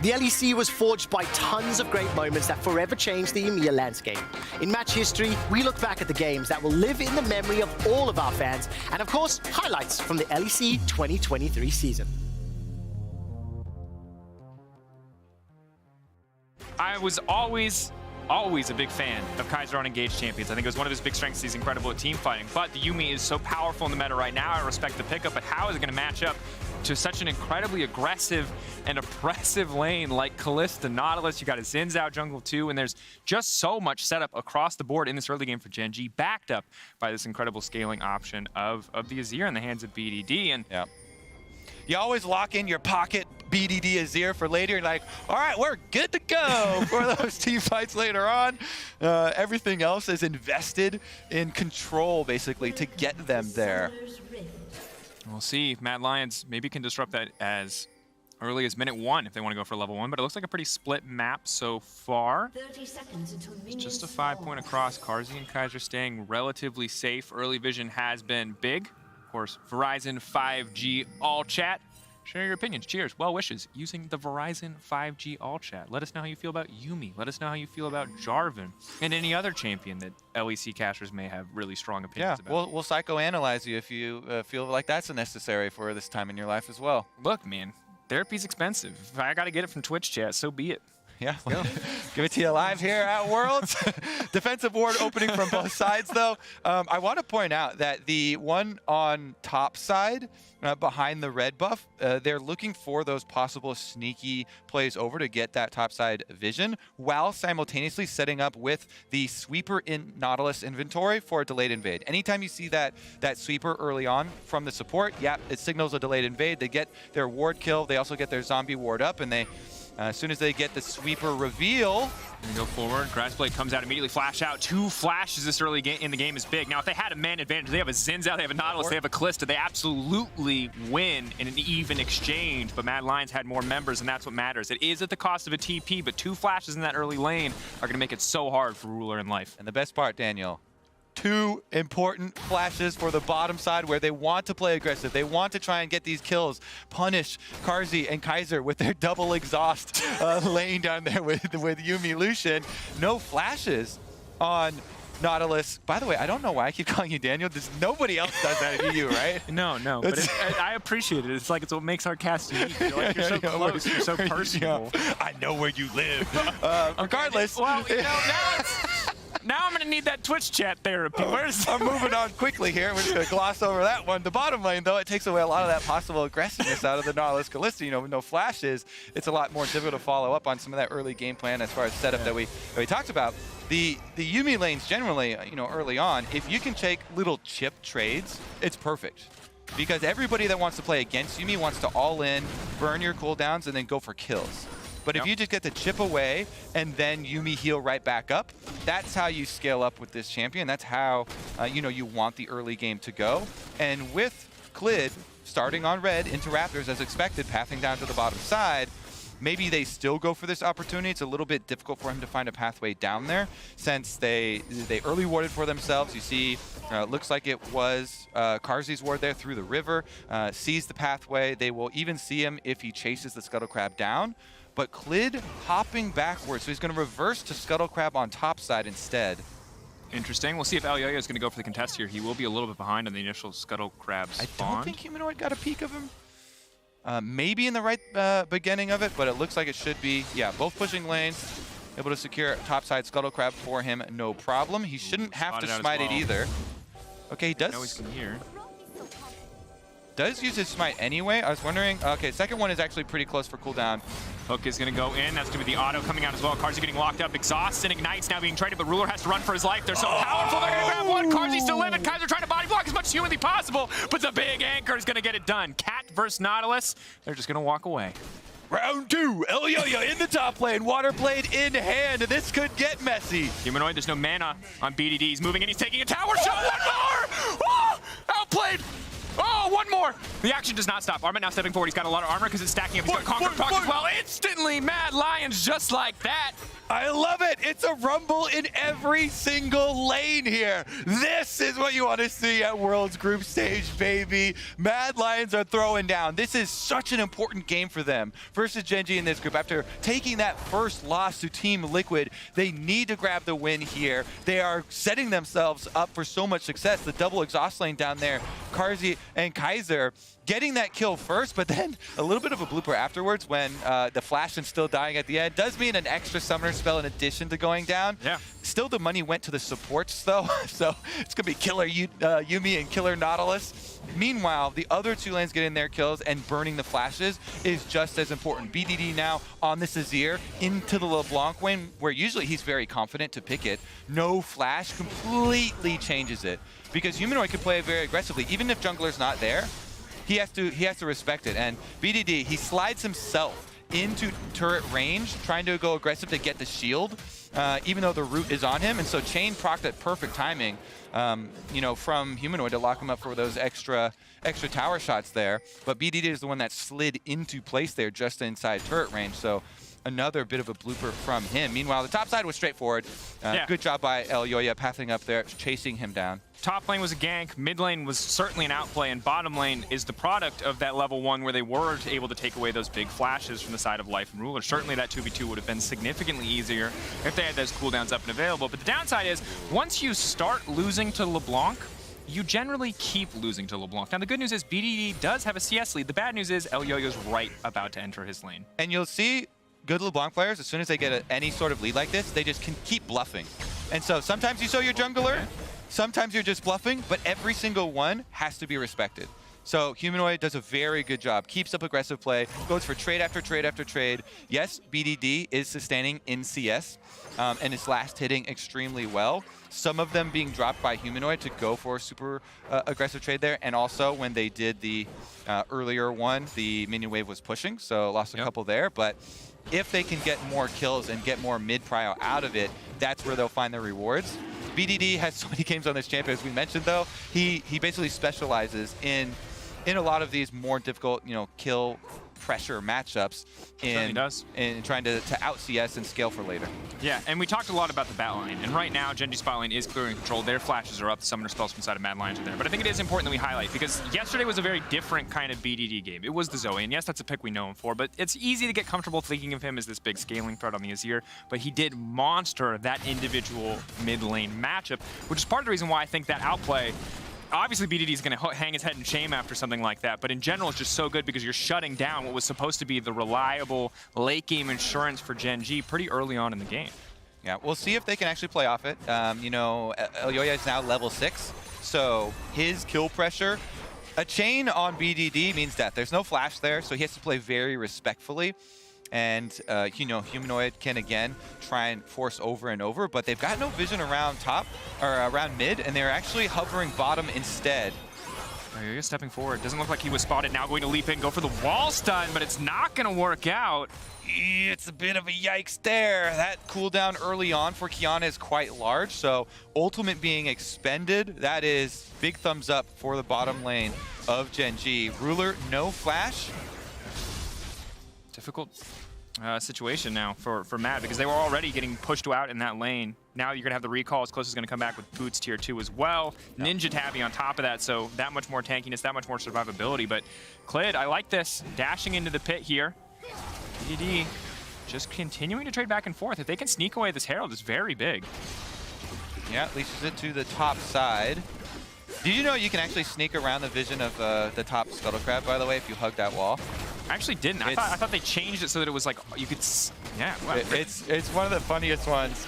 The LEC was forged by tons of great moments that forever changed the EMEA landscape. In match history, we look back at the games that will live in the memory of all of our fans, and of course, highlights from the LEC 2023 season. I was always a big fan of Kaiser on Engaged Champions. I think it was one of his big strengths. He's incredible at team fighting, but the Yuumi is so powerful in the meta right now. I respect the pickup, but how is it going to match up to such an incredibly aggressive and oppressive lane like Kalista, Nautilus? You got a Zin's out jungle too, and there's just so much setup across the board in this early game for Gen G, backed up by this incredible scaling option of the Azir in the hands of BDD. And yeah, you always lock in your pocket BDD Azir for later. You're like, all right, we're good to go for those team fights later on. Everything else is invested in control, basically, to get them there. We'll see if Mad Lions maybe can disrupt that as early as minute 1 if they want to go for level 1, but it looks like a pretty split map so far. 30 seconds until It's just a 5-point across. Karzi and Kaiser staying relatively safe. Early vision has been big. Of course, Verizon 5G all chat. Share your opinions. Cheers. Well wishes using the Verizon 5G all chat. Let us know how you feel about Yuumi. Let us know how you feel about Jarvan and any other champion that LEC casters may have really strong opinions about. We'll psychoanalyze you if you feel like that's necessary for this time in your life as well. Look, man, therapy's expensive. If I got to get it from Twitch chat, so be it. Yeah, well, give it to you live here at Worlds. Defensive ward opening from both sides, though. I want to point out that the one on top side, behind the red buff, they're looking for those possible sneaky plays over to get that top side vision, while simultaneously setting up with the sweeper in Nautilus inventory for a delayed invade. Anytime you see that sweeper early on from the support, yeah, it signals a delayed invade. They get their ward kill. They also get their zombie ward up, and they... as soon as they get the sweeper reveal, and go forward. Grassblade comes out immediately, flash out. 2 flashes this early in the game is big. Now, if they had a man advantage, they have a Zin's out, they have a Nautilus, they have a Kalista. They absolutely win in an even exchange, but Mad Lions had more members, and that's what matters. It is at the cost of a TP, but 2 flashes in that early lane are going to make it so hard for Ruler in life. And the best part, Daniel, 2 important flashes for the bottom side where they want to play aggressive. They want to try and get these kills, punish Karzi and Kaiser with their double exhaust laying down there with Yuumi Lucian. No flashes on Nautilus. By the way, I don't know why I keep calling you Daniel. Nobody else does that at you, right? No, but I appreciate it. It's like it's what makes our cast unique. You're so close. You're so personable. I know where you live. Regardless. Well, you know, now I'm going to need that Twitch chat therapy. I'm moving on quickly here. We're just going to gloss over that one. The bottom lane, though, it takes away a lot of that possible aggressiveness out of the Nautilus Kalista. You know, with no flashes, it's a lot more difficult to follow up on some of that early game plan as far as setup that we talked about. The Yuumi lanes generally, you know, early on, if you can take little chip trades, it's perfect. Because everybody that wants to play against Yuumi wants to all in, burn your cooldowns, and then go for kills. But if you just get to chip away and then Yuumi heal right back up, that's how you scale up with this champion. That's how, you know, you want the early game to go. And with Klid starting on red into Raptors as expected, pathing down to the bottom side, maybe they still go for this opportunity. It's a little bit difficult for him to find a pathway down there since they early warded for themselves. You see, looks like it was Karzi's ward there through the river, sees the pathway. They will even see him if he chases the Scuttle Crab down. But Klid hopping backwards, so he's going to reverse to Scuttle Crab on top side instead. Interesting. We'll see if Elyoyo is going to go for the contest here. He will be a little bit behind on the initial Scuttle Crab spawn. I don't think Humanoid got a peek of him. Maybe in the right beginning of it, but it looks like it should be. Yeah, both pushing lanes, able to secure topside Scuttle Crab for him, no problem. He shouldn't have to smite it either. Okay, he does. I know he's here. Does use his smite anyway. I was wondering. Okay, second one is actually pretty close for cooldown. Hook is going to go in. That's going to be the auto coming out as well. Karzi getting locked up. Exhaust and Ignites now being traded, but Ruler has to run for his life. They're so powerful. They're going to grab one. Karzi's still living. Kaiser trying to body block as much as humanly possible, but the big anchor is going to get it done. Cat versus Nautilus. They're just going to walk away. Round 2, Elyoyo in the top lane, Water Blade in hand. This could get messy. Humanoid, there's no mana on BDD. He's moving in, he's taking a tower shot. One more! Oh, outplayed! Oh, one more! The action does not stop. Armut now stepping forward. He's got a lot of armor because it's stacking up. He's got Conquer Puck as well. Instantly, Mad Lions just like that. I love it. It's a rumble in every single lane here. This is what you want to see at World's Group Stage, baby. Mad Lions are throwing down. This is such an important game for them versus Gen G in this group. After taking that first loss to Team Liquid, they need to grab the win here. They are setting themselves up for so much success. The double exhaust lane down there, Karzi and Kaiser getting that kill first, but then a little bit of a blooper afterwards when the flash and still dying at the end. Does mean an extra summoner spell in addition to going down. Yeah. Still the money went to the supports though, so it's gonna be Killer Yuumi and Killer Nautilus. Meanwhile, the other two lanes getting their kills and burning the flashes is just as important. BDD now on this Azir into the LeBlanc lane, where usually he's very confident to pick it. No flash completely changes it, because Humanoid can play it very aggressively. Even if jungler's not there, he has to respect it. And BDD, he slides himself into turret range, trying to go aggressive to get the shield, even though the root is on him. And so Chain procced at perfect timing, you know, from Humanoid to lock him up for those extra tower shots there. But BDD is the one that slid into place there just inside turret range. So another bit of a blooper from him. Meanwhile, the top side was straightforward. Good job by Elyoya pathing up there, chasing him down. Top lane was a gank, mid lane was certainly an outplay, and bottom lane is the product of that level 1 where they were able to take away those big flashes from the side of Life and Ruler. Certainly that 2v2 would have been significantly easier if they had those cooldowns up and available. But the downside is, once you start losing to LeBlanc, you generally keep losing to LeBlanc. Now the good news is BDD does have a CS lead. The bad news is Elyoya's right about to enter his lane. And you'll see good LeBlanc players, as soon as they get any sort of lead like this, they just can keep bluffing. And so sometimes you show your jungler, sometimes you're just bluffing, but every single one has to be respected. So Humanoid does a very good job, keeps up aggressive play, goes for trade after trade after trade. Yes, BDD is sustaining in CS, and is last hitting extremely well. Some of them being dropped by Humanoid to go for a super aggressive trade there, and also when they did the earlier one, the minion wave was pushing, so lost a couple there. But if they can get more kills and get more mid-prio out of it, that's where they'll find their rewards. BDD has so many games on this champion, as we mentioned though. He basically specializes in a lot of these more difficult, you know, kill pressure matchups in trying to out CS and scale for later. Yeah, and we talked a lot about the bat line, and right now Gen G's bot lane is clearing control. Their flashes are up, the summoner spells from the side of Mad Lions are there. But I think it is important that we highlight, because yesterday was a very different kind of BDD game. It was the Zoe, and yes, that's a pick we know him for, but it's easy to get comfortable thinking of him as this big scaling threat on the Azir, but he did monster that individual mid lane matchup, which is part of the reason why I think that outplay, obviously BDD is going to hang his head in shame after something like that, but in general it's just so good because you're shutting down what was supposed to be the reliable late game insurance for Gen G pretty early on in the game. Yeah, we'll see if they can actually play off it. You know, Elyoya is now level 6, so his kill pressure, a chain on BDD means death. There's no flash there, so he has to play very respectfully. And, you know, Humanoid can, again, try and force over and over, but they've got no vision around top, or around mid, and they're actually hovering bottom instead. He's stepping forward. Doesn't look like he was spotted. Now going to leap in, go for the wall stun, but it's not going to work out. It's a bit of a yikes there. That cooldown early on for Qiyana is quite large, so ultimate being expended, that is big thumbs up for the bottom lane of Gen G. Ruler, no flash. Difficult situation now for Mad, because they were already getting pushed out in that lane. Now you're going to have the recall. As close as going to come back with Boots tier 2 as well. Yep. Ninja Tabby on top of that, so that much more tankiness, that much more survivability. But Clid, I like this. Dashing into the pit here. BDD just continuing to trade back and forth. If they can sneak away this Herald, it's very big. Yeah, leashes it to the top side. Did you know you can actually sneak around the vision of the top Scuttle Crab, by the way, if you hug that wall? I actually didn't. I thought they changed it so that it was like, you could, yeah. Wow. It's one of the funniest ones.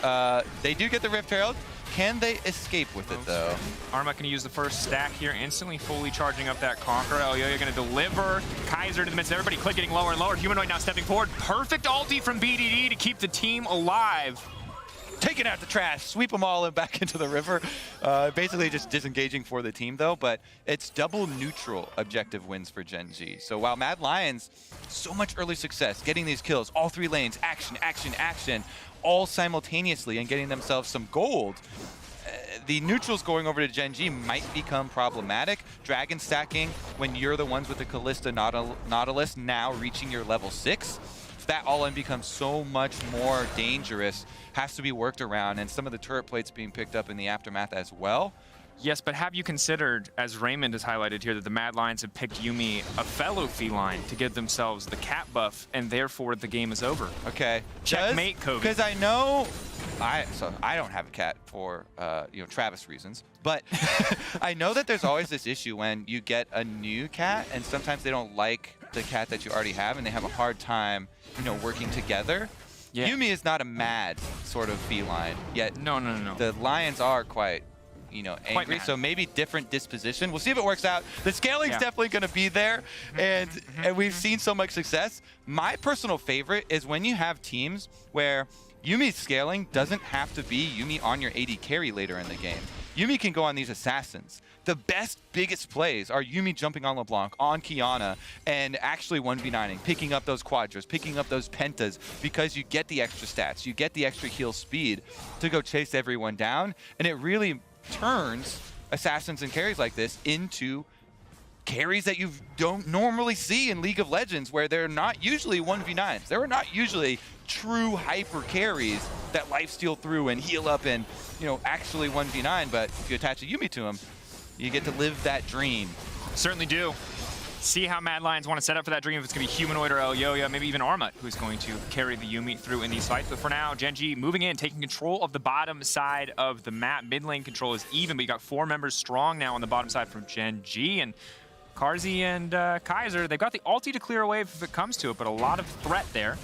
They do get the Rift Herald. Can they escape with it, though? Armut going to use the first stack here, instantly fully charging up that Conqueror. Elyoya going to deliver. Kaiser to the midst. Everybody Clid getting lower and lower. Humanoid now stepping forward. Perfect ulti from BDD to keep the team alive. Taking out the trash, sweep them all and back into the river. Basically just disengaging for the team though, but it's double neutral objective wins for Gen G. So while Mad Lions, so much early success, getting these kills, all 3 lanes, action, action, action, all simultaneously and getting themselves some gold, the neutrals going over to Gen G might become problematic. Dragon stacking when you're the ones with the Callista Nautilus now reaching your level 6. That all-in becomes so much more dangerous, has to be worked around, and some of the turret plates being picked up in the aftermath as well. Yes, but have you considered, as Raymond has highlighted here, that the Mad Lions have picked Yuumi, a fellow feline, to give themselves the cat buff, and therefore the game is over? Okay. Checkmate, Kobe. Because I know, so I don't have a cat for Travis reasons, but I know that there's always this issue when you get a new cat, and sometimes they don't like the cat that you already have, and they have a hard time, working together. Yeah. Yuumi is not a mad sort of feline, yet no. The Lions are quite angry, so maybe different disposition. We'll see if it works out. The scaling's definitely going to be there, and we've seen so much success. My personal favorite is when you have teams where Yuumi's scaling doesn't have to be Yuumi on your AD carry later in the game. Yuumi can go on these assassins. The best, biggest plays are Yuumi jumping on LeBlanc, on Kiana, and actually 1v9ing, picking up those quadras, picking up those pentas, because you get the extra stats, you get the extra heal speed to go chase everyone down, and it really turns assassins and carries like this into carries that you don't normally see in League of Legends, where they're not usually 1v9s. They're not usually true hyper carries that lifesteal through and heal up and, actually 1v9, but if you attach a Yuumi to them, you get to live that dream. Certainly do. See how Mad Lions want to set up for that dream, if it's going to be Humanoid or Elyoya, maybe even Armut, who's going to carry the Yuumi through in these fights. But for now, Gen G moving in, taking control of the bottom side of the map. Mid lane control is even, but you got 4 members strong now on the bottom side from Gen G. And Carzzy and Kaiser, they've got the ulti to clear a wave if it comes to it, but a lot of threat there.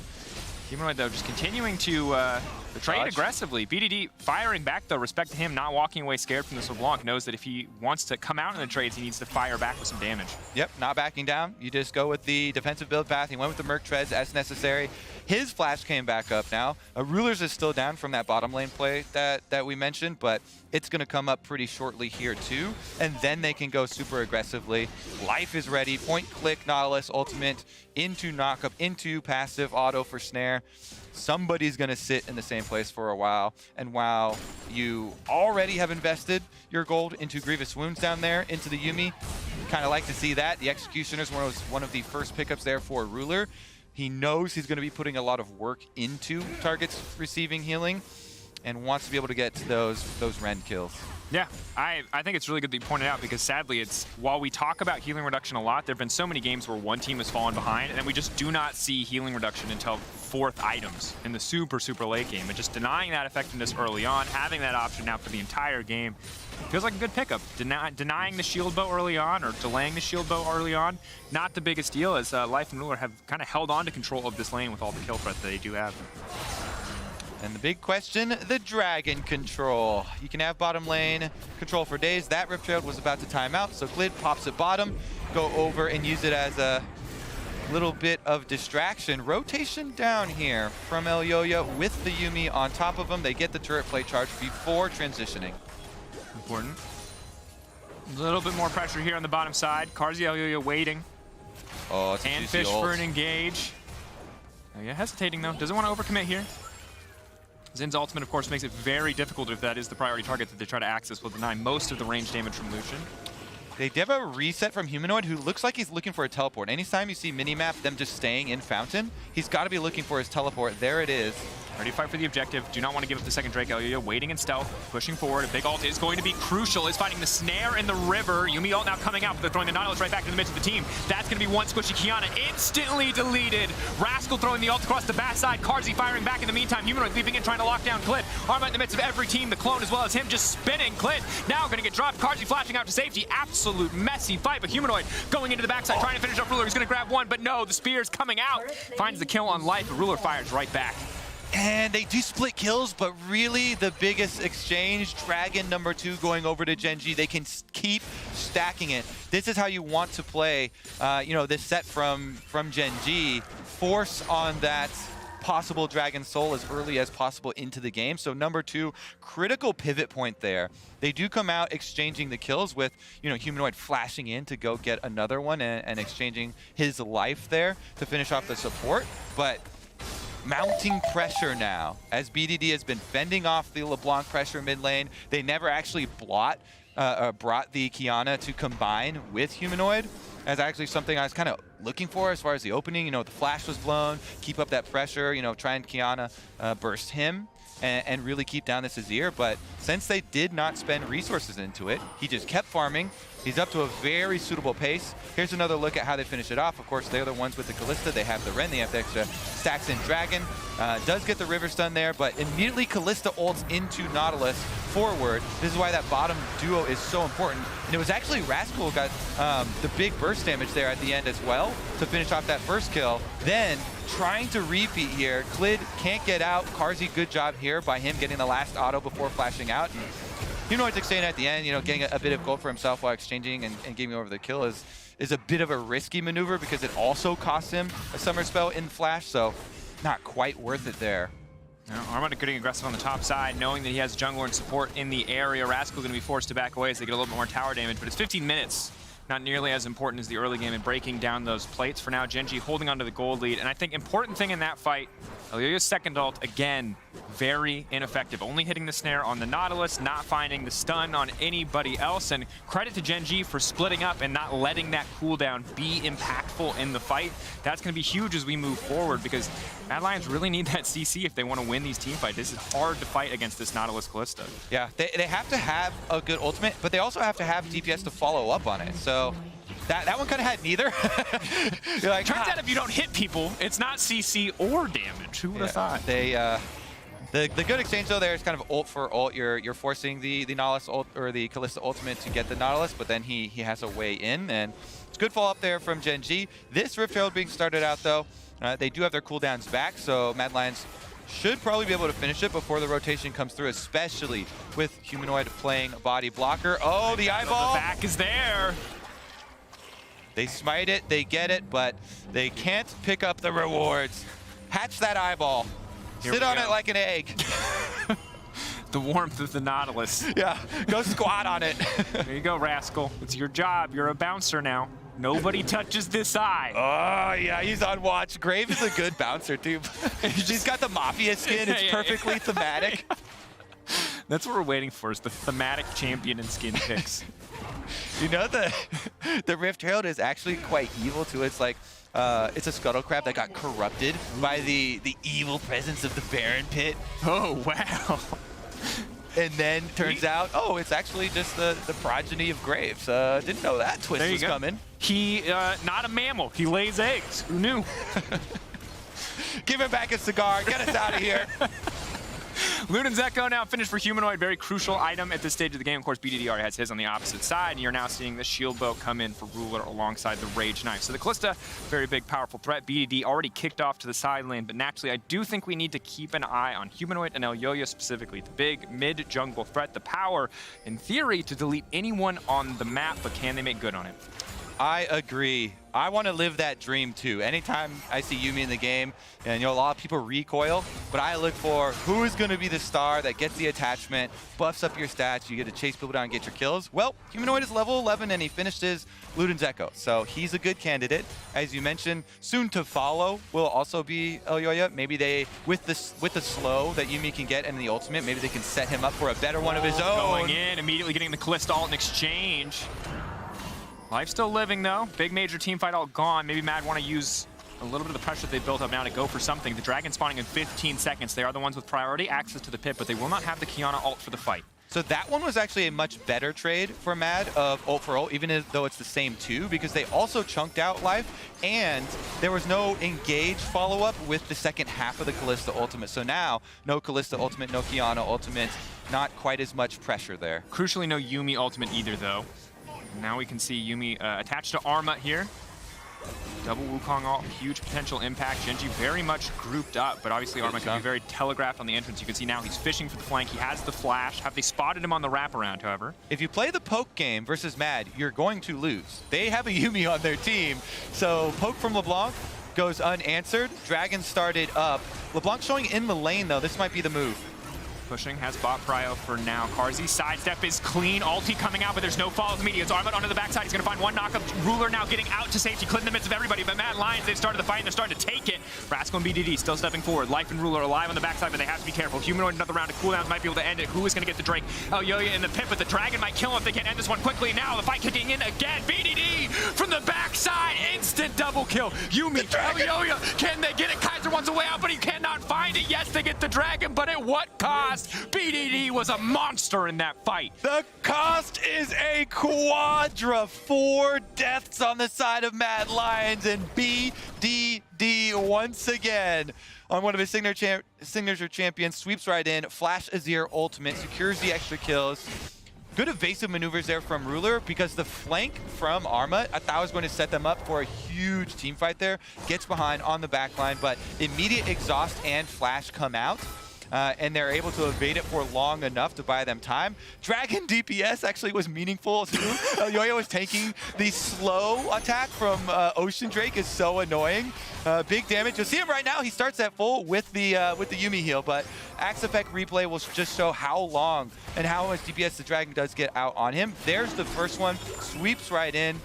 Humanoid, though, just continuing to trade aggressively. BDD firing back, though. Respect to him, not walking away scared from this LeBlanc. Knows that if he wants to come out in the trades, he needs to fire back with some damage. Yep, not backing down. You just go with the defensive build path. He went with the Merc Treads as necessary. His flash came back up now. Rulers is still down from that bottom lane play that we mentioned, but it's going to come up pretty shortly here, too. And then they can go super aggressively. Life is ready. Point, click, Nautilus, ultimate, into knockup, into passive, auto for snare. Somebody's going to sit in the same place for a while. And while you already have invested your gold into Grievous Wounds down there, into the Yuumi, kind of like to see that. The Executioner's one of the first pickups there for Ruler. He knows he's going to be putting a lot of work into targets receiving healing and wants to be able to get to those Rend kills. Yeah, I think it's really good that you pointed out, because sadly, while we talk about healing reduction a lot, there have been so many games where one team has fallen behind, and then we just do not see healing reduction until 4th items in the super late game. And just denying that effectiveness early on, having that option now for the entire game, feels like a good pickup. Denying the shield bow early on, or delaying the shield bow early on, not the biggest deal, as Life and Ruler have kind of held on to control of this lane with all the kill threat that they do have. And the big question, the Dragon control. You can have bottom lane control for days. That Rift Trail was about to time out, so Glid pops at bottom, go over and use it as a little bit of distraction. Rotation down here from Elyoya with the Yuumi on top of him. They get the turret plate charge before transitioning. Important. A little bit more pressure here on the bottom side. Carzzy, Elyoya waiting. Oh, it's and fish for an engage. Elyoya hesitating, though. Doesn't want to overcommit here. Zin's ultimate, of course, makes it very difficult if that is the priority target that they try to access. Will deny most of the range damage from Lucian. They have a reset from Humanoid, who looks like he's looking for a teleport. Anytime you see minimap them just staying in Fountain, he's got to be looking for his teleport. There it is. Ready to fight for the objective. Do not want to give up the second Drake. Elyoya waiting in stealth, pushing forward. A big ult is going to be crucial. Is finding the snare in the river. Yuumi ult now coming out, but they're throwing the Nautilus right back in the midst of the team. That's going to be one squishy. Kiana instantly deleted. Rascal throwing the ult across the backside. Carzzy firing back in the meantime. Humanoid leaping in, trying to lock down Clit. Armut in the midst of every team. The clone as well as him just spinning. Clit now going to get dropped. Carzzy flashing out to safety. Absolute messy fight, but Humanoid going into the backside, trying to finish up Ruler. He's going to grab one, but no, the spear's coming out. Finds the kill on Life, but Ruler fires right back. And they do split kills, but really the biggest exchange, Dragon number 2 going over to Gen G. They can keep stacking it. This is how you want to play, this set from Gen G. Force on that possible Dragon Soul as early as possible into the game. So number 2, critical pivot point there. They do come out exchanging the kills with, Humanoid flashing in to go get another one and exchanging his life there to finish off the support. But mounting pressure now as BDD has been fending off the LeBlanc pressure mid lane. They never actually brought the Kiana to combine with Humanoid. That's actually something I was kind of looking for as far as the opening. You know, the flash was blown, keep up that pressure, you know, try and Kiana burst him and really keep down this Azir. But since they did not spend resources into it, he just kept farming. He's up to a very suitable pace. Here's another look at how they finish it off. Of course, they're the ones with the Kalista. They have the Ren, they have the extra stacks in Dragon. Does get the River Stun there, but immediately Kalista ults into Nautilus forward. This is why that bottom duo is so important. And it was actually Rascal got the big burst damage there at the end as well to finish off that first kill. Then trying to repeat here. Klid can't get out. Karzi, good job here by him getting the last auto before flashing out. And Humanoid's extending at the end, you know, getting a bit of gold for himself while exchanging and getting over the kill is a bit of a risky maneuver because it also costs him a summer spell in flash, so not quite worth it there. Now, Armada getting aggressive on the top side, knowing that he has jungler and support in the area. Rascal going to be forced to back away as they get a little bit more tower damage, but it's 15 minutes. Not nearly as important as the early game in breaking down those plates. For now, Genji holding onto the gold lead. And I think important thing in that fight, Elyoya's second ult, again, very ineffective. Only hitting the snare on the Nautilus, not finding the stun on anybody else. And credit to Genji for splitting up and not letting that cooldown be impactful in the fight. That's going to be huge as we move forward because Mad Lions really need that CC if they want to win these team fights. This is hard to fight against this Nautilus Kalista. Yeah, they have to have a good ultimate, but they also have to have DPS to follow up on it. So that one kind of had neither. You're like, turns out if you don't hit people, it's not CC or damage. Who would have thought? They the good exchange though there is kind of ult for ult. You're forcing the Nautilus ult or the Kalista ultimate to get the Nautilus, but then he has a way in, and it's good follow up there from Genji. This Rift Herald being started out though, they do have their cooldowns back, so Mad Lions should probably be able to finish it before the rotation comes through, especially with Humanoid playing body blocker. Oh, the eyeball! The back is there. They smite it, they get it, but they can't pick up the rewards. Hatch that eyeball. Sit on it like an egg. The warmth of the Nautilus. Yeah, go squat on it. There you go, Rascal. It's your job. You're a bouncer now. Nobody touches this eye. Oh, yeah, he's on watch. Grave is a good bouncer, too. He's got the Mafia skin. It's perfectly thematic. That's what we're waiting for, is the thematic champion and skin picks. You know, the Rift Herald is actually quite evil, too. It's like, it's a scuttle crab that got corrupted by the evil presence of the Baron Pit. Oh, wow. And then turns out, oh, it's actually just the progeny of Graves. Didn't know that twist was coming. He, not a mammal. He lays eggs. Who knew? Give him back a cigar. Get us out of here. Luden's Echo now finished for Humanoid. Very crucial item at this stage of the game. Of course, BDD already has his on the opposite side, and you're now seeing the shield bow come in for Ruler alongside the Rage Knife. So the Kalista, very big, powerful threat. BDD already kicked off to the side lane, but naturally, I do think we need to keep an eye on Humanoid and Elyoya specifically. The big mid-jungle threat, the power, in theory, to delete anyone on the map, but can they make good on it? I agree. I want to live that dream too. Anytime I see Yuumi in the game, and you know, a lot of people recoil, but I look for who is going to be the star that gets the attachment, buffs up your stats, you get to chase people down and get your kills. Well, Humanoid is level 11 and he finished his Luden's Echo, so he's a good candidate. As you mentioned, soon to follow will also be Elyoya. Maybe they, with the slow that Yuumi can get and the ultimate, maybe they can set him up for a better one of his own. Going in, immediately getting the Kalista ult in exchange. Life still living, though. Big major team fight all gone. Maybe Mad want to use a little bit of the pressure they built up now to go for something. The Dragon spawning in 15 seconds. They are the ones with priority access to the pit, but they will not have the Kiana ult for the fight. So that one was actually a much better trade for Mad of ult for ult, even though it's the same two, because they also chunked out life, and there was no engage follow-up with the second half of the Kalista ultimate. So now, no Kalista ultimate, no Kiana ultimate, not quite as much pressure there. Crucially, no Yuumi ultimate either, though. Now we can see Yuumi attached to Arma here. Double Wukong ult, huge potential impact. Genji very much grouped up, but obviously Arma can be very telegraphed on the entrance. You can see now he's fishing for the flank. He has the flash. Have they spotted him on the wraparound, however? If you play the poke game versus Mad, you're going to lose. They have a Yuumi on their team, so poke from LeBlanc goes unanswered. Dragon started up. LeBlanc showing in the lane, though. This might be the move. Pushing, has bot prio for now. Carzzy, sidestep is clean. Ulti coming out, but there's no follow immediate. It's Armut onto the backside. He's going to find one knockup. Ruler now getting out to safety, clear in the midst of everybody. But Mad Lions, they've started the fight, and they're starting to take it. Rascal and BDD still stepping forward. Life and Ruler alive on the backside, but they have to be careful. Humanoid, another round of cooldowns might be able to end it. Who is going to get the Drake? Elyoya in the pit, but the Dragon might kill him if they can't end this one quickly. Now the fight kicking in again. BDD from the backside. Instant double kill. Yuumi, Elyoya, can they get it? Kaiser wants a way out, but he cannot find it. Yes, they get the Dragon, but at what cost? BDD was a monster in that fight. The cost is a quadra. 4 deaths on the side of Mad Lions, and BDD once again on one of his signature champions sweeps right in. Flash Azir ultimate secures the extra kills. Good evasive maneuvers there from Ruler, because the flank from Armut, I thought was going to set them up for a huge team fight there. Gets behind on the back line, but immediate exhaust and flash come out. And they're able to evade it for long enough to buy them time. Dragon DPS actually was meaningful too. Elyoya was taking the slow attack from Ocean Drake, is so annoying. Big damage. You'll see him right now. He starts at full with the Yuumi heal, but Axe Effect replay will just show how long and how much DPS the Dragon does get out on him. There's the first one. Sweeps right in.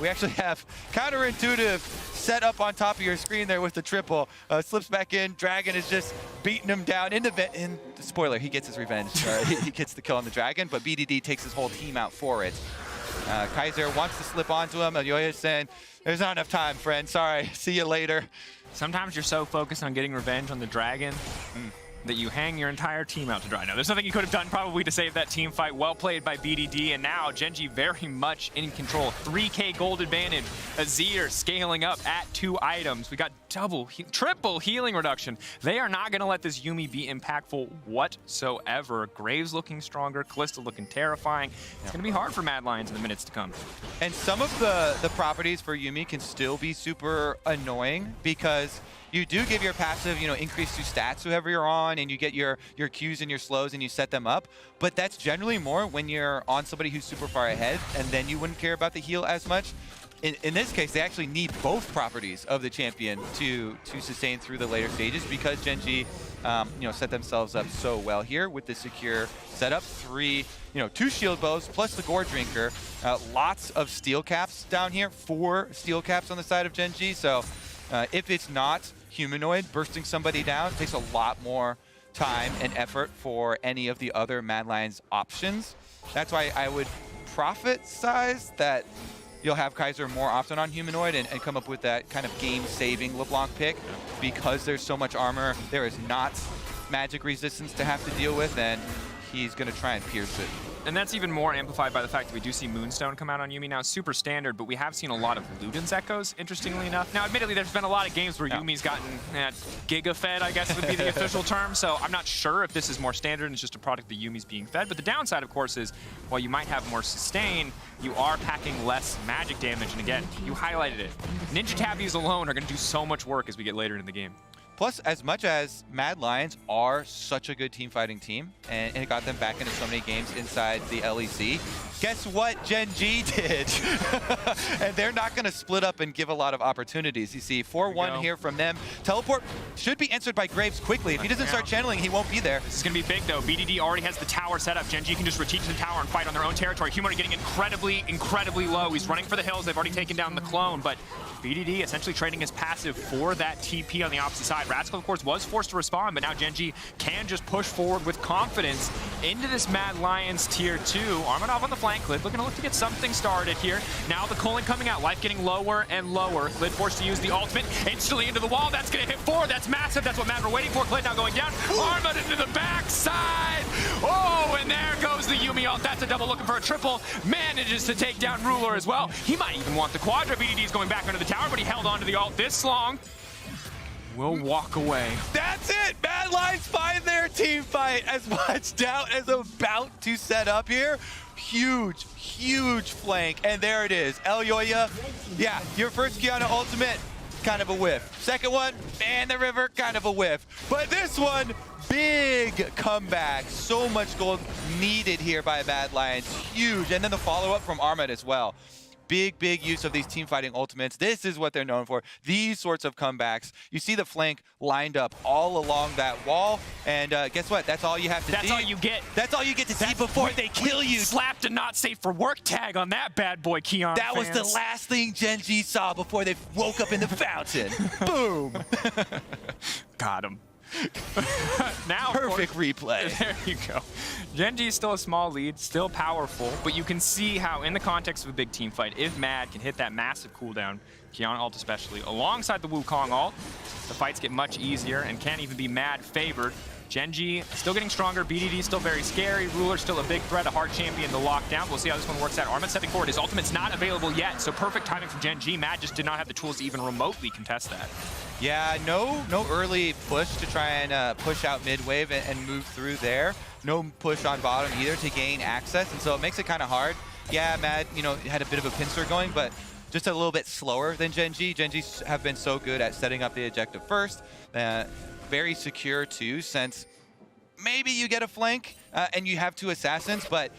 We actually have counterintuitive set up on top of your screen there with the triple. Slips back in. Dragon is just beating him down. In spoiler, he gets his revenge. He gets the kill on the Dragon, but BDD takes his whole team out for it. Kaiser wants to slip onto him. Elyoya is saying, there's not enough time, friend. Sorry, see you later. Sometimes you're so focused on getting revenge on the Dragon that you hang your entire team out to dry. Now, there's nothing you could have done probably to save that team fight. Well played by BDD, and now Gen.G very much in control. 3K gold advantage. Azir scaling up at 2 items. We got triple healing reduction. They are not gonna let this Yuumi be impactful whatsoever. Graves looking stronger, Kalista looking terrifying. It's gonna be hard for Mad Lions in the minutes to come. And some of the properties for Yuumi can still be super annoying, because you do give your passive, increase to stats whoever you're on, and you get your Qs and your slows and you set them up. But that's generally more when you're on somebody who's super far ahead, and then you wouldn't care about the heal as much. In this case, they actually need both properties of the champion to sustain through the later stages, because Gen.G set themselves up so well here with the secure setup. 2 shield bows plus the gore drinker. Lots of steel caps down here. 4 steel caps on the side of Gen.G. So if it's not humanoid bursting somebody down, it takes a lot more time and effort for any of the other Mad Lions options. That's why I would profit size that you'll have Kaiser more often on humanoid and come up with that kind of game-saving LeBlanc pick, because there's so much armor. There is not magic resistance to have to deal with, and he's going to try and pierce it. And that's even more amplified by the fact that we do see Moonstone come out on Yuumi now. Super standard, but we have seen a lot of Luden's echoes, interestingly enough. Now, admittedly, there's been a lot of games where Yuumi's gotten giga-fed, I guess would be the official term. So I'm not sure if this is more standard and it's just a product that Yuumi's being fed. But the downside, of course, is while you might have more sustain, you are packing less magic damage. And again, you highlighted it. Ninja Tabbies alone are going to do so much work as we get later in the game. Plus, as much as Mad Lions are such a good team fighting team, and it got them back into so many games inside the LEC, guess what Gen.G did? And they're not going to split up and give a lot of opportunities. You see 4-1 here from them. Teleport should be answered by Graves quickly. If he doesn't start channeling, he won't be there. This is going to be big, though. BDD already has the tower set up. Gen.G can just retreat to the tower and fight on their own territory. Humanoid getting incredibly low. He's running for the hills. They've already taken down the clone, but BDD essentially trading his passive for that TP on the opposite side. Rascal, of course, was forced to respond, but now Gen.G can just push forward with confidence into this Mad Lions tier 2. Armanov on the flank. Clid looking to look to get something started here. Now the Culling coming out. Life getting lower and lower. Clid forced to use the ultimate instantly into the wall. That's going to hit 4. That's massive. That's what Mad were waiting for. Clid now going down. Armut into the backside. Oh, and there goes the Yuumi ult. That's a double looking for a triple. Manages to take down Ruler as well. He might even want the quadra. BDD's going back under the tower, but he held on to the ult this long. Will walk away. That's it! Mad Lions find their team fight. As much doubt as about to set up here. Huge flank. And there it is. Elyoya, yeah, your first Kiana ultimate, kind of a whiff. Second one, and the river, kind of a whiff. But this one, big comeback. So much gold needed here by Mad Lions. Huge. And then the follow-up from Armut as well. big use of these team fighting ultimates. This is what they're known for. These sorts of comebacks. You see the flank lined up all along that wall, and guess what? That's all you have to see. That's all you get. That's all you get to see before they kill you. Slapped a not safe for work tag on that bad boy, Keon. That was the last thing Gen G saw before they woke up in the fountain. Boom. Got him. Now, perfect replay. There you go. Gen G is still a small lead, still powerful, but you can see how in the context of a big team fight, if Mad can hit that massive cooldown, Kiana ult especially, alongside the Wukong ult, the fights get much easier and can't even be Mad favored. Gen G still getting stronger, BDD still very scary, Ruler still a big threat, a hard champion to lock down. We'll see how this one works out. Armin stepping forward, his ultimate's not available yet, so perfect timing from Gen G. Mad just did not have the tools to even remotely contest that. Yeah, no early push to try and push out mid-wave and move through there. No push on bottom either to gain access, and so it makes it kind of hard. Yeah, Mad, had a bit of a pincer going, but just a little bit slower than Gen G. Gen G have been so good at setting up the objective first. Very secure too, since maybe you get a flank and you have 2 assassins, but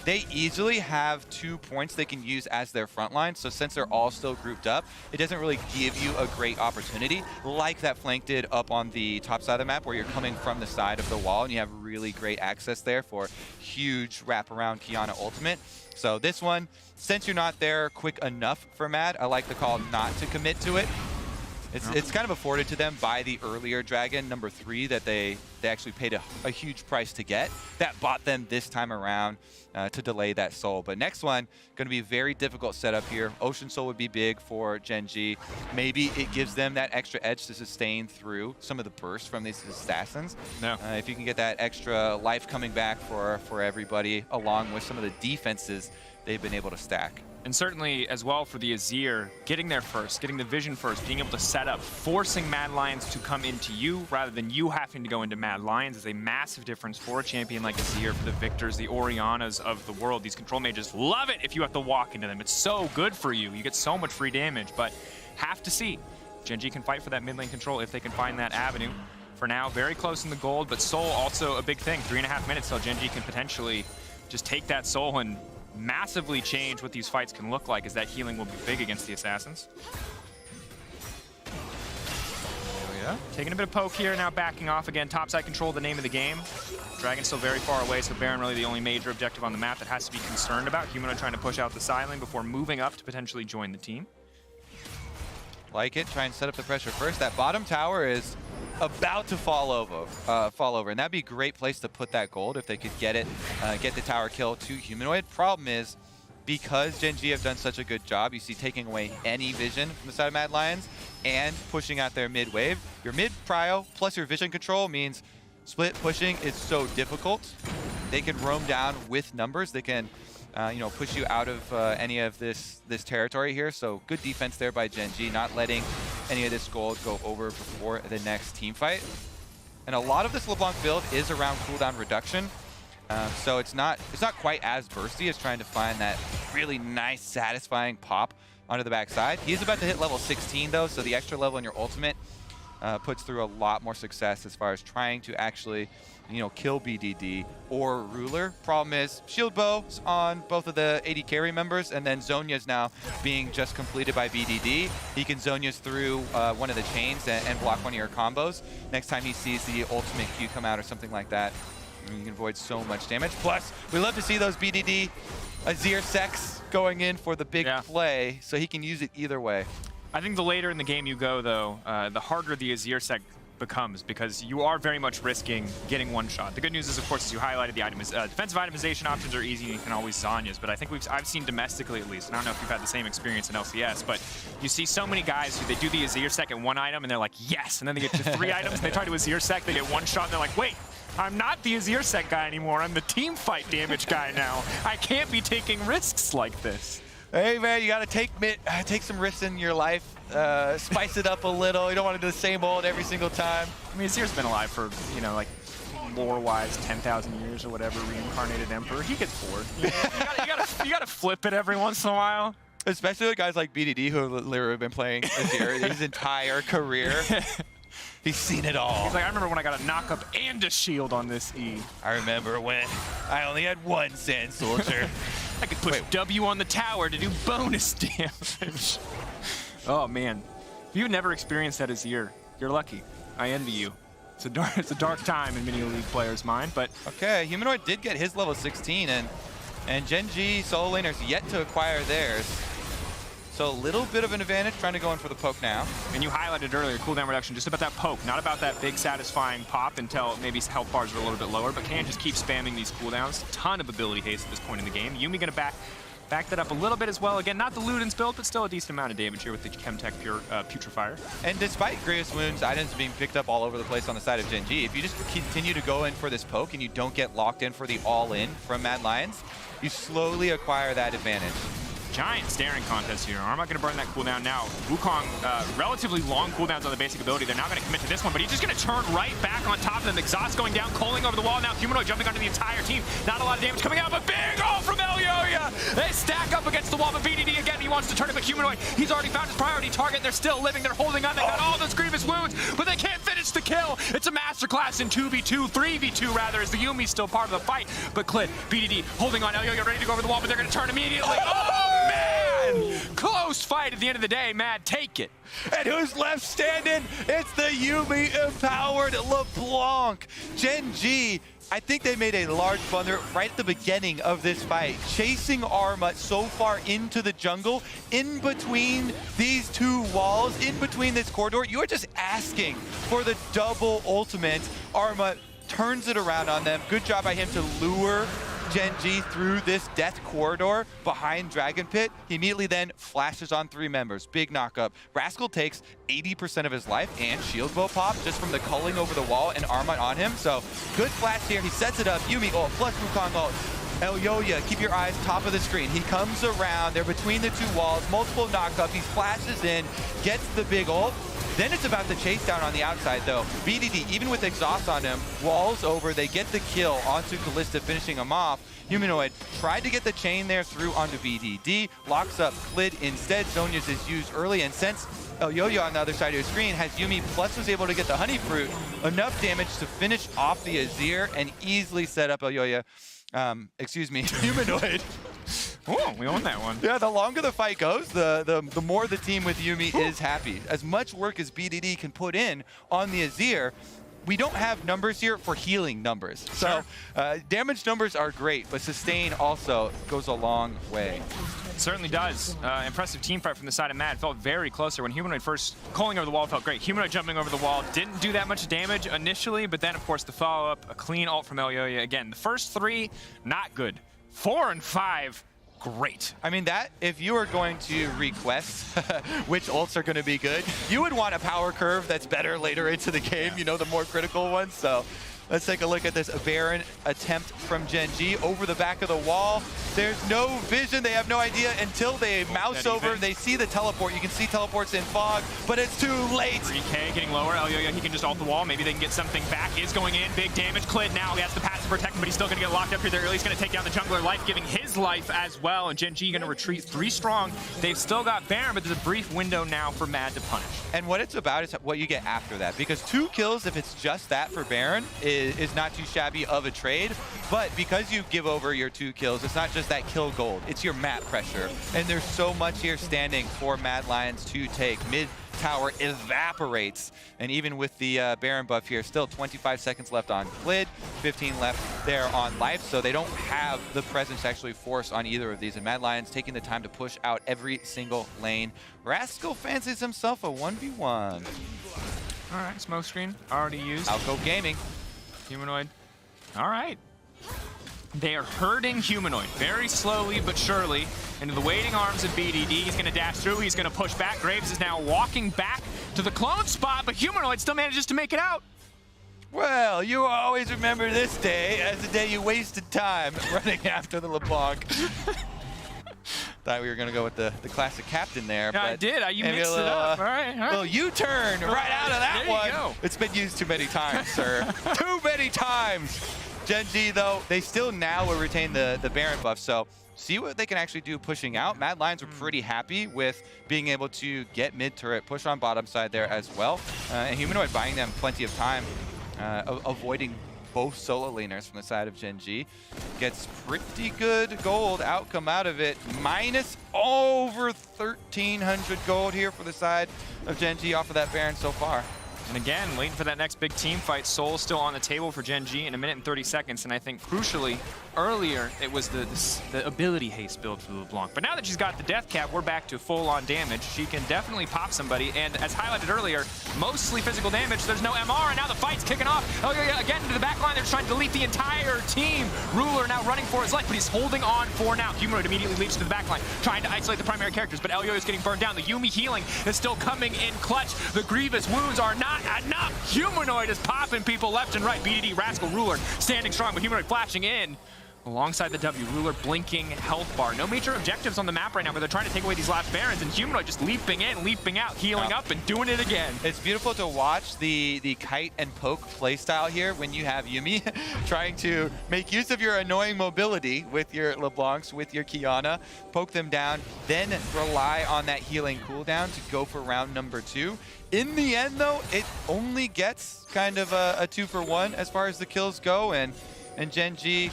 they easily have 2 points they can use as their front line. So since they're all still grouped up, it doesn't really give you a great opportunity like that flank did up on the top side of the map, where you're coming from the side of the wall and you have really great access there for huge wraparound Kiana ultimate. So this one, since you're not there quick enough for Mad, I like the call not to commit to it. It's kind of afforded to them by the earlier dragon, number 3, that they actually paid a huge price to get. That bought them this time around to delay that soul. But next one, going to be a very difficult setup here. Ocean Soul would be big for Gen G. Maybe it gives them that extra edge to sustain through some of the bursts from these assassins. No. If you can get that extra life coming back for everybody, along with some of the defenses they've been able to stack. And certainly as well for the Azir, getting there first, getting the vision first, being able to set up, forcing Mad Lions to come into you rather than you having to go into Mad Lions is a massive difference for a champion like Azir, for the Victors, the Orianas of the world. These control mages love it if you have to walk into them. It's so good for you. You get so much free damage, but have to see. Gen G can fight for that mid lane control if they can find that avenue. For now, very close in the gold, but Soul also a big thing. 3.5 minutes till Gen G can potentially just take that Soul and massively change what these fights can look like, as that healing will be big against the assassins. Yeah. Taking a bit of poke here, now backing off again. Topside control, the name of the game. Dragon's still very far away, so Baron really the only major objective on the map that has to be concerned about. Humanoid trying to push out the side lane before moving up to potentially join the team. Like it, try and set up the pressure first. That bottom tower is about to fall over, and that'd be a great place to put that gold if they could get it, get the tower kill to Humanoid. Problem is, because Gen G have done such a good job, you see taking away any vision from the side of Mad Lions and pushing out their mid wave. Your mid prio plus your vision control means split pushing is so difficult. They can roam down with numbers. They can push you out of any of this territory here. So good defense there by Gen G, not letting any of this gold go over before the next team fight. And a lot of this LeBlanc build is around cooldown reduction. So it's not quite as bursty as trying to find that really nice, satisfying pop onto the backside. He is about to hit level 16 though, so the extra level in your ultimate puts through a lot more success as far as trying to actually kill BDD or Ruler. Problem is, shield bows on both of the AD carry members, and then Zhonya's now being just completed by BDD. He can Zhonya's through one of the chains and block one of your combos. Next time he sees the ultimate Q come out or something like that, you can avoid so much damage. Plus, we love to see those BDD Azir Sex going in for the big play, so he can use it either way. I think the later in the game you go, though, the harder the Azir Sec becomes, because you are very much risking getting one shot. The good news is, of course, as you highlighted, the defensive itemization options are easy, and you can always Zhonya's, but I think I've seen domestically at least, and I don't know if you've had the same experience in LCS, but you see so many guys who they do the Azir Sec at one item, and they're like, yes, and then they get to 3 items, and they try to Azir Sec, they get one shot, and they're like, wait, I'm not the Azir Sec guy anymore, I'm the team fight damage guy now. I can't be taking risks like this. Hey man, you gotta take some risks in your life, spice it up a little. You don't want to do the same old every single time. I mean, Azir's been alive for, like, lore-wise, 10,000 years or whatever, reincarnated emperor. He gets bored. You gotta flip it every once in a while. Especially with guys like BDD, who have literally been playing Azir his entire career. He's seen it all. He's like, I remember when I got a knock-up and a shield on this E. I remember when I only had one Sand Soldier. I could push W on the tower to do bonus damage. Oh, man. If you've never experienced that as you're lucky. I envy you. It's a dark time in many League players' mind, but... Okay, Humanoid did get his level 16, and Gen G solo laners yet to acquire theirs. So a little bit of an advantage trying to go in for the poke now. And you highlighted earlier, cooldown reduction, just about that poke, not about that big satisfying pop until maybe health bars are a little bit lower, but can just keep spamming these cooldowns. Ton of ability haste at this point in the game. Yuumi gonna back that up a little bit as well. Again, not the Luden's build, but still a decent amount of damage here with the Chemtech Putrefier. And despite Grievous Wounds items being picked up all over the place on the side of Gen G, if you just continue to go in for this poke and you don't get locked in for the all-in from Mad Lions, you slowly acquire that advantage. Giant staring contest here. Armut gonna burn that cooldown now. Wukong, relatively long cooldowns on the basic ability. They're not gonna commit to this one, but he's just gonna turn right back on top of them. Exhaust going down, Coling over the wall. Now Humanoid jumping onto the entire team. Not a lot of damage coming out, but big ult from Elyoya. They stack up against the wall, but BDD again, he wants to turn it, but Humanoid, he's already found his priority target. They're still living, they're holding on. They got all those Grievous Wounds, but they can't finish the kill. It's a masterclass in 2v2, 3v2 rather, as the Yuumi's still part of the fight. But Clid, BDD holding on. Elyoya ready to go over the wall, but they're gonna turn immediately. Oh, man! Close fight at the end of the day, Mad, take it. And who's left standing? It's the Yuumi empowered LeBlanc. Gen G, I think they made a large blunder right at the beginning of this fight, chasing Armut so far into the jungle, in between these two walls, in between this corridor. You're just asking for the double ultimate. Armut turns it around on them. Good job by him to lure Gen G through this death corridor behind Dragon Pit. He immediately then flashes on 3 members. Big knockup. Rascal takes 80% of his life and shield bow pop just from the culling over the wall and Armut on him. So good flash here. He sets it up. Yuumi ult plus Wukong ult. Elyoya, keep your eyes top of the screen. He comes around. They're between the 2 walls. Multiple knockup. He flashes in, gets the big ult. Then it's about the chase down on the outside, though. BDD, even with exhaust on him, walls over. They get the kill onto Kalista, finishing him off. Humanoid tried to get the chain there through onto BDD, locks up Clid instead. Zhonya's is used early, and since Elyoya on the other side of your screen has Yuumi plus was able to get the Honey Fruit, enough damage to finish off the Azir and easily set up Elyoya, Humanoid. Oh, we own that one. Yeah, the longer the fight goes, the more the team with Yuumi is happy. As much work as BDD can put in on the Azir, we don't have numbers here for healing numbers. So damage numbers are great, but sustain also goes a long way. It certainly does. Impressive team fight from the side of Mad. Felt very closer. When Humanoid first calling over the wall felt great. Humanoid jumping over the wall didn't do that much damage initially, but then of course the follow-up, a clean ult from Elyoya. Again, the first 3, not good. 4 and 5, great. I mean, that, if you were going to request which ults are going to be good, you would want a power curve that's better later into the game, you know, the more critical ones. So let's take a look at this Baron attempt from Gen G over the back of the wall. There's no vision. They have no idea until they mouse over. They see the teleport. You can see teleports in fog, but it's too late. 3K getting lower. Elyoya, he can just ult the wall. Maybe they can get something back. Is going in. Big damage. Clid now. He has the passive protect him, but he's still going to get locked up here. They're early. He's going to take down the jungler, life giving his life as well. And Gen G going to retreat 3 strong. They've still got Baron, but there's a brief window now for Mad to punish. And what it's about is what you get after that. Because 2 kills, if it's just that for Baron, is not too shabby of a trade. But because you give over your 2 kills, it's not just that kill gold. It's your map pressure. And there's so much here standing for Mad Lions to take. Mid tower evaporates. And even with the Baron buff here, still 25 seconds left on Clid, 15 left there on life. So they don't have the presence to actually force on either of these. And Mad Lions taking the time to push out every single lane. Rascal fancies himself a 1v1. All right, smoke screen already used. Alco Gaming. Humanoid. All right. They are herding Humanoid very slowly but surely into the waiting arms of BDD. He's going to dash through. He's going to push back. Graves is now walking back to the clone spot, but Humanoid still manages to make it out. Well, you will always remember this day as the day you wasted time running after the LeBlanc. Thought we were going to go with the classic captain there. Yeah, but I did. You mixed it up. All right. Little U-turn right out of that one. Go. It's been used too many times, sir. Too many times. Gen G, though, they still now will retain the Baron buff, so see what they can actually do pushing out. Mad Lions were pretty happy with being able to get mid-turret, push on bottom side there as well. And Humanoid buying them plenty of time, avoiding both solo laners from the side of Gen G. Gets pretty good gold outcome out of it. Minus over 1,300 gold here for the side of Gen G off of that Baron so far. And again, waiting for that next big team fight. Soul still on the table for Gen G in 1 minute and 30 seconds. And I think crucially, earlier, it was the ability haste build for LeBlanc. But now that she's got the death cap, we're back to full-on damage. She can definitely pop somebody. And as highlighted earlier, mostly physical damage. There's no MR, and now the fight's kicking off. Oh, yeah, again into the back line. They're trying to delete the entire team. Ruler now running for his life, but he's holding on for now. Humanoid immediately leaps to the back line, trying to isolate the primary characters, but Elyo is getting burned down. The Yuumi healing is still coming in clutch. The grievous wounds are not enough. Humanoid is popping people left and right. BDD, Rascal, Ruler standing strong, but Humanoid flashing in. Alongside the W, Ruler blinking health bar. No major objectives on the map right now, but they're trying to take away these last Barons, and Humanoid just leaping in, leaping out, healing up, and doing it again. It's beautiful to watch the kite and poke playstyle here when you have Yuumi trying to make use of your annoying mobility with your LeBlancs, with your Kiana, poke them down, then rely on that healing cooldown to go for round number 2. In the end, though, it only gets kind of a 2-for-1 as far as the kills go, and Gen G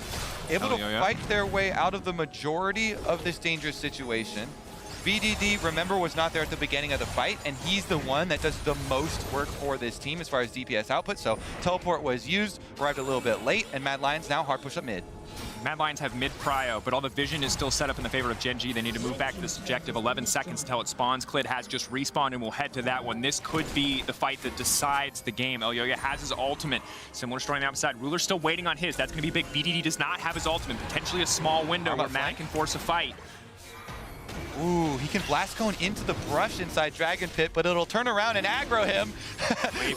able to fight their way out of the majority of this dangerous situation. VDD, remember, was not there at the beginning of the fight, and he's the one that does the most work for this team as far as DPS output, so teleport was used, arrived a little bit late, and Mad Lions now hard push up mid. Mad Lions have mid prio, but all the vision is still set up in the favor of Gen G. They need to move back to this objective. 11 seconds until it spawns. Clid has just respawned, and we'll head to that one. This could be the fight that decides the game. Elyoya has his ultimate. Similar story on the outside. Ruler's still waiting on his. That's going to be big. BDD does not have his ultimate. Potentially a small window where Mad can force a fight. Ooh, he can blast cone into the brush inside Dragon Pit, but it'll turn around and aggro him.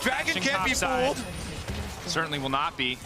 Dragon can't be fooled. Certainly will not be.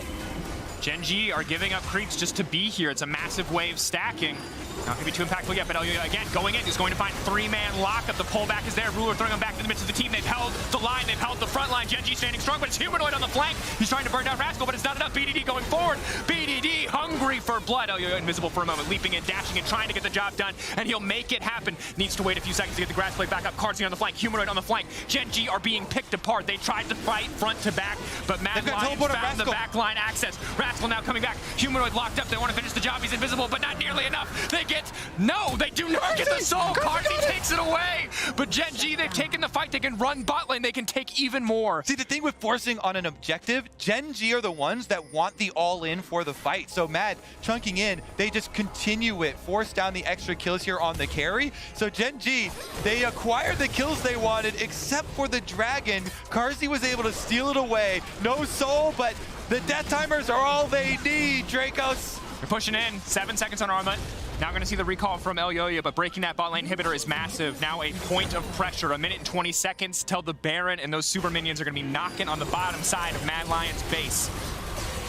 Gen G are giving up creeps just to be here. It's a massive wave stacking. Not going to be too impactful yet, but Elyo, again, going in. He's going to find 3-man lockup. The pullback is there. Ruler throwing him back to the midst of the team. They've held the line. They've held the front line. Gen G standing strong, but it's Humanoid on the flank. He's trying to burn down Rascal, but it's not enough. BDD going forward. BDD hungry for blood. Elyo invisible for a moment, leaping in, dashing in, trying to get the job done, and he'll make it happen. Needs to wait a few seconds to get the grass plate back up. Carzzy on the flank. Humanoid on the flank. Gen G are being picked apart. They tried to fight front to back, but Mad Lions found the back line access. Rascal now coming back. Humanoid locked up. They want to finish the job. He's invisible, but not nearly enough. They get they do not get the soul. Carzzy takes it away. But Gen G, they've taken the fight. They can run bot lane. They can take even more. See, the thing with forcing on an objective, Gen G are the ones that want the all-in for the fight. So Mad chunking in, they just continue it, force down the extra kills here on the carry. So Gen G, they acquired the kills they wanted, except for the dragon. Carzzy was able to steal it away. No soul, but the death timers are all they need, Dracos. They're pushing in. 7 seconds on Armut. Now going to see the recall from Elyoya, but breaking that bot lane inhibitor is massive. Now a point of pressure. 1 minute and 20 seconds till the Baron and those super minions are going to be knocking on the bottom side of Mad Lions' base.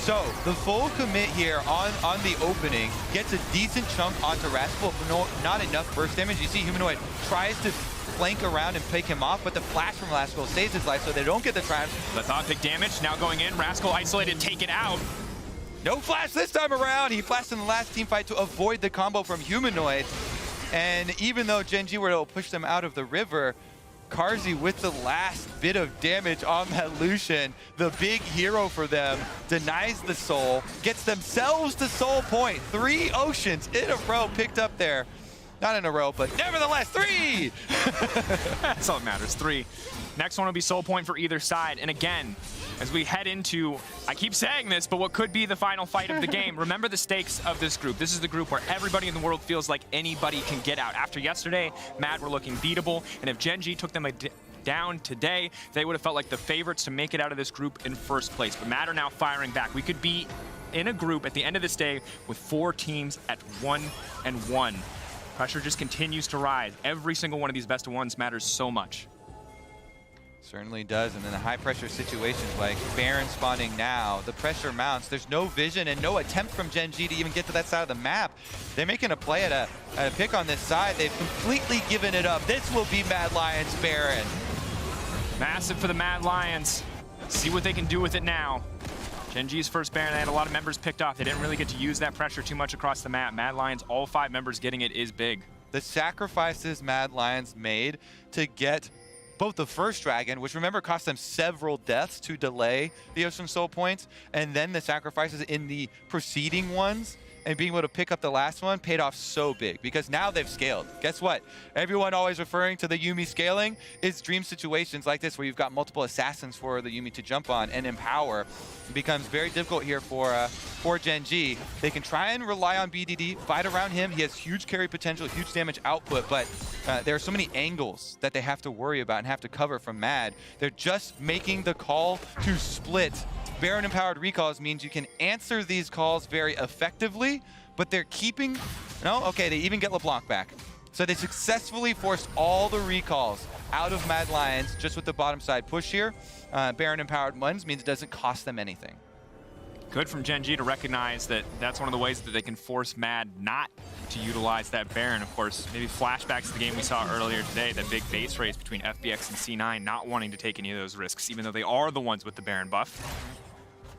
So the full commit here on the opening gets a decent chunk onto Rascal, but not enough burst damage. You see Humanoid tries to flank around and pick him off, but the flash from Rascal saves his life, so they don't get the triumph. Lethon, big damage. Now going in. Rascal isolated, taken out. No flash this time around. He flashed in the last team fight to avoid the combo from Humanoid. And even though Gen G were able to push them out of the river, Carzzy with the last bit of damage on that Lucian, the big hero for them, denies the soul, gets themselves the soul point. 3 oceans in a row picked up there. Not in a row, but nevertheless, 3! That's all that matters, 3. Next one will be soul point for either side. And again, as we head into, I keep saying this, but what could be the final fight of the game, remember the stakes of this group. This is the group where everybody in the world feels like anybody can get out. After yesterday, Mad were looking beatable, and if Gen G took them down today, they would have felt like the favorites to make it out of this group in first place. But Mad are now firing back. We could be in a group at the end of this day with 4 teams at 1-1. Pressure just continues to rise. Every single one of these best of ones matters so much. Certainly does, and in the high pressure situations like Baron spawning now, the pressure mounts. There's no vision and no attempt from Gen G to even get to that side of the map. They're making a play at a pick on this side. They've completely given it up. This will be Mad Lions Baron. Massive for the Mad Lions. See what they can do with it now. Gen G's first Baron, they had a lot of members picked off. They didn't really get to use that pressure too much across the map. Mad Lions, all 5 members getting it is big. The sacrifices Mad Lions made to get both the first dragon, which remember cost them several deaths to delay the Ocean Soul points, and then the sacrifices in the preceding ones, and being able to pick up the last one paid off so big because now they've scaled. Guess what? Everyone always referring to the Yuumi scaling is dream situations like this where you've got multiple assassins for the Yuumi to jump on and empower. It becomes very difficult here for Gen G. They can try and rely on BDD, fight around him. He has huge carry potential, huge damage output, but there are so many angles that they have to worry about and have to cover from Mad. They're just making the call to split. Baron empowered recalls means you can answer these calls very effectively, but they're keeping, no, okay, they even get LeBlanc back. So they successfully forced all the recalls out of Mad Lions just with the bottom side push here. Baron empowered ones means it doesn't cost them anything. Good from Gen G to recognize that that's one of the ways that they can force Mad not to utilize that Baron. Of course, maybe flashbacks to the game we saw earlier today, that big base race between FBX and C9, not wanting to take any of those risks, even though they are the ones with the Baron buff.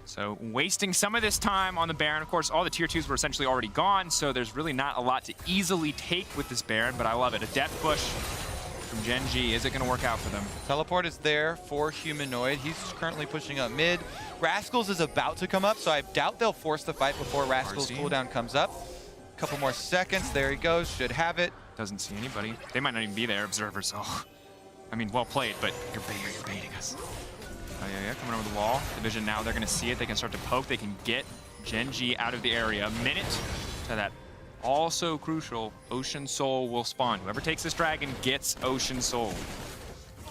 So wasting some of this time on the Baron. Of course, all the tier 2s were essentially already gone, so there's really not a lot to easily take with this Baron, but I love it. A death push from Gen G. Is it going to work out for them? Teleport is there for Humanoid. He's currently pushing up mid. Rascals is about to come up, so I doubt they'll force the fight before Rascals cooldown comes up. A couple more seconds. There he goes. Should have it. Doesn't see anybody. They might not even be there. Observers. Oh, I mean, well played, but you're baiting us. Oh, yeah, coming over the wall. Division now, they're going to see it. They can start to poke. They can get Gen G out of the area. A minute to that also crucial Ocean Soul will spawn. Whoever takes this dragon gets Ocean Soul.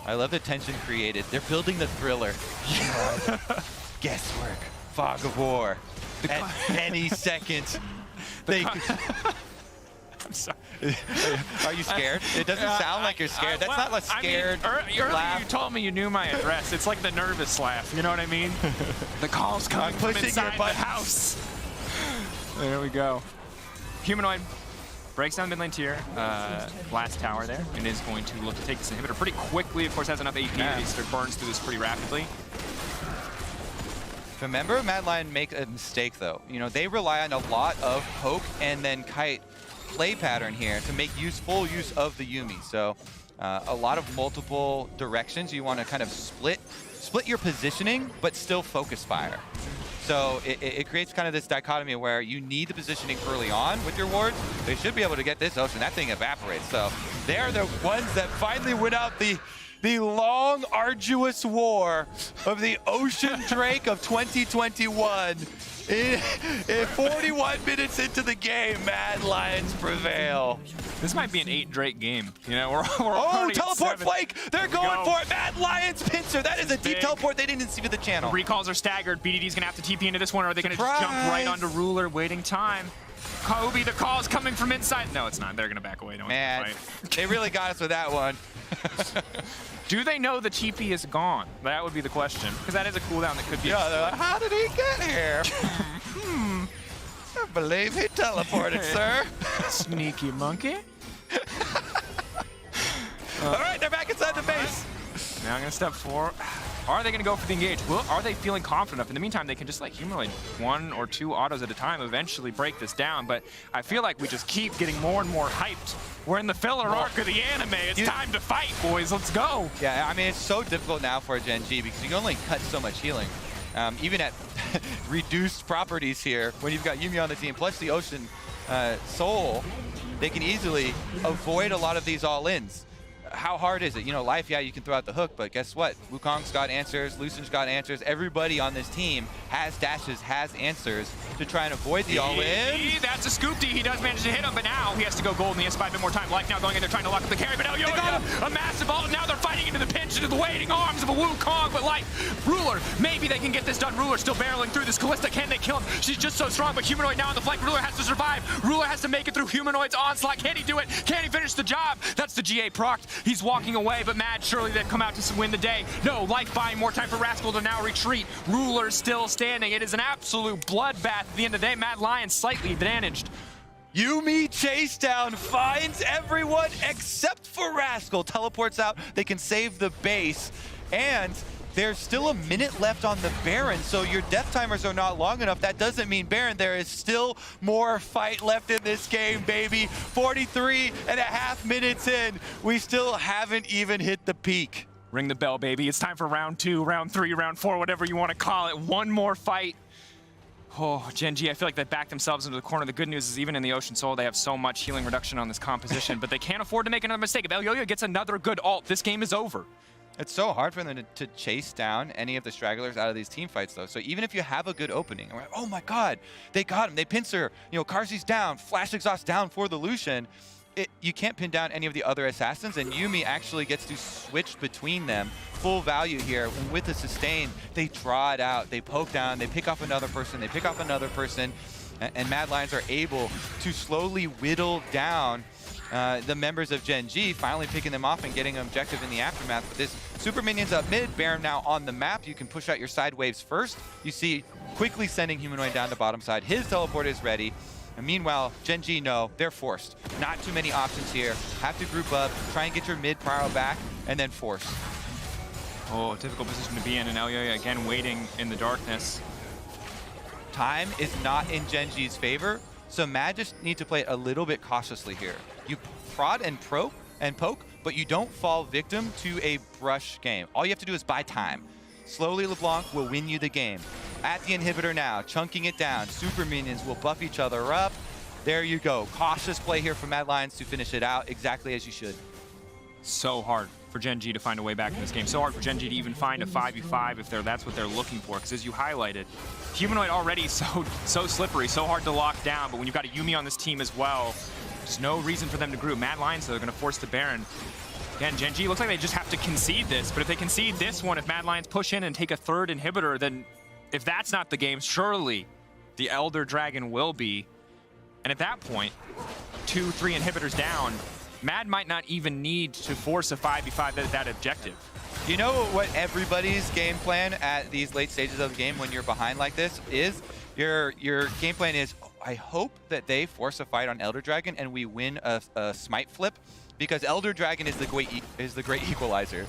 I love the tension created. They're building the thriller. Guesswork. Fog of war. At any second. I'm sorry. Are you scared? It doesn't sound like you're scared. That's not a scared earlier you told me you knew my address. It's like the nervous laugh. You know what I mean? The call's coming from inside the house. There we go. Humanoid breaks down mid lane tier, last tower there, and is going to look to take this inhibitor pretty quickly. Of course, has enough AP that he burns through this pretty rapidly. Remember, Mad Lion make a mistake though. You know, they rely on a lot of poke and then kite play pattern here to make full use of the Yuumi. So a lot of multiple directions. You want to kind of split your positioning, but still focus fire. So it creates kind of this dichotomy where you need the positioning early on with your wards. They should be able to get this Ocean. That thing evaporates. So they're the ones that finally went out the long, arduous war of the Ocean Drake of 2021. In 41 minutes into the game, Mad Lions prevail. This might be an 8 Drake game. You know, we're oh, teleport flake! They're going for it. Mad Lions pincer. That is a deep teleport. They didn't see the channel. Recalls are staggered. BDD's gonna have to TP into this one, or are they gonna just jump right onto Ruler? Waiting time. Kobe, the call's coming from inside. No, it's not. They're gonna back away. Don't Man, they really got us with that one. Do they know the TP is gone? That would be the question, because that is a cooldown that could be. Yeah, they're like, how did he get here? I believe he teleported, sir. Sneaky monkey. All right, they're back inside the base. Now I'm gonna step forward. Are they gonna go for the engage? Well, are they feeling confident enough? In the meantime, they can just like humanoid 1 or 2 autos at a time, eventually break this down. But I feel like we just keep getting more and more hyped. We're in the filler arc of the anime. It's time to fight, boys. Let's go. Yeah, I mean, it's so difficult now for Gen G because you can only cut so much healing. Even at reduced properties here, when you've got Yuumi on the team, plus the Ocean Soul, they can easily avoid a lot of these all-ins. How hard is it? You know, life, yeah, you can throw out the hook, but guess what? Wukong's got answers, Lucian's got answers. Everybody on this team has dashes, has answers to try and avoid the all-in. That's a scoop D. He does manage to hit him, but now he has to go gold, and he has 5 bit more time. Life now going in there trying to lock up the carry, but now a massive ult. Now they're fighting into the pinch, into the waiting arms of a Wukong, but Life, Ruler, maybe they can get this done. Ruler still barreling through this Callista. Can they kill him? She's just so strong, but Humanoid now on the flank. Ruler has to survive. Ruler has to make it through Humanoid's onslaught. Can he do it? Can he finish the job? That's the GA procced. He's walking away, but Mad, surely they've come out to win the day. No, Life buying more time for Rascal to now retreat. Ruler still standing. It is an absolute bloodbath at the end of the day. Mad Lions slightly advantaged. Yuumi chase down, finds everyone except for Rascal. Teleports out, they can save the base, and there's still a minute left on the Baron, so your death timers are not long enough. That doesn't mean Baron. There is still more fight left in this game, baby. 43.5 minutes in, we still haven't even hit the peak. Ring the bell, baby. It's time for round 2, round 3, round 4, whatever you want to call it. One more fight. Oh, Gen G, I feel like they backed themselves into the corner. The good news is even in the Ocean Soul, they have so much healing reduction on this composition, but they can't afford to make another mistake. If Elyoya gets another good ult, this game is over. It's so hard for them to chase down any of the stragglers out of these team fights, though. So even if you have a good opening, and we're like, oh my god, they got him, they pincer, you know, Karzi's down, Flash Exhaust down for the Lucian, you can't pin down any of the other assassins, and Yuumi actually gets to switch between them. Full value here. And with the sustain, they draw it out, they poke down, they pick off another person, they pick off another person, and Mad Lions are able to slowly whittle down the members of Gen G, finally picking them off and getting an objective in the aftermath. But this super minions up mid, Baron now on the map. You can push out your side waves first. You see quickly sending Humanoid down the bottom side. His teleport is ready. And meanwhile, Gen G, no, they're forced. Not too many options here. Have to group up, try and get your mid prio back, and then force. Oh, difficult position to be in, and Elyoya again waiting in the darkness. Time is not in Gen G's favor, so Mad just need to play it a little bit cautiously here. You prod and poke, but you don't fall victim to a brush game. All you have to do is buy time. Slowly LeBlanc will win you the game. At the inhibitor now, chunking it down. Super minions will buff each other up. There you go. Cautious play here from Mad Lions to finish it out exactly as you should. So hard for Gen G to find a way back in this game. So hard for Gen G to even find a 5v5 if that's what they're looking for. Because as you highlighted, Humanoid already so slippery, so hard to lock down. But when you've got a Yuumi on this team as well, there's no reason for them to group. Mad Lions, so they're going to force the Baron. Again, Gen G looks like they just have to concede this. But if they concede this one, if Mad Lions push in and take a third inhibitor, then if that's not the game, surely the Elder Dragon will be. And at that point, 2-3 inhibitors down, Mad might not even need to force a 5v5 that objective. You know what everybody's game plan at these late stages of the game when you're behind like this is? Your game plan is, I hope that they force a fight on Elder Dragon and we win a smite flip, because Elder Dragon is the great equalizer.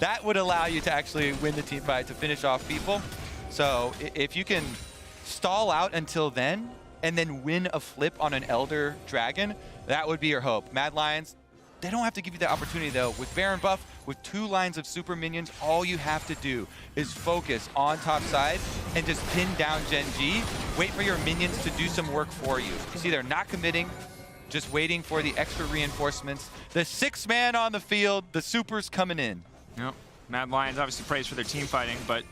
That would allow you to actually win the team fight, to finish off people. So if you can stall out until then and then win a flip on an Elder Dragon, that would be your hope. Mad Lions, they don't have to give you that opportunity though. With Baron buff, with 2 lines of super minions, all you have to do is focus on top side and just pin down Gen G. Wait for your minions to do some work for you. You see, they're not committing, just waiting for the extra reinforcements. The 6th man on the field, the supers coming in. Yep. Mad Lions obviously praised for their team fighting, but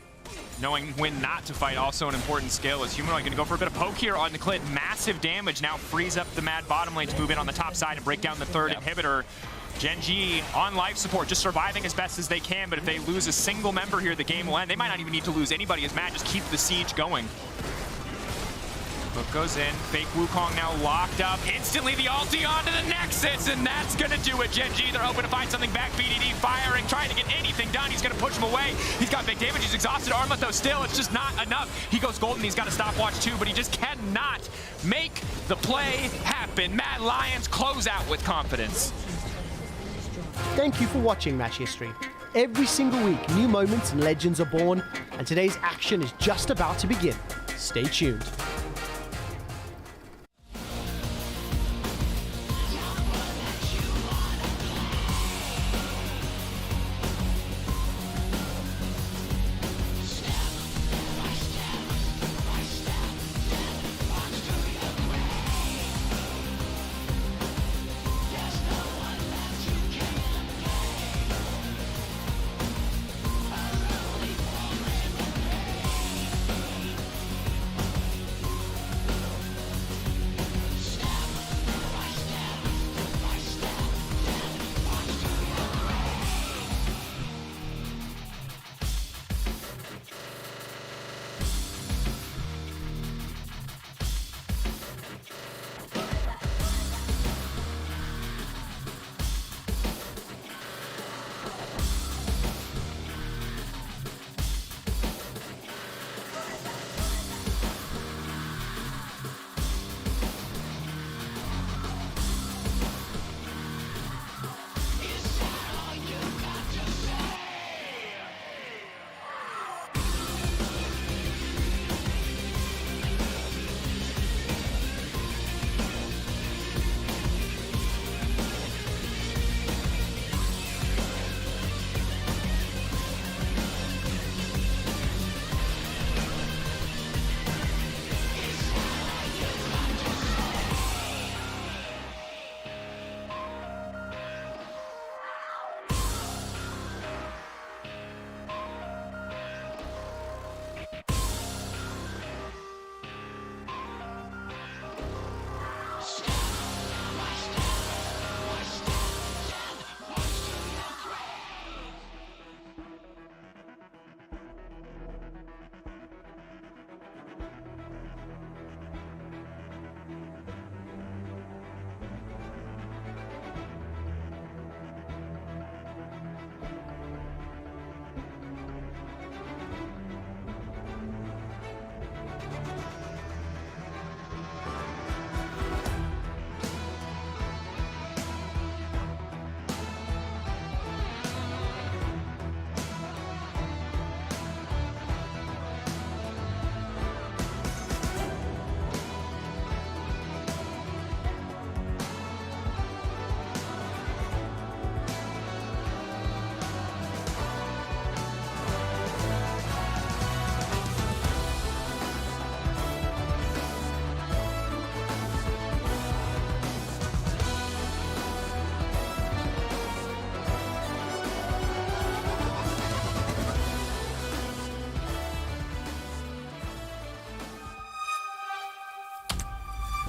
knowing when not to fight also an important skill. Is Humanoid going to go for a bit of poke here on the Clit? Massive damage now frees up the Mad bottom lane to move in on the top side and break down the 3rd inhibitor. Gen G on life support, just surviving as best as they can, but if they lose a single member here, the game will end. They might not even need to lose anybody as Mad just keep the siege going. Hook goes in, fake Wukong now locked up. Instantly the ulti onto the Nexus, and that's gonna do it. Gen G, they're hoping to find something back. BDD firing, trying to get anything done. He's gonna push him away. He's got big damage, he's exhausted. Armlet though still, it's just not enough. He goes golden, he's got a stopwatch too, but he just cannot make the play happen. Mad Lions close out with confidence. Thank you for watching Match History. Every single week, new moments and legends are born, and today's action is just about to begin. Stay tuned.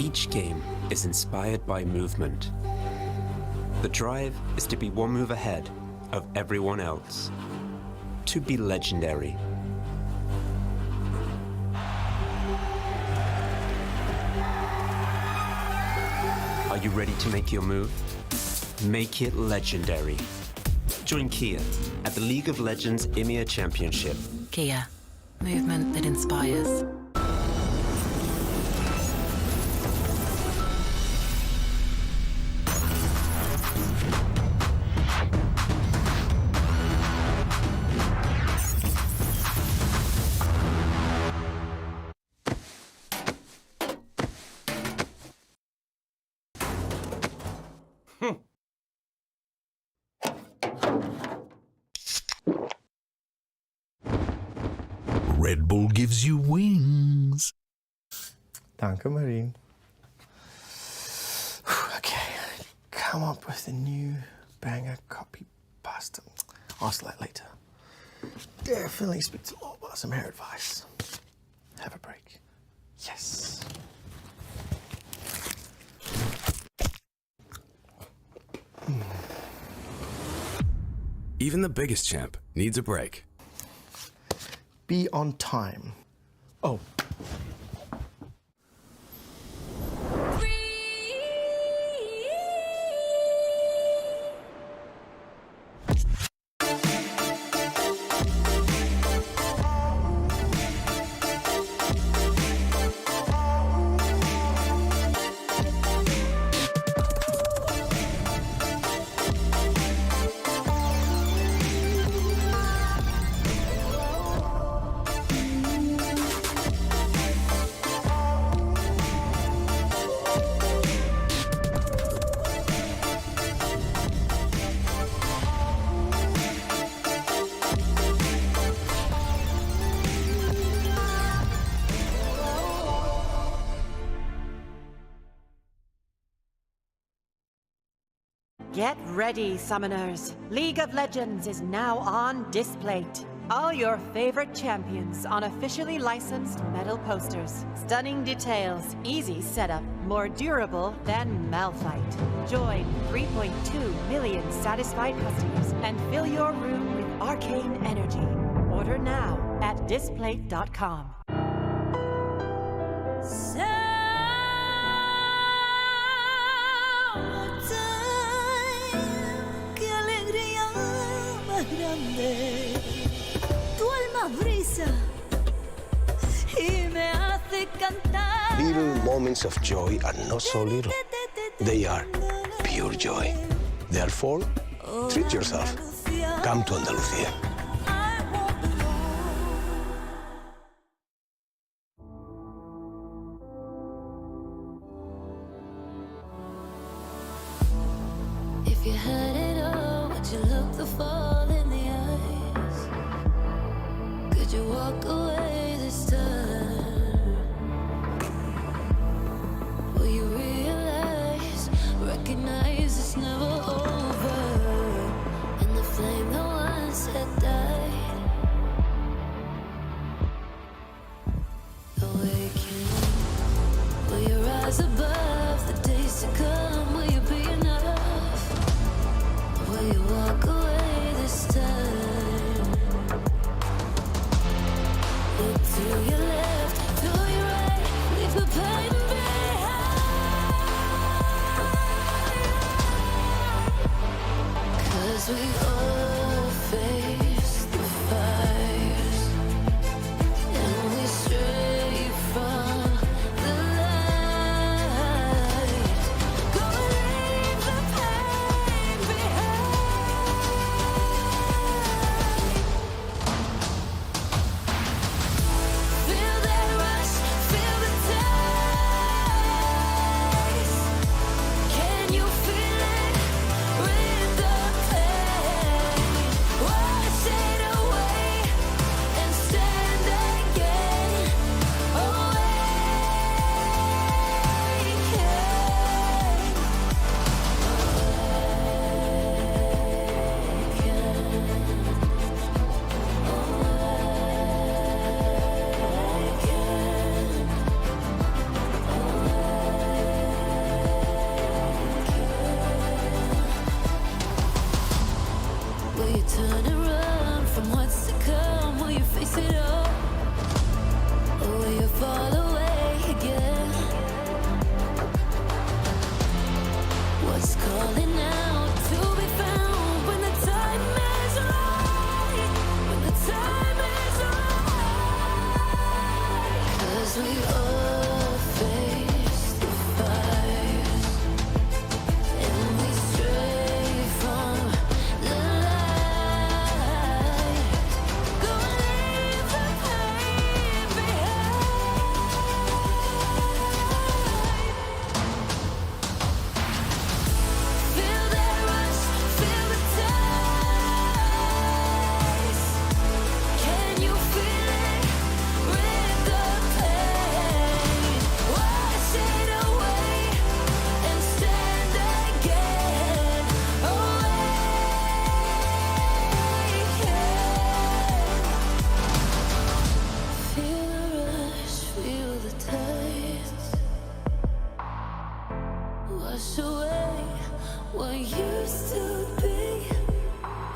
Each game is inspired by movement. The drive is to be one move ahead of everyone else, to be legendary. Are you ready to make your move? Make it legendary. Join Kia at the League of Legends EMEA Championship. Kia, movement that inspires. Red Bull gives you wings. Danke, Marine. Okay, come up with a new banger copy pasta. Ask that later. Definitely speak to Law about some hair advice. Have a break. Yes. Even the biggest champ needs a break. Be on time. Oh. Get ready, summoners. League of Legends is now on display. All your favorite champions on officially licensed metal posters. Stunning details, easy setup, more durable than Malphite. Join 3.2 million satisfied customers and fill your room with arcane energy. Order now at displate.com. Tu alma brisa y me hace cantar. Little moments of joy are not so little. They are pure joy. Therefore, treat yourself. Come to Andalucía. If you had it all, would you look the fall in the eyes? Could you walk away this time? Will you realize, recognize it's never over? And the flame that once had died, awaken. Will you rise above the days to come? Will you be enough? Will you walk away this time? used to be.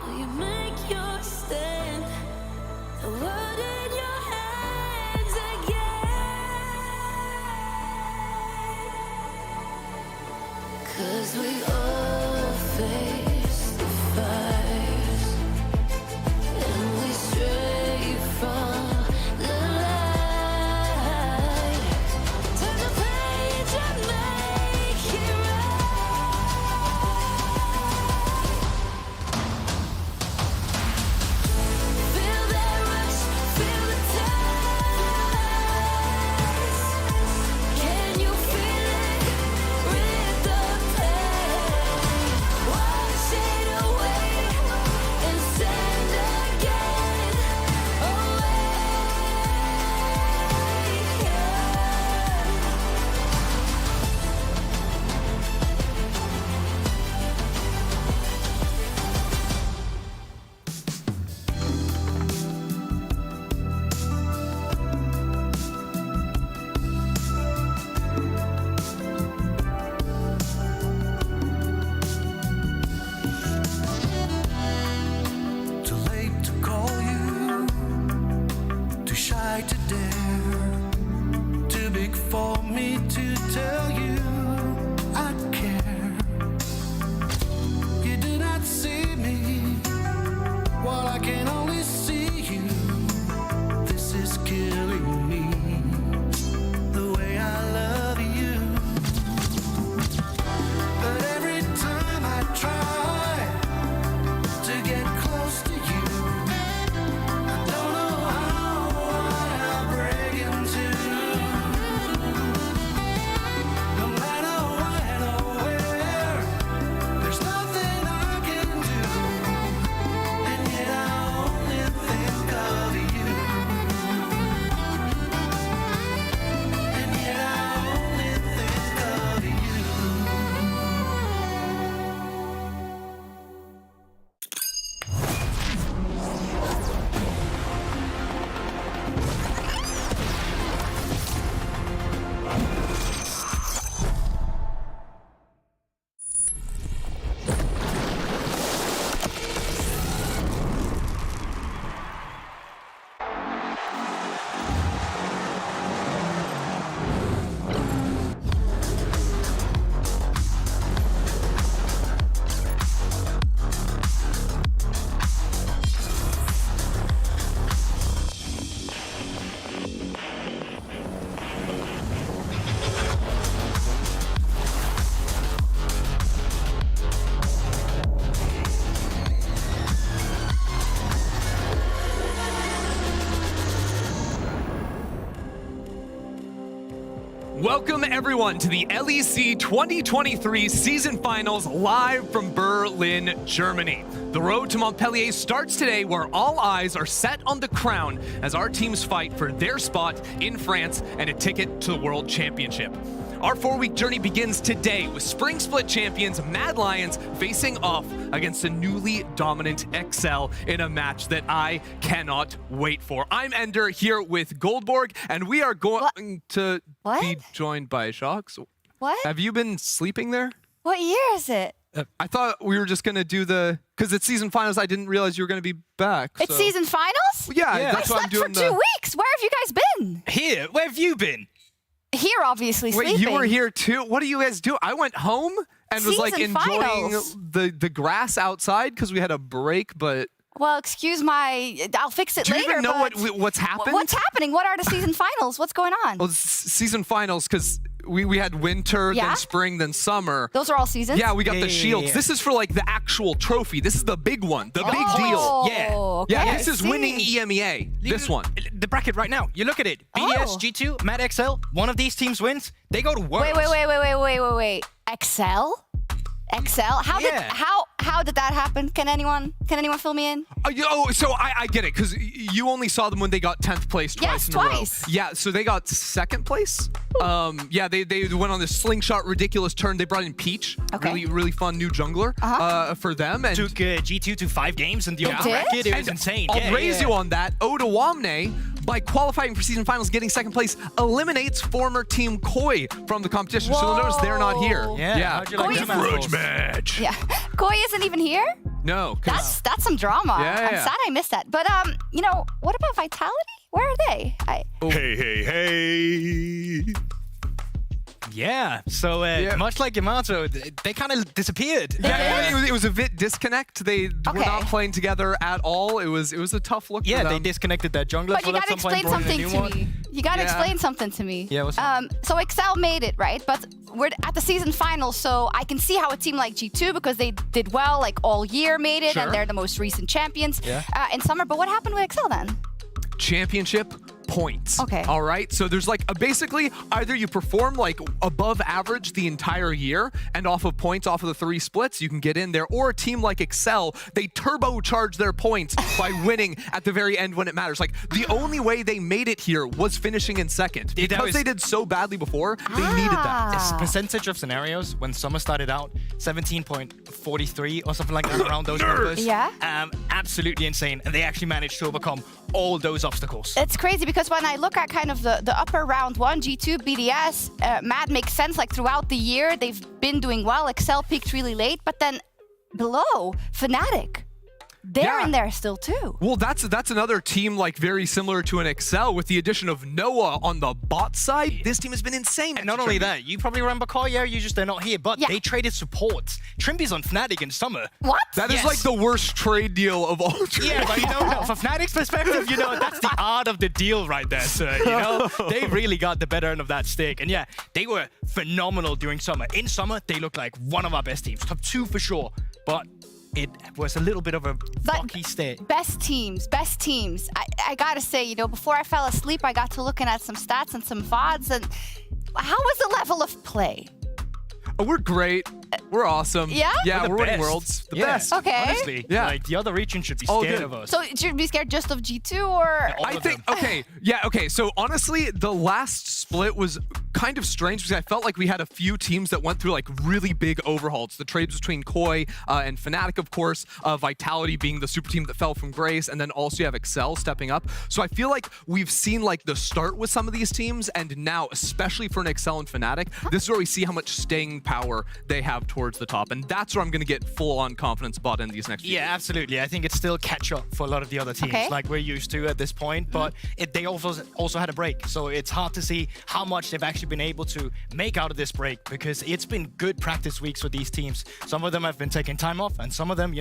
Will you make your stand? The world in your hands again. 'Cause we all face the fires, and we stray from the light. Turn the page and make it right. Feel that rush, feel the ties. Can you feel it? Rip the pain, wash it away, and stand again. Too late to call you, too shy to dare, too big for me to tell you I care. You do not see me, while I can only see you. This is killing me, the way I love you. But every time I try to get close to you, I don't know what I break into. No matter when or where, there's nothing I can do, and yet I only think of you. And yet I only think of you. Welcome everyone to the LEC 2023 Season Finals live from Berlin, Germany. The road to Montpellier starts today, where all eyes are set on the crown as our teams fight for their spot in France and a ticket to the World Championship. Our 4-week journey begins today with Spring Split champions Mad Lions facing off against the newly dominant XL in a match that I cannot wait for. I'm Ender here with Goldborg, and we are going to be joined by Shocks. What? Have you been sleeping there? What year is it? I thought we were just going to do because it's Season Finals. I didn't realize you were going to be back. It's Season Finals? Yeah, that's why I'm doing I slept for 2 weeks. Where have you guys been? Here? Where have you been? Here, obviously, Wait, sleeping. you were here too? What do you guys do? I went home and was like Season enjoying Finals. the grass outside because we had a break, but... Well, excuse my... I'll fix it Do you later, even know but what's happened? What's happening? What are the Season Finals? What's going on? Well, Season Finals, because we had winter, Yeah? then spring, then summer. Those are all seasons? Yeah, we got the shields. This is for like the actual trophy. This is the big one, the big deal. Yeah. okay, Yeah, I this is see. winning EMEA. This one. The bracket right now. You look at it. BDS, G2, Mad XL. One of these teams wins. They go to Worlds. Wait. XL? How did that happen? Can anyone fill me in? So I get it, because you only saw them when they got 10th place twice in a row. twice. Yeah, so they got 2nd place. Yeah, they went on this slingshot ridiculous turn. They brought in Peach, really fun new jungler for them. And took G2 to 5 games in the open did? bracket. It was and insane. I'll raise you on that. Oda Wamne by qualifying for season finals, getting second place, eliminates former team Koi from the competition. So you'll notice they're not here. Yeah. How'd you like Koi's them grudge apples? match. Yeah. Koi isn't even here? No. That's some drama. Yeah. I'm sad I missed that. But you know, what about Vitality? Where are they? Hey. Yeah, so much like Yamato, they kind of disappeared. Yeah, it was a bit disconnect. They were not playing together at all. It was a tough look for them. They disconnected their jungler. But you gotta explain something to me. You gotta explain something to me. Yeah, what's up? So Excel made it, right? But we're at the season finals, so I can see how a team like G2, because they did well, like all year made it, and they're the most recent champions in summer. But what happened with Excel then? Championship points. Okay. All right. So there's like basically either you perform like above average the entire year, and off of points, off of the 3 splits, you can get in there. Or a team like Excel, they turbocharge their points by winning at the very end when it matters. Like the only way they made it here was finishing in second. Because they did so badly before, they needed that. This percentage of scenarios when Summer started out, 17.43 or something like that, around those numbers. Yeah. Absolutely insane. And they actually managed to overcome all those obstacles. It's crazy because when I look at kind of the upper round 1, G2, BDS, Mad makes sense. Like throughout the year, they've been doing well. Excel peaked really late, but then below, Fnatic. They're in there still too. Well, that's another team like very similar to an Excel with the addition of Noah on the bot side. This team has been insane. And not only that, you probably remember Koya, they're not here, but they traded supports. Trimby's on Fnatic in summer. What? That is like the worst trade deal of all trades. Yeah, but from Fnatic's perspective, that's the art of the deal right there, sir. They really got the better end of that stick. And yeah, they were phenomenal during summer. In summer, they looked like one of our best teams. Top 2 for sure. But it was a little bit of a rocky state. Best teams. I gotta say, before I fell asleep, I got to looking at some stats and some VODs. And how was the level of play? Oh, we're great. We're awesome. Yeah? Yeah, we're winning worlds. The best. Okay. Honestly, like the other region should be Oh, scared good. of us. So should we be scared just of G2 or? All I of think, them. okay. So honestly, the last split was kind of strange because I felt like we had a few teams that went through like really big overhauls. The trades between Koi and Fnatic, of course, Vitality being the super team that fell from grace, and then also you have Excel stepping up. So I feel like we've seen like the start with some of these teams, and now, especially for an Excel and Fnatic, this is where we see how much staying power they have towards the top. And that's where I'm going to get full-on confidence bought in these next few Yeah, absolutely. I think it's still catch-up for a lot of the other teams, like we're used to at this point. But they also had a break, so it's hard to see how much they've actually been able to make out of this break, because it's been good practice weeks for these teams. Some of them have been taking time off, and some of them,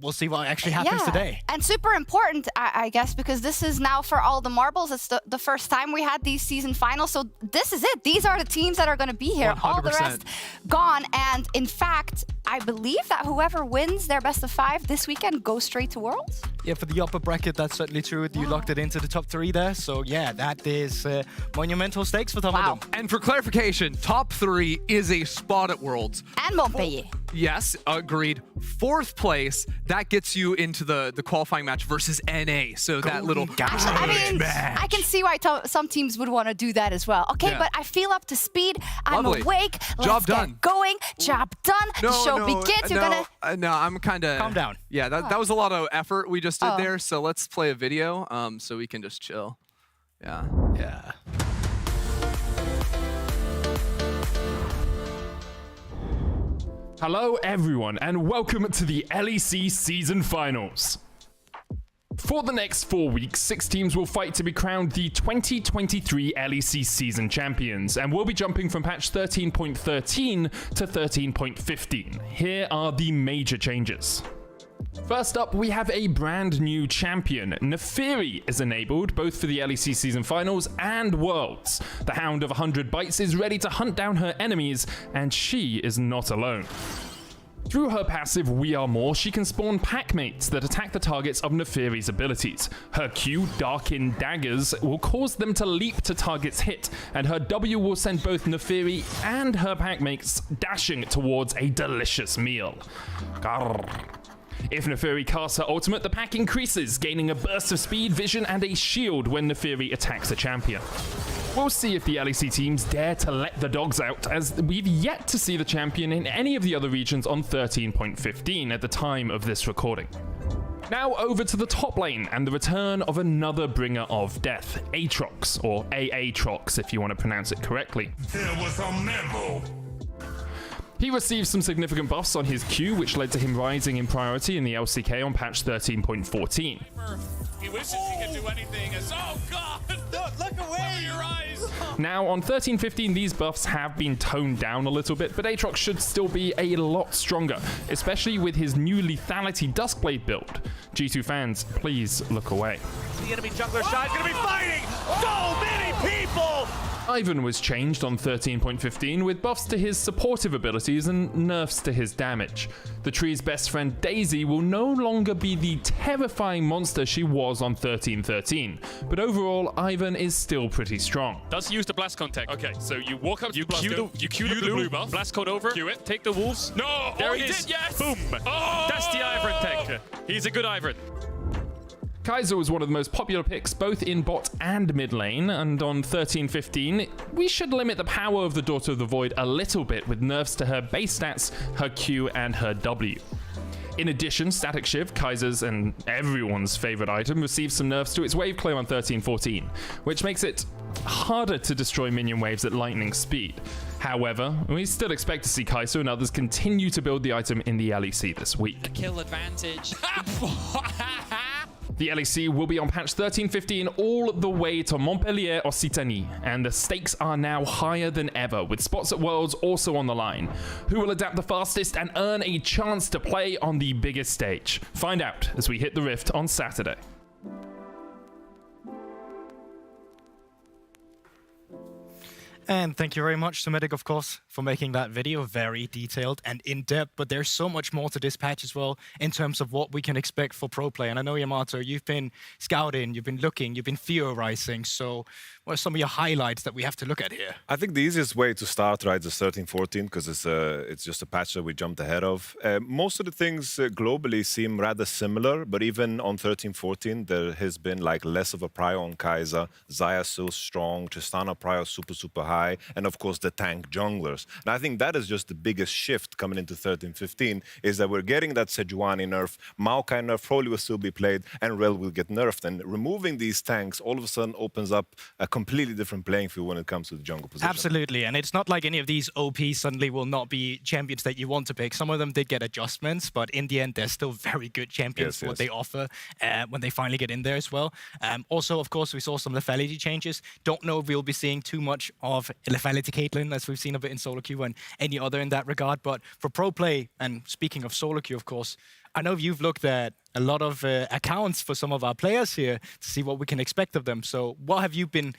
we'll see what actually happens today. And super important, I guess, because this is now for all the marbles. It's the first time we had these season finals. So this is it. These are the teams that are going to be here. 100%. All the rest gone. And in fact, I believe that whoever wins their best of 5 this weekend goes straight to Worlds. Yeah, for the upper bracket, that's certainly true. You locked it into the top 3 there. So yeah, that is monumental stakes for some of them. And for clarification, top 3 is a spot at Worlds. And Montpellier. Yes, agreed. 4th place, that gets you into the qualifying match versus NA. So that little I mean, match. I can see why some teams would want to do that as well. Okay, but I feel up to speed. I'm Lovely. awake. Job Let's done. Get going. Job done. The show begins. You're gonna. No, I'm kind of... Calm down. Yeah, that was a lot of effort we just did there. So let's play a video so we can just chill. Yeah. Yeah. Hello everyone and welcome to the LEC Season Finals. For the next 4 weeks, 6 teams will fight to be crowned the 2023 LEC Season Champions, and we'll be jumping from patch 13.13 to 13.15. Here are the major changes. First up, we have a brand new champion. Neferi is enabled both for the LEC Season Finals and Worlds. The Hound of 100 Bites is ready to hunt down her enemies, and she is not alone. Through her passive We Are More, she can spawn packmates that attack the targets of Neferi's abilities. Her Q, Darkin Daggers, will cause them to leap to targets hit, and her W will send both Neferi and her packmates dashing towards a delicious meal. Grrr. If Neferi casts her ultimate, the pack increases, gaining a burst of speed, vision, and a shield when Neferi attacks a champion. We'll see if the LEC teams dare to let the dogs out, as we've yet to see the champion in any of the other regions on 13.15 at the time of this recording. Now over to the top lane and the return of another bringer of death, Aatrox, or Aatrox if you want to pronounce it correctly. There was a memo. He received some significant buffs on his Q, which led to him rising in priority in the LCK on patch 13.14. He wishes he could do anything as, oh God! Look away! Cover your eyes! Now, on 13.15, these buffs have been toned down a little bit, but Aatrox should still be a lot stronger, especially with his new Lethality Duskblade build. G2 fans, please look away. The enemy jungler Shy is going to be fighting so many people! Ivan was changed on 13.15 with buffs to his supportive abilities and nerfs to his damage. The tree's best friend Daisy will no longer be the terrifying monster she was on 13.13, but overall Ivan is still pretty strong. Does use the blast contact. Okay, so you walk up, you cue the blue buff, blast code over, cue it, take the wolves. No! There he is! Yes! Boom! Oh! That's the Ivern tech. He's a good Ivern. Kai'Sa was one of the most popular picks both in bot and mid lane, and on 13.15, we should limit the power of the Daughter of the Void a little bit with nerfs to her base stats, her Q, and her W. In addition, Static Shiv, Kai'Sa's and everyone's favorite item, received some nerfs to its wave clear on 13.14, which makes it harder to destroy minion waves at lightning speed. However, we still expect to see Kai'Sa and others continue to build the item in the LEC this week. Kill advantage. The LEC will be on patch 13.15 all the way to Montpellier Occitanie, and the stakes are now higher than ever, with spots at Worlds also on the line. Who will adapt the fastest and earn a chance to play on the biggest stage? Find out as we hit the Rift on Saturday. And thank you very much to Medic, of course, for making that video very detailed and in-depth. But there's so much more to this patch as well in terms of what we can expect for pro play. And I know, Yamato, you've been scouting, you've been looking, you've been theorizing. So what are some of your highlights that we have to look at here? I think the easiest way to start, right, is 13-14, because it's just a patch that we jumped ahead of. Most of the things globally seem rather similar, but even on 13-14, there has been like less of a prio on Kai'Sa. Xayah so strong, Tristana prio super high. And of course the tank junglers. And I think that is just the biggest shift coming into 13-15, is that we're getting that Sejuani nerf, Maokai nerf probably will still be played, and Rel will get nerfed. And removing these tanks all of a sudden opens up a completely different playing field when it comes to the jungle position. Absolutely, and it's not like any of these OPs suddenly will not be champions that you want to pick. Some of them did get adjustments, but in the end, they're still very good champions for what they offer when they finally get in there as well. Also, of course, we saw some lethality changes. Don't know if we'll be seeing too much of lethality Caitlyn, as we've seen of it in solo queue and any other in that regard. But for pro play, and speaking of solo queue, of course, I know you've looked at a lot of accounts for some of our players here to see what we can expect of them. So what have you been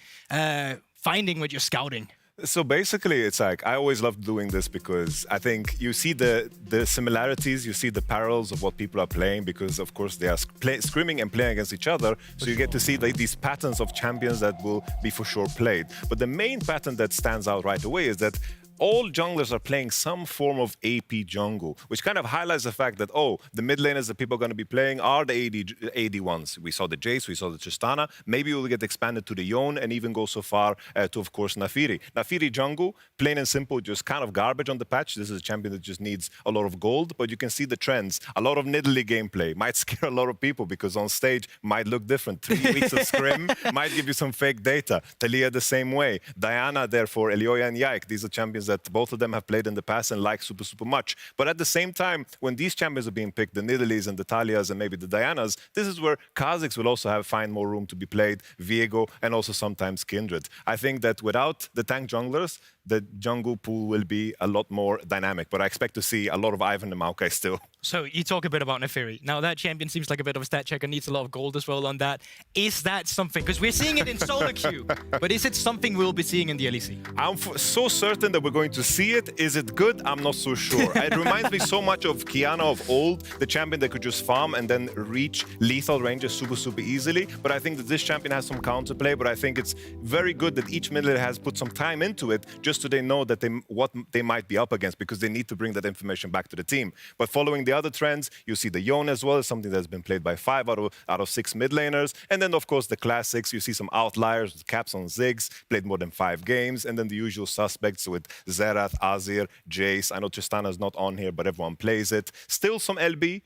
finding with your scouting? So basically, it's like, I always love doing this because I think you see the similarities, you see the parallels of what people are playing, because of course they are screaming and playing against each other. So you get to see these patterns of champions that will be for sure played. But the main pattern that stands out right away is that all junglers are playing some form of AP jungle, which kind of highlights the fact that, oh, the mid laners that people are going to be playing are the AD ones. We saw the Jace, we saw the Tristana. Maybe we'll get expanded to the Yone and even go so far to, of course, Naafiri. Naafiri jungle, plain and simple, just kind of garbage on the patch. This is a champion that just needs a lot of gold, but you can see the trends. A lot of Nidalee gameplay might scare a lot of people because on stage might look different. 3 weeks of scrim might give you some fake data. Taliyah the same way. Diana, therefore, Elioya and Yike. These are champions that both of them have played in the past and like super much. But at the same time, when these champions are being picked, the Nidalees and the Talias and maybe the Dianas, this is where Kha'Zix will also find more room to be played, Viego, and also sometimes Kindred. I think that without the tank junglers, the jungle pool will be a lot more dynamic, but I expect to see a lot of Ivan and Maokai still. So you talk a bit about Naafiri. Now that champion seems like a bit of a stat checker, needs a lot of gold as well on that. Is that something, because we're seeing it in solo queue, but is it something we'll be seeing in the LEC? I'm so certain that we're going to see it. Is it good? I'm not so sure. It reminds me so much of Kiana of old, the champion that could just farm and then reach lethal ranges super easily. But I think that this champion has some counterplay, but I think it's very good that each mid laner has put some time into it just so they know that what they might be up against, because they need to bring that information back to the team. But following the other trends. You see the Yone as well as something that's been played by 5 out of 6 mid laners. And then, of course, the classics. You see some outliers with caps on Ziggs, played more than 5 games. And then the usual suspects with Xerath, Azir, Jace. I know Tristana's not on here, but everyone plays it. Still some LB.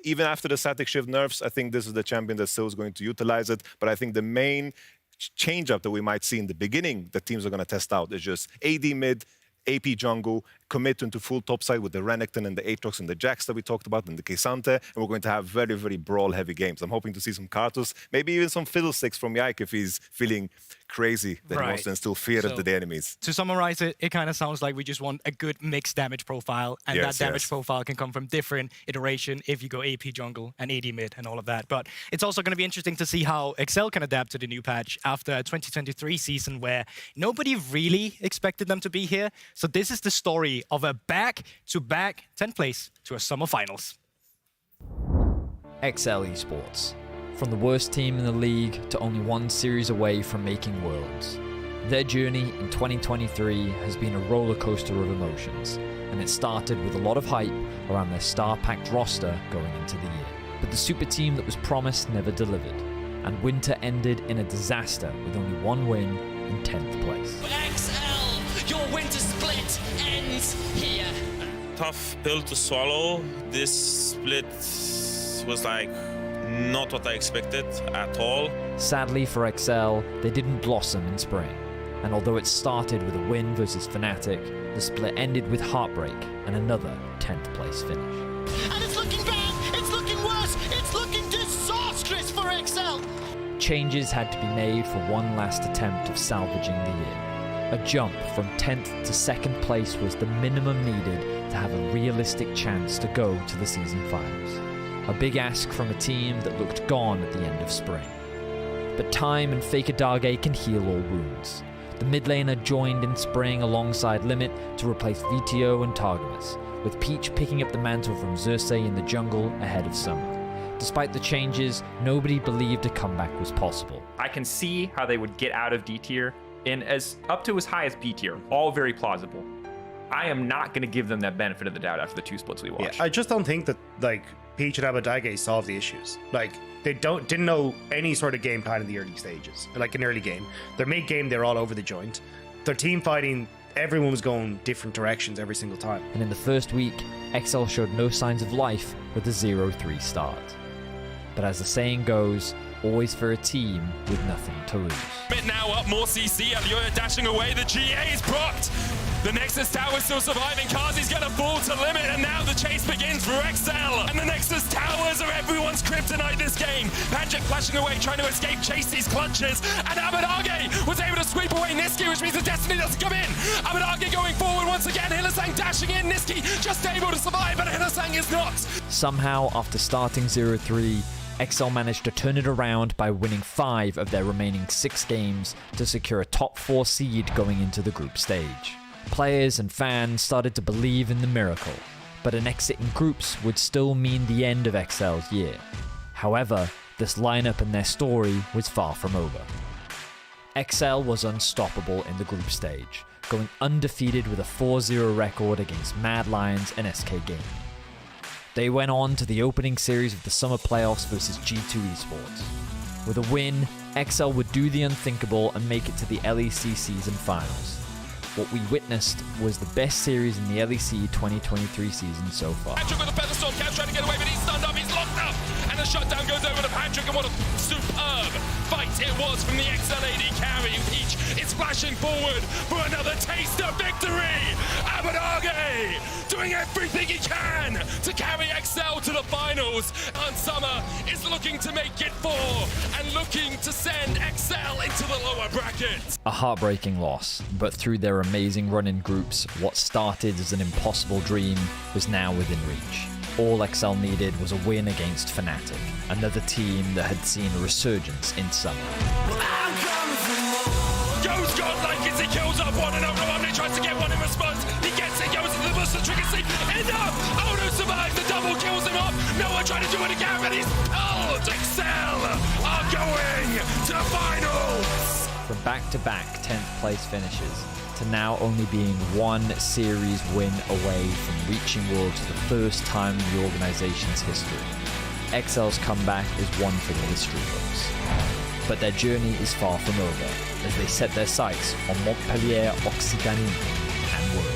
Even after the static shift nerfs, I think this is the champion that still is going to utilize it. But I think the main change-up that we might see in the beginning that teams are going to test out is just AD mid, AP jungle, commit into full topside with the Renekton and the Aatrox and the Jax that we talked about and the K'Sante, and we're going to have very, very brawl-heavy games. I'm hoping to see some Karthus, maybe even some Fiddlesticks from Yike if he's feeling crazy that he wants to instill fear into the enemies. To summarize it, it kind of sounds like we just want a good mixed damage profile, and that damage profile can come from different iteration if you go AP jungle and AD mid and all of that. But it's also going to be interesting to see how Excel can adapt to the new patch after a 2023 season where nobody really expected them to be here. So this is the story of a back-to-back 10th place to a summer finals. XL Esports. From the worst team in the league to only one series away from making Worlds. Their journey in 2023 has been a roller coaster of emotions, and it started with a lot of hype around their star-packed roster going into the year. But the super team that was promised never delivered, and winter ended in a disaster with only one win in 10th place. XL, your winter split ends here. Tough pill to swallow. This split was like not what I expected at all. Sadly for XL, they didn't blossom in spring. And although it started with a win versus Fnatic, the split ended with heartbreak and another 10th place finish. And it's looking bad, it's looking worse, it's looking disastrous for XL. Changes had to be made for one last attempt of salvaging the year. A jump from 10th to 2nd place was the minimum needed to have a realistic chance to go to the season finals. A big ask from a team that looked gone at the end of spring. But time and Fakadage can heal all wounds. The mid laner joined in spring alongside Limit to replace VTO and Targamas, with Peach picking up the mantle from Xerxes in the jungle ahead of summer. Despite the changes, nobody believed a comeback was possible. I can see how they would get out of D tier and up to as high as B tier, all very plausible. I am not going to give them that benefit of the doubt after the 2 splits we watched. Yeah, I just don't think that Peach and Abadage solved the issues. They didn't know any sort of game plan in the early stages, like an early game. Their mid game, they're all over the joint. Their team fighting, everyone was going different directions every single time. And in the first week, XL showed no signs of life with a 0-3 start. But as the saying goes, always for a team with nothing to lose. Now up, more CC, Alioya dashing away, the GA is propped. The Nexus Tower is still surviving, Kazi's gonna fall to Limit, and now the chase begins for XL. And the Nexus Towers are everyone's kryptonite this game. Magic flashing away, trying to escape, chase these clutches, and Abadage was able to sweep away Niski, which means the Destiny doesn't come in. Abadage going forward once again, Hylissang dashing in, Niski just able to survive, but Hylissang is not. Somehow, after starting 0-3, XL managed to turn it around by winning 5 of their remaining 6 games to secure a top 4 seed going into the group stage. Players and fans started to believe in the miracle, but an exit in groups would still mean the end of XL's year. However, this lineup and their story was far from over. XL was unstoppable in the group stage, going undefeated with a 4-0 record against Mad Lions and SK Gaming. They went on to the opening series of the summer playoffs versus G2 Esports. With a win, XL would do the unthinkable and make it to the LEC Season Finals. What we witnessed was the best series in the LEC 2023 season so far. Patrick with a Featherstorm, Cavs trying to get away, but he's stunned up, he's locked up, and the shutdown goes over to Patrick, and what a superb fight it was from the XL AD carry. Peach is flashing forward for another taste of victory. Abadage doing everything he can to carry XL to the finals, and Summer is looking to make it 4 and looking to send XL into the lower bracket. A heartbreaking loss, but through their amazing run in groups, what started as an impossible dream was now within reach. All XL needed was a win against Fnatic, another team that had seen a resurgence in summer. Goes godlike as he kills up one and Omni tries to get one in response. He gets it, goes into the booster, trigger sleep. Enough! Ono survives, the double kills him off. Noah trying to do it again, but he's pulled. XL are going to finals. From back-to-back 10th place finishes, to now only being one series win away from reaching Worlds for the first time in the organization's history. XL's comeback is one for the history books. But their journey is far from over as they set their sights on Montpellier, Occitanie, and Worlds.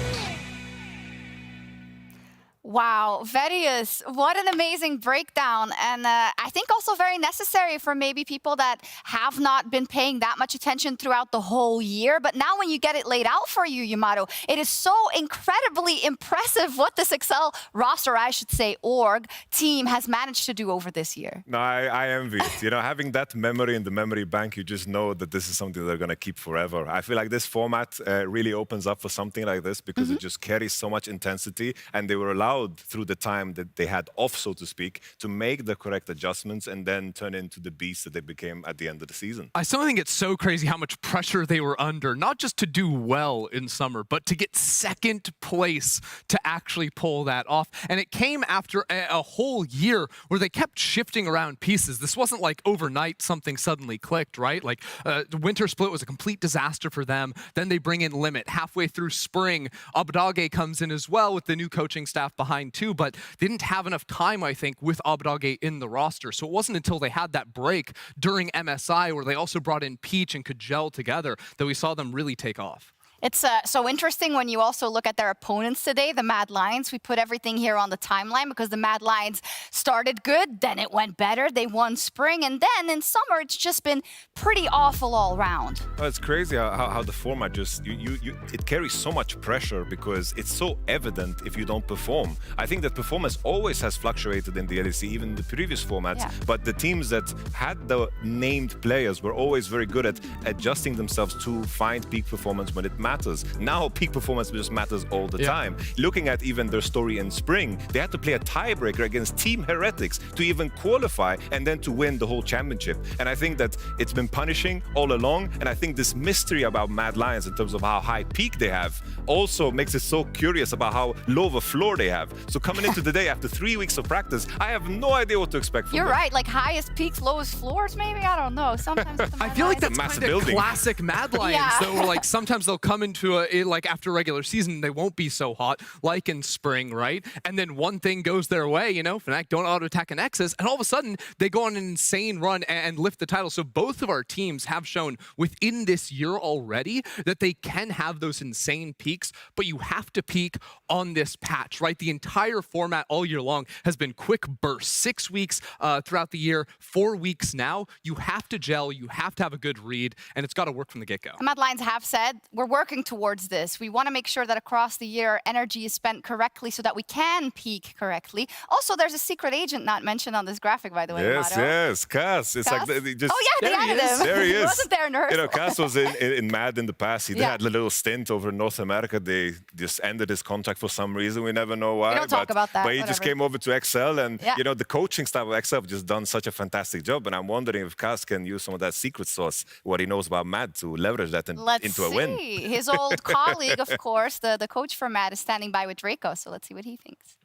Wow, Verius, what an amazing breakdown. And I think also very necessary for maybe people that have not been paying that much attention throughout the whole year. But now when you get it laid out for you, Yamato, it is so incredibly impressive what this Excel roster, I should say, org team has managed to do over this year. No, I envy it. You know, having that memory in the memory bank, you just know that this is something they're going to keep forever. I feel like this format really opens up for something like this because it just carries so much intensity, and they were allowed through the time that they had off, so to speak, to make the correct adjustments and then turn into the beast that they became at the end of the season. I still think it's so crazy how much pressure they were under, not just to do well in summer, but to get second place to actually pull that off. And it came after a whole year where they kept shifting around pieces. This wasn't like overnight something suddenly clicked, right? Like the winter split was a complete disaster for them. Then they bring in Limit. Halfway through spring, Abadage comes in as well with the new coaching staff behind too, but they didn't have enough time, I think, with Abadage in the roster. So it wasn't until they had that break during MSI where they also brought in Peach and could gel together that we saw them really take off. It's so interesting when you also look at their opponents today, the Mad Lions. We put everything here on the timeline because the Mad Lions started good, then it went better. They won spring, and then in summer, it's just been pretty awful all around. Well, it's crazy how the format just, it carries so much pressure because it's so evident if you don't perform. I think that performance always has fluctuated in the LEC, even the previous formats, but the teams that had the named players were always very good at adjusting themselves to find peak performance when it matters. Now peak performance just matters all the time. Looking at even their story in spring, they had to play a tiebreaker against Team Heretics to even qualify and then to win the whole championship. And I think that it's been punishing all along, and I think this mystery about Mad Lions in terms of how high peak they have also makes it so curious about how low of a floor they have. So coming into the day after 3 weeks of practice, I have no idea what to expect from You're them. right, like highest peaks, lowest floors, maybe? I don't know. Sometimes with the Mad I feel like Lions. that's kind of classic Mad Lions, though, where like sometimes they'll come into like after regular season, they won't be so hot, like in spring, right? And then one thing goes their way, you know, Fnatic don't auto-attack an Nexus, and all of a sudden, they go on an insane run and lift the title. So both of our teams have shown within this year already that they can have those insane peaks, but you have to peak on this patch, right? The entire format all year long has been quick bursts, 6 weeks throughout the year, 4 weeks now. You have to gel, you have to have a good read, and it's got to work from the get-go. Mad Lions have said, we're working towards this. We want to make sure that across the year, energy is spent correctly so that we can peak correctly. Also, there's a secret agent not mentioned on this graphic, by the way. Yes, Yamato. yes, Cass. It's Cass? like they just. Oh yeah, they added him. There he is. He wasn't there in rehearsal. You know, Cass was in Mad in the past. He had a little stint over in North America. They just ended his contract for some reason. We never know why. We don't talk about that. But he just came over to XL, and Yeah. you know, the coaching staff of XL have just done such a fantastic job. And I'm wondering if Cass can use some of that secret sauce, what he knows about Mad, to leverage that into a win. Let's see. His old colleague, of course, the coach for Mad, is standing by with Draco. So let's see what he thinks.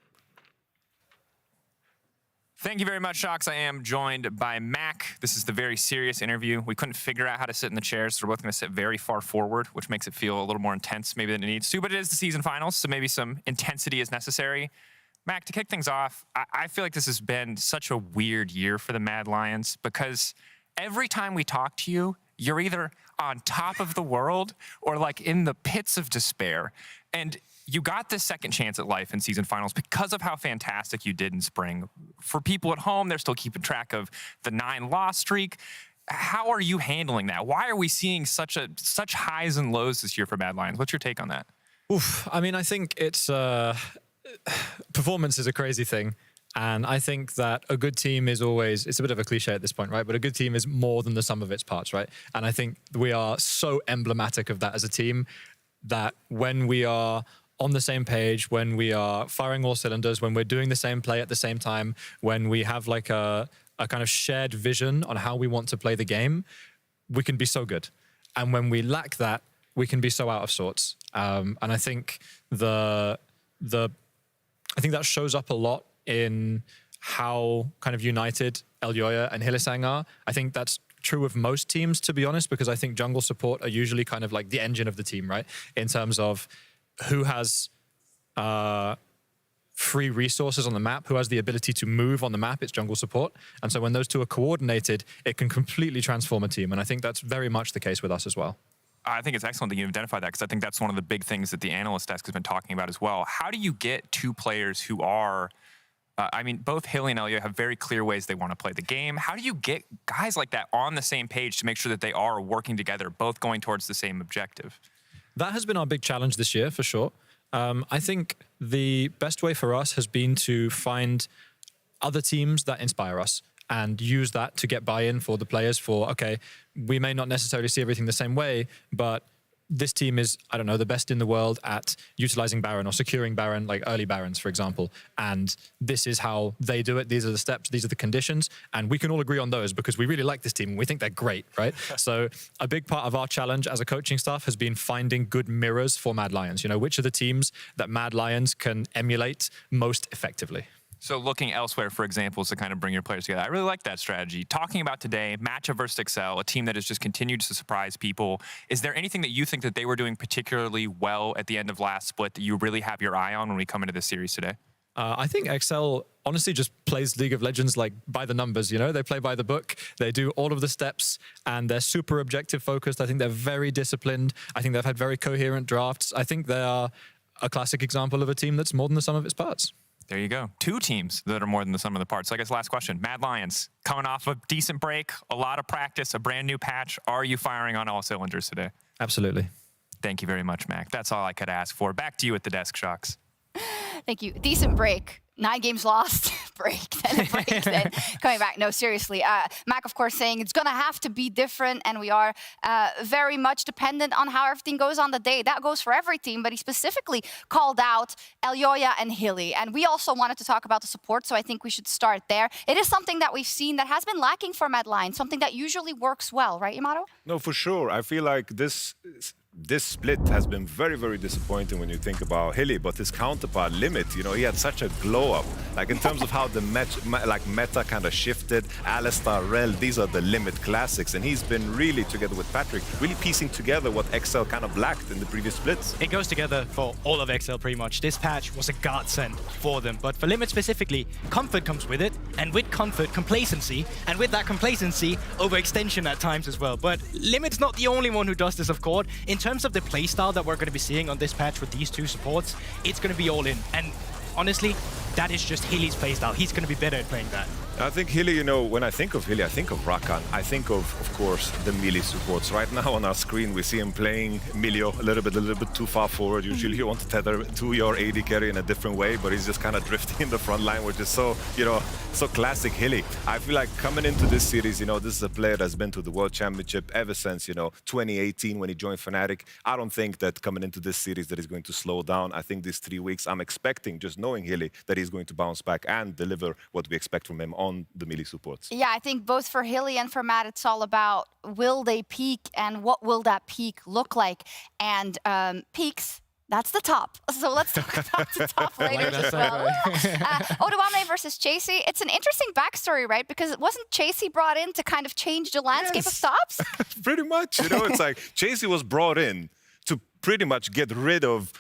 Thank you very much, Shox. I am joined by Mac. This is the very serious interview. We couldn't figure out how to sit in the chairs, so we're both going to sit very far forward, which makes it feel a little more intense maybe than it needs to, but it is the season finals, so maybe some intensity is necessary. Mac, to kick things off, I feel like this has been such a weird year for the Mad Lions because every time we talk to you, you're either on top of the world or like in the pits of despair. And you got this second chance at life in season finals because of how fantastic you did in spring. For people at home, they're still keeping track of the 9-loss streak. How are you handling that? Why are we seeing such highs and lows this year for Mad Lions? What's your take on that? Oof, I mean, I think it's performance is a crazy thing. And I think that a good team is always, it's a bit of a cliche at this point, right? But a good team is more than the sum of its parts, right? And I think we are so emblematic of that as a team that when we are on the same page, when we are firing all cylinders, when we're doing the same play at the same time, when we have like a kind of shared vision on how we want to play the game, we can be so good. And when we lack that, we can be so out of sorts. And I think I think that shows up a lot in how kind of united Elyoya and Hylissang are. I think that's true of most teams, to be honest, because I think jungle support are usually kind of like the engine of the team, right? In terms of who has free resources on the map, who has the ability to move on the map, it's jungle support. And so when those two are coordinated, it can completely transform a team. And I think that's very much the case with us as well. I think it's excellent that you identify that, because I think that's one of the big things that the analyst desk has been talking about as well. How do you get two players who are, I mean, both Hilly and Elio have very clear ways they want to play the game. How do you get guys like that on the same page to make sure that they are working together, both going towards the same objective? That has been our big challenge this year, for sure. I think the best way for us has been to find other teams that inspire us and use that to get buy-in for the players for, okay, we may not necessarily see everything the same way, but this team is, I don't know, the best in the world at utilizing Baron or securing Baron, like early Barons, for example. And this is how they do it. These are the steps, these are the conditions. And we can all agree on those because we really like this team and we think they're great, right? So a big part of our challenge as a coaching staff has been finding good mirrors for Mad Lions. You know, which are the teams that Mad Lions can emulate most effectively? So looking elsewhere for examples to kind of bring your players together. I really like that strategy. Talking about today, matchup versus Excel, a team that has just continued to surprise people. Is there anything that you think that they were doing particularly well at the end of last split that you really have your eye on when we come into this series today? I think Excel honestly just plays League of Legends like by the numbers, you know? They play by the book, they do all of the steps, and they're super objective focused. I think they're very disciplined. I think they've had very coherent drafts. I think they are a classic example of a team that's more than the sum of its parts. There you go. Two teams that are more than the sum of the parts. So I guess last question. Mad Lions, coming off a decent break, a lot of practice, a brand new patch. Are you firing on all cylinders today? Absolutely. Thank you very much, Mac. That's all I could ask for. Back to you at the desk, Shocks. Thank you. Decent break. 9 games lost, break, then a break, then coming back. No, seriously. Mac, of course, saying it's going to have to be different, and we are very much dependent on how everything goes on the day. That goes for every team, but he specifically called out Elyoya and Hilly. And we also wanted to talk about the support, so I think we should start there. It is something that we've seen that has been lacking for Mad Lions, something that usually works well, right, Yamato? No, for sure. I feel like this split has been very, very disappointing when you think about Hilly, but his counterpart, Limit, you know, he had such a glow-up. Like, in terms of how the meta kind of shifted, Alistar, Rel, these are the Limit classics, and he's been really, together with Patrick, really piecing together what XL kind of lacked in the previous splits. It goes together for all of XL, pretty much. This patch was a godsend for them, but for Limit specifically, comfort comes with it, and with comfort, complacency, and with that complacency, overextension at times as well. But Limit's not the only one who does this, of course. In terms of the playstyle that we're going to be seeing on this patch with these two supports, it's going to be all in. And honestly, that is just Hilly's playstyle. He's going to be better at playing that. I think Hilly, you know, when I think of Hilly, I think of Rakan. I think of course, the melee supports. Right now on our screen, we see him playing Milio a little bit too far forward. Usually you want to tether to your AD carry in a different way, but he's just kind of drifting in the front line, which is so, you know, so classic Hilly. I feel like coming into this series, you know, this is a player that's been to the World Championship ever since, you know, 2018 when he joined Fnatic. I don't think that coming into this series that he's going to slow down. I think these 3 weeks, I'm expecting, just knowing Hilly, that he's going to bounce back and deliver what we expect from him on the melee supports. Yeah, I think both for Hilly and for Matt, it's all about will they peak and what will that peak look like? And peaks, that's the top. So let's talk about the top later as well. Odoamne versus Chasey. It's an interesting backstory, right? Because wasn't Chasey brought in to kind of change the landscape of tops? Pretty much. You know, it's like Chasey was brought in to pretty much get rid of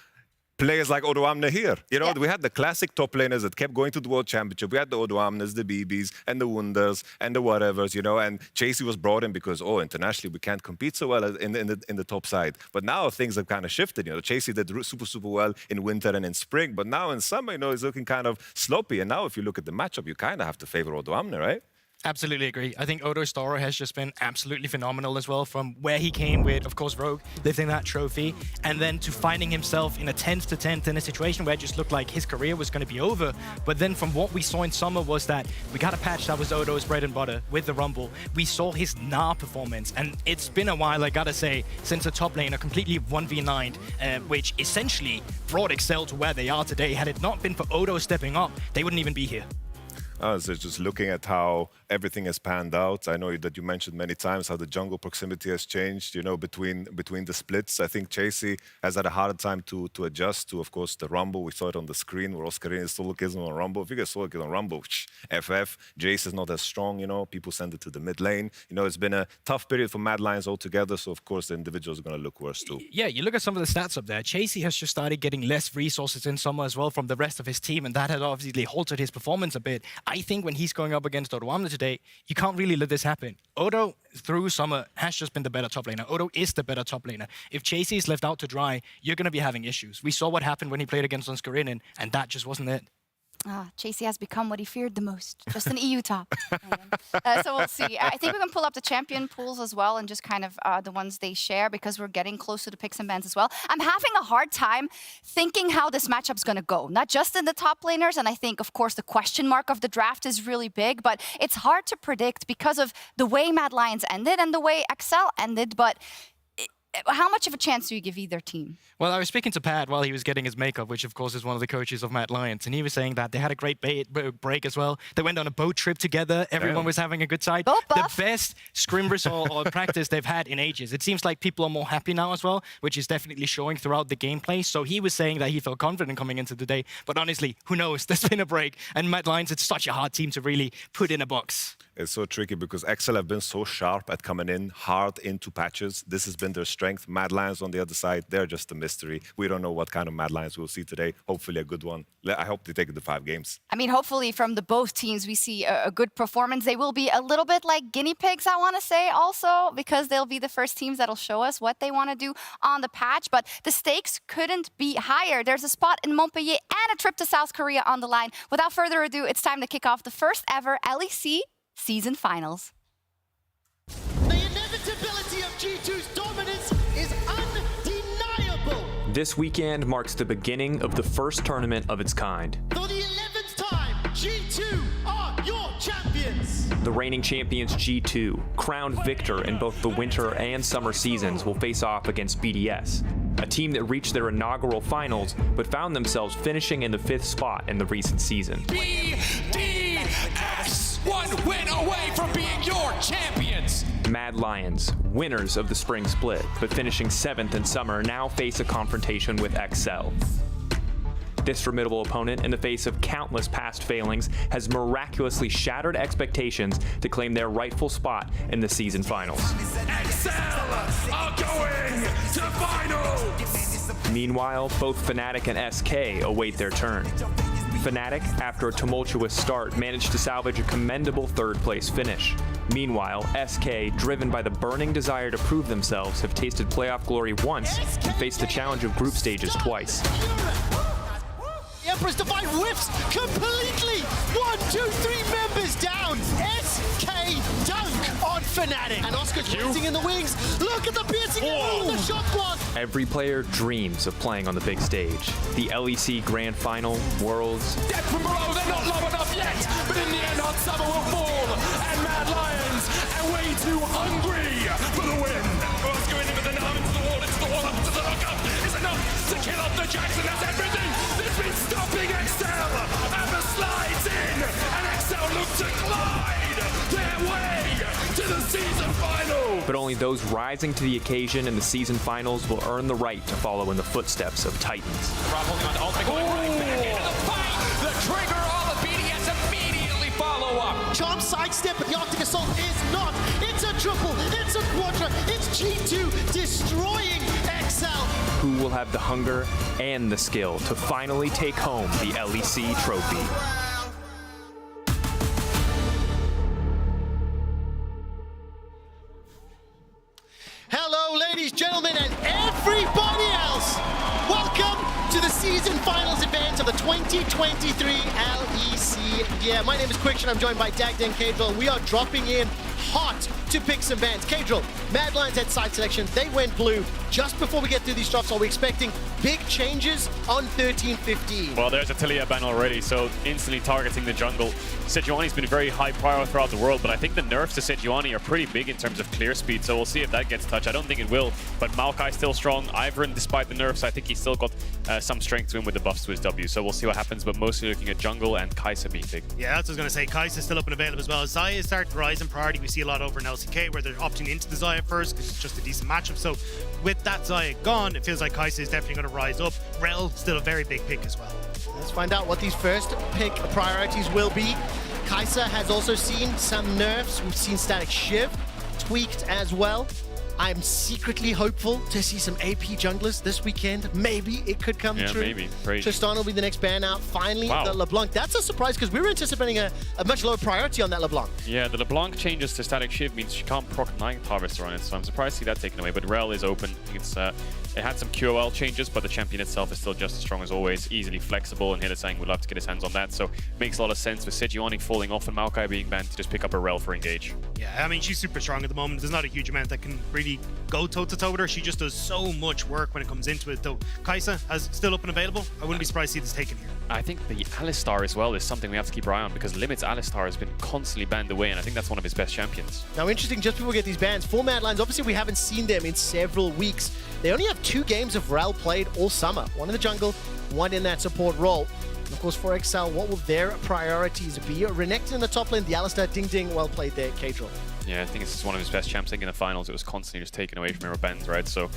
players like Odoamne here. You know, we had the classic top laners that kept going to the World Championship. We had the Odoamnes, the BBs, and the Wunders, and the whatevers, you know, and Chasey was brought in because, oh, internationally, we can't compete so well in the top side. But now things have kind of shifted, you know. Chasey did super well in winter and in spring, but now in summer, you know, he's looking kind of sloppy. And now if you look at the matchup, you kind of have to favor Odoamne, right? Absolutely agree. I think Odo's story has just been absolutely phenomenal as well, from where he came with, of course, Rogue, lifting that trophy, and then to finding himself in a 10th to 10th in a situation where it just looked like his career was going to be over. But then from what we saw in summer was that we got a patch that was Odo's bread and butter with the Rumble. We saw his Gnar performance, and it's been a while, I gotta say, since a top laner completely 1v9'd, which essentially brought Excel to where they are today. Had it not been for Odo stepping up, they wouldn't even be here. So just looking at how everything has panned out. I know that you mentioned many times how the jungle proximity has changed, you know, between the splits. I think Chasey has had a harder time to adjust to, of course, the Rumble. We saw it on the screen where Oscarine is solo kills on Rumble. If you get solo kill on Rumble, FF. Jace is not as strong, you know. People send it to the mid lane. You know, it's been a tough period for Mad Lions altogether. So, of course, the individuals are going to look worse too. Yeah, you look at some of the stats up there. Chasey has just started getting less resources in summer as well from the rest of his team, and that had obviously halted his performance a bit. I think when he's going up against Odoamne today, you can't really let this happen. Odo, through summer, has just been the better top laner. Odo is the better top laner. If Chasey is left out to dry, you're going to be having issues. We saw what happened when he played against Oscarine, and that just wasn't it. Chasey has become what he feared the most, just an EU top. So we'll see. I think we can pull up the champion pools as well and just kind of the ones they share because we're getting close to the picks and bans as well. I'm having a hard time thinking how this matchup's going to go, not just in the top laners. And I think, of course, the question mark of the draft is really big, but it's hard to predict because of the way Mad Lions ended and the way Excel ended. But how much of a chance do you give either team? Well, I was speaking to Pat while he was getting his makeup, which of course is one of the coaches of Mad Lions, and he was saying that they had a great break as well. They went on a boat trip together. Everyone was having a good time. The best scrimmage or practice they've had in ages. It seems like people are more happy now as well, which is definitely showing throughout the gameplay. So he was saying that he felt confident coming into the day. But honestly, who knows? There's been a break, and Mad Lions, it's such a hard team to really put in a box. It's so tricky because Excel have been so sharp at coming in hard into patches. This has been their strength. Mad Lions on the other side, they're just a mystery. We don't know what kind of Mad Lions we'll see today. Hopefully a good one. I hope they take it to 5 games. I mean, hopefully from the both teams we see a good performance. They will be a little bit like guinea pigs, I want to say also, because they'll be the first teams that'll show us what they want to do on the patch. But the stakes couldn't be higher. There's a spot in Montpellier and a trip to South Korea on the line. Without further ado, it's time to kick off the first ever LEC Season Finals. The inevitability of G2's dominance is undeniable. This weekend marks the beginning of the first tournament of its kind. For the 11th time, G2 are your champions. The reigning champions G2, crowned victor in both the winter and summer seasons, will face off against BDS, a team that reached their inaugural finals but found themselves finishing in the 5th spot in the recent season. BDS! 1 win away from being your champions! Mad Lions, winners of the spring split, but finishing 7th in summer, now face a confrontation with XL. This formidable opponent, in the face of countless past failings, has miraculously shattered expectations to claim their rightful spot in the season finals. XL are going to finals! Meanwhile, both Fnatic and SK await their turn. Fnatic, after a tumultuous start, managed to salvage a commendable 3rd place finish. Meanwhile, SK, driven by the burning desire to prove themselves, have tasted playoff glory once and faced the challenge of group stages twice. The Emperor's Divine whiffs completely! 1, 2, 3 members down! SK dunk on Fnatic! And Oscar's racing in the wings! Look at the piercing on the shot block! Every player dreams of playing on the big stage. The LEC Grand Final, Worlds. Dead from below, they're not low enough yet! But in the end, Hot Summer will fall! And Mad Lions are way too hungry for the win! Oscar in with an arm into the wall, up to the hookup! Is enough to kill off the Jackson, that's everything! It's been stopping XL! Amber slides in! And XL look to glide their way to the season final! But only those rising to the occasion in the season finals will earn the right to follow in the footsteps of Titans. The trigger, all the BDS immediately follow up! Charm sidestep, but the Arctic Assault is not! It's a triple! It's a quadra! It's G2 destroying XL! Who will have the hunger and the skill to finally take home the LEC trophy? Hello, ladies, gentlemen, and everybody else! Welcome to the season finals event of the 2023 LEC. Yeah, my name is Quickshot. I'm joined by Dagden Cadwell. We are dropping in hot to pick some bans. Kadril, Mad Lions had side selection. They went blue. Just before we get through these drafts, are we expecting big changes on 13-15? Well, there's a Taliyah ban already, so instantly targeting the jungle. Sejuani's been very high prior throughout the world, but I think the nerfs to Sejuani are pretty big in terms of clear speed, so we'll see if that gets touched. I don't think it will, but Maokai's still strong. Ivern, despite the nerfs, I think he's still got some strength to him with the buffs to his W, so we'll see what happens, but mostly looking at jungle and Kai'Sa being picked. Yeah, that's what I was going to say. Kai'Sa's still up and available as well. Xayah is starting to rise in priority. We see a lot over in LCK where they're opting into the Xayah first because it's just a decent matchup. So with that Xayah gone, it feels like Kai'Sa is definitely going to rise up. Rel, still a very big pick as well. Let's find out what these first pick priorities will be. Kai'Sa has also seen some nerfs. We've seen Static Shiv tweaked as well. I'm secretly hopeful to see some AP junglers this weekend. Maybe it could come true. Maybe. Great. Tristan will be the next ban out. Finally, Wow. the LeBlanc. That's a surprise because we were anticipating a much lower priority on that LeBlanc. Yeah, the LeBlanc changes to Static Shiv means she can't proc Ninth Harvester on it, so I'm surprised to see that taken away. But Rel is open. It had some QOL changes, but the champion itself is still just as strong as always, easily flexible, and Hylissang would love to get his hands on that, so makes a lot of sense with Sejuani falling off and Maokai being banned to just pick up a Rel for engage. Yeah, I mean, she's super strong at the moment. There's not a huge amount that can really go toe-to-toe with her. She just does so much work when it comes into it, though. Kai'Sa is still up and available. I wouldn't be surprised to see this taken here. I think the Alistar as well is something we have to keep our eye on because Limit's Alistar has been constantly banned away, and I think that's one of his best champions. Now, interesting, just before we get these bans, for Mad Lions, obviously we haven't seen them in several weeks. They only have 2 games of Rel played all summer. One in the jungle, one in that support role. And of course, for XL, what will their priorities be? Renekton in the top lane, the Alistar, Ding Ding, well played there, Kadril. Yeah, I think it's one of his best champs. I think in the finals, it was constantly just taken away from hero bans, right? So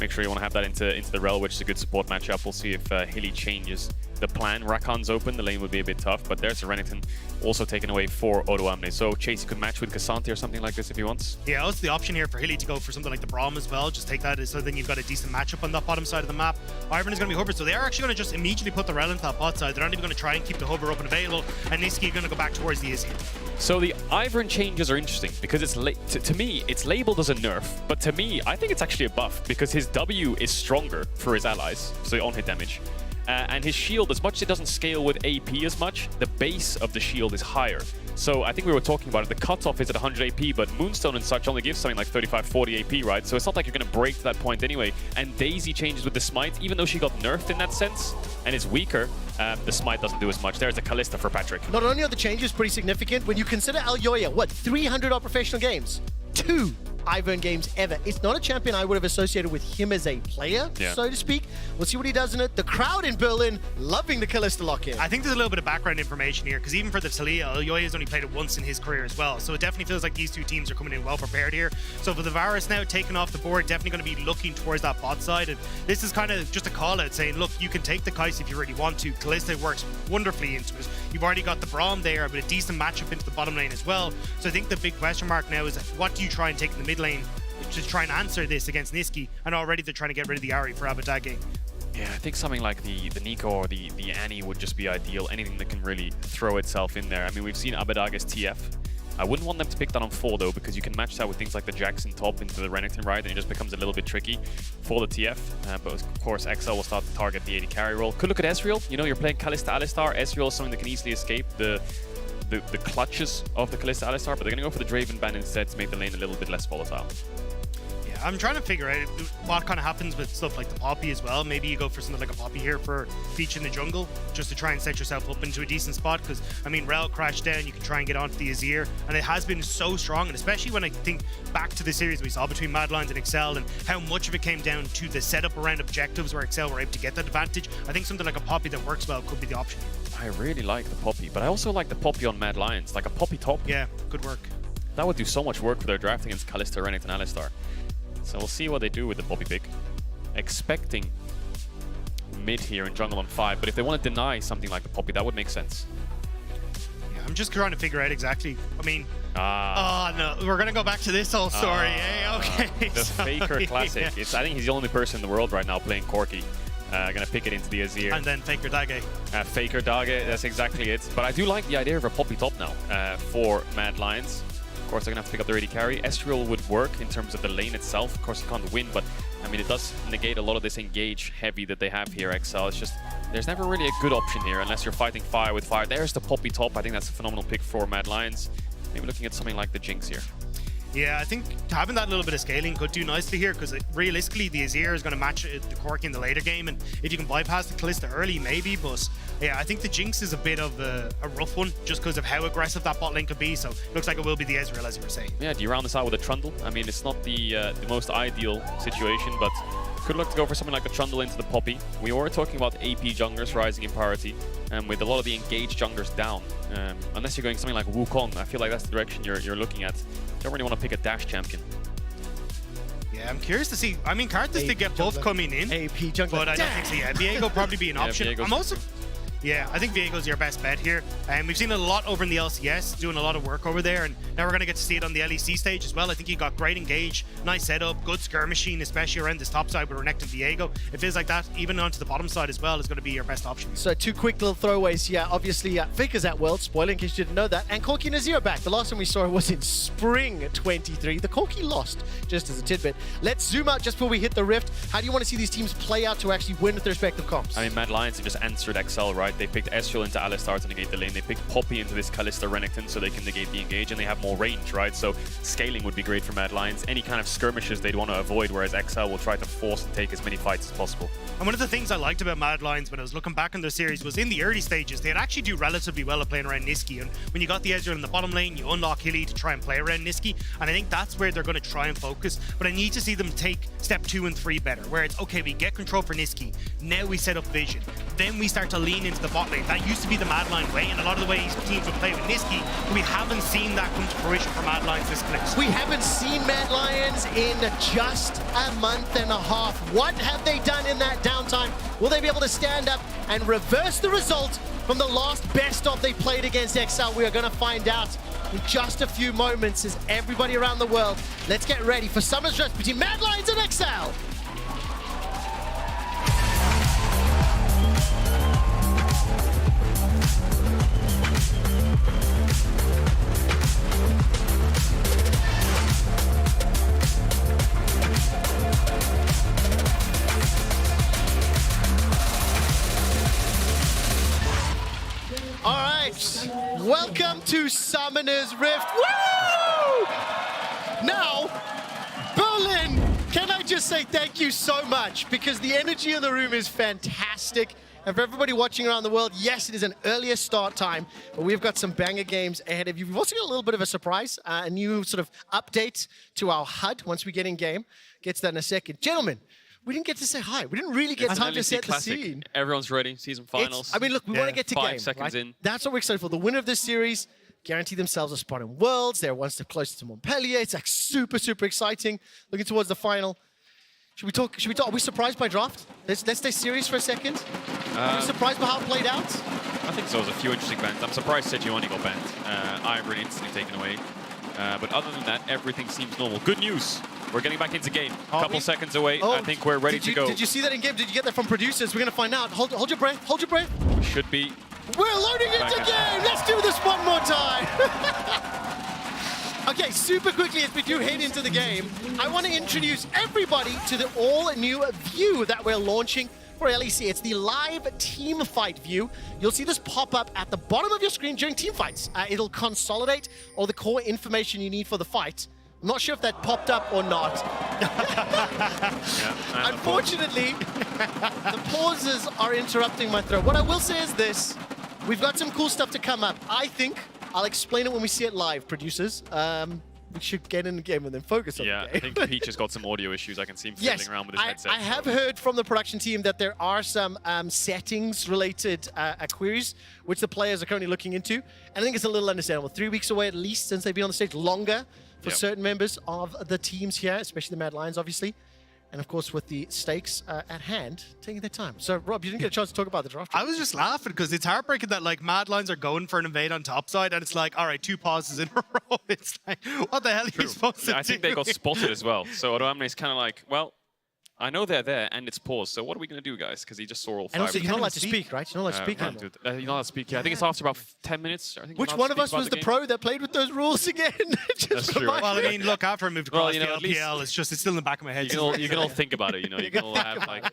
make sure you want to have that into the Rel, which is a good support matchup. We'll see if Hilly changes the plan. Rakan's open, the lane would be a bit tough, but there's a Renekton also taken away for Odoamne. So Chase, you could match with Cassante or something like this if he wants. Yeah, that's the option here for Hilly to go for something like the Braum as well. Just take that, so then you've got a decent matchup on that bottom side of the map. Ivern is going to be hovered, so they are actually going to just immediately put the Rel into that bot side. They're not even going to try and keep the hover up and available, and Niski going to go back towards the Izzy. So the Ivern changes are interesting because it's to me, it's labeled as a nerf, but to me, I think it's actually a buff because his W is stronger for his allies, so on-hit damage. And his shield, as much as it doesn't scale with AP as much, the base of the shield is higher. So I think we were talking about it, the cutoff is at 100 AP, but Moonstone and such only gives something like 35-40 AP, right? So it's not like you're going to break to that point anyway. And Daisy changes with the Smite, even though she got nerfed in that sense and is weaker, the Smite doesn't do as much. There's a Kalista for Patrick. Not only are the changes pretty significant, when you consider Alyoya, what, 300 odd professional games? 2 Ivern games ever. It's not a champion I would have associated with him as a player, so to speak. We'll see what he does in it. The crowd in Berlin loving the Kalista lock-in. I think there's a little bit of background information here, because even for the Taliyah, Alyoya has only played it once in his career as well. So it definitely feels like these two teams are coming in well prepared here. So for the Varus now taken off the board, definitely going to be looking towards that bot side. And this is kind of just a call out saying, look, you can take the Kai'Sa if you really want to. Kalista works wonderfully into it. You've already got the Braum there, but a decent matchup into the bottom lane as well. So I think the big question mark now is, what do you try and take in the mid lane to try and answer this against Niski? And already they're trying to get rid of the Ahri for Abbedagge. Yeah, I think something like the Nico or the Annie would just be ideal. Anything that can really throw itself in there. I mean, we've seen Abbedagge's TF. I wouldn't want them to pick that on 4 though, because you can match that with things like the Jackson top into the Renekton ride, and it just becomes a little bit tricky for the TF. But of course, XL will start to target the 80 carry role. Could look at Ezreal. You know, you're playing Kalista Alistar. Ezreal is something that can easily escape the clutches of the Kalista Alistar, but they're going to go for the Draven ban instead to make the lane a little bit less volatile. I'm trying to figure out what kind of happens with stuff like the Poppy as well. Maybe you go for something like a Poppy here for Feature in the jungle, just to try and set yourself up into a decent spot. Because, I mean, Rel crashed down, you can try and get onto the Azir, and it has been so strong. And especially when I think back to the series we saw between Mad Lions and Excel, and how much of it came down to the setup around objectives where Excel were able to get that advantage. I think something like a Poppy that works well could be the option. I really like the Poppy, but I also like the Poppy on Mad Lions, like a Poppy top. Yeah, good work. That would do so much work for their draft against Kalista, Renekton, Alistar. So we'll see what they do with the Poppy pick. Expecting mid here in jungle on 5, but if they want to deny something like the Poppy, that would make sense. Yeah, I'm just trying to figure out exactly. I mean, oh no, we're gonna go back to this whole story. Hey, okay. The Faker Classic. Yeah. I think he's the only person in the world right now playing Corki. Gonna pick it into the Azir. And then Faker Dage. Faker Dage, that's exactly it. But I do like the idea of a Poppy top now for Mad Lions. Of course, they're going to have to pick up the ready carry. Ezreal would work in terms of the lane itself. Of course, you can't win, but I mean, it does negate a lot of this engage heavy that they have here, XL. It's just, there's never really a good option here unless you're fighting fire with fire. There's the Poppy top. I think that's a phenomenal pick for Mad Lions. Maybe looking at something like the Jinx here. Yeah, I think having that little bit of scaling could do nicely here, because realistically the Azir is going to match the Corki in the later game, and if you can bypass the Kalista early, maybe. But yeah, I think the Jinx is a bit of a rough one, just because of how aggressive that bot lane could be. So it looks like it will be the Ezreal, as you were saying. Yeah, do you round this out with a Trundle? I mean, it's not the most ideal situation, but could look to go for something like a Trundle into the Poppy. We were talking about AP junglers rising in priority, and with a lot of the engaged junglers down. Unless you're going something like Wukong, I feel like that's the direction you're looking at. Don't really want to pick a dash champion. Yeah, I'm curious to see. I mean, Karthus did get both coming in. AP jungler. But I don't think so. Yeah, Viego probably be an option. Viego's I'm also... Yeah, I think Viego's your best bet here. And we've seen it a lot over in the LCS, doing a lot of work over there. And now we're going to get to see it on the LEC stage as well. I think he got great engage, nice setup, good skirmishing, especially around this top side with Renekton Viego. It feels like that, even onto the bottom side as well, is going to be your best option. So 2 quick little throwaways here. Obviously, Faker's at World, spoiler in case you didn't know that. And Corki and Azir back. The last time we saw it was in spring 23. The Corki lost, just as a tidbit. Let's zoom out just before we hit the Rift. How do you want to see these teams play out to actually win with their respective comps? I mean, Mad Lions have just answered XL, right? They picked Ezreal into Alistar to negate the lane. They picked Poppy into this Kalista Renekton so they can negate the engage, and they have more range, right? So scaling would be great for Mad Lions. Any kind of skirmishes they'd want to avoid, whereas XL will try to force and take as many fights as possible. And one of the things I liked about Mad Lions when I was looking back on their series was in the early stages, they'd actually do relatively well at playing around Niski. And when you got the Ezreal in the bottom lane, you unlock Hilly to try and play around Niski. And I think that's where they're going to try and focus. But I need to see them take step 2 and 3 better, where it's, okay, we get control for Niski. Now we set up vision. Then we start to lean into the bot lane. That used to be the Mad Lion way, and a lot of the ways teams would play with Niski, we haven't seen that come to fruition for Mad Lions this split. We haven't seen Mad Lions in just a month and a half. What have they done in that downtime? Will they be able to stand up and reverse the result from the last best of they played against XL? We are going to find out in just a few moments as everybody around the world. Let's get ready for Summer's Rush between Mad Lions and XL. All right, welcome to Summoner's Rift. Woo! Now, Berlin, can I just say thank you so much, because the energy in the room is fantastic. And for everybody watching around the world, yes, it is an earlier start time, but we've got some banger games ahead of you. We've also got a little bit of a surprise, a new sort of update to our HUD once we get in game. Get to that in a second. Gentlemen, we didn't get to say hi. We didn't really get time to set the scene. Everyone's ready. Season finals. I mean, look, we want to get to game. 5 seconds right? in. That's what we're excited for. The winner of this series guarantee themselves a spot in Worlds. They're one step closer to Montpellier. It's like super, super exciting. Looking towards the final. Should we talk? Are we surprised by draft? Let's stay serious for a second. Are we surprised by how it played out? I think so. There's a few interesting bans. I'm surprised Sejuani got banned. Ivory instantly taken away. But other than that, everything seems normal. Good news. We're getting back into game. A couple seconds away. I think we're ready to go. Did you see that in game? Did you get that from producers? We're going to find out. Hold your breath. Hold your breath. We should be. We're loading into game. Let's do this one more time. Okay, super quickly as we do head into the game, I want to introduce everybody to the all-new view that we're launching for LEC. It's the live team fight view. You'll see this pop up at the bottom of your screen during team fights. It'll consolidate all the core information you need for the fight. I'm not sure if that popped up or not. Unfortunately, the pauses are interrupting my throw. What I will say is this. We've got some cool stuff to come up. I think I'll explain it when we see it live, producers. We should get in the game and then focus on the game. Yeah, I think Peach has got some audio issues. I can see him fiddling around with his headset. I have heard from the production team that there are some settings-related queries, which the players are currently looking into. And I think it's a little understandable. 3 weeks away at least since they've been on the stage, longer for certain members of the teams here, especially the Mad Lions, obviously. And of course, with the stakes at hand, taking their time. So, Rob, you didn't get a chance to talk about the draft. I was just laughing because it's heartbreaking that like Mad Lions are going for an invade on top side, and it's like, all right, 2 pauses in a row. It's like, what the hell are you supposed to do? I think they got spotted as well. So Odoamne is kind of like, well, I know they're there and it's paused. So what are we going to do, guys? Because he just saw all 5. And also, you're not allowed to speak, right? You're not allowed to speak. You're not allowed to speak. Yeah, I think it's after about 10 minutes. I think Which one of us was the pro that played with those rules again? That's true. Well, I mean, look, after I moved across the LPL, it's still in the back of my head. You can all think about it, you know. You can all have, like,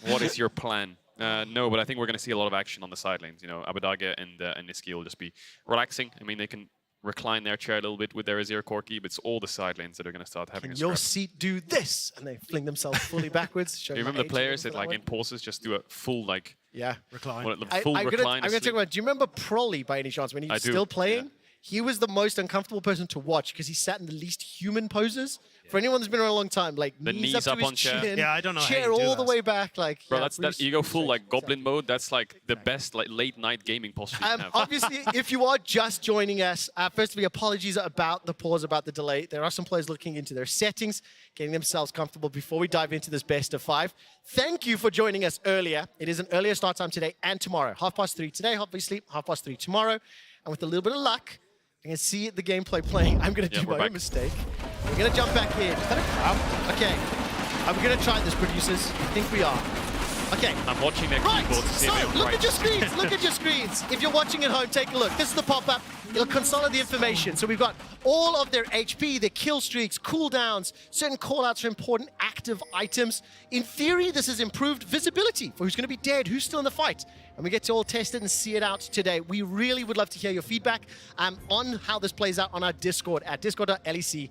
what is your plan? No, but I think we're going to see a lot of action on the side lanes. You know, Abadage and Niski will just be relaxing. I mean, they can recline their chair a little bit with their Azir Corki, but it's all the side lanes that are going to start having a Your scrap. seat do this, and they fling themselves fully backwards. Do you remember the players that, like, in pauses just do a full, like... Yeah, recline. Full recline. I'm gonna talk about. Do you remember Prolly by any chance when he was still playing? Yeah. He was the most uncomfortable person to watch because he sat in the least human poses. For anyone who's been around a long time, like the knees up to on his chair. chin, Yeah, I don't know chair how you do all that. the way back. Like, bro, yeah, that's you go full like goblin mode. That's like the best like late night gaming posture you can have. Obviously, if you are just joining us, firstly, apologies about the pause, about the delay. There are some players looking into their settings, getting themselves comfortable before we dive into this best of 5. Thank you for joining us earlier. It is an earlier start time today and tomorrow. 3:30 today, obviously, 3:30 tomorrow. And with a little bit of luck, I can see the gameplay playing. I'm going to do my own mistake. We're going to jump back in. Is that a crowd? Okay. Are we going to try this, producers? I think we are. Okay. I'm watching their keyboard to see if they're look at your screens. Look at your screens. If you're watching at home, take a look. This is the pop-up. It'll consolidate the information. So we've got all of their HP, their kill streaks, cooldowns, certain callouts for important active items. In theory, this has improved visibility for who's going to be dead, who's still in the fight. And we get to all test it and see it out today. We really would love to hear your feedback on how this plays out on our Discord at discord.lec.gg.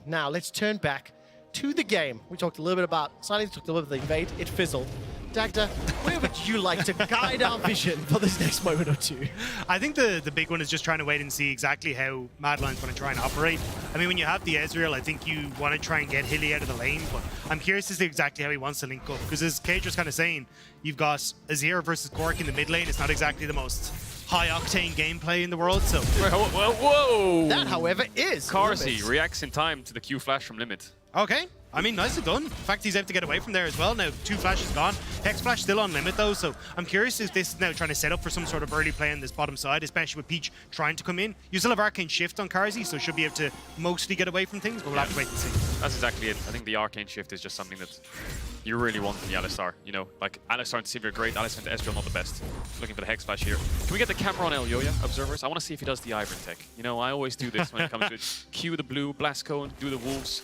Now, let's turn back to the game. We talked a little bit about Silence, talked a little bit about the invade. It fizzled. Dagda, where would you like to guide our vision for this next moment or two? I think the big one is just trying to wait and see exactly how Mad Lion's going to try and operate. I mean, when you have the Ezreal, I think you want to try and get Hilly out of the lane, but I'm curious to see exactly how he wants to link up. Because as Cage was kind of saying, you've got Azir versus Cork in the mid lane. It's not exactly the most high-octane gameplay in the world, so... Whoa! That, however, is... Carsey reacts in time to the Q flash from Limit. Okay. I mean, nicely done. In fact, he's able to get away from there as well. Now, 2 flashes gone. Hex Flash still on Limit, though, so I'm curious if this is now trying to set up for some sort of early play on this bottom side, especially with Peach trying to come in. You still have Arcane Shift on Carsey, so should be able to mostly get away from things, but we'll have to wait and see. That's exactly it. I think the Arcane Shift is just something that you really want from the Alistar. You know, like, Alistar and Sivir great, Alistar and Ezreal not the best. Looking for the Hex Flash here. Can we get the camera on Elyoya, observers? I want to see if he does the Ivern tech. You know, I always do this when it comes to it. Cue the blue, blast cone, do the wolves.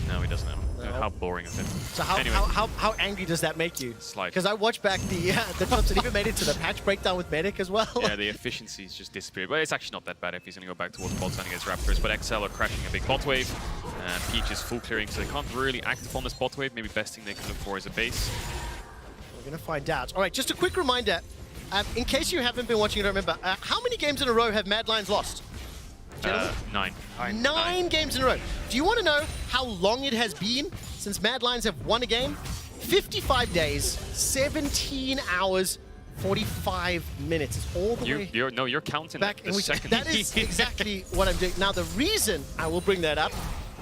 No, he doesn't know. No. How boring of him. So how angry does that make you? Slight. Because I watched back the clips and even made it to the patch breakdown with Medic as well. Yeah, the efficiency's just disappeared. But it's actually not that bad if he's going to go back towards bot side against Raptors. But XL are crashing a big bot wave. Peach is full clearing, so they can't really act upon this bot wave. Maybe best thing they can look for is a base. We're going to find out. All right, just a quick reminder. In case you haven't been watching, I don't remember. How many games in a row have Mad Lions lost? 9. 9 games in a row. Do you want to know how long it has been since Mad Lions have won a game? 55 days, 17 hours, 45 minutes. It's all the way you're counting back. The second. That is exactly what I'm doing. Now, the reason I will bring that up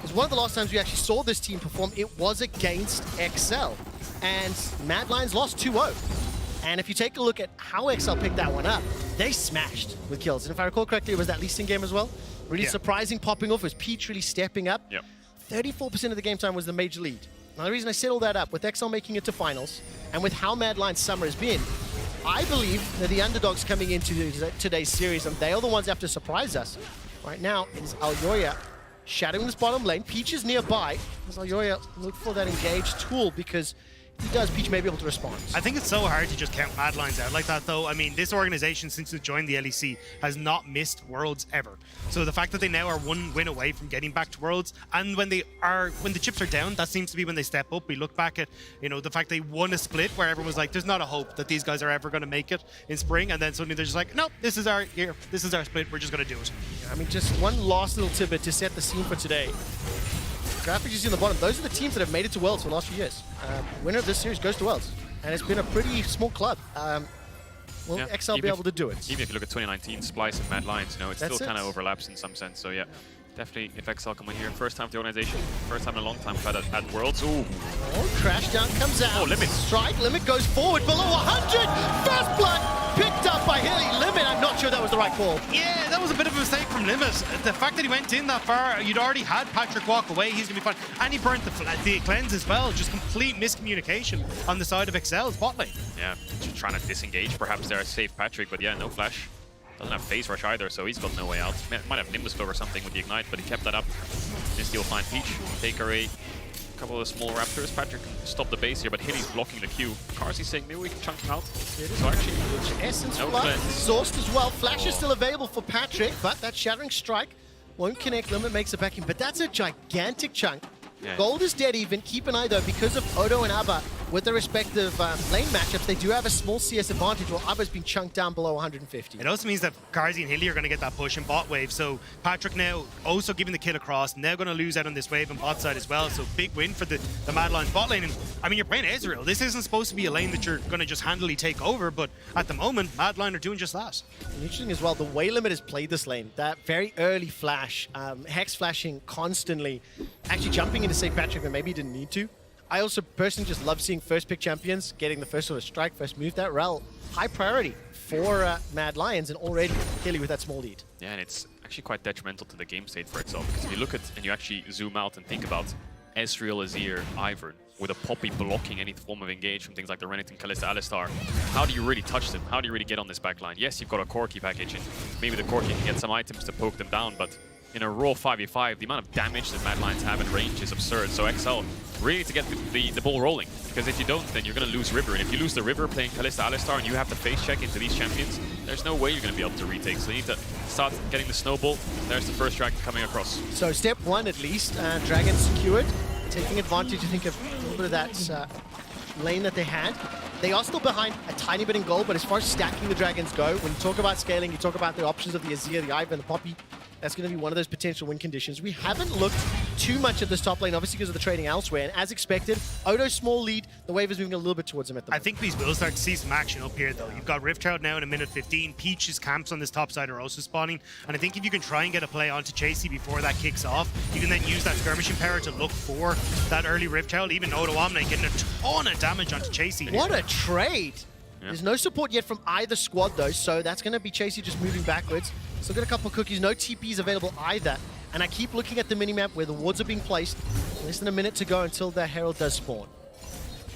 is one of the last times we actually saw this team perform, it was against XL. And Mad Lions lost 2-0. And if you take a look at how XL picked that one up, they smashed with kills. And if I recall correctly, it was that Lee Sin game as well. Really surprising popping off. Was Peach really stepping up? Yep. 34% of the game time was the major lead. Now, the reason I set all that up, with XL making it to finals, and with how Mad Lions' summer has been, I believe that the underdogs coming into today's series, and they are the ones that have to surprise us. Right now, it is Elyoya shadowing this bottom lane. Peach is nearby. As Elyoya look for that engage tool, because if he does, Peach may be able to respond. I think it's so hard to just count Mad Lions out like that, though. I mean, this organization, since it joined the LEC, has not missed Worlds ever. So the fact that they now are 1 win away from getting back to Worlds, and when the chips are down, that seems to be when they step up. We look back at, you know, the fact they won a split where everyone was like, there's not a hope that these guys are ever going to make it in spring, and then suddenly they're just like, no, this is our year, this is our split, we're just going to do it. I mean, just one last little tidbit to set the scene for today. Graphics you see on the bottom, those are the teams that have made it to Worlds for the last few years. Winner of this series goes to Worlds, and it's been a pretty small club. Will XL be able to do it? Even if you look at 2019 Splice and Mad Lions, you know, it still kind of overlaps in some sense. So yeah, definitely if XL come in here, first time for the organization, first time in a long time we've had at Worlds. Ooh. Oh, Crash Down comes out. Oh, Limit. Strike, Limit goes forward below 100. First blood picked up by Hilly. Limit, I'm not sure that was the right call. Yeah, that was a bit of a mistake from Limit. The fact that he went in that far, you'd already had Patrick walk away, he's going to be fine. And he burnt the cleanse as well. Just complete miscommunication on the side of XL's bot lane. Yeah, just trying to disengage perhaps there, save Patrick, but yeah, no flash. Doesn't have phase rush either, so he's got no way out. Might have Nimbus Flow or something with the Ignite, but he kept that up. Misty will find Peach, take away A couple of the small Raptors. Patrick can stop the base here, but Hilly's blocking the Q. Carsey's saying maybe we can chunk him out. So actually, Essence no Flood, cleanse. exhaust as well. Flash is still available for Patrick, but that Shattering Strike won't connect. Limit makes it back in, but that's a gigantic chunk. Yeah. Gold is dead even. Keep an eye though, because of Odo and Abba, with their respective lane matchups, they do have a small CS advantage, while Abba's been chunked down below 150. It also means that Carsey and Hilly are going to get that push in bot wave. So Patrick now also giving the kill across, now going to lose out on this wave on bot side as well. So big win for the Mad Lions bot lane. And I mean, you're playing Ezreal. This isn't supposed to be a lane that you're going to just handily take over, but at the moment, Mad Lion are doing just that. And interesting as well, the way Limit has played this lane, that very early flash, Hex flashing constantly, actually jumping into save Patrick when maybe he didn't need to. I also personally just love seeing first pick champions getting the first sort of strike, first move. That rel, high priority for Mad Lions, and already Hilly with that small lead. Yeah, and it's actually quite detrimental to the game state for itself, because if you look at and you actually zoom out and think about Ezreal, Azir, Ivern, with a Poppy blocking any form of engage from things like the Renekton, Kalista, Alistar, how do you really touch them? How do you really get on this backline? Yes, you've got a Corki package, and maybe the Corki can get some items to poke them down, but in a raw 5v5, the amount of damage that Mad Lions have in range is absurd. So XL really need to get the ball rolling, because if you don't, then you're going to lose River. And if you lose the River playing Kalista, Alistar, and you have to face check into these champions, there's no way you're going to be able to retake. So you need to start getting the snowball. There's the first dragon coming across. So step one at least, Dragon secured, taking advantage, I think, of a little bit of that lane that they had. They are still behind a tiny bit in gold, but as far as stacking the dragons go, when you talk about scaling, you talk about the options of the Azir, the Ivern, the Poppy, that's going to be one of those potential win conditions. We haven't looked too much at this top lane, obviously because of the trading elsewhere, and as expected, Odo's small lead, the wave is moving a little bit towards him at the moment. I think we will start to see some action up here, though. You've got Riftchild now in a minute 15. Peach's camps on this top side are also spawning, and I think if you can try and get a play onto Chasey before that kicks off, you can then use that skirmishing power to look for that early Riftchild. Even Odo Omni getting a ton of damage onto Chasey. What a trade! Yeah. There's no support yet from either squad, though, so that's going to be Chasey just moving backwards. Still got a couple of cookies, no TPs available either. And I keep looking at the minimap where the wards are being placed. Less than a minute to go until the Herald does spawn.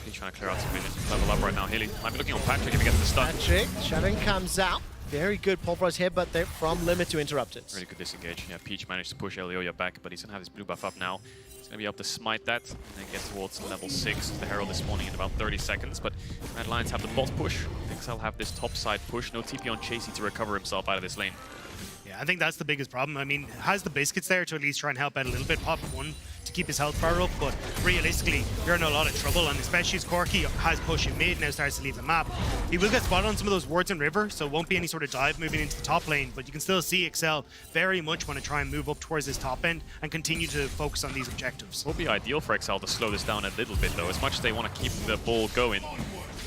He's trying to clear out some minions. Level up right now, Hilly. Might be looking on Patrick if he gets the stun. Patrick, Shattering comes out. Very good Pulverize headbutt there from Limit to interrupt it. Really good disengage. Yeah, Peach managed to push Elioya back, but he's going to have his blue buff up now. He's going to be able to smite that and then get towards level 6. The Herald is spawning in about 30 seconds, but Mad Lions have the bot push. XL have this top side push. No TP on Chasey to recover himself out of this lane. Yeah, I think that's the biggest problem. I mean, has the biscuits there to at least try and help out a little bit. Pop one to keep his health bar up, but realistically, you're in a lot of trouble, and especially as Corki has push in mid, now starts to leave the map. He will get spotted on some of those wards in River, so it won't be any sort of dive moving into the top lane, but you can still see XL very much want to try and move up towards this top end and continue to focus on these objectives. It will be ideal for XL to slow this down a little bit, though, as much as they want to keep the ball going.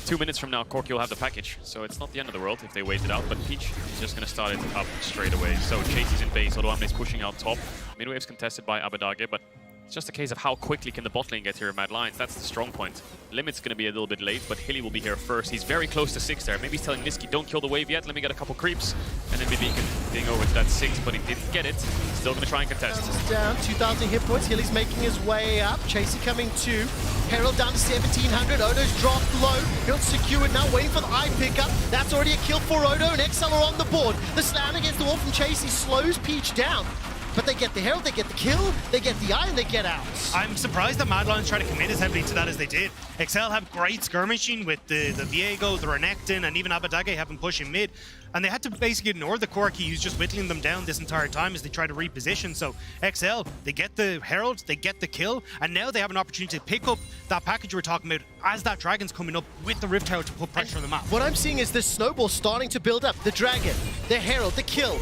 2 minutes from now, Corki will have the package, so it's not the end of the world if they wait it out, but Peach is just going to start it up straight away. So Chasey's in base, Odo Omni is pushing out top. Midwave's contested by Abadage, but it's just a case of how quickly can the bot lane get here at Mad Lions. That's the strong point. Limit's going to be a little bit late, but Hilly will be here first. He's very close to 6 there. Maybe he's telling Niski, don't kill the wave yet, let me get a couple creeps. And then maybe he can ding over to that 6, but he didn't get it. Still going to try and contest. It's down, 2,000 hit points. Hilly's making his way up. Chasey coming 2. Herald down to 1,700. Odo's dropped low. He'll secure it now, waiting for the eye pickup. That's already a kill for Odo, and XL are on the board. The slam against the wall from Chasey slows Peach down. But they get the Herald, they get the kill, they get the eye, and they get out. I'm surprised that Mad Lions try to commit as heavily to that as they did. XL have great skirmishing with the Viego, the Renekton, and even Abadage have been pushing mid. And they had to basically ignore the Corki who's just whittling them down this entire time as they try to reposition. So XL, they get the Herald, they get the kill, and now they have an opportunity to pick up that package we're talking about as that Dragon's coming up with the Rift Tower to put pressure on the map. What I'm seeing is this snowball starting to build up. The Dragon, the Herald, the kill,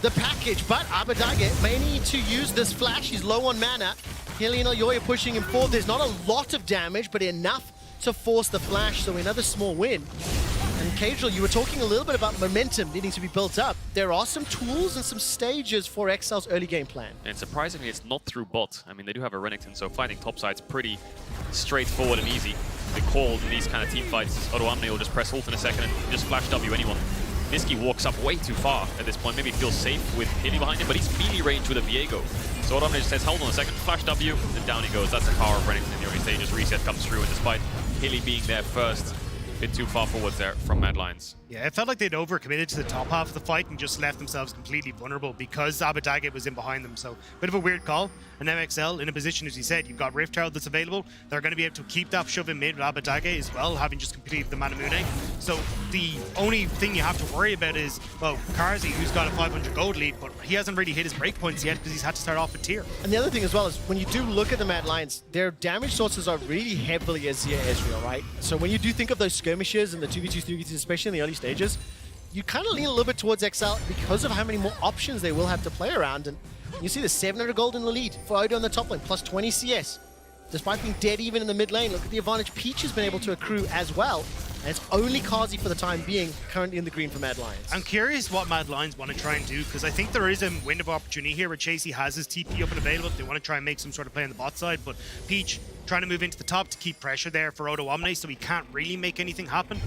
the package, but Abadage may need to use this flash. He's low on mana. Hilly and Elioya pushing him forward. There's not a lot of damage, but enough to force the flash, so another small win. And Cajal, you were talking a little bit about momentum needing to be built up. There are some tools and some stages for XL's early game plan. And surprisingly, it's not through bot. I mean, they do have a Renekton, so fighting topside's pretty straightforward and easy. They call in these kind of team fights. Odo Omni will just press ult in a second and just flash W anyone. Niski walks up way too far at this point. Maybe he feels safe with Hilly behind him, but he's melee range with a Viego. So Odo Omni just says, hold on a second, flash W, and down he goes. That's the power of Renekton in the early stages. Reset comes through, and despite Hilly being there first, bit too far forwards there from Mad Lions. Yeah, it felt like they'd overcommitted to the top half of the fight and just left themselves completely vulnerable because Abadage was in behind them. So, bit of a weird call. And now XL in a position, as you said, you've got Rift Herald that's available. They're going to be able to keep that shove in mid with Abadage as well, having just completed the Manamune. So, the only thing you have to worry about is, well, Karzi, who's got a 500 gold lead, but he hasn't really hit his breakpoints yet because he's had to start off a tier. And the other thing as well is when you do look at the Mad Lions, their damage sources are really heavily Azir Ezreal, right? So when you do think of those skirmishes and the 2v2s, 3v2s, especially in the early stages, you kind of lean a little bit towards XL because of how many more options they will have to play around. And you see the 700 gold in the lead for Odo on the top lane, plus 20 CS. Despite being dead even in the mid lane, look at the advantage Peach has been able to accrue as well. And it's only Karzi for the time being currently in the green for Mad Lions. I'm curious what Mad Lions want to try and do, because I think there is a window of opportunity here where Chasey has his TP up and available if they want to try and make some sort of play on the bot side, but Peach trying to move into the top to keep pressure there for Odo Omni, so he can't really make anything happen.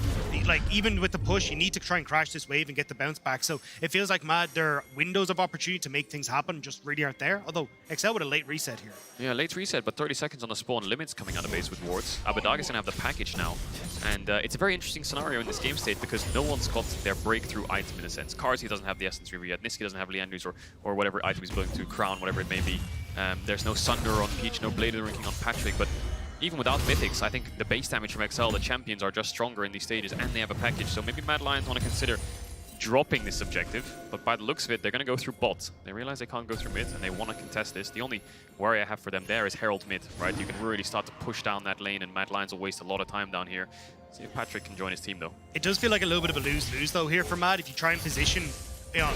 Like, even with the push, you need to try and crash this wave and get the bounce back. So it feels like Mad, their windows of opportunity to make things happen just really aren't there. Although XL with a late reset here. Yeah, late reset, but 30 seconds on the spawn. Limits coming out of base with wards. Abadaga's gonna have the package now. And it's a very interesting scenario in this game state because no one's got their breakthrough item in a sense. Karzi doesn't have the Essence Reaver yet. Niski doesn't have Leandry's or whatever item he's building to Crown, whatever it may be. There's no Sunder on Peach, no Blade of the Ring on Patrick, but even without Mythics, I think the base damage from XL, the champions are just stronger in these stages, and they have a package. So maybe Mad Lions want to consider dropping this objective, but by the looks of it, they're going to go through bot. They realize they can't go through mid, and they want to contest this. The only worry I have for them there is Herald mid, right? You can really start to push down that lane, and Mad Lions will waste a lot of time down here. See if Patrick can join his team, though. It does feel like a little bit of a lose-lose, though, here for Mad. If you try and position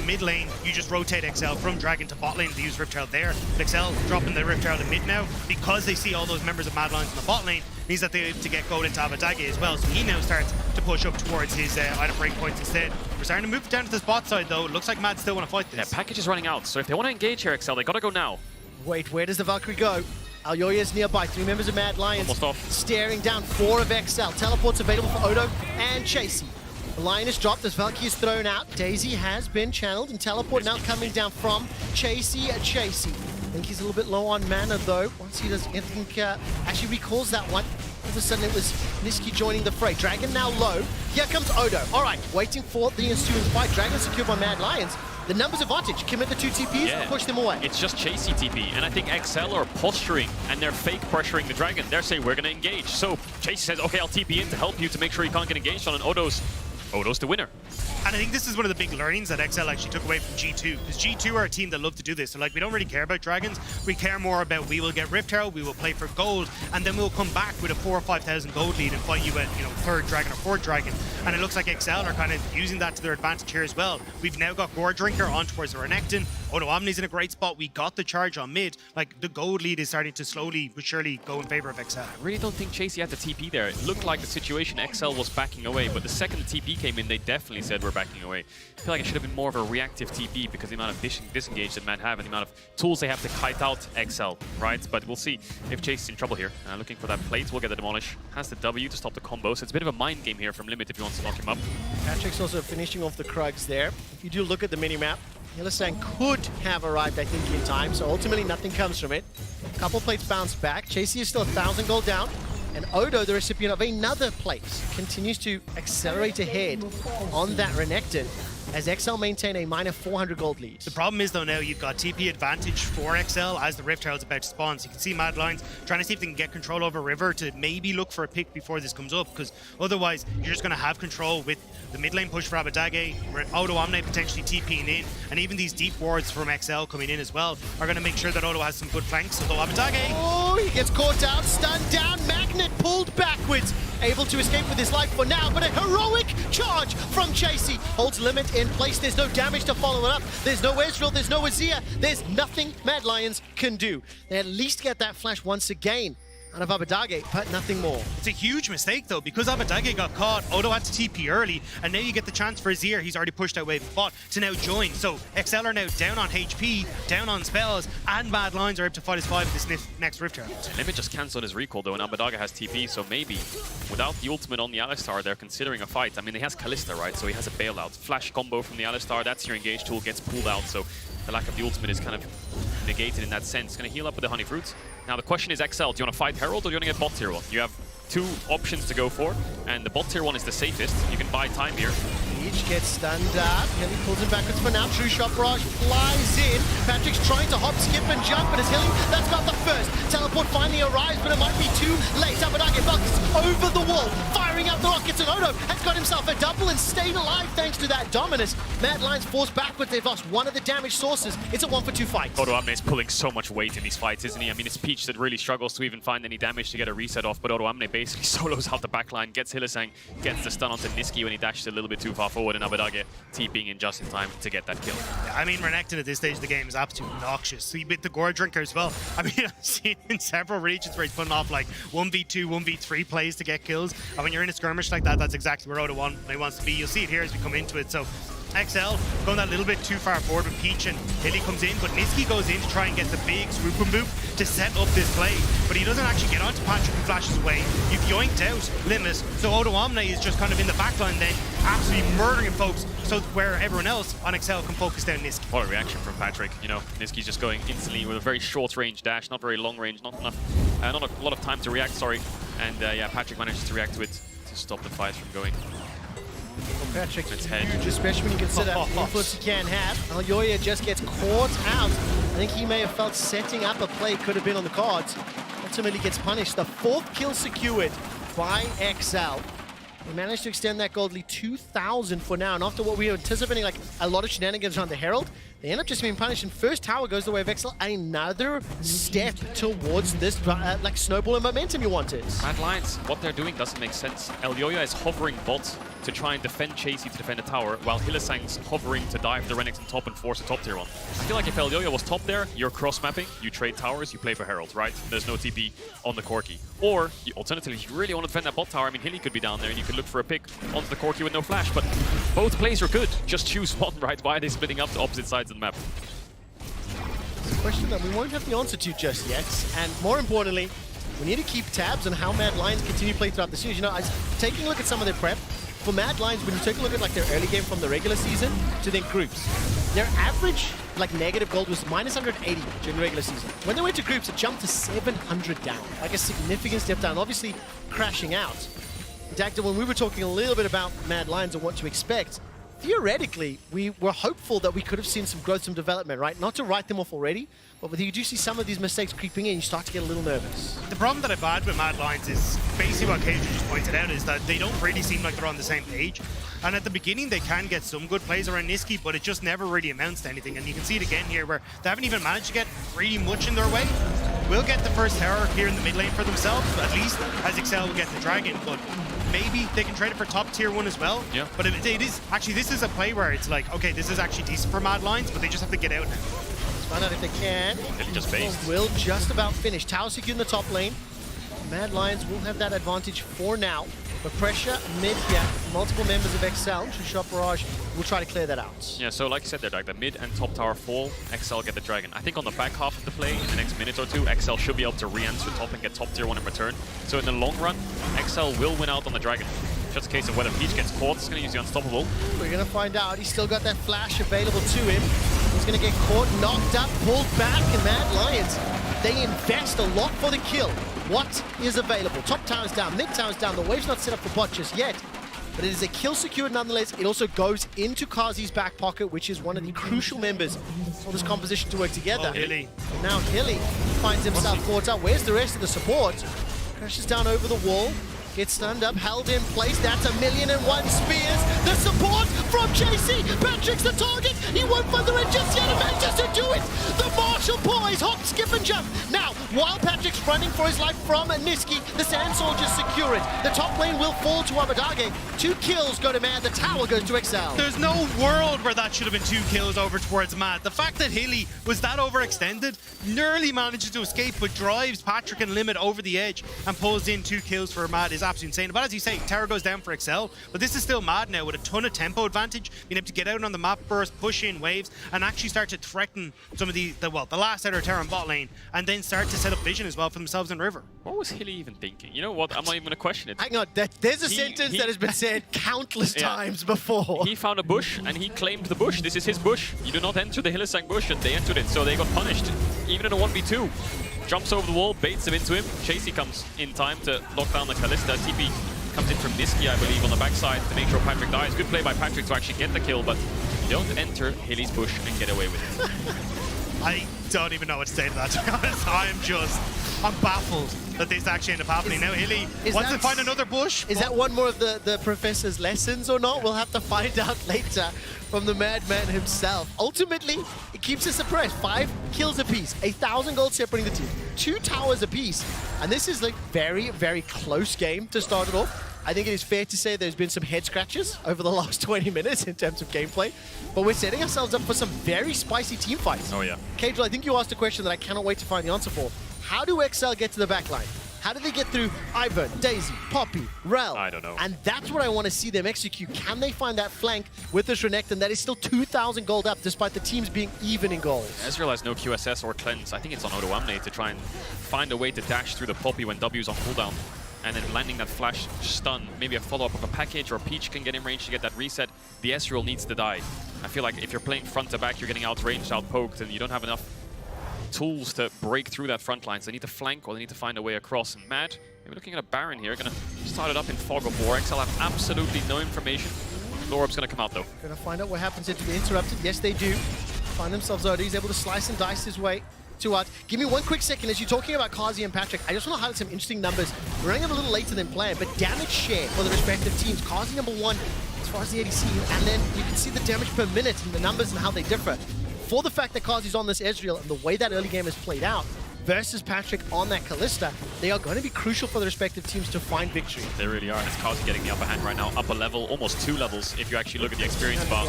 mid lane, you just rotate XL from Dragon to bot lane to use Rift Herald there. But XL dropping the Rift Herald in mid now because they see all those members of Mad Lions in the bot lane means that they have to get gold into Abadage as well. So he now starts to push up towards his item breakpoints instead. We're starting to move down to this bot side though. It looks like Mad still want to fight this. Yeah, package is running out. So if they want to engage here, XL, they got to go now. Wait, where does the Valkyrie go? Alyoya's nearby. 3 members of Mad Lions almost off. Staring down 4 of XL. Teleports available for Odo and Chasey. The line is dropped as Valkyrie is thrown out. Daisy has been channeled and teleport now coming down from Chasey. I think he's a little bit low on mana though. Once he does, I think actually recalls that one. All of a sudden it was Niski joining the fray. Dragon now low. Here comes Odo. All right, waiting for the ensuing fight. Dragon secured by Mad Lions. The numbers advantage. Commit the 2 TPs and push them away. It's just Chasey TP, and I think XL are posturing and they're fake pressuring the Dragon. They're saying we're going to engage. So Chasey says, okay, I'll TP in to help you to make sure you can't get engaged on, and Odo's the winner. And I think this is one of the big learnings that XL actually took away from G2, because G2 are a team that love to do this. So like, we don't really care about Dragons. We care more about we will get Rift Herald, we will play for gold, and then we'll come back with a 4,000 or 5,000 gold lead and fight you at, 3rd Dragon or 4th Dragon. And it looks like XL are kind of using that to their advantage here as well. We've now got Gore Drinker on towards the Renekton. Odo Omni's in a great spot. We got the charge on mid. Like, the gold lead is starting to slowly but surely go in favor of XL. I really don't think Chasey had the TP there. It looked like the situation XL was backing away, but the second the TP came in, they definitely said we're backing away. I feel like it should have been more of a reactive TP because the amount of disengage that Mad have and the amount of tools they have to kite out XL, right? But we'll see if Chasey's in trouble here. Looking for that plate, will get the demolish. Has the W to stop the combo, so it's a bit of a mind game here from Limit if he wants to knock him up. Patrick's also finishing off the Krugs there. If you do look at the minimap, Hylissang could have arrived, I think, in time, so ultimately nothing comes from it. Couple plates bounce back. Chasey is still 1,000 gold down. And Odo, the recipient of another place, continues to accelerate ahead on that Renekton as XL maintain a minor 400 gold lead. The problem is though now you've got TP advantage for XL as the Rift Herald's about to spawn. So you can see Mad Lions trying to see if they can get control over River to maybe look for a pick before this comes up, because otherwise you're just going to have control with the mid lane push for Abadage, Odo Omni potentially TPing in, and even these deep wards from XL coming in as well are going to make sure that Odo has some good flanks. Although Abadage... Oh, he gets caught out, stunned down, Magnet pulled backwards. Able to escape with his life for now, but a heroic charge from Chasey. Holds Limit in place. There's no damage to follow it up. There's no Ezreal, there's no Azir. There's nothing Mad Lions can do. They at least get that flash once again out of Abadage, but nothing more. It's a huge mistake though, because Abadage got caught, Odo had to TP early, and now you get the chance for Azir, he's already pushed that wave of bot, to now join. So XL are now down on HP, down on spells, and Mad Lions are able to fight his 5 with this next Rift Herald. Limit just cancelled his recall though, and Abadage has TP, so maybe without the ultimate on the Alistar, they're considering a fight. I mean, he has Kalista, right? So he has a bailout. Flash combo from the Alistar, that's your engage tool, gets pulled out, so the lack of the ultimate is kind of negated in that sense. Gonna heal up with the Honey Fruits. Now the question is XL, do you want to fight Herald or do you want to get bot tier 1? You have two options to go for, and the bot tier one is the safest. You can buy time here. Each gets stunned up. Hilly pulls him backwards for now. True shot barrage flies in. Patrick's trying to hop, skip, and jump, but it's Hilly that's got the first. Teleport finally arrives, but it might be too late. Abadage Falcons over the wall, firing out the rockets, and Odo has got himself a double and stayed alive thanks to that dominance. Mad Lions forced backwards. They've lost one of the damage sources. It's a 1-for-2 fight. Odo Amne is pulling so much weight in these fights, isn't he? I mean, it's Peach that really struggles to even find any damage to get a reset off, but Odo Amne basically solos out the backline, gets Hylissang, gets the stun onto Niski when he dashed a little bit too far forward, and Abadage TPing in just in time to get that kill. Yeah, I mean, Renekton at this stage of the game is absolutely noxious. So you beat the Gore Drinker as well. I mean, I've seen in several regions where he's putting off like 1v2, 1v3 plays to get kills. And when you're in a skirmish like that, that's exactly where Odo wants to be. You'll see it here as we come into it. So XL going that little bit too far forward with Peach, and Hilly comes in, but Niski goes in to try and get the big swoop and boop to set up this play, but he doesn't actually get onto Patrick and flashes away. You've yoinked out Limit, so Odo Amne is just kind of in the backline then, absolutely murdering folks, so where everyone else on XL can focus down Niski. What a reaction from Patrick. You know, Niski's just going instantly with a very short range dash, not very long range, not enough, not a lot of time to react, sorry. And yeah, Patrick manages to react to it to stop the fight from going. Well, Patrick's It's huge, head. especially when you consider the influence he can have. Alyoya just gets caught out. I think he may have felt setting up a play could have been on the cards. Ultimately gets punished. The 4th kill secured by XL. They managed to extend that gold lead 2,000 for now. And after what we were anticipating, like a lot of shenanigans around the Herald, they end up just being punished. And first tower goes the way of XL. Another step towards this like snowball and momentum you wanted. Mad Lions, what they're doing doesn't make sense. Elyoya is hovering bot to try and defend Chasey to defend the tower, while Hylissang's hovering to dive the Renekton top and force a top tier one. I feel like if Elyoya was top there, you're cross-mapping, you trade towers, you play for Herald, right? There's no TP on the Corki. Or, alternatively, if you really want to defend that bot tower, I mean, Hilly could be down there and you could look for a pick onto the Corki with no flash, but both plays are good. Just choose one, right? Why are they splitting up to opposite sides of the map? It's a question that we won't have the answer to just yet. And more importantly, we need to keep tabs on how Mad Lions continue to play throughout the series. You know, I was taking a look at some of their prep. For Mad Lions, when you take a look at like their early game from the regular season to then groups, their average like negative gold was minus 180 during the regular season. When they went to groups, it jumped to 700 down, like a significant step down, obviously crashing out. Dagda, when we were talking a little bit about Mad Lions and what to expect, theoretically, we were hopeful that we could have seen some growth, some development, right? Not to write them off already, but when you do see some of these mistakes creeping in, you start to get a little nervous. The problem that I've had with Mad Lions is basically what Cage just pointed out, is that they don't really seem like they're on the same page. And at the beginning, they can get some good plays around Niski, but it just never really amounts to anything. And you can see it again here, where they haven't even managed to get really much in their way. We'll get the first tower here in the mid lane for themselves, at least, as XL will get the dragon, but maybe they can trade it for top tier 1 as well. Yeah. But it is, actually, this is a play where it's like, okay, this is actually decent for Mad Lions, but they just have to get out now. Let's find out if they can. Hilly just based. Will just about finish. Tower secured in the top lane. Mad Lions will have that advantage for now. But pressure mid here. Multiple members of XL. Shot Barrage will try to clear that out. Yeah, so like I said there, Doug, the mid and top tower fall, XL get the dragon. I think on the back half of the play, in the next minute or two, XL should be able to re-answer top and get top tier 1 in return. So in the long run, XL will win out on the dragon. Just a case of whether Peach gets caught, he's going to use the Unstoppable. We're going to find out. He's still got that flash available to him. He's going to get caught, knocked up, pulled back, and Mad Lions, they invest a lot for the kill. What is available? Top tower's down, mid tower's down. The wave's not set up for bot just yet, but it is a kill secured nonetheless. It also goes into Kazi's back pocket, which is one of the crucial members for this composition to work together. Oh, Hilly. Now Hilly finds himself caught up. Where's the rest of the support? Crashes down over the wall. Gets stunned up, held in place. That's 1,000,001 spears. The support from JC. Patrick's the target. He won't find the red just yet. He manages to do it. The Marshall poise, hop, skip, and jump. Now, while Patrick's running for his life from Niski, the Sand Soldiers secure it. The top lane will fall to Abadage. 2 kills go to Mad. The tower goes to XL. There's no world where that should have been 2 kills over towards Mad. The fact that Hilly was that overextended, nearly manages to escape, but drives Patrick and Limit over the edge and pulls in 2 kills for Mad is absolutely insane. But as you say, tower goes down for XL, but this is still Mad now with a ton of tempo advantage, being able to get out on the map burst, push in waves, and actually start to threaten some of the last outer tower in bot lane, and then start to set up vision as as well for themselves in River. What was Hilly even thinking? You know what? I'm not even going to question it. Hang on, there's a sentence that has been said countless times before. He found a bush and he claimed the bush. This is his bush. You do not enter the Hylissang bush, and they entered it, so they got punished. Even in a 1v2. Jumps over the wall, baits him into him. Chasey comes in time to lock down the Kalista. TP comes in from Niski, I believe, on the backside to make sure Patrick dies. Good play by Patrick to actually get the kill, but you don't enter Hilly's bush and get away with it. I don't even know what to say to that, to be honest. I'm baffled that this actually ended up happening. Now Hilly wants to find another bush. Is that one more of the professor's lessons or not? We'll have to find out later from the madman himself. Ultimately, it keeps us suppressed. 5 kills apiece, 1,000 gold separating the team, 2 towers apiece. And this is like very, very close game to start it off. I think it is fair to say there's been some head scratches over the last 20 minutes in terms of gameplay, but we're setting ourselves up for some very spicy team fights. Oh yeah. Cagel, I think you asked a question that I cannot wait to find the answer for. How do XL get to the backline? How do they get through Ivern, Daisy, Poppy, Rel? I don't know. And that's what I want to see them execute. Can they find that flank with this Renekton that is still 2,000 gold up despite the teams being even in gold? Ezreal has no QSS or cleanse. I think it's on Odoamne to try and find a way to dash through the Poppy when W's on cooldown. And then landing that flash stun, maybe a follow-up of a package, or Peach can get in range to get that reset. The Ezreal needs to die. I feel like if you're playing front to back, you're getting outranged, outpoked, and you don't have enough tools to break through that front line. So they need to flank or they need to find a way across. And Mad, maybe looking at a Baron here, gonna start it up in Fog of War. XL have absolutely no information. Loreb's gonna come out though. Gonna find out what happens into the interrupted. Yes, they do. Find themselves out. He's able to slice and dice his way to us. Give me one quick second as you're talking about Kazi and Patrick. I just want to highlight some interesting numbers. We're running a little later than planned, but damage share for the respective teams. Kazi number 1 as far as the ADC, and then you can see the damage per minute and the numbers and how they differ. For the fact that Kazi's on this Ezreal and the way that early game is played out versus Patrick on that Kalista, they are going to be crucial for the respective teams to find victory. They really are, and it's Kazi getting the upper hand right now. Upper level, almost 2 levels if you actually look at the experience bar.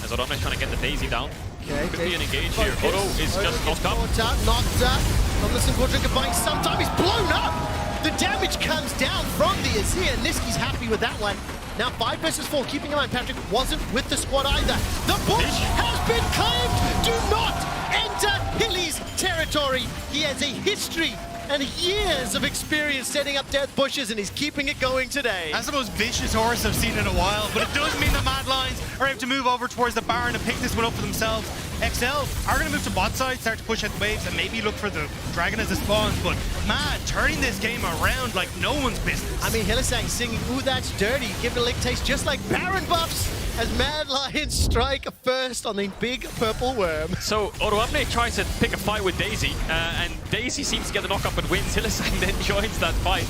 As Odoamne trying to get the Daisy down. Okay, could be an engage here. Odo is just knocked up. Knocked up. Tomlinson Quadrinker buying some time. He's blown up. The damage comes down from the Azir. Niski's happy with that one. Now 5 versus 4. Keeping in mind, Patrick wasn't with the squad either. The bush has been claimed. Do not enter Hilly's territory. He has a history and years of experience setting up death bushes, and he's keeping it going today. That's the most vicious horse I've seen in a while, but it does mean the Mad Lions are able to move over towards the Baron and pick this one up for themselves. XL are going to move to bot side, start to push out the waves, and maybe look for the Dragon as it spawns, but Mad turning this game around like no one's business. I mean, Hylissang singing, ooh, that's dirty, give it a lick taste just like Baron buffs as Mad Lions strike first on the big purple worm. So Odoamne tries to pick a fight with Daisy, and Daisy seems to get the knock-up and wins. Hylissang then joins that fight,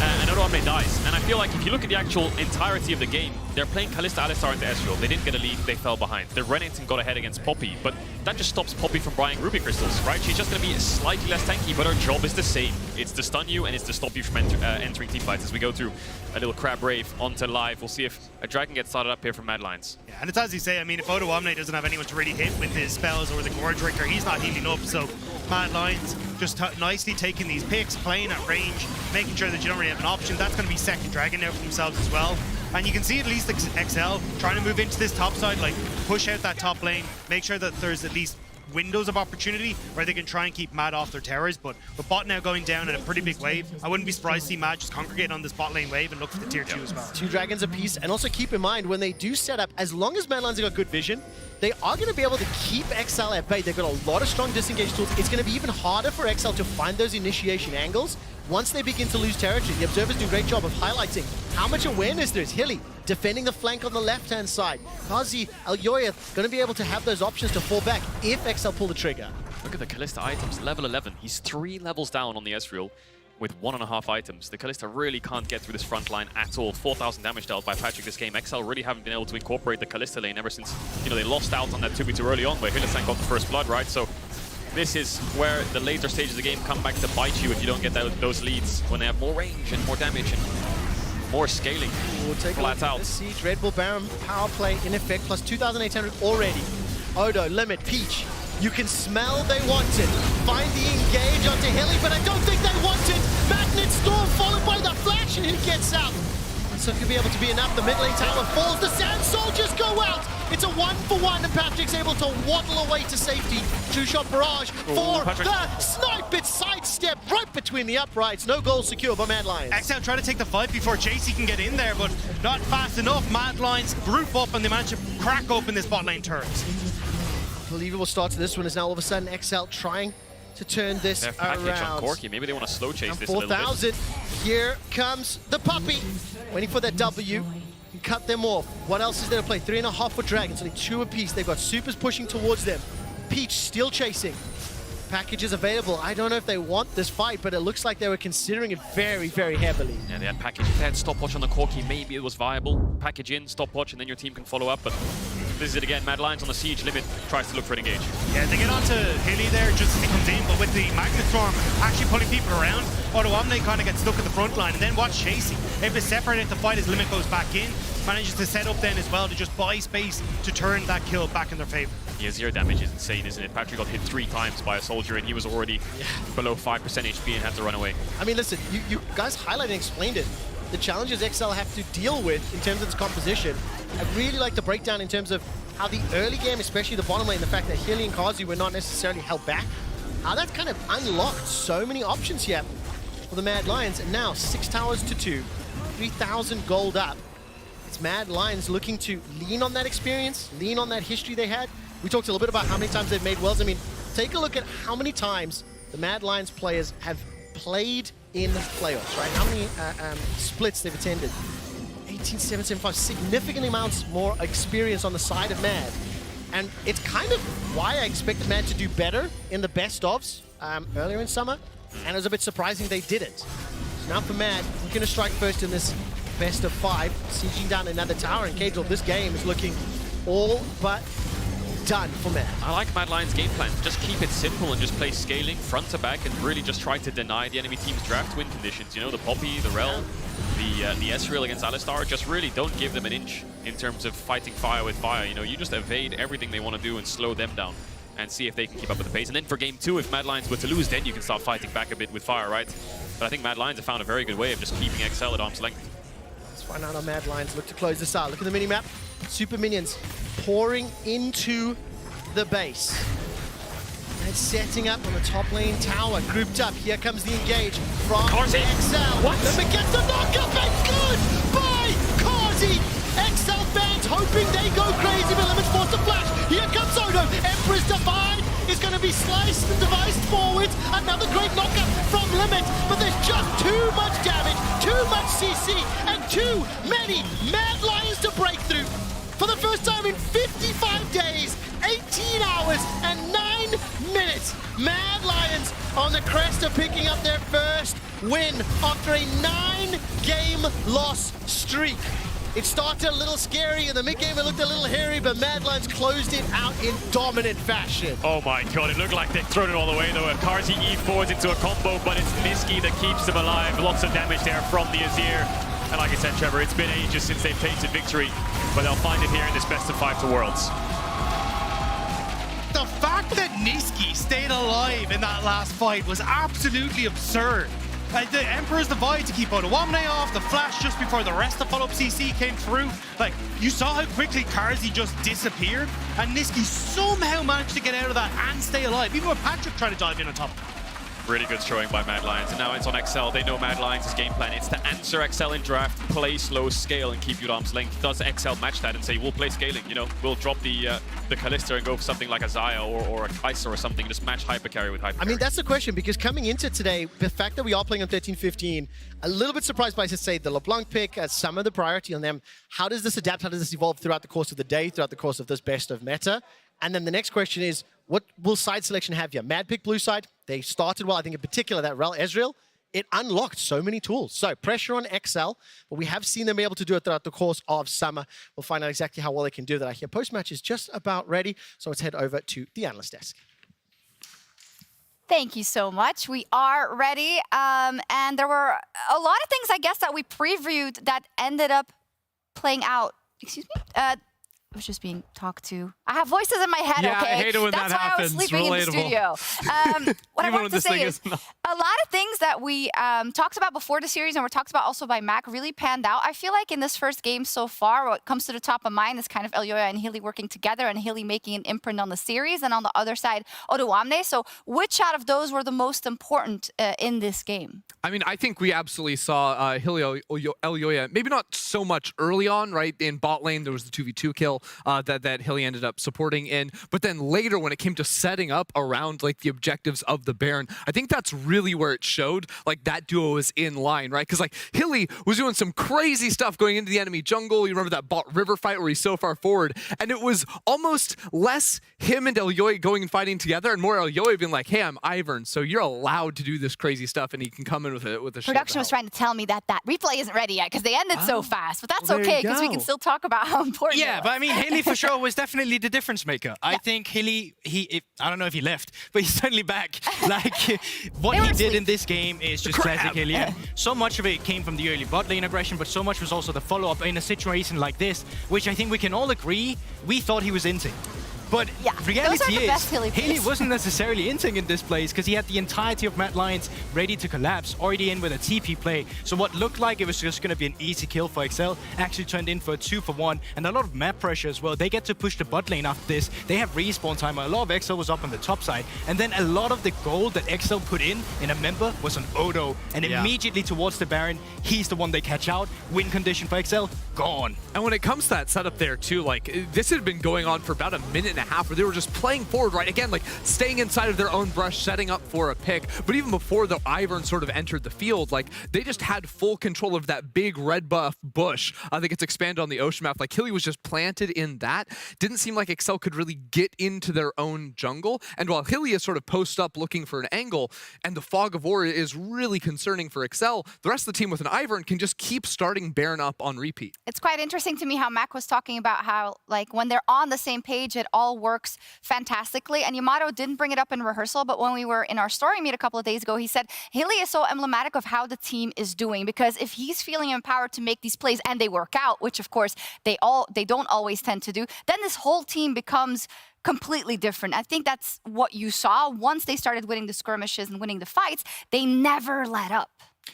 and Odoamne dies. And I feel like if you look at the actual entirety of the game, they're playing Kalista, Alistar into Ezreal. They didn't get a lead, they fell behind. The Renekton got ahead against Poppy, but that just stops Poppy from buying Ruby Crystals, right? She's just going to be slightly less tanky, but her job is the same. It's to stun you, and it's to stop you from entering team fights. As we go through a little crab rave onto live, we'll see if a Dragon gets started up here from Mad Lions. Yeah, and it's as you say, I mean, if Odoamne doesn't have anyone to really hit with his spells or the Gorge Drinker, he's not healing up, so Mad Lions just nicely taking these picks, playing at range, making sure that you don't really have an option. That's going to be second Dragon now for themselves as well. And you can see at least XL trying to move into this top side, like push out that top lane, make sure that there's at least windows of opportunity where they can try and keep Mad off their towers. But with bot now going down in a pretty big wave, I wouldn't be surprised to see Mad just congregate on this bot lane wave and look for the tier 2 as well. 2 dragons apiece, and also keep in mind when they do set up, as long as Mad Lions have got good vision, they are going to be able to keep XL at bay. They've got a lot of strong disengage tools. It's going to be even harder for XL to find those initiation angles once they begin to lose territory. The Observers do a great job of highlighting how much awareness there is. Hilly defending the flank on the left-hand side. Kazi, Elyoya going to be able to have those options to fall back if XL pull the trigger. Look at the Kalista items, level 11. He's 3 levels down on the Ezreal with 1.5 items. The Kalista really can't get through this front line at all. 4,000 damage dealt by Patrick this game. XL really haven't been able to incorporate the Kalista lane ever since, you know, they lost out on that 2v2 early on where Hylissang got the first blood, right? So this is where the later stages of the game come back to bite you if you don't get those leads when they have more range and more damage and more scaling. We'll take flat out. Siege, Red Bull Baron, power play in effect, plus 2,800 already. Odo, Limit, Peach. You can smell they want it. Find the engage onto Hilly, but I don't think they want it. Magnet Storm followed by the flash, and who gets out? So it could be able to be enough. The mid lane tower falls. The Sand Soldiers go out. It's a 1-for-1, and Patrick's able to waddle away to safety. Two-shot barrage for the snipe. It's sidestep right between the uprights. No goal secure by Mad Lions. XL trying to take the fight before JC can get in there, but not fast enough. Mad Lions group up and they manage to crack open this bot lane turret. Unbelievable start to this one is now all of a sudden XL trying to turn this Their package around. on Corki. Maybe they want to slow chase And this a little bit. 4,000. Here comes the puppy. Waiting for that W. Can cut them off. What else is there to play? 3.5 for Dragons. Only 2 apiece. They've got Supers pushing towards them. Peach still chasing. Packages available. I don't know if they want this fight, but it looks like they were considering it very, very heavily. Yeah, they had package. If they had stopwatch on the Corki, maybe it was viable. Package in, stopwatch, and then your team can follow up. But this is it again. Mad Lions on the siege limit tries to look for an engage. Yeah, they get onto Hilly there just as he comes in, but with the Magnet Storm actually pulling people around, Auto Omni kind of gets stuck at the front line, and then watch chasing. Able to separate it, the fight, his limit goes back in. Manages to set up then as well to just buy space to turn that kill back in their favor. Yeah, 0 damage is insane, isn't it? Patrick got hit 3 times by a soldier, and he was already below 5% HP and had to run away. I mean, listen, you guys highlighted and explained it. The challenges XL have to deal with in terms of its composition. I really like the breakdown in terms of how the early game, especially the bottom lane, the fact that Hilly and Kazi were not necessarily held back, how that kind of unlocked so many options here for the Mad Lions. And now 6 towers to 2, 3,000 gold up. It's Mad Lions looking to lean on that experience, lean on that history they had. We talked a little bit about how many times they've made worlds. I mean, take a look at how many times the Mad Lions players have played in playoffs, right? How many splits they've attended. 18, 7, 7, 5, significant amounts more experience on the side of Mad. And it's kind of why I expected Mad to do better in the best ofs earlier in summer. And it was a bit surprising they didn't. So now for Mad, we're going to strike first in this best of 5, sieging down another tower. And Cagel, this game is looking all but done for Mad. I like Mad Lions' game plan. Just keep it simple and just play scaling front to back and really just try to deny the enemy team's draft win conditions. You know, the Poppy, the Rel, the Ezreal against Alistar. Just really don't give them an inch in terms of fighting fire with fire. You know, you just evade everything they want to do and slow them down and see if they can keep up with the pace. And then for game 2, if Mad Lions were to lose, then you can start fighting back a bit with fire, right? But I think Mad Lions have found a very good way of just keeping XL at arm's length. Let's find out how Mad Lions look to close this out. Look at the mini-map. Super minions pouring into the base. And setting up on the top lane tower. Grouped up. Here comes the engage from XL. What? Let me get the knockup and good by Kazi. XL fans hoping they go crazy, but Limit's forced to flash. Here comes Odo. Emperor's Divine is going to be sliced and devised forwards. Another great knockup from Limit, but there's just too much damage, too much CC, and too many Mad Lions to break through. For the first time in 55 days, 18 hours and 9 minutes, Mad Lions on the crest of picking up their first win after a 9-game loss streak. It started a little scary, in the mid-game it looked a little hairy, but Mad Lions closed it out in dominant fashion. Oh my god, it looked like they'd thrown it all the way though. Karzi E4s into a combo, but it's Niski that keeps them alive. Lots of damage there from the Azir. And like I said, Trevor, it's been ages since they've tasted victory, but they'll find it here in this best of 5 to Worlds. The fact that Niski stayed alive in that last fight was absolutely absurd. The Emperor's Divide to keep Auto Omni off, the flash just before the rest of follow-up CC came through. Like, you saw how quickly Karzi just disappeared, and Niski somehow managed to get out of that and stay alive, even with Patrick trying to dive in on top. Really good showing by Mad Lions, and now it's on XL. They know Mad Lions' game plan. It's to answer XL in draft, play slow, scale, and keep you at arm's length. Does XL match that and say, we'll play scaling, you know? We'll drop the Kalista and go for something like a Xayah or a Kai'Sa or something, and just match hypercarry with hypercarry. I mean, that's the question, because coming into today, the fact that we are playing on 13-15, a little bit surprised by, to say, the LeBlanc pick, some of the priority on them. How does this adapt? How does this evolve throughout the course of the day, throughout the course of this best of meta? And then the next question is, what will side selection have here? Mad pick blue side. They started well, I think in particular, that Rel Ezreal. It unlocked so many tools. So pressure on XL, but we have seen them be able to do it throughout the course of summer. We'll find out exactly how well they can do that. I hear post-match is just about ready, so let's head over to the analyst desk. Thank you so much. We are ready. And there were a lot of things, I guess, that we previewed that ended up playing out. Excuse me? I was just being talked to. I have voices in my head, Yeah, okay? I hate it when That's that why happens. I was sleeping in the studio. What I Even want when to this say thing is, a lot of things that we talked about before the series and were talked about also by Mac really panned out. I feel like in this first game so far, what comes to the top of mind is kind of Elyoya and Hilly working together and Hilly making an imprint on the series, and on the other side, Odoamne. So which out of those were the most important in this game? I mean, I think we absolutely saw Hilly Elyoya, maybe not so much early on, right? In bot lane, there was the 2v2 kill that Hilly ended up supporting in. But then later, when it came to setting up around like the objectives of the Baron, I think that's really where it showed like that duo was in line, right? Because like Hilly was doing some crazy stuff going into the enemy jungle. You remember that bot river fight where he's so far forward, and it was almost less him and Elyoya going and fighting together, and more Elyoya being like, "Hey, I'm Ivern, so you're allowed to do this crazy stuff," and he can come in with a Production was trying to tell me that replay isn't ready yet because they ended so fast, but that's well, there okay you because we go. can still talk about how important. Yeah, but I mean, Hilly for sure was definitely the difference maker. I think Hilly, I don't know if he left, but he's certainly back. Like, what he did in this game is just classic Hilly. And so much of it came from the early bot lane aggression, but so much was also the follow-up in a situation like this, which I think we can all agree we thought he was insane. But reality is, Hilly wasn't necessarily insing in this place because he had the entirety of Mad Lions ready to collapse, already in with a TP play. So what looked like it was just going to be an easy kill for XL actually turned in for a 2-for-1, and a lot of map pressure as well. They get to push the bot lane after this. They have respawn time. A lot of XL was up on the top side, and then a lot of the gold that XL put in a member was on Odo, and immediately towards the Baron, he's the one they catch out. Win condition for XL, gone. And when it comes to that setup there too, like this had been going on for about a minute and a half where they were just playing forward, right? Again, like staying inside of their own brush, setting up for a pick. But even before the Ivern sort of entered the field, like they just had full control of that big red buff bush. I think it's expanded on the ocean map. Like Hilly was just planted in that. Didn't seem like Excel could really get into their own jungle. And while Hilly is sort of post up looking for an angle, and the fog of war is really concerning for Excel, the rest of the team with an Ivern can just keep starting Baron up on repeat. It's quite interesting to me how Mac was talking about how, like, when they're on the same page, it all works fantastically. And Yamato didn't bring it up in rehearsal, but when we were in our story meet a couple of days ago, he said Hilly is so emblematic of how the team is doing, because if he's feeling empowered to make these plays and they work out, which of course they don't always tend to do, then this whole team becomes completely different. I think that's what you saw once they started winning the skirmishes and winning the fights. They never let up.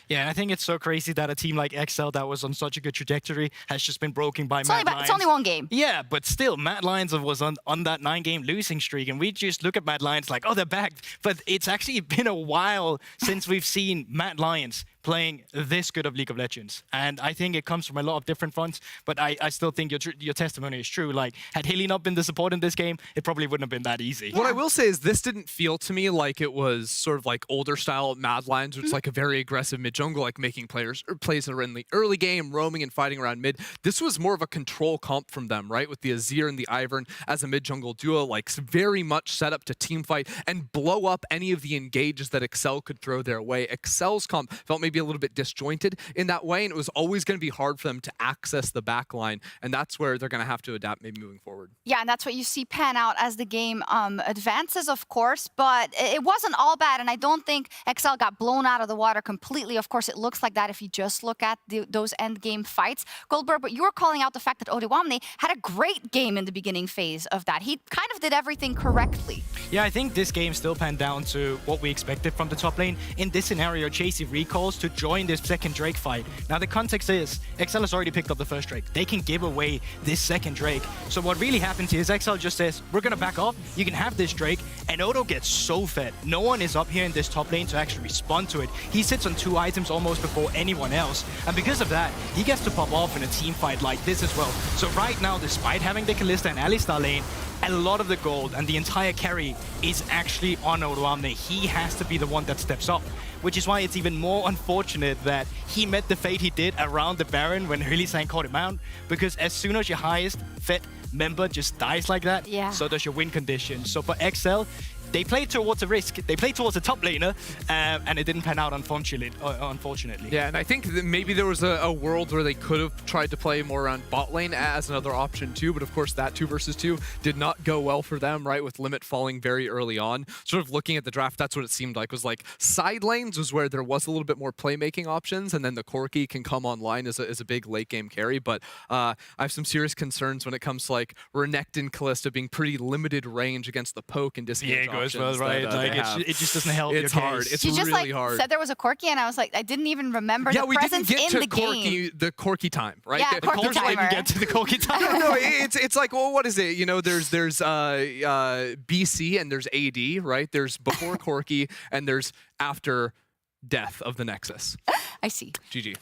Yeah, and I think it's so crazy that a team like XL that was on such a good trajectory has just been broken by Mad Lions. It's only one game. Yeah, but still, Mad Lions was on that 9-game losing streak, and we just look at Mad Lions like, oh, they're back. But it's actually been a while since we've seen Mad Lions playing this good of League of Legends. And I think it comes from a lot of different fronts, but I still think your testimony is true. Like, had Hilly not been the support in this game, it probably wouldn't have been that easy. What I will say is this didn't feel to me like it was sort of like older style Mad Lions, which is like a very aggressive mid jungle, like making plays that are in the early game, roaming and fighting around mid. This was more of a control comp from them, right? With the Azir and the Ivern as a mid jungle duo, like very much set up to team fight and blow up any of the engages that Excel could throw their way. Excel's comp felt maybe a little bit disjointed in that way, and it was always going to be hard for them to access the back line, and that's where they're going to have to adapt maybe moving forward. Yeah, and that's what you see pan out as the game advances, of course, but it wasn't all bad, and I don't think XL got blown out of the water completely. Of course, it looks like that if you just look at those end game fights. Goldberg, but you were calling out the fact that Odoamne had a great game in the beginning phase of that. He kind of did everything correctly. Yeah, I think this game still panned down to what we expected from the top lane. In this scenario, Chasey recalls to join this second Drake fight. Now, the context is XL has already picked up the first Drake. They can give away this second Drake. So what really happens here is XL just says, we're going to back off. You can have this Drake. And Odo gets so fed. No one is up here in this top lane to actually respond to it. He sits on 2 items almost before anyone else. And because of that, he gets to pop off in a team fight like this as well. So right now, despite having the Kalista and Alistar lane, a lot of the gold and the entire carry is actually on Odoamne. He has to be the one that steps up, which is why it's even more unfortunate that he met the fate he did around the Baron when Hurley-san caught him out, because as soon as your highest fed member just dies like that, so does your win condition. So for XL, they played towards a risk. They played towards a top laner, and it didn't pan out, unfortunately. Yeah, and I think that maybe there was a world where they could have tried to play more around bot lane as another option too, but of course that 2 versus 2 did not go well for them, right? With Limit falling very early on. Sort of looking at the draft, that's what it seemed like, was like side lanes was where there was a little bit more playmaking options, and then the Corki can come online as a big late game carry. But I have some serious concerns when it comes to like Renekton and Kalista being pretty limited range against the poke and disengage Viego as well, options right? that, It just doesn't help. It's your hard. case. It's You really just hard. said there was a Corki, and I was like, I didn't even remember the we presence didn't get in to the game. The Corki time, right? Yeah, The Corki Corki timer. Didn't get to the Corki time. no, it's like, well, what is it? You know, there's BC and there's AD, right? There's before Corki and there's after death of the Nexus. I see. GG.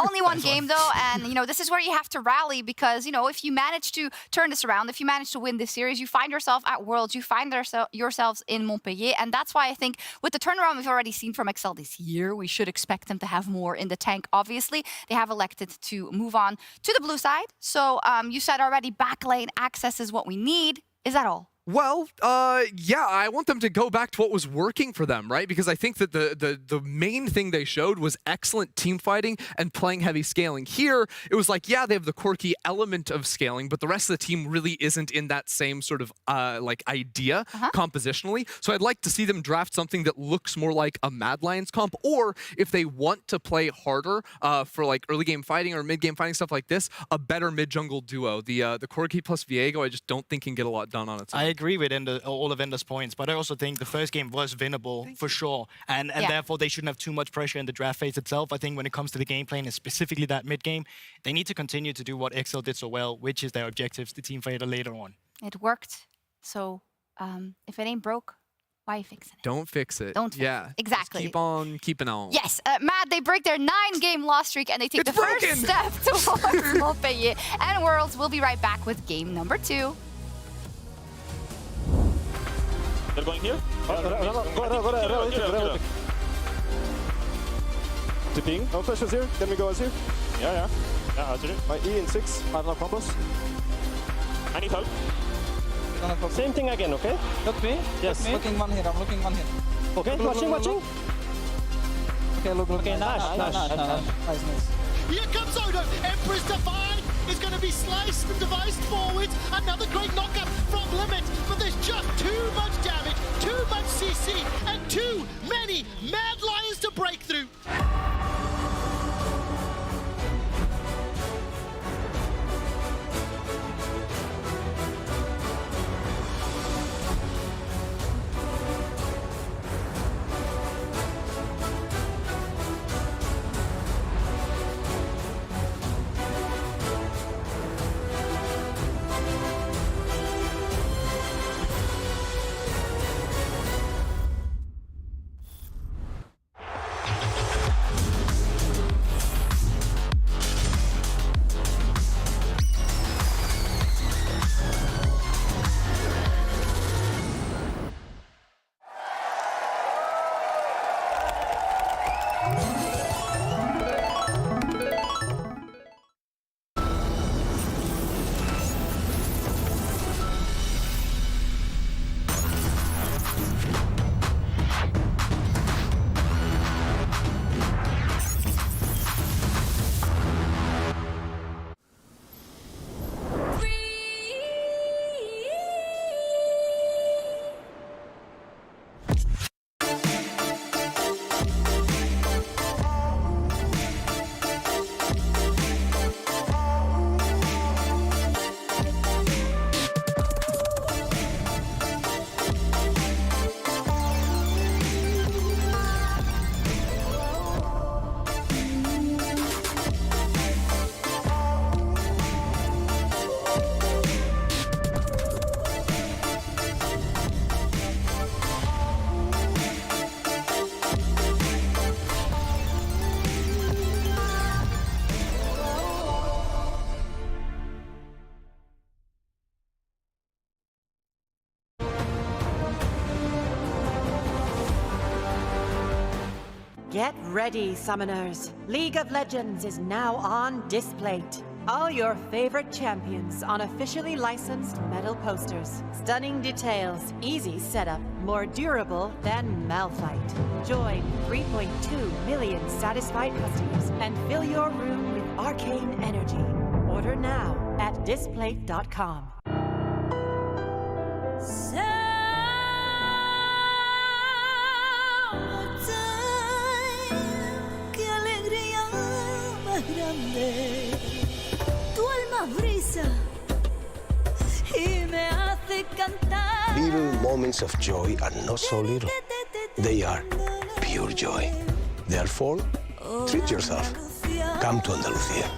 Only one game though, and this is where you have to rally, because if you manage to turn this around, if you manage to win this series, you find yourself at Worlds, you find yourselves in Montpellier, and that's why I think with the turnaround we've already seen from Excel this year, we should expect them to have more in the tank. Obviously, they have elected to move on to the blue side. So you said already, backlane access is what we need. Is that all? Well, yeah, I want them to go back to what was working for them, right? Because I think that the main thing they showed was excellent team fighting and playing heavy scaling. Here, it was like, yeah, they have the quirky element of scaling, but the rest of the team really isn't in that same sort of like idea compositionally. So I'd like to see them draft something that looks more like a Mad Lions comp, or if they want to play harder for like early game fighting or mid game fighting, stuff like this, a better mid jungle duo. The Corki plus Viego, I just don't think can get a lot done on its own. I agree with all of Ender's points, but I also think the first game was winnable for sure, and therefore they shouldn't have too much pressure in the draft phase itself. I think when it comes to the gameplay, and specifically that mid game, they need to continue to do what Excel did so well, which is their objectives, the team fighter later on. It worked, so if it ain't broke, why fix it? Don't fix it. Don't fix it. Exactly. Just keep on keeping on. Yes, Matt, they break their 9-game loss streak and they take the first step towards Montpellier and Worlds. We'll be right back with game number 2. They're going here? Go. Tipping. No flashes here. Can we go Azir? Yeah, Azir. My E in 6. I have no combos. I need help. Same thing again, okay? Look me. Yes. Look me. Looking one here. I'm looking one here. Okay, watching. Okay, look. Okay, nice. Here comes Odo. Empress Divine is going to be sliced and devised forward. Another great knockup from Limit, but there's just too much damage, too much CC, and too many Mad Lions to break through. Get ready, summoners. League of Legends is now on Displate. All your favorite champions on officially licensed metal posters. Stunning details, easy setup, more durable than Malphite. Join 3.2 million satisfied customers and fill your room with arcane energy. Order now at displate.com. ¡Qué alegría más grande! Tu alma brisa y me hace cantar. Little moments of joy are not so little. They are pure joy. Therefore, treat yourself. Come to Andalucía.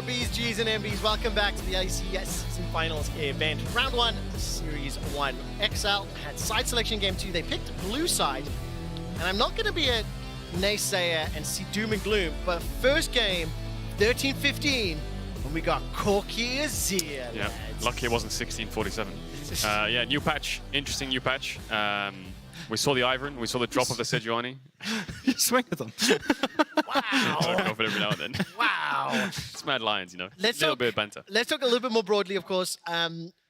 Bs, Gs, and MBs. Welcome back to the LEC Season Finals event. Round 1, Series 1. XL had side selection game 2. They picked blue side. And I'm not going to be a naysayer and see doom and gloom, but first game, 13-15, when we got Corky Azir. Yeah, lucky it wasn't 16-47. Yeah, new patch. Interesting new patch. We saw the Ivern. We saw the drop of the Sejuani. Swing at them. Wow. Go for it every now and then. Wow. It's Mad Lions, you know. Let's a little talk, bit of banter. Let's talk a little bit more broadly, of course.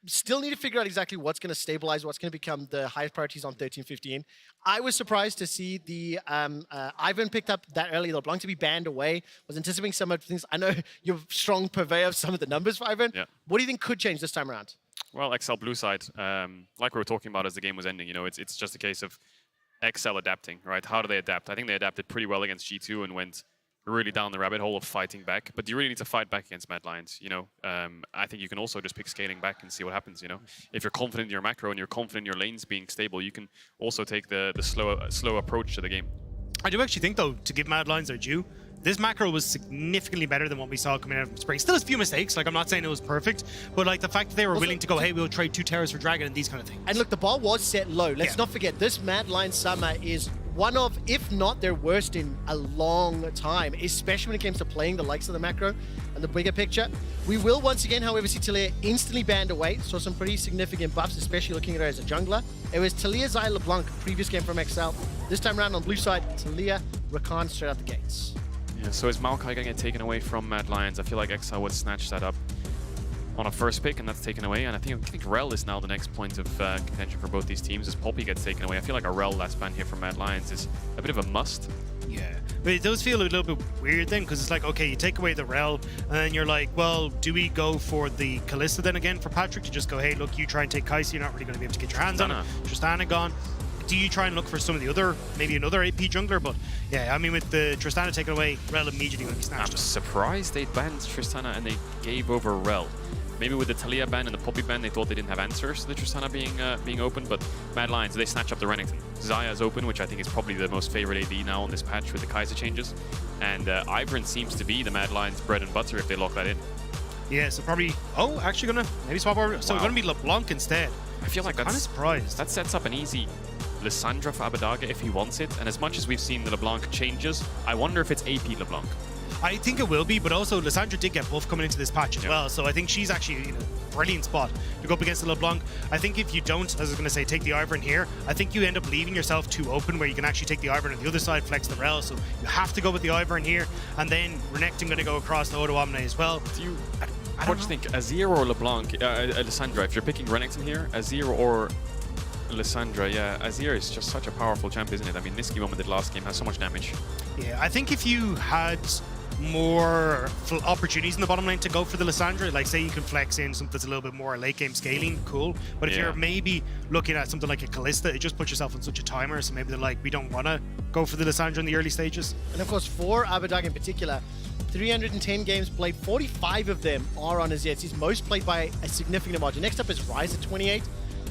Still need to figure out exactly what's going to stabilize, what's going to become the highest priorities on 13-15. I was surprised to see the Ivern picked up that early. They'll belong to be banned away. Was anticipating some of the things. I know you're a strong purveyor of some of the numbers for Ivern. Yeah. What do you think could change this time around? Well, XL blue side, like we were talking about as the game was ending, you know, it's just a case of XL adapting, right? How do they adapt? I think they adapted pretty well against G2 and went really down the rabbit hole of fighting back, but you really need to fight back against Mad Lions. You know, I think you can also just pick scaling back and see what happens. You know, if you're confident in your macro and you're confident in your lanes being stable, you can also take the slow approach to the game. I do actually think, though, to give Mad Lions their due, this macro was significantly better than what we saw coming out from Spring. Still a few mistakes, like I'm not saying it was perfect, but like the fact that they were willing to go, hey, we'll trade 2 Terrors for Dragon and these kind of things. And look, the bar was set low. Let's not forget, this Mad Lions summer is one of, if not their worst in a long time, especially when it comes to playing the likes of the macro and the bigger picture. We will once again, however, see Talia instantly banned away. Saw some pretty significant buffs, especially looking at her as a jungler. It was Talia, Xayah, LeBlanc, previous game from XL. This time around on blue side, Talia, Rakan straight out the gates. Yeah, so is Maokai going to get taken away from Mad Lions? I feel like XL would snatch that up on a first pick, and that's taken away. And I think Rel is now the next point of contention for both these teams as Poppy gets taken away. I feel like a Rel last ban here from Mad Lions is a bit of a must. Yeah, but it does feel a little bit weird then, because it's like, okay, you take away the Rel, and then you're like, well, do we go for the Kalista then again for Patrick to just go, hey, look, you try and take Kai'Sa, you're not really going to be able to get your hands on it. Tristana gone. Do you try and look for some of the other, maybe another AP jungler? But yeah, I mean, with the Tristana taken away, Rel immediately going to be snatched I'm surprised they banned Tristana and they gave over Rel. Maybe with the Talia ban and the Poppy ban, they thought they didn't have answers to the Tristana being open, but Mad Lions, they snatch up the Renekton. Xayah is open, which I think is probably the most favorite AD now on this patch with the Kai'Sa changes. And Ivern seems to be the Mad Lions' bread and butter if they lock that in. Yeah, so probably, actually going to maybe swap over. So going to be LeBlanc instead. I feel like I'm kind of surprised. That sets up an easy Lissandra for Abbedagge if he wants it. And as much as we've seen the LeBlanc changes, I wonder if it's AP LeBlanc. I think it will be, but also Lissandra did get buff coming into this patch as well, so I think she's actually in a brilliant spot to go up against the LeBlanc. I think if you don't, as I was going to say, take the Ivern here, I think you end up leaving yourself too open where you can actually take the Ivern on the other side, flex the Rel, so you have to go with the Ivern here, and then Renekton going to go across the Odo Omni as well. Do you... What do you think? Azir or LeBlanc? Lissandra, if you're picking Renekton here, Azir or Lissandra, yeah, Azir is just such a powerful champ, isn't it? I mean, Niski one with the last game has so much damage. Yeah, I think if you had more opportunities in the bottom lane to go for the Lissandra, like say you can flex in something that's a little bit more late game scaling, cool. But if you're maybe looking at something like a Kalista, it just puts yourself on such a timer, so maybe they're like, we don't want to go for the Lissandra in the early stages. And of course, for Abbedagge in particular, 310 games played, 45 of them are on Azir. It's his most played by a significant margin. Next up is Ryze at 28.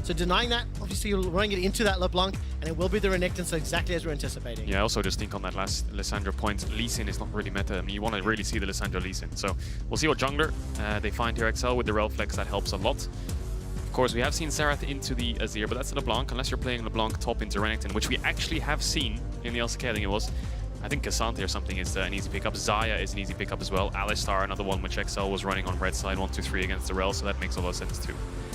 So denying that, obviously you're running it into that LeBlanc, and it will be the Renekton, so exactly as we're anticipating. Yeah, I also just think on that last Lissandra point, Lee Sin is not really meta. I mean, you want to really see the Lissandra Lee Sin. So we'll see what jungler they find here. XL with the Rel Flex, that helps a lot. Of course, we have seen Serath into the Azir, but that's a LeBlanc, unless you're playing LeBlanc top into Renekton, which we actually have seen in the LCK, I think it was. I think Cassandra or something is an easy pickup. Xayah is an easy pickup as well. Alistar, another one which XL was running on red side 1-2-3 against the Rel, so that makes a lot of sense too.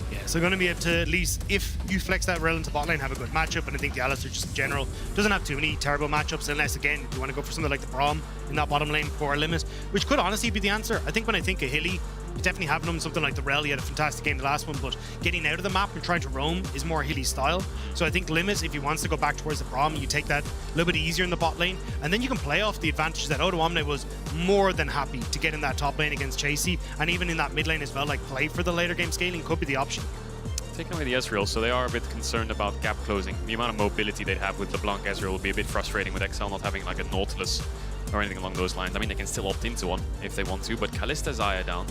Yeah, so going to be able to, at least if you flex that Rel into bot lane, have a good matchup, and I think the Alistar just in general doesn't have too many terrible matchups, unless again you want to go for something like the Braum in that bottom lane for a limit, which could honestly be the answer. I think when I think of Hilly, definitely having him something like the Rel, he had a fantastic game the last one, but getting out of the map and trying to roam is more Hilly's style. So I think limit, if he wants to go back towards the Braum, you take that a little bit easier in the bot lane, and then you can play off the advantages that Odo Omni was more than happy to get in that top lane against Chasey, and even in that mid lane as well, like play for the later game scaling could be the option. Taking away the Ezreal, so they are a bit concerned about gap closing. The amount of mobility they'd have with LeBlanc Ezreal will be a bit frustrating with XL not having like a Nautilus or anything along those lines. I mean, they can still opt into one if they want to, but Kalista Xayah down.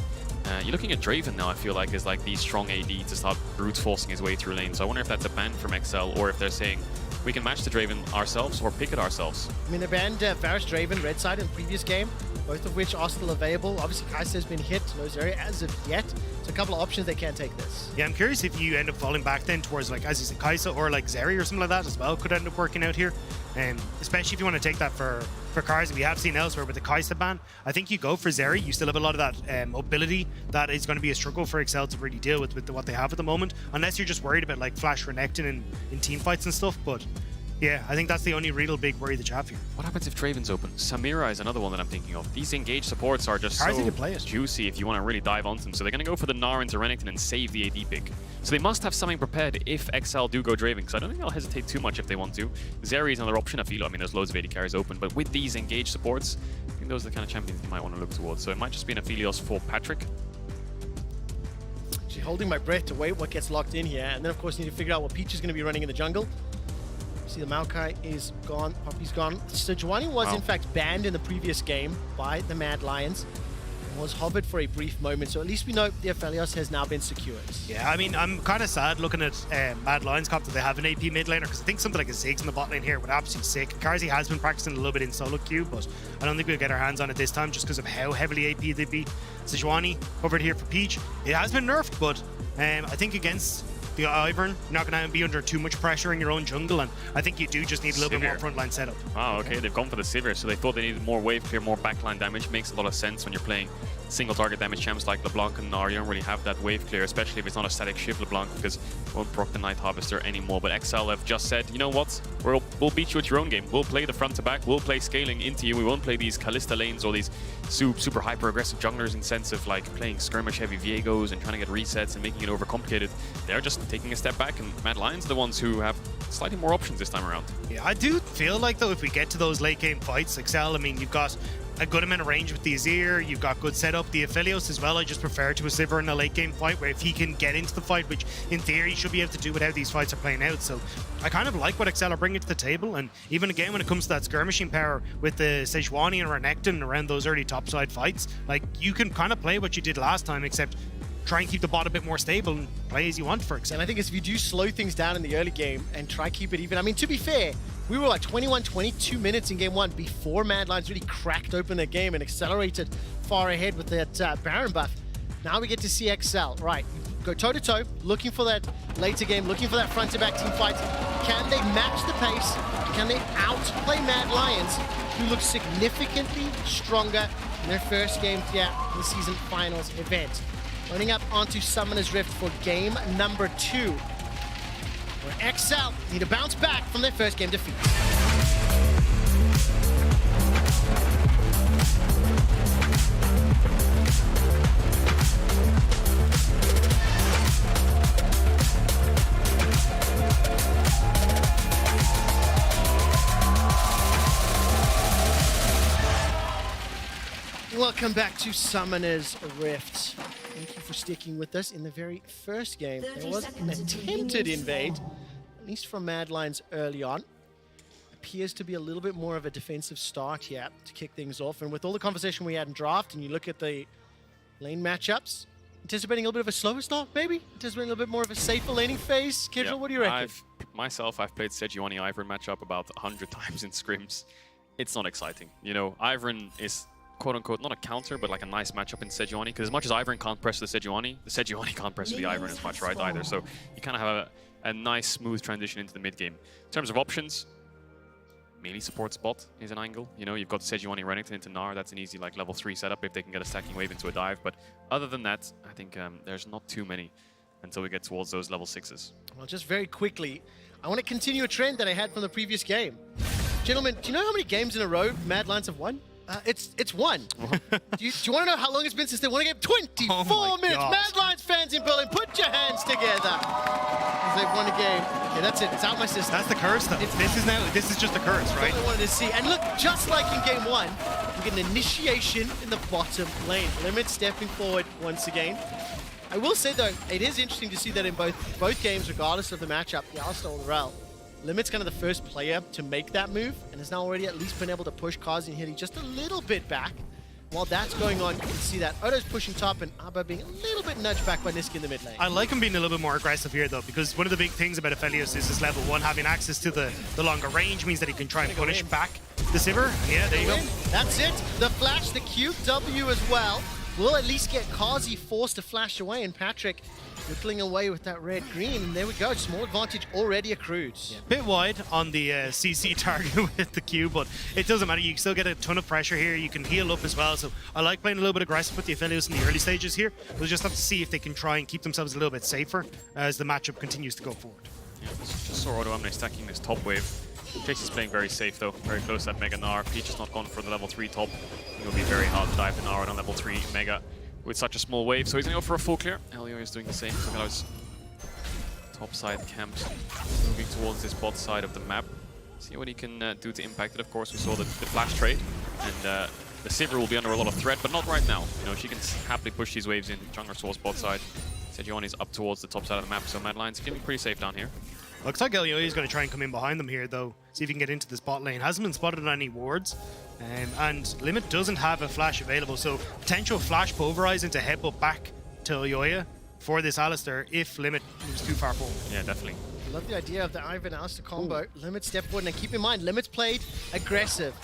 You're looking at Draven now, I feel like, is like the strong AD to start brute forcing his way through lane. So I wonder if that's a ban from XL, or if they're saying we can match the Draven ourselves or pick it ourselves. I mean, they banned Varus Draven red side in the previous game, both of which are still available. Obviously, Kai'Sa has been hit, no Zeri as of yet. So a couple of options they can't take this. Yeah, I'm curious if you end up falling back then towards, like, as you said, Kai'Sa or like Zeri or something like that as well could end up working out here. Especially if you want to take that for cards we have seen elsewhere with the Kai'Sa ban. I think you go for Zeri. You still have a lot of that mobility that is going to be a struggle for XL to really deal with what they have at the moment, unless you're just worried about like Flash Renekton in team fights and stuff. But yeah, I think that's the only real big worry that you have here. What happens if Draven's open? Samira is another one that I'm thinking of. These engaged supports are just so juicy if you want to really dive onto them. So they're going to go for the Gnar into Renekton and save the AD pick. So they must have something prepared if XL do go Draven, because I don't think they'll hesitate too much if they want to. Zeri is another option. I mean, there's loads of AD carries open, but with these engaged supports, I think those are the kind of champions you might want to look towards. So it might just be an Aphelios for Patrick. Actually holding my breath to wait what gets locked in here, and then of course you need to figure out what Peach is going to be running in the jungle. See, the Maokai is gone. Poppy's gone. Sejuani was, in fact, banned in the previous game by the Mad Lions. Was hovered for a brief moment, so at least we know the Aphelios has now been secured. Yeah, I mean, I'm kind of sad looking at Mad Lions Cop that they have an AP mid laner, because I think something like a Ziggs in the bot lane here would absolutely sick. Karzi has been practicing a little bit in solo queue, but I don't think we'll get our hands on it this time just because of how heavily AP they'd be. Sejuani covered here for Peach. It has been nerfed, but I think against the Ivern, you're not going to be under too much pressure in your own jungle, and I think you do just need a little bit more frontline setup. Wow, okay, they've gone for the Sivir, so they thought they needed more wave clear, more backline damage. Makes a lot of sense when you're playing single target damage champs like LeBlanc and Gnar. You don't really have that wave clear, especially if it's not a static shift LeBlanc, because it won't proc the Night Harvester anymore. But XL have just said, you know what, we'll beat you at your own game. We'll play the front to back, we'll play scaling into you. We won't play these Kalista lanes or these super hyper aggressive junglers in sense of like playing skirmish heavy Viegos and trying to get resets and making it overcomplicated. They're just taking a step back, and Mad Lions are the ones who have slightly more options this time around. Yeah, I do feel like, though, if we get to those late game fights, XL, I mean, you've got a good amount of range with the Azir, you've got good setup, the Aphelios as well. I just prefer to a Sivir in a late game fight where if he can get into the fight, which in theory he should be able to do with how these fights are playing out. So I kind of like what XL are bringing to the table, and even again when it comes to that skirmishing power with the Sejuani and Renekton around those early topside fights, like you can kind of play what you did last time, except try and keep the bot a bit more stable and play as you want for XL. And I think if you do slow things down in the early game and try keep it even, I mean, to be fair, we were like 22 minutes in game one before Mad Lions really cracked open their game and accelerated far ahead with that Baron buff. Now we get to see XL, right, go toe-to-toe, looking for that later game, looking for that front-to-back team fight. Can they match the pace? Can they outplay Mad Lions, who look significantly stronger in their first game here in the season finals event? Running up onto Summoner's Rift for game number 2, where XL need to bounce back from their first game defeat. Welcome back to Summoner's Rift. Thank you for sticking with us in the very first game. There was an attempted invade, at least from Mad Lions early on. Appears to be a little bit more of a defensive start here to kick things off. And with all the conversation we had in draft, and you look at the lane matchups, anticipating a little bit of a slower start, maybe? Anticipating a little bit more of a safer laning phase? Kidral, what do you reckon? I've played Sejuani Ivern matchup about 100 times in scrims. It's not exciting. You know, Ivern is quote-unquote not a counter, but like a nice matchup in Sejuani, because as much as Ivern can't press the Sejuani can't press the Ivern as much, right, either. So you kind of have a nice, smooth transition into the mid-game. In terms of options, melee support spot is an angle. You know, you've got Sejuani Renekton into Gnar. That's an easy like level 3 setup if they can get a stacking wave into a dive. But other than that, I think there's not too many until we get towards those level 6s. Well, just very quickly, I want to continue a trend that I had from the previous game. Gentlemen, do you know how many games in a row Mad Lions have won? It's one. do you want to know how long it's been since they won a game? 24 minutes! God. Mad Lions fans in Berlin, put your hands together! As they've won a game. Okay, that's it. It's out my system. That's the curse, though. This is just a curse, right? That's what I wanted to see. And look, just like in game one, we get an initiation in the bottom lane. Limit stepping forward once again. I will say, though, it is interesting to see that in both games, regardless of the matchup, the Alistar or the Rel, Limit's kind of the first player to make that move, and has now already at least been able to push Kazi and Hilly just a little bit back. While that's going on, you can see that Odo's pushing top and Abba being a little bit nudged back by Niski in the mid lane. I like him being a little bit more aggressive here, though, because one of the big things about Aphelios is his level 1 having access to the longer range means that he can try and punish back the Sivir. Yeah, there you go. That's it. The flash, the QW as well. Will at least get Kazi forced to flash away, and Patrick whittling away with that red-green, and there we go. Small advantage already accrued. Yeah, bit wide on the CC target with the Q, but it doesn't matter. You can still get a ton of pressure here. You can heal up as well, so I like playing a little bit aggressive with the Aphelios in the early stages here. We'll just have to see if they can try and keep themselves a little bit safer as the matchup continues to go forward. Yeah, just saw Auto Omni stacking this top wave. Chase is playing very safe though, very close at Mega Gnar. Peach has not gone for the level 3 top. It will be very hard to dive the Gnar on level 3 Mega with such a small wave, so he's going to go for a full clear. Elio is doing the same. Look at those top side camps moving towards this bot side of the map. See what he can do to impact it. Of course, we saw the flash trade, and the Sivir will be under a lot of threat, but not right now. You know, she can happily push these waves in. Jungler source bot side. Sejuani is up towards the top side of the map, so Mad Lions feeling pretty safe down here. Looks like Elioya is going to try and come in behind them here, though. See if he can get into this bot lane. Hasn't been spotted on any wards. And Limit doesn't have a flash available, so potential flash pulverize into headbutt back to Elioya for this Alistar if Limit moves too far forward. Yeah, definitely. I love the idea of the Ivan Alistar combo. Limit step forward, and keep in mind, Limit's played aggressive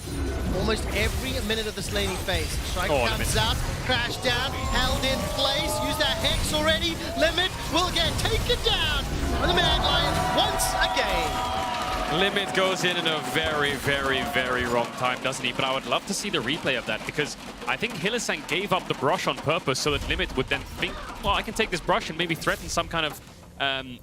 almost every minute of this laning phase. Strike comes out, crash down, held in place, use that Hex already. Limit will get taken down by the Mad Lions once again. Limit goes in a very, very, very wrong time, doesn't he? But I would love to see the replay of that, because I think Hylissang gave up the brush on purpose so that Limit would then think, well, I can take this brush and maybe threaten some kind of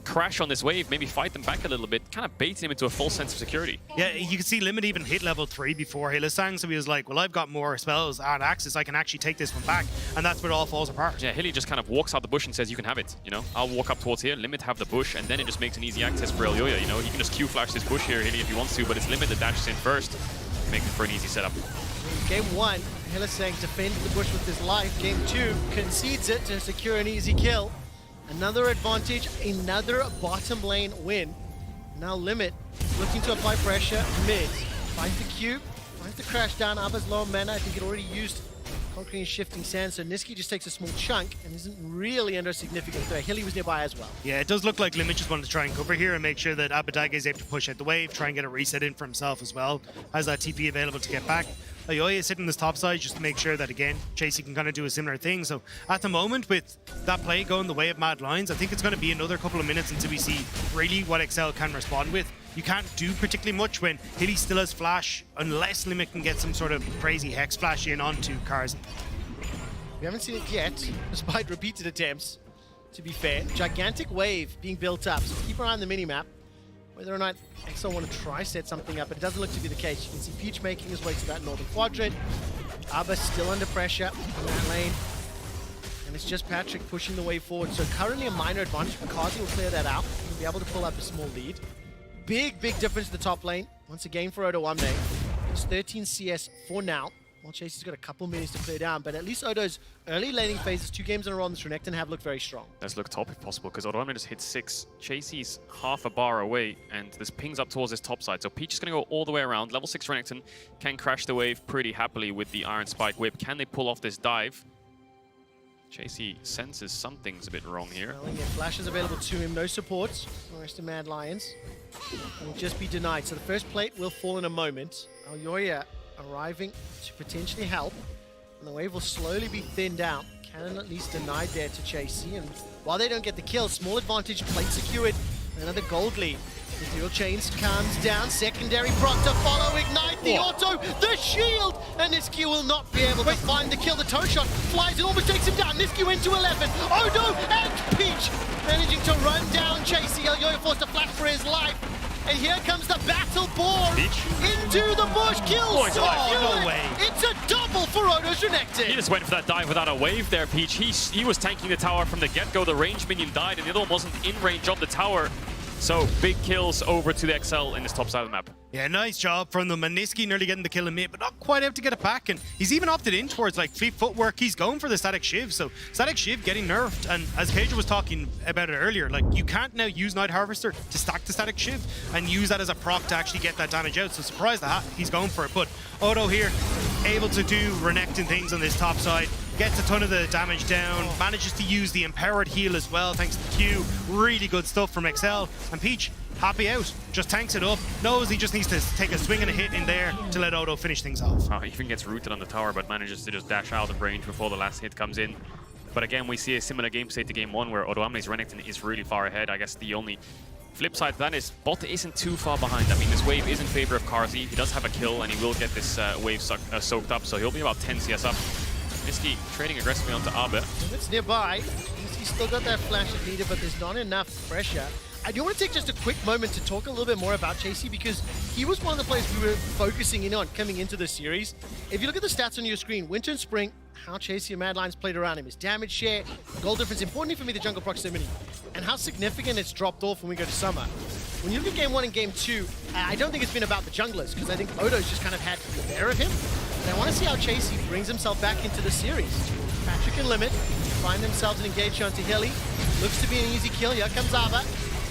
crash on this wave, maybe fight them back a little bit, kind of bait him into a false sense of security. Yeah, you can see Limit even hit level 3 before Hylissang, so he was like, well, I've got more spells and axes, I can actually take this one back, and that's where it all falls apart. Yeah, Hilly just kind of walks out the bush and says, you can have it, you know? I'll walk up towards here, Limit have the bush, and then it just makes an easy access for Elioya, you know? He can just Q-flash this bush here, Hilly, if he wants to, but it's Limit that dashes in first, making for an easy setup. Game 1, Hylissang defended the bush with his life. Game 2, concedes it to secure an easy kill. Another advantage, another bottom lane win. Now Limit looking to apply pressure mid. Finds the Q, finds the crash down. Abba's low on mana. I think it already used Conquering Shifting Sand, so Niski just takes a small chunk and isn't really under significant threat. Hilly was nearby as well. Yeah, it does look like Limit just wanted to try and cover here and make sure that Abadage is able to push out the wave, try and get a reset in for himself as well. Has that TP available to get back. Elioya is sitting this top side just to make sure that, again, Chasey can kind of do a similar thing. So at the moment, with that play going the way of Mad Lions, I think it's going to be another couple of minutes until we see really what Excel can respond with. You can't do particularly much when Hilly still has flash, unless Limit can get some sort of crazy Hex flash in onto Karzi. We haven't seen it yet, despite repeated attempts, to be fair. Gigantic wave being built up, so keep an eye on the minimap. Whether or not Excel want to try set something up, but it doesn't look to be the case. You can see Peach making his way to that northern quadrant. Abba still under pressure in that lane. And it's just Patrick pushing the way forward. So currently a minor advantage, but Kazi will clear that out. He'll be able to pull up a small lead. Big difference in the top lane. Once again for Odo Wamne. It's 13 CS for now. Well, Chasey's got a couple minutes to clear down, but at least Odo's early laning phases, 2 games in a row on this Renekton, have looked very strong. Let's look top if possible, because Odo just hit 6. Chasey's half a bar away, and this pings up towards his top side. So Peach is going to go all the way around. Level 6 Renekton can crash the wave pretty happily with the Iron Spike Whip. Can they pull off this dive? Chasey senses something's a bit wrong here. Well, yeah, flash is available to him, no supports. The rest of Mad Lions will just be denied. So the first plate will fall in a moment. Elioya arriving to potentially help, and the wave will slowly be thinned out. Cannon at least denied there to Chasey, and while they don't get the kill, small advantage, plate secured, another gold lead. The dual chains comes down, secondary proc to follow, ignite the auto, the shield, and Niski will not be able to find the kill. The toe shot flies and almost takes him down. Niski went to 11, Odo and Peach managing to run down Chasey. Elioya forced a flash for his life. And here comes the battle board into the bush. Kills. No way. It's a double for Odo's Renekton. He just went for that dive without a wave there, Peach. He was tanking the tower from the get-go. The range minion died, and the other one wasn't in range of the tower. So big kills over to the XL in this top side of the map. Yeah, nice job from them. Niski nearly getting the kill in mid, but not quite able to get it back. And he's even opted in towards like fleet footwork. He's going for the Static Shiv. So Static Shiv getting nerfed. And as Pedro was talking about it earlier, like you can't now use Night Harvester to stack the Static Shiv and use that as a proc to actually get that damage out. So surprised that he's going for it. But Odo here, able to do Renekton things on this top side. Gets a ton of the damage down, manages to use the Empowered Heal as well, thanks to Q. Really good stuff from XL. And Peach, happy out, just tanks it up, knows he just needs to take a swing and a hit in there to let Odo finish things off. Oh, he even gets rooted on the tower, but manages to just dash out of range before the last hit comes in. But again, we see a similar game state to game 1 where Odo Wamne's Renekton is really far ahead. I guess the only flip side to that is bot isn't too far behind. I mean, this wave is in favor of Karzi. He does have a kill, and he will get this wave soaked up, so he'll be about 10 CS up. Niski trading aggressively onto Abe. It's nearby. He's still got that flash if needed, but there's not enough pressure. I do want to take just a quick moment to talk a little bit more about Chasey, because he was one of the players we were focusing in on coming into the series. If you look at the stats on your screen, Winter and Spring, how Chasey and Mad Lions played around him, his damage share, goal difference, importantly for me, the jungle proximity, and how significant it's dropped off when we go to summer. When you look at game 1 and game 2, I don't think it's been about the junglers, because I think Odo's just kind of had the bear of him. And I want to see how Chasey brings himself back into the series. Patrick and Limit find themselves an engaged onto Hilly. Looks to be an easy kill. Here comes Ava.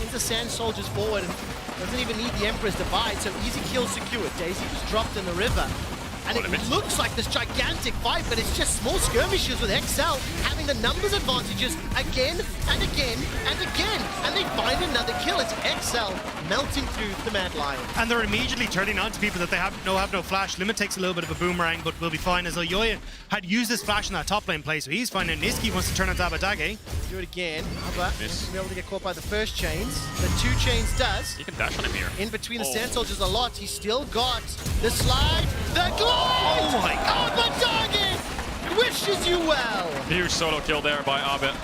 sends the Sand Soldiers forward and doesn't even need the Emperor's Divide, so easy kill secured. Daisy was dropped in the river. And it looks like this gigantic fight, but it's just small skirmishes with XL having the numbers advantages again and again and again. And they find another kill. It's XL melting through the Mad Lion. And they're immediately turning on to people that they have no flash. Limit takes a little bit of a boomerang, but will be fine, as Oyoya had used his flash in that top lane play, so he's fine. And Niski wants to turn on to Abadage. Do it again. Abba won't be able to get caught by the first chains. The 2 chains does. You can dash on him here. In between the Sand Soldiers a lot. He's still got the slide, the glide! Oh my god! Abadage wishes you well! Huge solo kill there by Abe.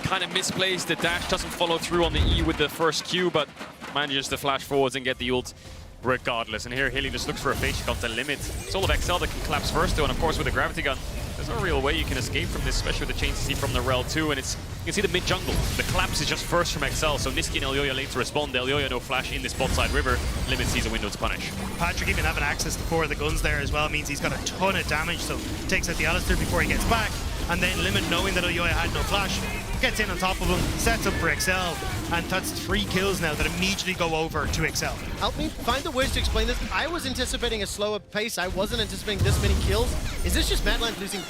Kind of misplaced. The dash doesn't follow through on the E with the first Q, but manages to flash forwards and get the ult regardless. And here Hilly just looks for a face check on the limit. It's all of XL that can collapse first though, and of course with the gravity gun, there's no real way you can escape from this, especially with the chains you see from the Rel too. And it's, you can see the mid jungle. The collapse is just first from XL, so Niski and Elyoya late to respond. Elyoya no flash in this bot side river. Limit sees a window to punish. Patrick even having access to 4 of the guns there as well means he's got a ton of damage, so takes out the Alistair before he gets back. And then Limit, knowing that Elyoya had no flash, gets in on top of him, sets up for XL, and that's 3 kills now that immediately go over to XL. Help me find the words to explain this. I was anticipating a slower pace. I wasn't anticipating this many kills. Is this just Mad Lion losing,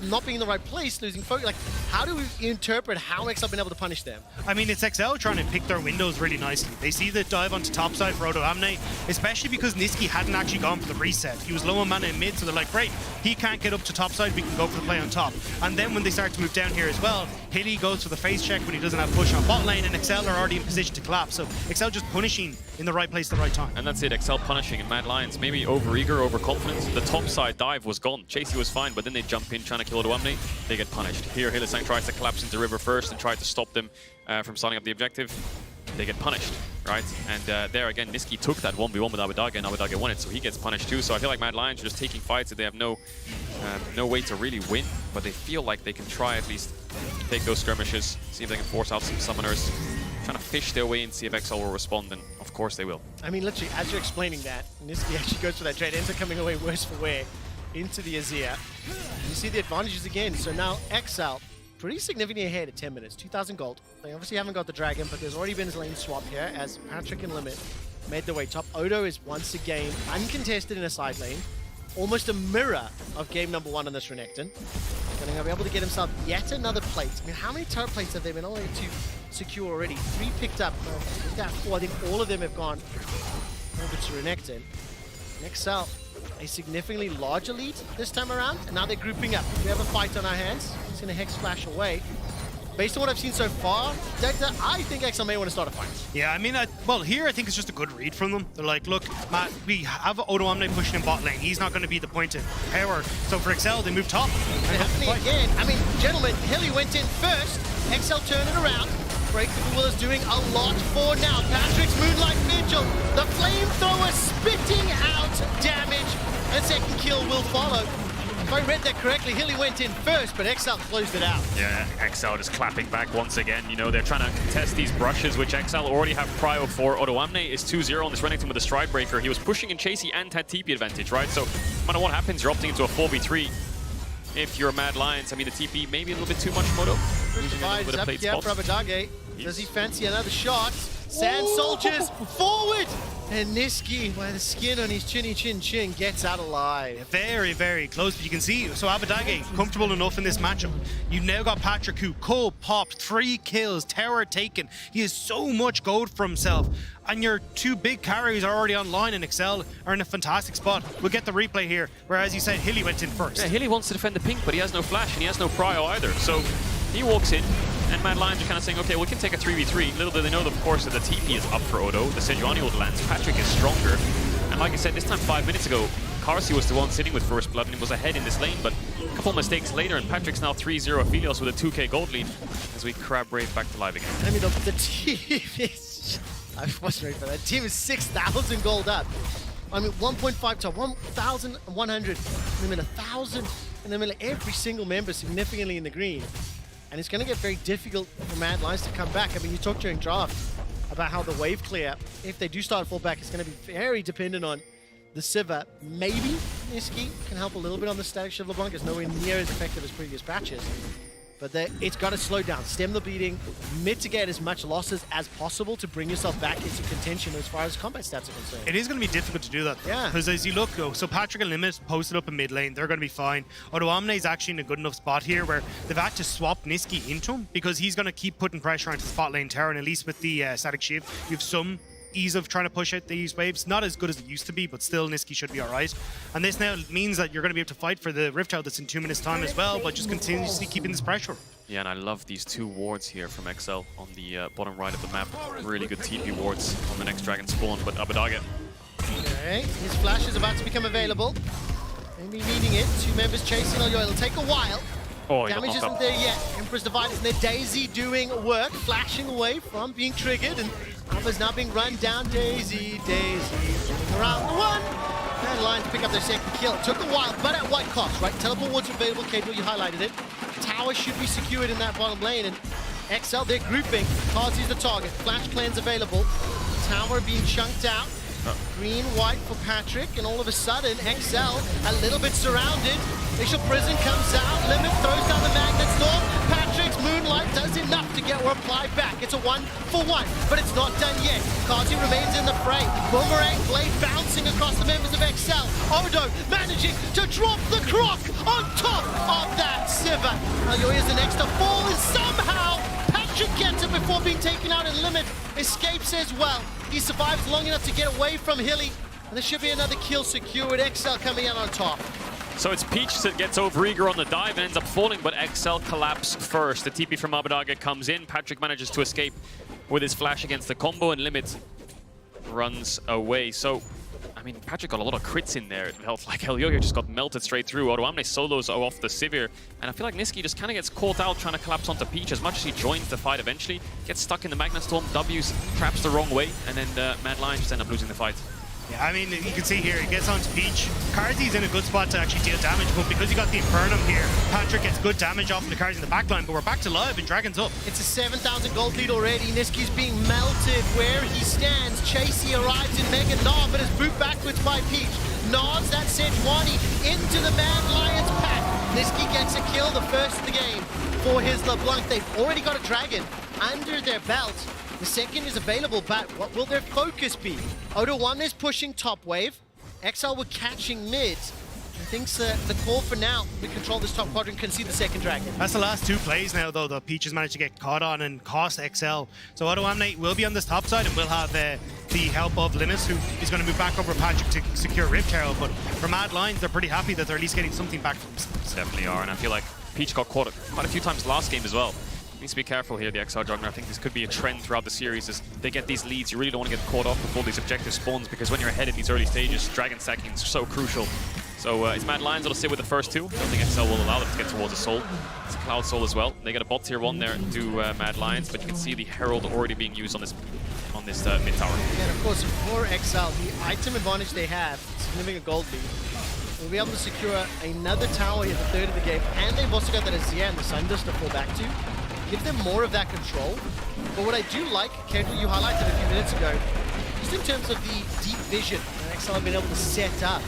not being in the right place, losing focus? Like, how do we interpret how XL have been able to punish them? I mean, it's XL trying to pick their windows really nicely. They see the dive onto top side for Odo Amne, especially because Niski hadn't actually gone for the reset. He was low on mana in mid, so they're like, great, he can't get up to top side, we can go for the play on top. And then when they start to move down here as well, Hilly goes for the face check when he doesn't have push on bot lane, and XL are already in position to collapse. So XL just punishing in the right place at the right time. And that's it, XL punishing, and Mad Lions maybe over-eager, overconfident. The top side dive was gone. Chasey was fine, but then they jump in trying to kill Odo Amne. They get punished. Here, Hylissang tries to collapse into river first and try to stop them from starting up the objective. They get punished, right? And there again, Niski took that 1v1 with Abadage, and Abadage won it, so he gets punished too. So I feel like Mad Lions are just taking fights that they have no way to really win, but they feel like they can try at least take those skirmishes, see if they can force out some summoners, trying to fish their way and see if XL will respond, and of course they will. I mean, literally, as you're explaining that, Niski actually goes for that trade, ends up coming away worse for wear into the Azir. You see the advantages again, so now XL pretty significantly ahead at 10 minutes, 2,000 gold. They obviously haven't got the dragon, but there's already been his lane swap here as Patrick and Limit made their way top. Odo is once again uncontested in a side lane, almost a mirror of game number 1 on this Renekton. Going to be able to get himself yet another plate. I mean, how many turret plates have they been able to secure already? 3 picked up, 4. I think all of them have gone over to Renekton. XL, a significantly larger lead this time around, and now they're grouping up. We have a fight on our hands. It's going to Hex Flash away. Based on what I've seen so far, Dector, I think XL may want to start a fight. Yeah, I mean, well, here I think it's just a good read from them. They're like, look, Matt, we have Odo Amne pushing in bot lane. He's not going to be the point of power. So for XL, they move top. And happening again. I mean, gentlemen, Hilly went in first. XL turned it around. Breakthrough Will is doing a lot for now. Patrick's Moonlight Vigil. The flamethrower spitting out damage. A second kill will follow. If I read that correctly, Hilly went in first, but XL closed it out. Yeah, XL just clapping back once again. You know, they're trying to contest these brushes, which XL already have prio for. Odo Amne is 2-0 on this Renekton with a Stride Breaker. He was pushing in Chasey and had TP advantage, right? So no matter what happens, you're opting into a 4v3. If you're Mad Lions, I mean, the TP maybe a little bit too much, Moto. Divides up here for Abadage. Does he fancy another shot? Sand Soldiers forward! And Niski, by the skin on his chinny chin gets out alive. Very, very close, but you can see, so Abadage comfortable enough in this matchup. You've now got Patrick who cold popped, 3 kills, tower taken. He has so much gold for himself. And your 2 big carries are already online, and XL are in a fantastic spot. We'll get the replay here, where, as you said, Hilly went in first. Yeah, Hilly wants to defend the pink, but he has no flash and he has no prio either. So he walks in, and Mad Lions are kind of saying, okay, we can take a 3v3. Little do they know, of course, that the TP is up for Odo. The Sejuani ult lands. Patrick is stronger. And like I said, this time 5 minutes ago, Karsi was the one sitting with first blood and he was ahead in this lane, but a couple mistakes later, and Patrick's now 3-0 Aphelios with a 2k gold lead as we crab Brave back to live again. I mean, the team is... I wasn't ready for that. The team is 6,000 gold up. I mean, 1.5 to 1,100, and then 1,000, and then every single member significantly in the green. And it's going to get very difficult for Mad Lions to come back. I mean, you talked during draft about how the wave clear, if they do start fall back, it's going to be very dependent on the Sivir. Maybe Niski can help a little bit on the static Shiv LeBlanc. It's nowhere near as effective as previous patches. But it's got to slow down, stem the bleeding, mitigate as much losses as possible to bring yourself back into contention as far as combat stats are concerned. It is going to be difficult to do that, yeah. Because as you look, so Patrick and Limit posted up in mid lane, they're going to be fine. Odoamne is actually in a good enough spot here where they've had to swap Niski into him because he's going to keep putting pressure onto the spot lane tower, and at least with the static shield, you have some ease of trying to push out these waves. Not as good as it used to be, but still Niski should be alright. And this now means that you're going to be able to fight for the Rift Child that's in 2 minutes time as well, but just continuously keeping this pressure. Yeah, and I love these 2 wards here from XL on the bottom right of the map. Really good TP wards on the next dragon spawn, but Abadage. Okay, his flash is about to become available. Maybe needing it. 2 members chasing Elyoy. It'll take a while. Oh, Damage isn't there yet. Emperor's Divide is there. Daisy doing work, flashing away from being triggered, and Alpha's now being run down. Daisy running around the one. And Lions pick up their second kill. It took a while, but at what cost, right? Teleport wards available, Cable, you highlighted it. Tower should be secured in that bottom lane, and XL, they're grouping. Kazi's the target. Flash cleanse available. Tower being chunked out. Green, white for Patrick, and all of a sudden, XL a little bit surrounded. Initial Prison comes out, Limit throws down the Magnet's north. Patrick's Moonlight does enough to get reply back. It's a 1-for-1, but it's not done yet. Kazi remains in the fray. Boomerang blade bouncing across the members of XL. Odo managing to drop the croc on top of that Sivir. Elyoy is the next to fall, and somehow Patrick gets it before being taken out, and Limit escapes as well. He survives long enough to get away from Hilly, and there should be another kill secured. XL coming out on top. So it's Peach that gets over eager on the dive and ends up falling, but XL collapse first. The TP from Abadage comes in. Patrick manages to escape with his flash against the combo, and Limit runs away. So, I mean, Patrick got a lot of crits in there. It felt like Elyoy just got melted straight through. Odoamne solos off the Sivir, and I feel like Niski just kind of gets caught out trying to collapse onto Peach. As much as he joins the fight eventually, gets stuck in the Magna Storm, W's traps the wrong way, and then Mad Lions just end up losing the fight. Yeah, I mean, you can see here, he gets onto Peach. Karzi's in a good spot to actually deal damage, but because you got the Infernum here, Patrick gets good damage off of the Karzi in the backline, but we're back to live and Dragon's up. It's a 7,000 gold lead already. Niski's being melted where he stands. Chasey arrives in Mega Nod, but is booped backwards by Peach. Nods that Sejuani into the Mad Lions pack. Niski gets a kill, the first of the game for his LeBlanc. They've already got a Dragon under their belt. The second is available, but what will their focus be? Odo1 is pushing top wave. XL were catching mid. I think the call for now, we control this top quadrant, can see the second Dragon. That's the last 2 plays now, though, that Peach has managed to get caught on and cost XL. So Odoamne will be on this top side, and we'll have the help of Linus, who is going to move back over Patrick to secure Rift Herald. But for Mad Lions, they're pretty happy that they're at least getting something back from themselves. Definitely are, and I feel like Peach got caught quite a few times last game as well. Needs to be careful here, the XL Jungler. I think this could be a trend throughout the series as they get these leads. You really don't want to get caught off before these objective spawns, because when you're ahead in these early stages, Dragon stacking is so crucial. So it's Mad Lions that'll sit with the first 2. I don't think XL will allow them to get towards the Soul. It's Cloud Soul as well. They get a bot tier 1 there to Mad Lions, but you can see the Herald already being used on this mid tower. And of course, for XL, the item advantage they have, significant gold lead, will be able to secure another tower in the third of the game, and they've also got that Azir and the Sundust to fall back to. Give them more of that control. But what I do like, Kendall, you highlighted a few minutes ago, just in terms of the deep vision that XL have been able to set up.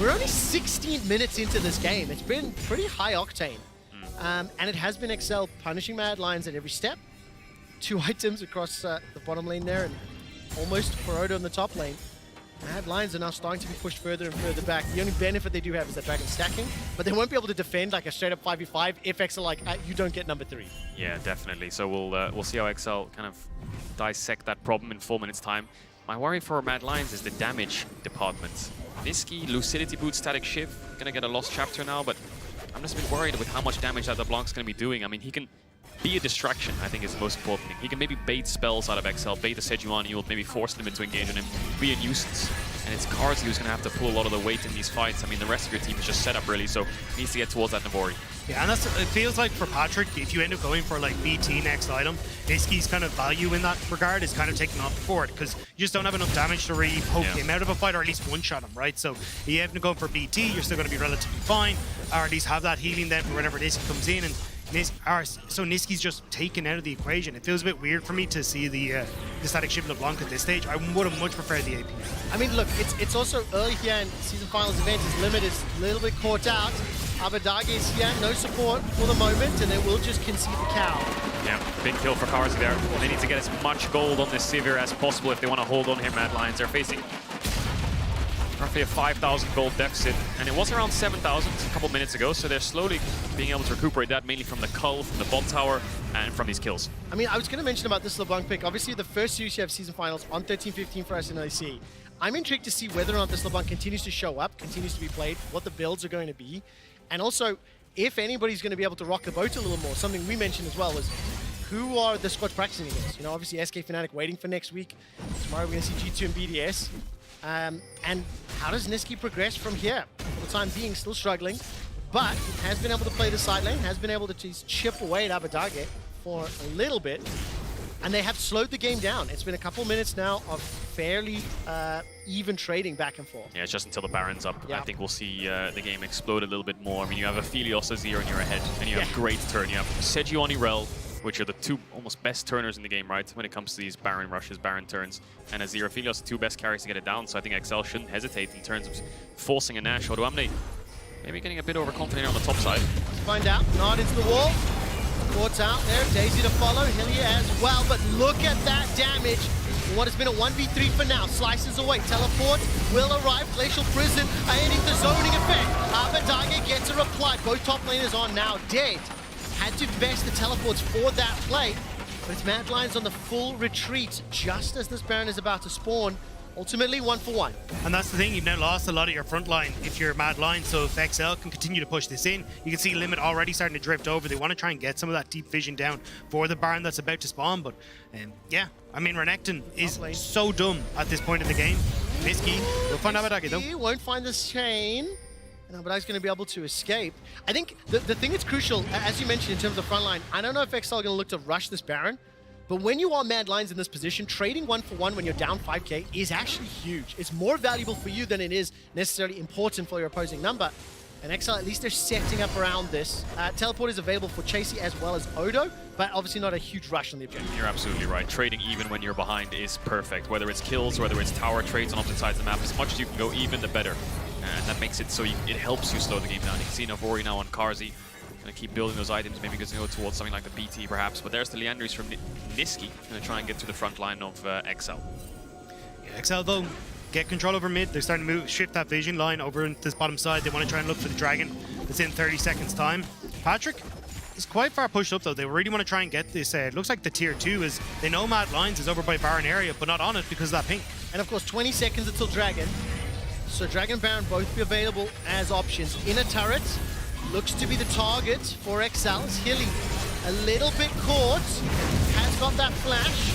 We're only 16 minutes into this game. It's been pretty high octane. And it has been XL punishing Mad Lions at every step. 2 items across the bottom lane there, and almost for Odo in the top lane. Mad Lions are now starting to be pushed further and further back. The only benefit they do have is that Dragon stacking, but they won't be able to defend like a straight up 5v5 if XL like, you don't get number 3. Yeah, definitely. So we'll see how XL kind of dissect that problem in 4 minutes time. My worry for Mad Lions is the damage department. Niski, Lucidity Boot, Static Shiv, gonna get a lost chapter now, but I'm just a bit worried with how much damage that LeBlanc's gonna be doing. I mean, he can be a distraction, I think is the most important thing. He can maybe bait spells out of XL, bait the Sejuani ult, maybe force Limit to engage on him, be a nuisance. And it's Karzi who's going to have to pull a lot of the weight in these fights. I mean, the rest of your team is just set up really, so he needs to get towards that Navori. Yeah, and it feels like for Patrick, if you end up going for like BT next item, Niski's kind of value in that regard is kind of taken off the board, because you just don't have enough damage to really poke him out of a fight, or at least one-shot him, right? So if you have to go for BT, you're still going to be relatively fine, or at least have that healing then for whenever Niski comes in. And so Niski's just taken out of the equation. It feels a bit weird for me to see the Static Shiv LeBlanc at this stage. I would have much preferred the AP. I mean, look, it's also early here in Season Finals events. His Limit is a little bit caught out. Abadage is here, no support for the moment, and they will just concede the cow. Yeah, big kill for Karzi there. They need to get as much gold on this Sivir as possible if they want to hold on here, Mad Lions. They're facing roughly a 5,000 gold deficit, and it was around 7,000 a couple minutes ago, so they're slowly being able to recuperate that, mainly from the cull, from the bot tower, and from these kills. I mean, I was going to mention about this LeBlanc pick. Obviously, the first UCF season finals on 13-15 for us in LEC. I'm intrigued to see whether or not this LeBlanc continues to show up, continues to be played, what the builds are going to be, and also if anybody's going to be able to rock the boat a little more. Something we mentioned as well was who are the squads practicing against? You know, obviously SK Fnatic waiting for next week. Tomorrow we're going to see G2 and BDS. And how does Niski progress from here? For the time being, still struggling, but has been able to play the side lane, has been able to just chip away at Abadage for a little bit, and they have slowed the game down. It's been a couple minutes now of fairly even trading back and forth. Yeah, it's just until the Baron's up. Yeah. I think we'll see the game explode a little bit more. I mean, you have Aphelios Azir in your head, and you have great turn. You have Seju on Irel, which are the two almost best turners in the game, right? When it comes to these Baron rushes, Baron turns. And Azir, Aphelios, the two best carries to get it down. So I think XL shouldn't hesitate in terms of forcing a Nash. Odoamne maybe getting a bit overconfident on the top side. Let's find out. Nod into the wall. Court's out there. Daisy to follow. Hillier as well. But look at that damage. What has been a 1v3 for now. Slices away. Teleport will arrive. Glacial Prison hitting the zoning effect. Abadage gets a reply. Both top laners are now dead. Had to invest the teleports for that play, but it's Mad Lions on the full retreat just as this Baron is about to spawn. Ultimately, 1-for-1. And that's the thing, you've now lost a lot of your front line if you're Mad Lions, so if XL can continue to push this in, you can see Limit already starting to drift over. They want to try and get some of that deep vision down for the Baron that's about to spawn, but yeah, I mean, Renekton is so dumb at this point in the game. Risky. We'll find out though. He won't find this chain. And Abadage's going to be able to escape. I think the thing that's crucial, as you mentioned in terms of the front line, I don't know if XL are going to look to rush this Baron, but when you are Mad Lions in this position, trading 1-for-1 when you're down 5k is actually huge. It's more valuable for you than it is necessarily important for your opposing number. And XL, at least they're setting up around this. Teleport is available for Chasey as well as Odo, but obviously not a huge rush on the objective. You're absolutely right. Trading even when you're behind is perfect. Whether it's kills, whether it's tower trades on opposite sides of the map, as much as you can go even, the better. And that makes it so it helps you slow the game down. You can see Navori now on Karzi. Gonna keep building those items, maybe going to go towards something like the BT perhaps. But there's the Leandris from Niski. Gonna try and get to the front line of XL. Yeah, XL though, get control over mid. They're starting to shift that vision line over into this bottom side. They want to try and look for the dragon. It's in 30 seconds time. Patrick is quite far pushed up though. They really want to try and get this. It looks like the tier 2 is, they know Mad Lions is over by Baron area, but not on it because of that pink. And of course, 20 seconds until Dragon. So Dragon Baron both be available as options. Inner turret looks to be the target for XL. Hilly a little bit caught. Has got that flash.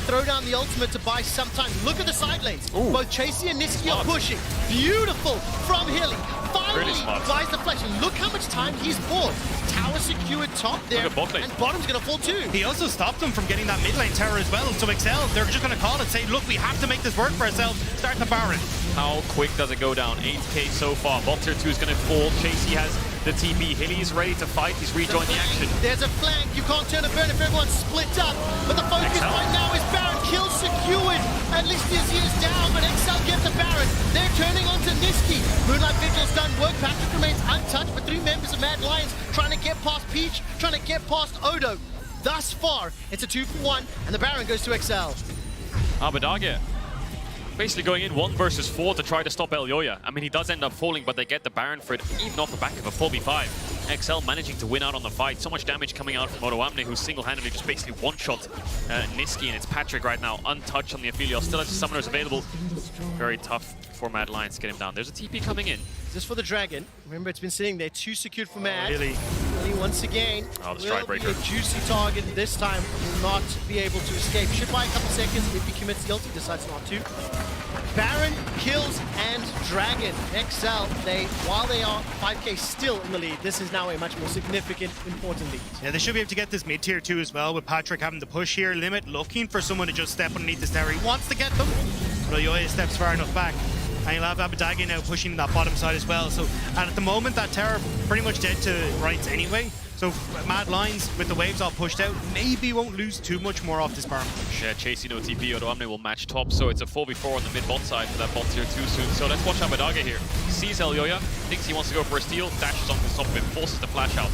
Throw down the ultimate to buy some time. Look at the side lanes. Ooh. Both Chasey and Niski are pushing. Beautiful from Hilly. Finally really buys the flash. And look how much time he's bought. Tower secured top there. Bot lane. And bottom's going to fall too. He also stopped them from getting that mid lane tower as well. So XL, they're just going to call it, say, look, we have to make this work for ourselves. Start the Baron. How quick does it go down? 8k so far. Bot tier 2 is going to fall. Chasey has the TP. Hilly's ready to fight. He's rejoined the action. There's a flank. You can't turn a burn if everyone's split up. But the focus right now is Baron. Kill secured. At least Izzy is down, but XL get the Baron. They're turning onto Niski. Moonlight Vigil's done work. Patrick remains untouched, but 3 members of Mad Lions trying to get past Peach, trying to get past Odo. Thus far, it's a 2-for-1, and the Baron goes to XL. Abadage basically going in 1 versus 4 to try to stop Elyoya. I mean, he does end up falling, but they get the Baron for it, even off the back of a 4v5. XL managing to win out on the fight. So much damage coming out from Odoamne, who single-handedly just basically one-shot Niski, and it's Patrick right now, untouched on the Aphelios. Still has the summoners available. Very tough for Mad Lions to get him down. There's a TP coming in. Just for the Dragon. Remember, it's been sitting there, 2 secured for Mad. Really? Once again, the strike breaker. Will be a juicy target this time, will not be able to escape. Should buy a couple seconds if he commits the ult, he decides not to. Baron kills and Dragon. XL, while they are 5k still in the lead, this is now a much more significant, important lead. Yeah, they should be able to get this mid tier 2 as well, with Patrick having the push here. Limit looking for someone to just step underneath this tower. He wants to get them, but Elyoya steps far enough back. And you'll have Abadage now pushing that bottom side as well. So, and at the moment, that tower pretty much dead to rights anyway. So Mad Lions, with the waves all pushed out, maybe won't lose too much more off this farm. Yeah, Chasey no TP, Odoamne will match top, so it's a 4v4 on the mid-bot side for that bot tier 2 soon. So let's watch Abadage here. He sees Elyoya, thinks he wants to go for a steal, dashes on the top of him, forces the flash out.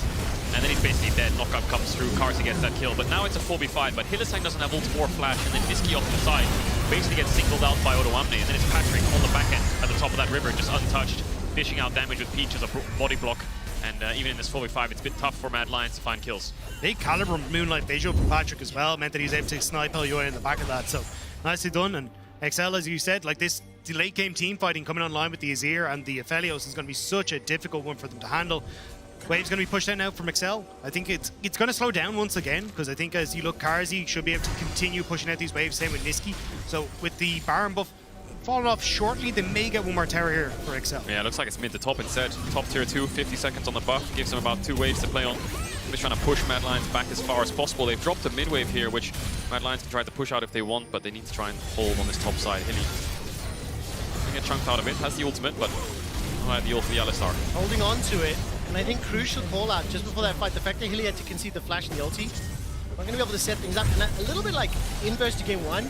And then he's basically dead, knockup comes through, Karsi gets that kill. But now it's a 4v5, but Hylissang doesn't have ult or flash, and then Niski off to the side basically gets singled out by Odoamne, and then it's Patrick on the back end at the top of that river, just untouched, dishing out damage with Peach as a body block. And even in this 4v5, it's been tough for Mad Lions to find kills. Big caliber Moonlight visual from Patrick as well, meant that he was able to snipe Elyoya in the back of that. So nicely done. And XL, as you said, like this, the late game team fighting coming online with the Azir and the Aphelios is going to be such a difficult one for them to handle. Wave's going to be pushed out now from XL. I think it's going to slow down once again, because I think as you look, Karsi should be able to continue pushing out these waves, same with Niski. So with the Baron buff falling off shortly, they may get one more tower here for XL. Yeah, it looks like it's mid to top instead. Top tier 2, 50 seconds on the buff, gives them about 2 waves to play on. They're trying to push Mad Lions back as far as possible. They've dropped a mid wave here, which Mad Lions can try to push out if they want, but they need to try and hold on this top side. Hilly can get chunked out of it, has the ultimate, but not ideal for the Alistar. Holding on to it, and I think crucial call out just before that fight, the fact that Hilly had to concede the flash and the ulti, I'm going to be able to set things up, and a little bit like inverse to game 1.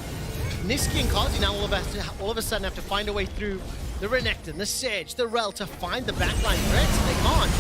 Niski and Karsi now all of a sudden have to find a way through the Renekton, the Sedge, the Rel to find the backline threats, and they can't.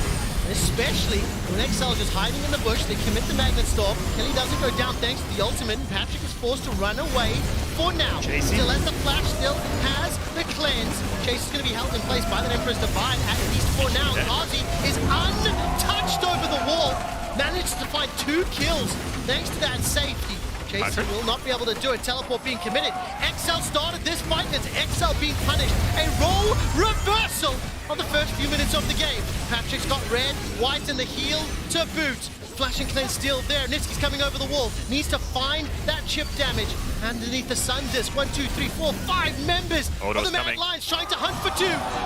And especially when XL just hiding in the bush, they commit the Magnet Storm. Kelly doesn't go down thanks to the ultimate, and Patrick is forced to run away for now. Chasey. Still has the flash, still has the cleanse. Chase is going to be held in place by the Emperor's Divine at least for now. Karsi is untouched over the wall, managed to find 2 kills thanks to that safety. Jason will not be able to do it. Teleport being committed. XL started this fight, and it's XL being punished. A role reversal of the first few minutes of the game. Patrick's got red, white, and the heal to boot. Flash and cleanse still there. Nitsky's coming over the wall. Needs to find that chip damage. Underneath the sun disc. 1, 2, 3, 4, 5 members of the Mad Lions trying to hunt for 2.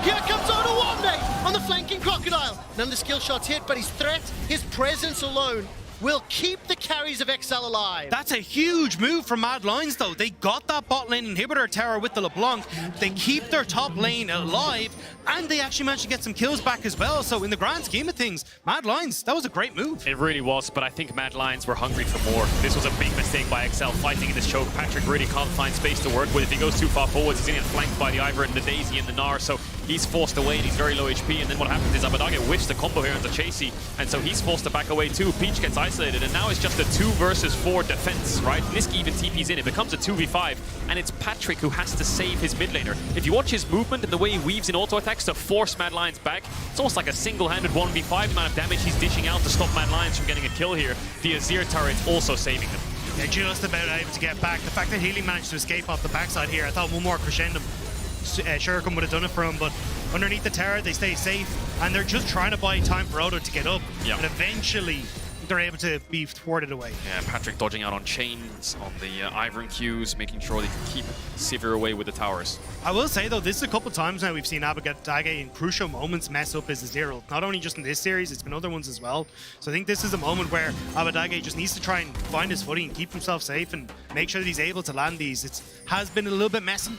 Here comes Odoamne on the flanking Crocodile. None of the skill shots hit, but his threat, his presence alone, will keep the carries of XL alive. That's a huge move from Mad Lions, though. They got that bot lane inhibitor tower with the LeBlanc. They keep their top lane alive, and they actually managed to get some kills back as well. So in the grand scheme of things, Mad Lions, that was a great move. It really was, but I think Mad Lions were hungry for more. This was a big mistake by XL fighting in this choke. Patrick really can't find space to work with. If he goes too far forwards, he's going to get flanked by the Ivor and the Daisy and the Gnar, so he's forced away and he's very low HP. And then what happens is Abadage whiffs the combo here into Chasey, and so he's forced to back away too. Peach gets isolated, and now it's just a 2 versus 4 defense, right? Niski even TP's in. It becomes a 2v5, and it's Patrick who has to save his mid laner. If you watch his movement and the way he weaves in auto attacks to force Mad Lions back, it's almost like a single-handed 1v5 amount of damage he's dishing out to stop Mad Lions from getting a kill here. The Azir turret's also saving them. They're just about able to get back. The fact that Healy managed to escape off the backside here, I thought one more crescendo Shuriken would have done it for him, but underneath the tower they stay safe, and they're just trying to buy time for Odo to get up, and eventually they're able to be thwarted away. Yeah, Patrick dodging out on chains, on the Ivern Qs, making sure they can keep Sivir away with the towers. I will say though, this is a couple times now we've seen Abadage in crucial moments mess up his Azir. Not only just in this series, it's been other ones as well. So I think this is a moment where Abadage just needs to try and find his footing and keep himself safe and make sure that he's able to land these. It has been a little bit messy,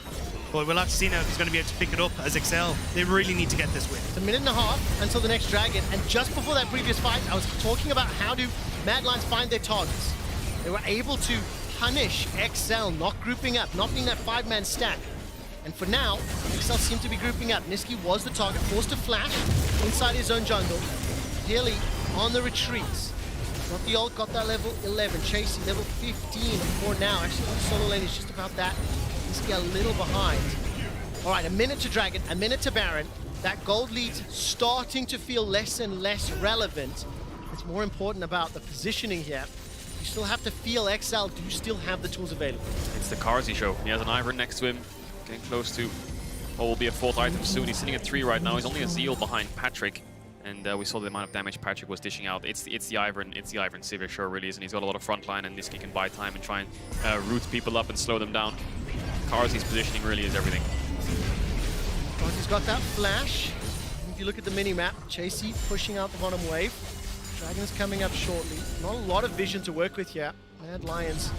but we'll have to see now if he's going to be able to pick it up as XL. They really need to get this win. It's a minute and a half until the next dragon, and just before that previous fight, I was talking about how do Mad Lions find their targets. They were able to punish XL, not grouping up, not being that 5-man stack. And for now, XL seem to be grouping up. Niski was the target, forced to flash inside his own jungle. Hilly on the retreats. Got the ult, got that level 11. Chasing level 15 for now. Actually, the solo lane is just about that. Niski a little behind. All right, a minute to Dragon, a minute to Baron. That gold lead starting to feel less and less relevant. It's more important about the positioning here. You still have to feel XL do still have the tools available. It's the Karsi show. He has an Ivern next to him, getting close to what will be a 4th item soon. He's sitting at 3 right now. He's only a Zeal behind Patrick. And we saw the amount of damage Patrick was dishing out. It's the Ivern Sivir show really is, and he's got a lot of frontline, and Niski can buy time and try and root people up and slow them down. Karsi's positioning really is everything. Karsi's got that flash. If you look at the mini-map, Chasey pushing out the bottom wave. Dragon's coming up shortly. Not a lot of vision to work with here. Mad Lions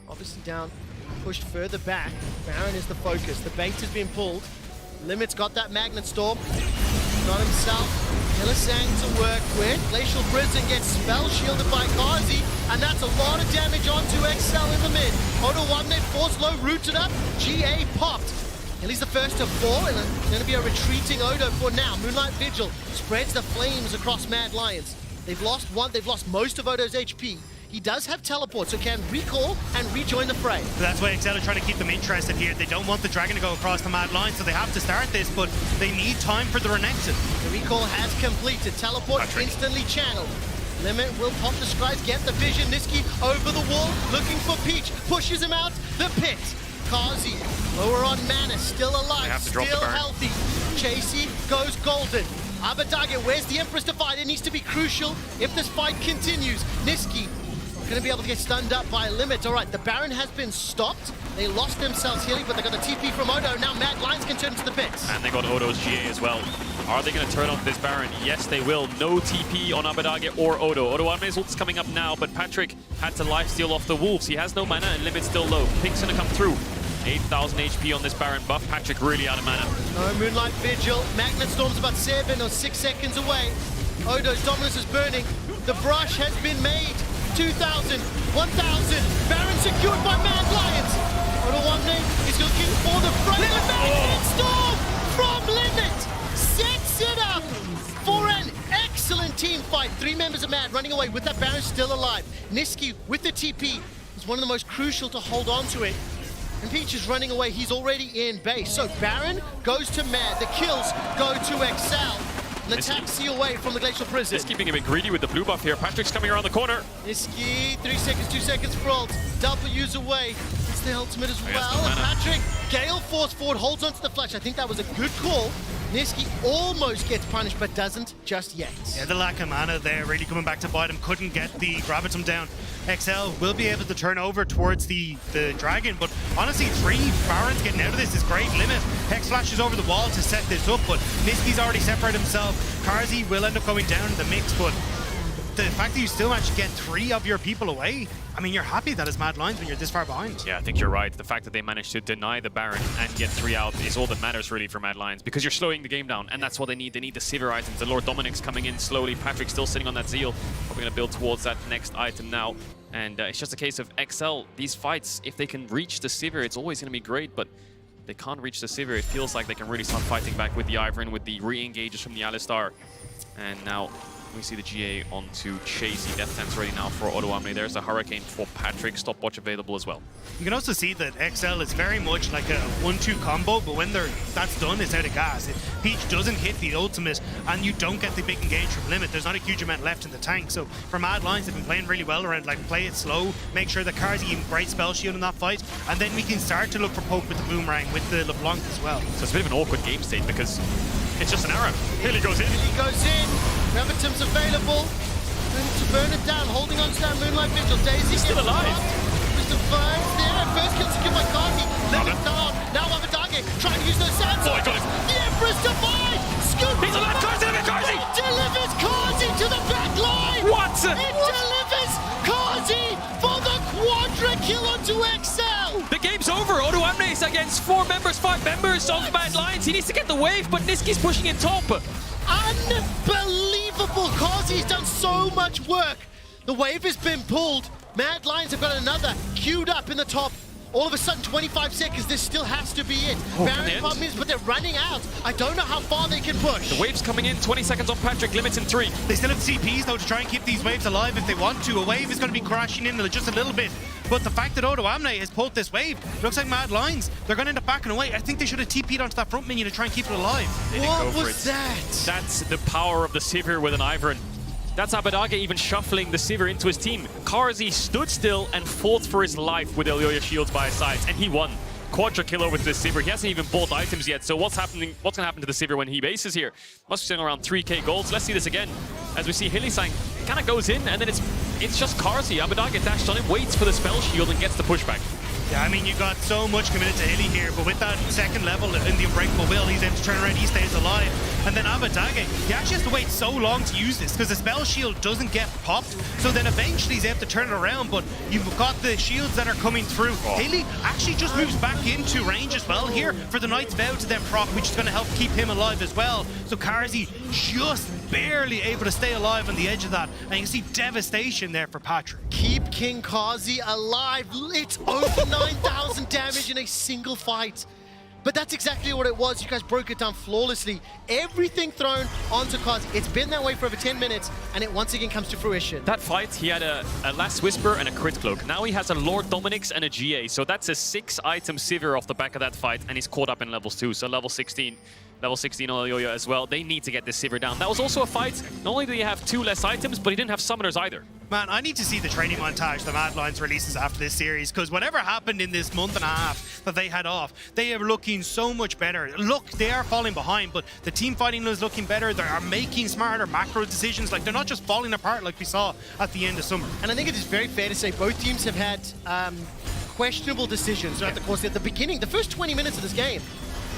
obviously down, pushed further back. Baron is the focus. The bait has been pulled. Limit's got that Magnet Storm. Got himself Illisang to work with. Glacial Prison gets spell shielded by Kazi, and that's a lot of damage onto XL in the mid. Odo Wamnet force low rooted up. GA popped. He's the first to fall, and it's going to be a retreating Odo for now. Moonlight Vigil spreads the flames across Mad Lions. They've lost most of Odo's HP. He does have teleport, so can recall and rejoin the fray. So that's why XL are trying to keep them interested here. They don't want the Dragon to go across the Mad Lion, so they have to start this, but they need time for the Renekton. The recall has completed. Teleport instantly channeled. Limit will pop the scribes, get the vision. Niski over the wall, looking for Peach. Pushes him out, the pit. Kazi, lower on mana, still alive, still healthy. Chasey goes golden. Abadage, where's the Empress Divide? It needs to be crucial if this fight continues. Niski gonna be able to get stunned up by Limit. All right, the Baron has been stopped. They lost themselves healing, but they got a TP from Odo. Now Mad Lions can turn to the pits. And they got Odo's GA as well. Are they going to turn on this Baron? Yes, they will. No TP on Abadage or Odo. Odo Arme's ult is coming up now, but Patrick had to lifesteal off the Wolves. He has no mana and Limit's still low. Pink's going to come through. 8,000 HP on this Baron buff. Patrick really out of mana. No Moonlight Vigil. Magnet Storm's about 7 or 6 seconds away. Odo's dominance is burning. The brush has been made. 2,000, 1,000. Baron secured by Mad Lions. Odo Arme is looking for the front. Magnet Storm from Limit sets it up for an excellent team fight. 3 members of Mad running away with that Baron still alive. Niski with the TP is one of the most crucial to hold on to it. And Peach is running away. He's already in base. So Baron goes to Mad. The kills go to XL. The taxi away from the Glacial Prison. Niski being a bit greedy with the blue buff here. Patrick's coming around the corner. Niski, 3 seconds, 2 seconds for ult. W's away. It's the ultimate as well. And Patrick, Gale force forward, holds onto the flash. I think that was a good call. Niski almost gets punished, but doesn't just yet. Yeah, the lack of mana there really coming back to bite him. Couldn't get the Gravitum down. XL will be able to turn over towards the Dragon, but honestly, 3 Barons getting out of this is great. Limit. Hex flashes over the wall to set this up, but Niski's already separated himself. Karzi will end up going down in the mix, but the fact that you still managed to get 3 of your people away, I mean, you're happy that as Mad Lions when you're this far behind. Yeah, I think you're right. The fact that they managed to deny the Baron and get 3 out is all that matters really for Mad Lions, because you're slowing the game down, and that's what they need. They need the Sivir items. The Lord Dominic's coming in slowly. Patrick's still sitting on that Zeal. Probably going to build towards that next item now. And it's just a case of XL. These fights, if they can reach the Sivir, it's always going to be great, but they can't reach the Sivir. It feels like they can really start fighting back with the Ivern, with the re-engages from the Alistar. And now we see the GA onto Chasey. Death Dance ready now for Odo Arme. There's a Hurricane for Patrick. Stopwatch available as well. You can also see that XL is very much like a 1-2 combo, but when that's done, it's out of gas. If Peach doesn't hit the ultimate and you don't get the big engage from Limit, there's not a huge amount left in the tank. So for Mad Lions, they've been playing really well around like play it slow, make sure the Karzi even great spell shield in that fight, and then we can start to look for poke with the Boomerang, with the LeBlanc as well. So it's a bit of an awkward game state because it's just an arrow. Hilly goes in. Hilly goes in. Gravitum's available. Ready to burn it down. Holding on to that Moonlight Vigil. Daisy He's still alive. Mr. Burns there. First kill secured by Kazi. Limit down. Now Abadage trying to use those sand swords. The Empress Divide. Scoop. He's alive. Kazi. Delivers Kazi to the back line. What? It delivers Kazi for the quadra kill onto XL. The game's over. Odo Arme is against 4 members, 5 members of Mad Lions. He needs to get the wave, but Niski's pushing in top. Unbelievable! Kazi's done so much work. The wave has been pulled. Mad Lions have got another queued up in the top. All of a sudden, 25 seconds, this still has to be it. Baron problem is, but they're running out. I don't know how far they can push. The wave's coming in, 20 seconds on Patrick, Limits in 3. They still have CPs though to try and keep these waves alive if they want to. A wave is going to be crashing in just a little bit. But the fact that Odo Amne has pulled this wave, looks like Mad Lions, they're going to end up backing away. I think they should have TP'd onto that front minion to try and keep it alive. They didn't go for it. That? That's the power of the Sivir with an Ivern. That's Abadage even shuffling the Sivir into his team. Karzi stood still and fought for his life with Elioya shields by his sides, and he won. Quadra kill with the Sivir. He hasn't even bought items yet, so what's going to happen to the Sivir when he bases here? Must be sitting around 3k golds. Let's see this again. As we see Hillisang kind of goes in, and then it's just Karzi. Abadage dashed on him, waits for the spell shield, and gets the pushback. Yeah, I mean, you got so much committed to Hilly here, but with that second level in the Unbreakable Will, he's able to turn around, he stays alive. And then Abadage, he actually has to wait so long to use this because the spell shield doesn't get popped. So then eventually he's able to turn it around, but you've got the shields that are coming through. Hilly actually just moves back into range as well here for the Knight's Vow to then proc, which is going to help keep him alive as well. So Carzzy just barely able to stay alive on the edge of that. And you can see devastation there for Patrick. Keep King Carzzy alive. It's over 9,000 damage in a single fight. But that's exactly what it was. You guys broke it down flawlessly. Everything thrown onto Carzzy. It's been that way for over 10 minutes, and it once again comes to fruition. That fight, he had a Last Whisper and a Crit Cloak. Now he has a Lord Dominic's and a GA. So that's a 6-item Sivir off the back of that fight, and he's caught up in levels too. So level 16 Olioya as well. They need to get this Sivir down. That was also a fight. Not only did he have 2 less items, but he didn't have summoners either. Man, I need to see the training montage that Mad Lions releases after this series, because whatever happened in this month and a half that they had off, they are looking so much better. Look, they are falling behind, but the team fighting is looking better. They are making smarter macro decisions. Like, they're not just falling apart like we saw at the end of summer. And I think it is very fair to say both teams have had questionable decisions throughout the course. At the beginning, the first 20 minutes of this game,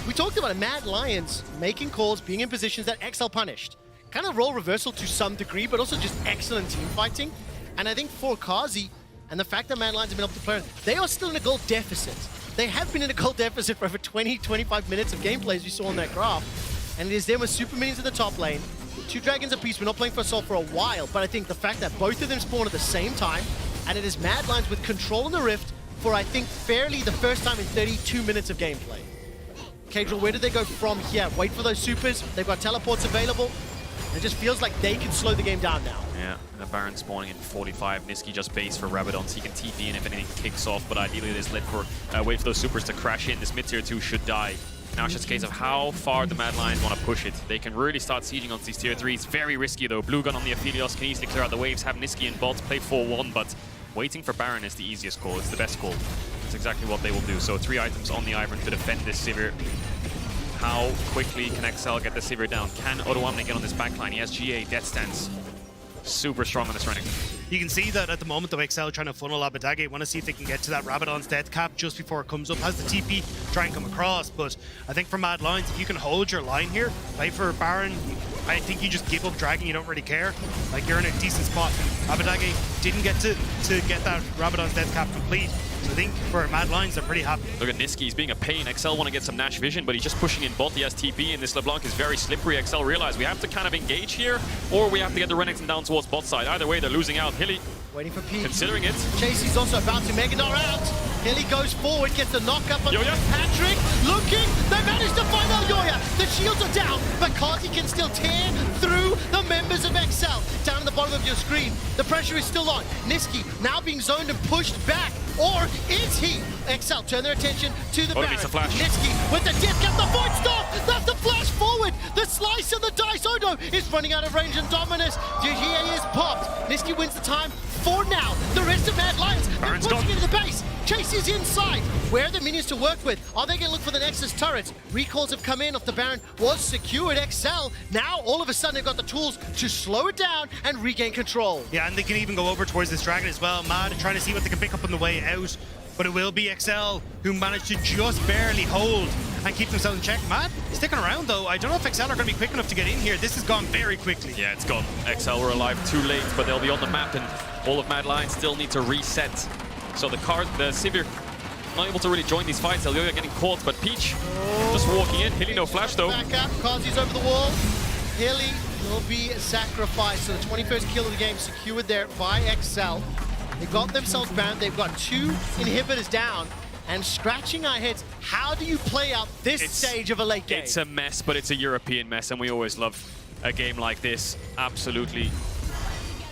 we talked about Mad Lions making calls, being in positions that XL punished. Kind of role reversal to some degree, but also just excellent team fighting. And I think for Carzzy, and the fact that Mad Lions have been able to play, they are still in a gold deficit. They have been in a gold deficit for over 20, 25 minutes of gameplay, as we saw on that graph. And it is them with super minions in the top lane, 2 dragons apiece. We're not playing for Assault for a while, but I think the fact that both of them spawn at the same time, and it is Mad Lions with control in the Rift for, I think, fairly the first time in 32 minutes of gameplay. Cadril, where do they go from here? Wait for those supers. They've got teleports available. It just feels like they can slow the game down now. Yeah, the Baron spawning in 45. Niski just base for Rabadon, so he can TP in if anything kicks off, but ideally there's lit for wait for those supers to crash in. This mid-tier 2 should die. Now it's just a case of how far the Mad Lions want to push it. They can really start sieging on these tier 3s. Very risky though. Blue gun on the Aphelios can easily clear out the waves, have Niski and bots play 4-1, but waiting for Baron is the easiest call. It's the best call. It's exactly what they will do. So 3 items on the Ivern to defend this Sivir. How quickly can XL get the Sivir down? Can Odoamne get on this backline? He has GA, Death Stance. Super strong on this running. You can see that at the moment, though, XL trying to funnel Abadage. Want to see if they can get to that Rabadon's death cap just before it comes up. Has the TP, try and come across. But I think for Mad Lions, if you can hold your line here, play for Baron, I think you just give up Dragon. You don't really care. Like, you're in a decent spot. Abadage didn't get to get that Rabadon's death cap complete. So I think for Mad Lions, they're pretty happy. Look at Niski, he's being a pain. XL want to get some Nash vision, but he's just pushing in bot. He has TP, and this LeBlanc is very slippery. XL realize we have to kind of engage here, or we have to get the Renekton down towards bot side. Either way, they're losing out. Hilly waiting for Pete. Considering it. Chasey's also about to Mega Gnar out. Hilly goes forward, gets the knock up on Yoya. Patrick. Looking, they managed to find Yoya. The shields are down, but Carzzy can still tear through the members of XL. Down at the bottom of your screen, the pressure is still on. Niski now being zoned and pushed back. Or is he? XL turn their attention to the Baron. Niski with the dip, get the Void Stomp. That's the flash forward. The slice and the dice. Odo is running out of range, and Dominus. GA is popped. Niski wins the time for now. The rest of Mad Lions, they're pushing into the base. Chase is inside. Where are the minions to work with? Are they going to look for the Nexus turrets? Recalls have come in off the Baron. Was secured. XL. Now, all of a sudden, they've got the tools to slow it down and regain control. Yeah, and they can even go over towards this Dragon as well. Mad trying to see what they can pick up on the way out. But it will be XL who managed to just barely hold and keep themselves in check. Mad sticking around though. I don't know if XL are going to be quick enough to get in here. This has gone very quickly. Yeah, it's gone. XL were alive too late, but they'll be on the map, and all of Mad Lions still need to reset. So the Sivir not able to really join these fights. Elioya getting caught, but Peach just walking in. Hilly no flash though. Back up, Carzzy's over the wall. Hilly will be sacrificed. So the 21st kill of the game secured there by XL. They got themselves bound. They've got 2 inhibitors down. And scratching our heads, how do you play out this stage of a late game? It's a mess, but it's a European mess, and we always love a game like this. Absolutely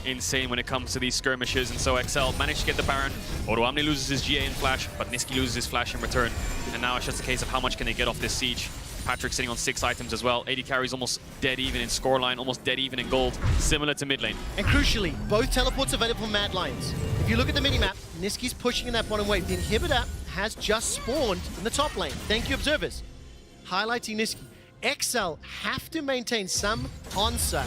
insane when it comes to these skirmishes, and so XL managed to get the Baron. Odoamne loses his GA in flash, but Niski loses his flash in return. And now it's just a case of how much can they get off this siege. Patrick sitting on 6 items as well. 80 carries almost dead even in scoreline, almost dead even in gold, similar to mid lane. And crucially, both teleports available for Mad Lions. If you look at the minimap, Niski's pushing in that bottom wave. The inhibitor has just spawned in the top lane. Thank you, observers. Highlighting Niski. XL have to maintain some answer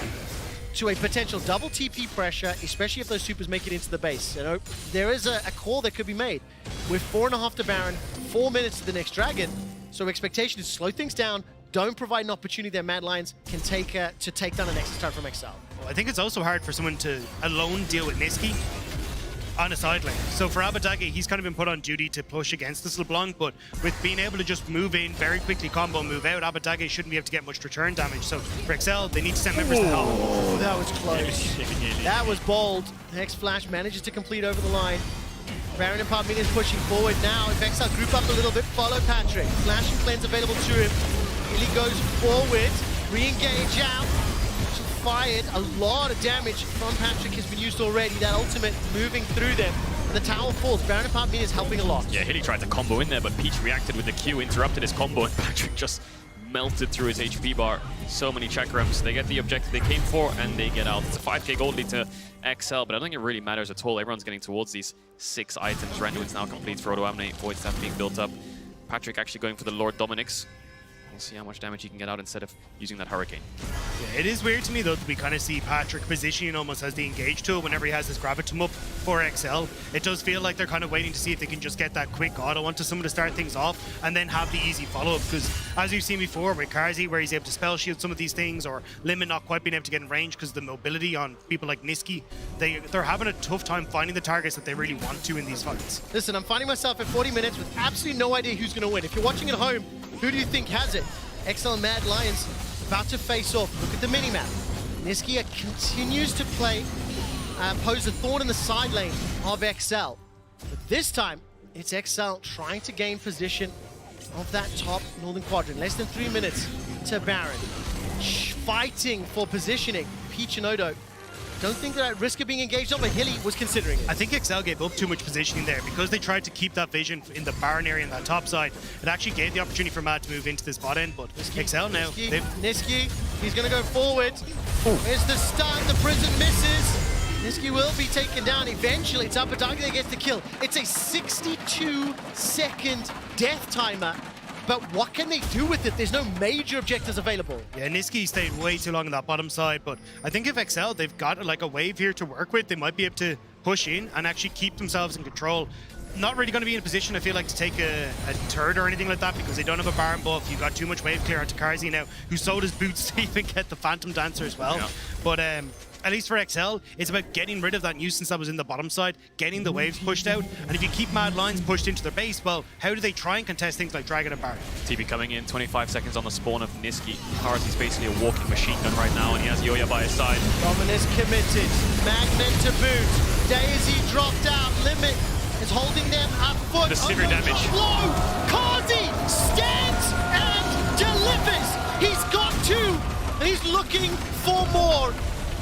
to a potential double TP pressure, especially if those supers make it into the base. You know, there is a call that could be made. with 4.5 to Baron, 4 minutes to the next Dragon. So expectation is slow things down, don't provide an opportunity that Mad Lions can take to take down the Nexus Tower from XL. Well, I think it's also hard for someone to alone deal with Niski on a side lane. So for Abadage, he's kind of been put on duty to push against this LeBlanc, but with being able to just move in very quickly, combo, move out, Abadage shouldn't be able to get much return damage. So for XL, they need to send members to help. Oh, that was close. That was bold. Hex Flash manages to complete over the line. Baron and Parmina is pushing forward now. If XL group up a little bit, follow Patrick. Flash and cleanse available to him. He goes forward, re-engage out. Fired. A lot of damage from Patrick has been used already. That ultimate moving through them. And the tower falls. Baron and Parmina is helping a lot. Yeah, Hilly tried to combo in there, but Peach reacted with the Q, interrupted his combo, and Patrick just melted through his HP bar. So many checkrems. They get the objective they came for, and they get out. It's a 5k gold lead to XL, but I don't think it really matters at all. Everyone's getting towards these 6 items. Renduin's now complete for Auto Amnate. Void Staff being built up. Patrick actually going for the Lord Dominic's. We'll see how much damage he can get out instead of using that Hurricane. Yeah, it is weird to me though that we kind of see Patrick positioning almost as the engage tool whenever he has his Gravitum up for XL. It does feel like they're kind of waiting to see if they can just get that quick auto onto someone to start things off and then have the easy follow-up, because as you've seen before with Karzi, where he's able to spell shield some of these things, or Limit not quite being able to get in range because of the mobility on people like Niski, they're having a tough time finding the targets that they really want to in these fights. Listen, I'm finding myself at 40 minutes with absolutely no idea who's going to win. If you're watching at home, who do you think has it? XL and Mad Lions about to face off. Look at the minimap. Niski continues to play, pose a thorn in the side lane of XL. But this time, it's XL trying to gain position of that top northern quadrant. Less than 3 minutes to Baron. Fighting for positioning. Peach and Odo don't think they're at risk of being engaged on, but Hilly was considering it. I think XL gave up too much positioning there because they tried to keep that vision in the Baron area and that top side. It actually gave the opportunity for Mad to move into this bot end, but XL now. Niski, he's going to go forward. Here's the stun, the prison misses. Niski will be taken down eventually. It's Abadage that gets the kill. It's a 62-second death timer. But what can they do with it? There's no major objectives available. Yeah, Niski stayed way too long on that bottom side, but I think if XL, they've got like a wave here to work with, they might be able to push in and actually keep themselves in control. Not really going to be in a position, I feel like, to take a turd or anything like that because they don't have a Baron buff. You've got too much wave clear onto Karzi now, who sold his boots to even get the Phantom Dancer as well. Yeah. But at least for XL, it's about getting rid of that nuisance that was in the bottom side, getting the waves pushed out, and if you keep Mad Lions pushed into their base, well, how do they try and contest things like Dragon and Baron? TB coming in, 25 seconds on the spawn of Niski. Karzi's basically a walking machine gun right now, and he has Yoya by his side. Dominus committed, Magnet to boot, Daisy dropped out, Limit is holding them at foot. The severe damage. Blow! Karzi stands and delivers! He's got 2, and he's looking for more.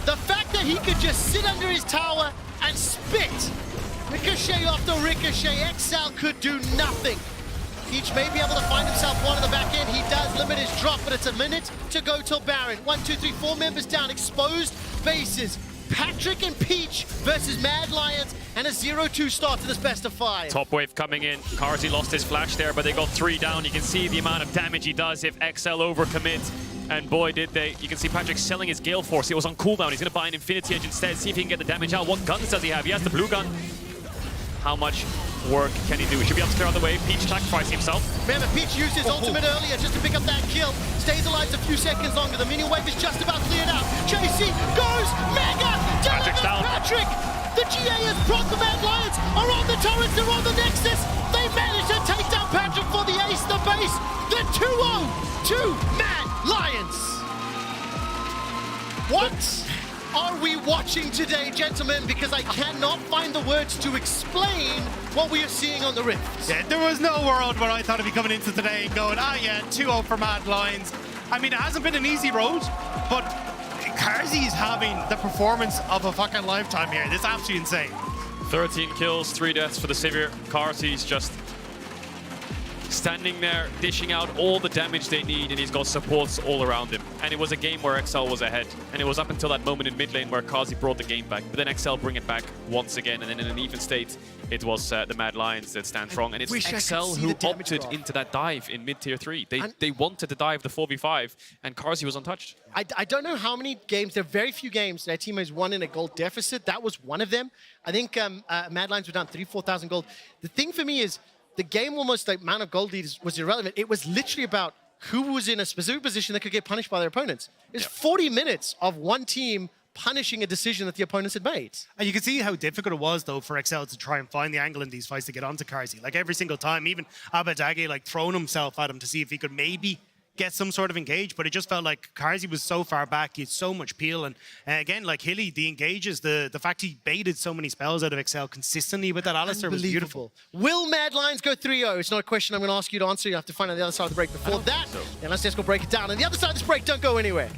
The fact that he could just sit under his tower and spit ricochet after ricochet, XL could do nothing. Peach may be able to find himself one in the back end. He does limit his drop, but it's a minute to go till Baron. 1, 2, 3, 4 members down, exposed bases. Patrick and Peach versus Mad Lions, and a 0-2 start to this best of 5. Top wave coming in. Karzi lost his flash there, but they got 3 down. You can see the amount of damage he does if XL overcommits. And boy, did they. You can see Patrick selling his Gale Force. It was on cooldown. He's going to buy an Infinity Edge instead, see if he can get the damage out. What guns does he have? He has the blue gun. How much work can he do? He should be able to clear out the way. Peach sacrificing himself. Remember, Peach used his ultimate earlier just to pick up that kill. Stays alive a few seconds longer. The minion wave is just about cleared out. JC goes mega! Patrick's down. Patrick! The GA has brought the Mad Lions. Are on the turrets. They're on the Nexus. They managed to take down Patrick for the ace, the base. The 2-0 to Mad Lions. What are we watching today, gentlemen? Because I cannot find the words to explain what we are seeing on the Rift. Yeah, there was no world where I thought I'd be coming into today and going, yeah, 2-0 for Mad Lions. I mean, it hasn't been an easy road, but Karzi is having the performance of a fucking lifetime here. This is absolutely insane. 13 kills, 3 deaths for the Savior. Karzi's just standing there, dishing out all the damage they need, and he's got supports all around him. And it was a game where XL was ahead. And it was up until that moment in mid lane where Kazi brought the game back. But then XL bring it back once again, and then in an even state, it was the Mad Lions that stand strong. And it's XL who opted into that dive in mid-tier 3. They wanted to dive the 4v5, and Kazi was untouched. I don't know how many games, there are very few games their team has won in a gold deficit. That was one of them. I think Mad Lions were down 3,000-4,000 gold. The thing for me is, the game almost, the amount of gold leads was irrelevant. It was literally about who was in a specific position that could get punished by their opponents. It's 40 minutes of one team punishing a decision that the opponents had made. And you can see how difficult it was, though, for XL to try and find the angle in these fights to get onto Karzi. Like, every single time, even Abadage, like, throwing himself at him to see if he could maybe get some sort of engage, but it just felt like Karzi was so far back, he had so much peel, and again, like Hilly, the engages, the fact he baited so many spells out of XL consistently with that Alistair was beautiful. Will Mad Lions go 3-0? It's not a question I'm going to ask you to answer. You have to find out the other side of the break. Before that, then let's just go break it down. And the other side of this break, don't go anywhere.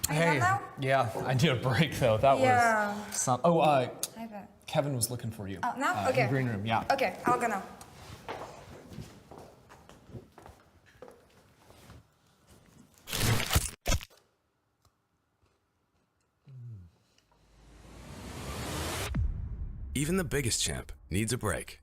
Hey. Yeah, I need a break though. That was some. Oh, Kevin was looking for you. Oh, now? In Okay. the green room, yeah. Okay, I'll go now. Even the biggest champ needs a break.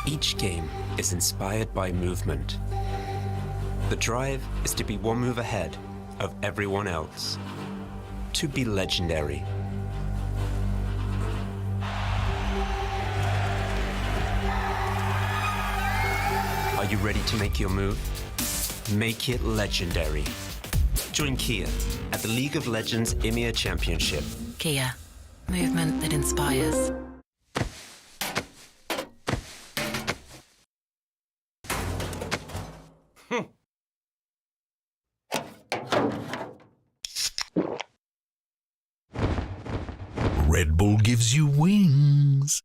Each game is inspired by movement. The drive is to be one move ahead of everyone else. To be legendary. Are you ready to make your move? Make it legendary. Join Kia at the League of Legends EMEA Championship. Kia, movement that inspires. Red Bull gives you wings.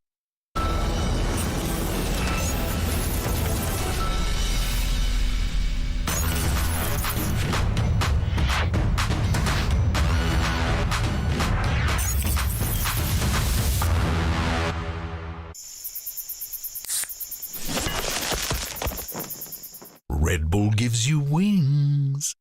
Red Bull gives you wings.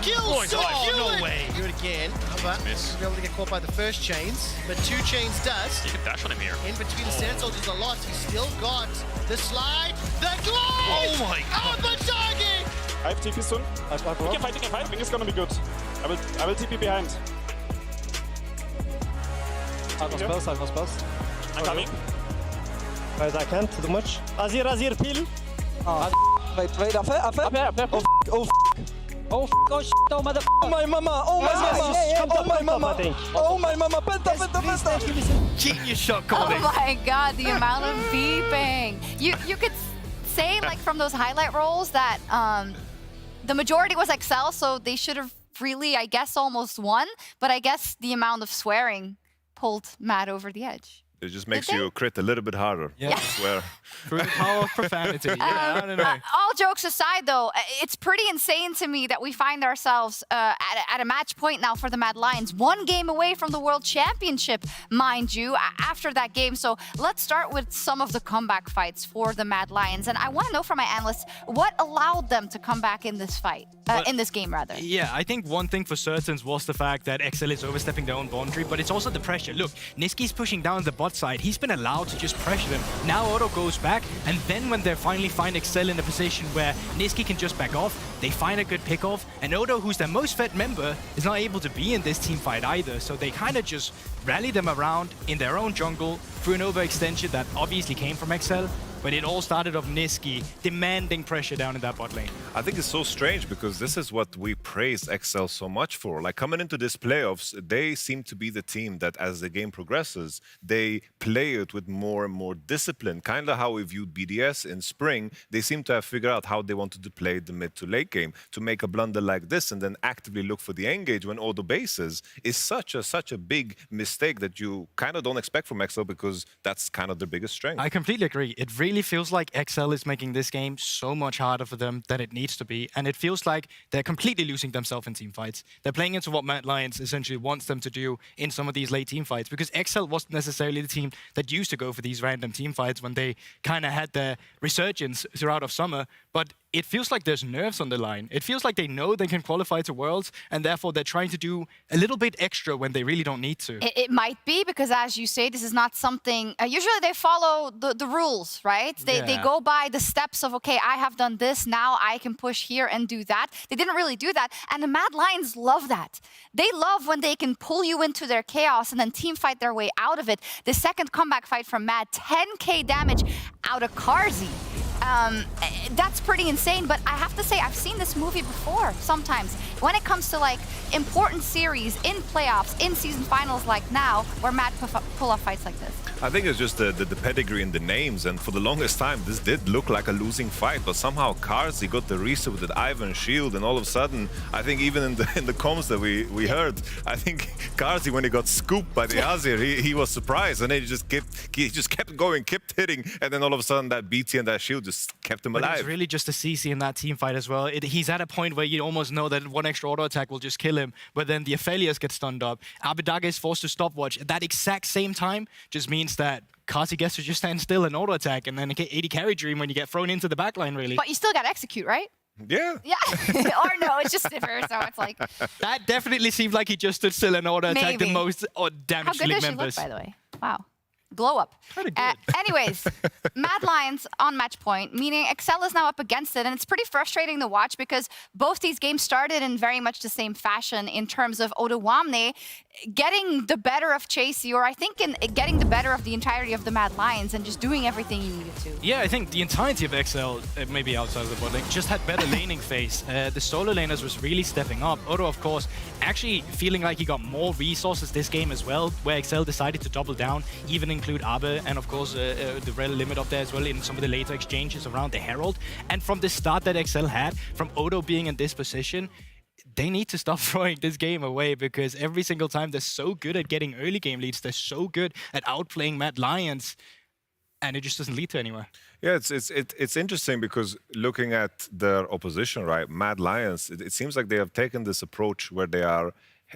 kill. Oh, no way. Do it again. But Miss. be able to get caught by the first chains, but 2 chains does. You can dash on him here. In between the Sand Soldiers a lot. He's still got the slide, the glide. Oh my God. Abadagi! I have TP soon. We can fight. I think it's gonna be good. I will TP behind. I have no spells. I'm coming. Guys, I can't too much. Azir, pill. Wait, affe. Oh, mother. Oh, my mama. Oh, my mama. Oh, my mama. Penta. Genius shot Oh calling. my god, the amount of beeping. You could say, like, from those highlight rolls that the majority was Excel, so they should have really, I guess, almost won. But I guess the amount of swearing pulled Matt over the edge. It just makes you crit a little bit harder. Yeah. I swear. Through the power of profanity. Yeah, I don't know. All jokes aside, though, it's pretty insane to me that we find ourselves at a match point now for the Mad Lions. 1 game away from the World Championship, mind you, after that game. So let's start with some of the comeback fights for the Mad Lions. And I want to know from my analysts, what allowed them to come back in this fight, in this game, rather? Yeah, I think one thing for certain was the fact that XL is overstepping their own boundary, but it's also the pressure. Look, Niski's pushing down the bot side. He's been allowed to just pressure them. Now Odo goes back, and then when they finally find XL in a position where Niski can just back off, they find a good pick off, and Odo, who's their most fed member, is not able to be in this team fight either, so they kind of just rally them around in their own jungle through an overextension that obviously came from XL. But it all started off Niski demanding pressure down in that bot lane. I think it's so strange because this is what we praised XL so much for. Like coming into this playoffs, they seem to be the team that as the game progresses, they play it with more and more discipline. Kind of how we viewed BDS in spring. They seem to have figured out how they wanted to play the mid to late game to make a blunder like this and then actively look for the engage when auto bases is such a big mistake that you kind of don't expect from XL because that's kind of their biggest strength. I completely agree. It really feels like XL is making this game so much harder for them than it needs to be, and it feels like they're completely losing themselves in team fights. They're playing into what Mad Lions essentially wants them to do in some of these late team fights, because XL wasn't necessarily the team that used to go for these random team fights when they kind of had their resurgence throughout of summer, but it feels like there's nerves on the line. It feels like they know they can qualify to Worlds, and therefore they're trying to do a little bit extra when they really don't need to. It might be, because as you say, this is not something... usually they follow the rules, right? They go by the steps of, okay, I have done this, now I can push here and do that. They didn't really do that, and the Mad Lions love that. They love when they can pull you into their chaos and then team fight their way out of it. The second comeback fight from Mad, 10k damage out of Karzi. That's pretty insane, but I have to say, I've seen this movie before sometimes. When it comes to like important series in playoffs, in season finals like now, where Matt pull off fights like this. I think it's just the pedigree in the names, and for the longest time this did look like a losing fight, but somehow Karzi got the reset with the Ivan shield, and all of a sudden, I think even in the comms that we heard, I think Karzi, when he got scooped by the Azir, he was surprised, and he just kept going, kept hitting, and then all of a sudden that BT and that shield just kept him alive. But it's really just a CC in that team fight as well. He's at a point where you almost know that one extra auto attack will just kill him, but then the Aphelios get stunned up. Abidaga is forced to stopwatch. At that exact same time just means that Karzi gets to just stand still and auto attack, and then 80 carry dream when you get thrown into the backline, really. But you still got to execute, right? Yeah. Yeah. Or no, it's just stiffer, so it's like... That definitely seemed like he just stood still and auto attack the most damaged league members. How good does she look, by the way? Wow. Glow up. Anyways, Mad Lions on match point, meaning Excel is now up against it, and it's pretty frustrating to watch because both these games started in very much the same fashion in terms of Odoamne getting the better of Chasey, or I think in getting the better of the entirety of the Mad Lions and just doing everything he needed to. Yeah, I think the entirety of XL, maybe outside of the bot lane, just had better laning phase. The solo laners was really stepping up. Odo, of course, actually feeling like he got more resources this game as well, where XL decided to double down, even include Abe, and of course the rel limit up there as well in some of the later exchanges around the Herald. And from the start that XL had, from Odo being in this position, they need to stop throwing this game away, because every single time they're so good at getting early game leads, they're so good at outplaying Mad Lions, and it just doesn't lead to anywhere. Yeah, it's interesting because looking at their opposition, right, Mad Lions, it seems like they have taken this approach where they are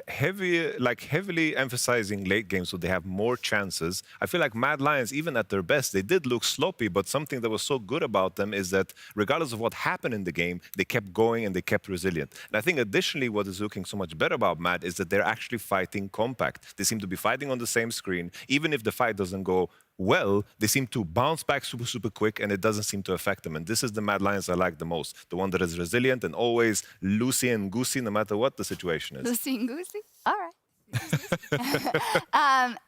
heavily emphasizing late games so they have more chances. I feel like Mad Lions, even at their best, they did look sloppy, but something that was so good about them is that regardless of what happened in the game, they kept going and they kept resilient. And I think additionally what is looking so much better about Mad is that they're actually fighting compact. They seem to be fighting on the same screen. Even if the fight doesn't go well, they seem to bounce back super quick and it doesn't seem to affect them. And this is the Mad Lions I like the most. The one that is resilient and always loosey and goosey no matter what the situation is. Loosey and goosey? All right.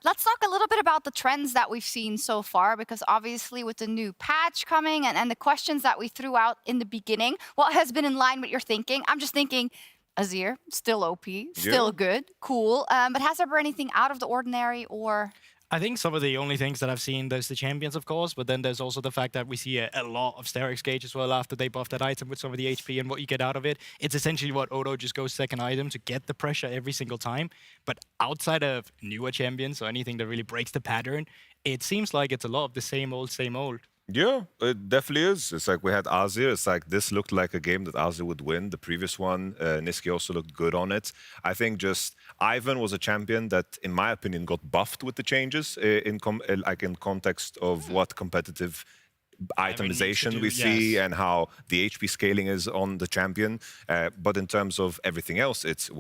Let's talk a little bit about the trends that we've seen so far, because obviously with the new patch coming and the questions that we threw out in the beginning, what has been in line with your thinking? I'm just thinking Azir, still OP, still good, cool. But has there been anything out of the ordinary or... I think some of the only things that I've seen, there's the champions, of course, but then there's also the fact that we see a lot of Sterix Gauge as well after they buff that item with some of the HP and what you get out of it. It's essentially what Odo just goes second item to get the pressure every single time. But outside of newer champions or anything that really breaks the pattern, it seems like it's a lot of the same old, same old. Yeah, it definitely is. It's like we had Azir. It's like this looked like a game that Azir would win. The previous one, Niski also looked good on it. I think just Ivan was a champion that, in my opinion, got buffed with the changes in context of what competitive itemization we see and how the HP scaling is on the champion. But in terms of everything else, it's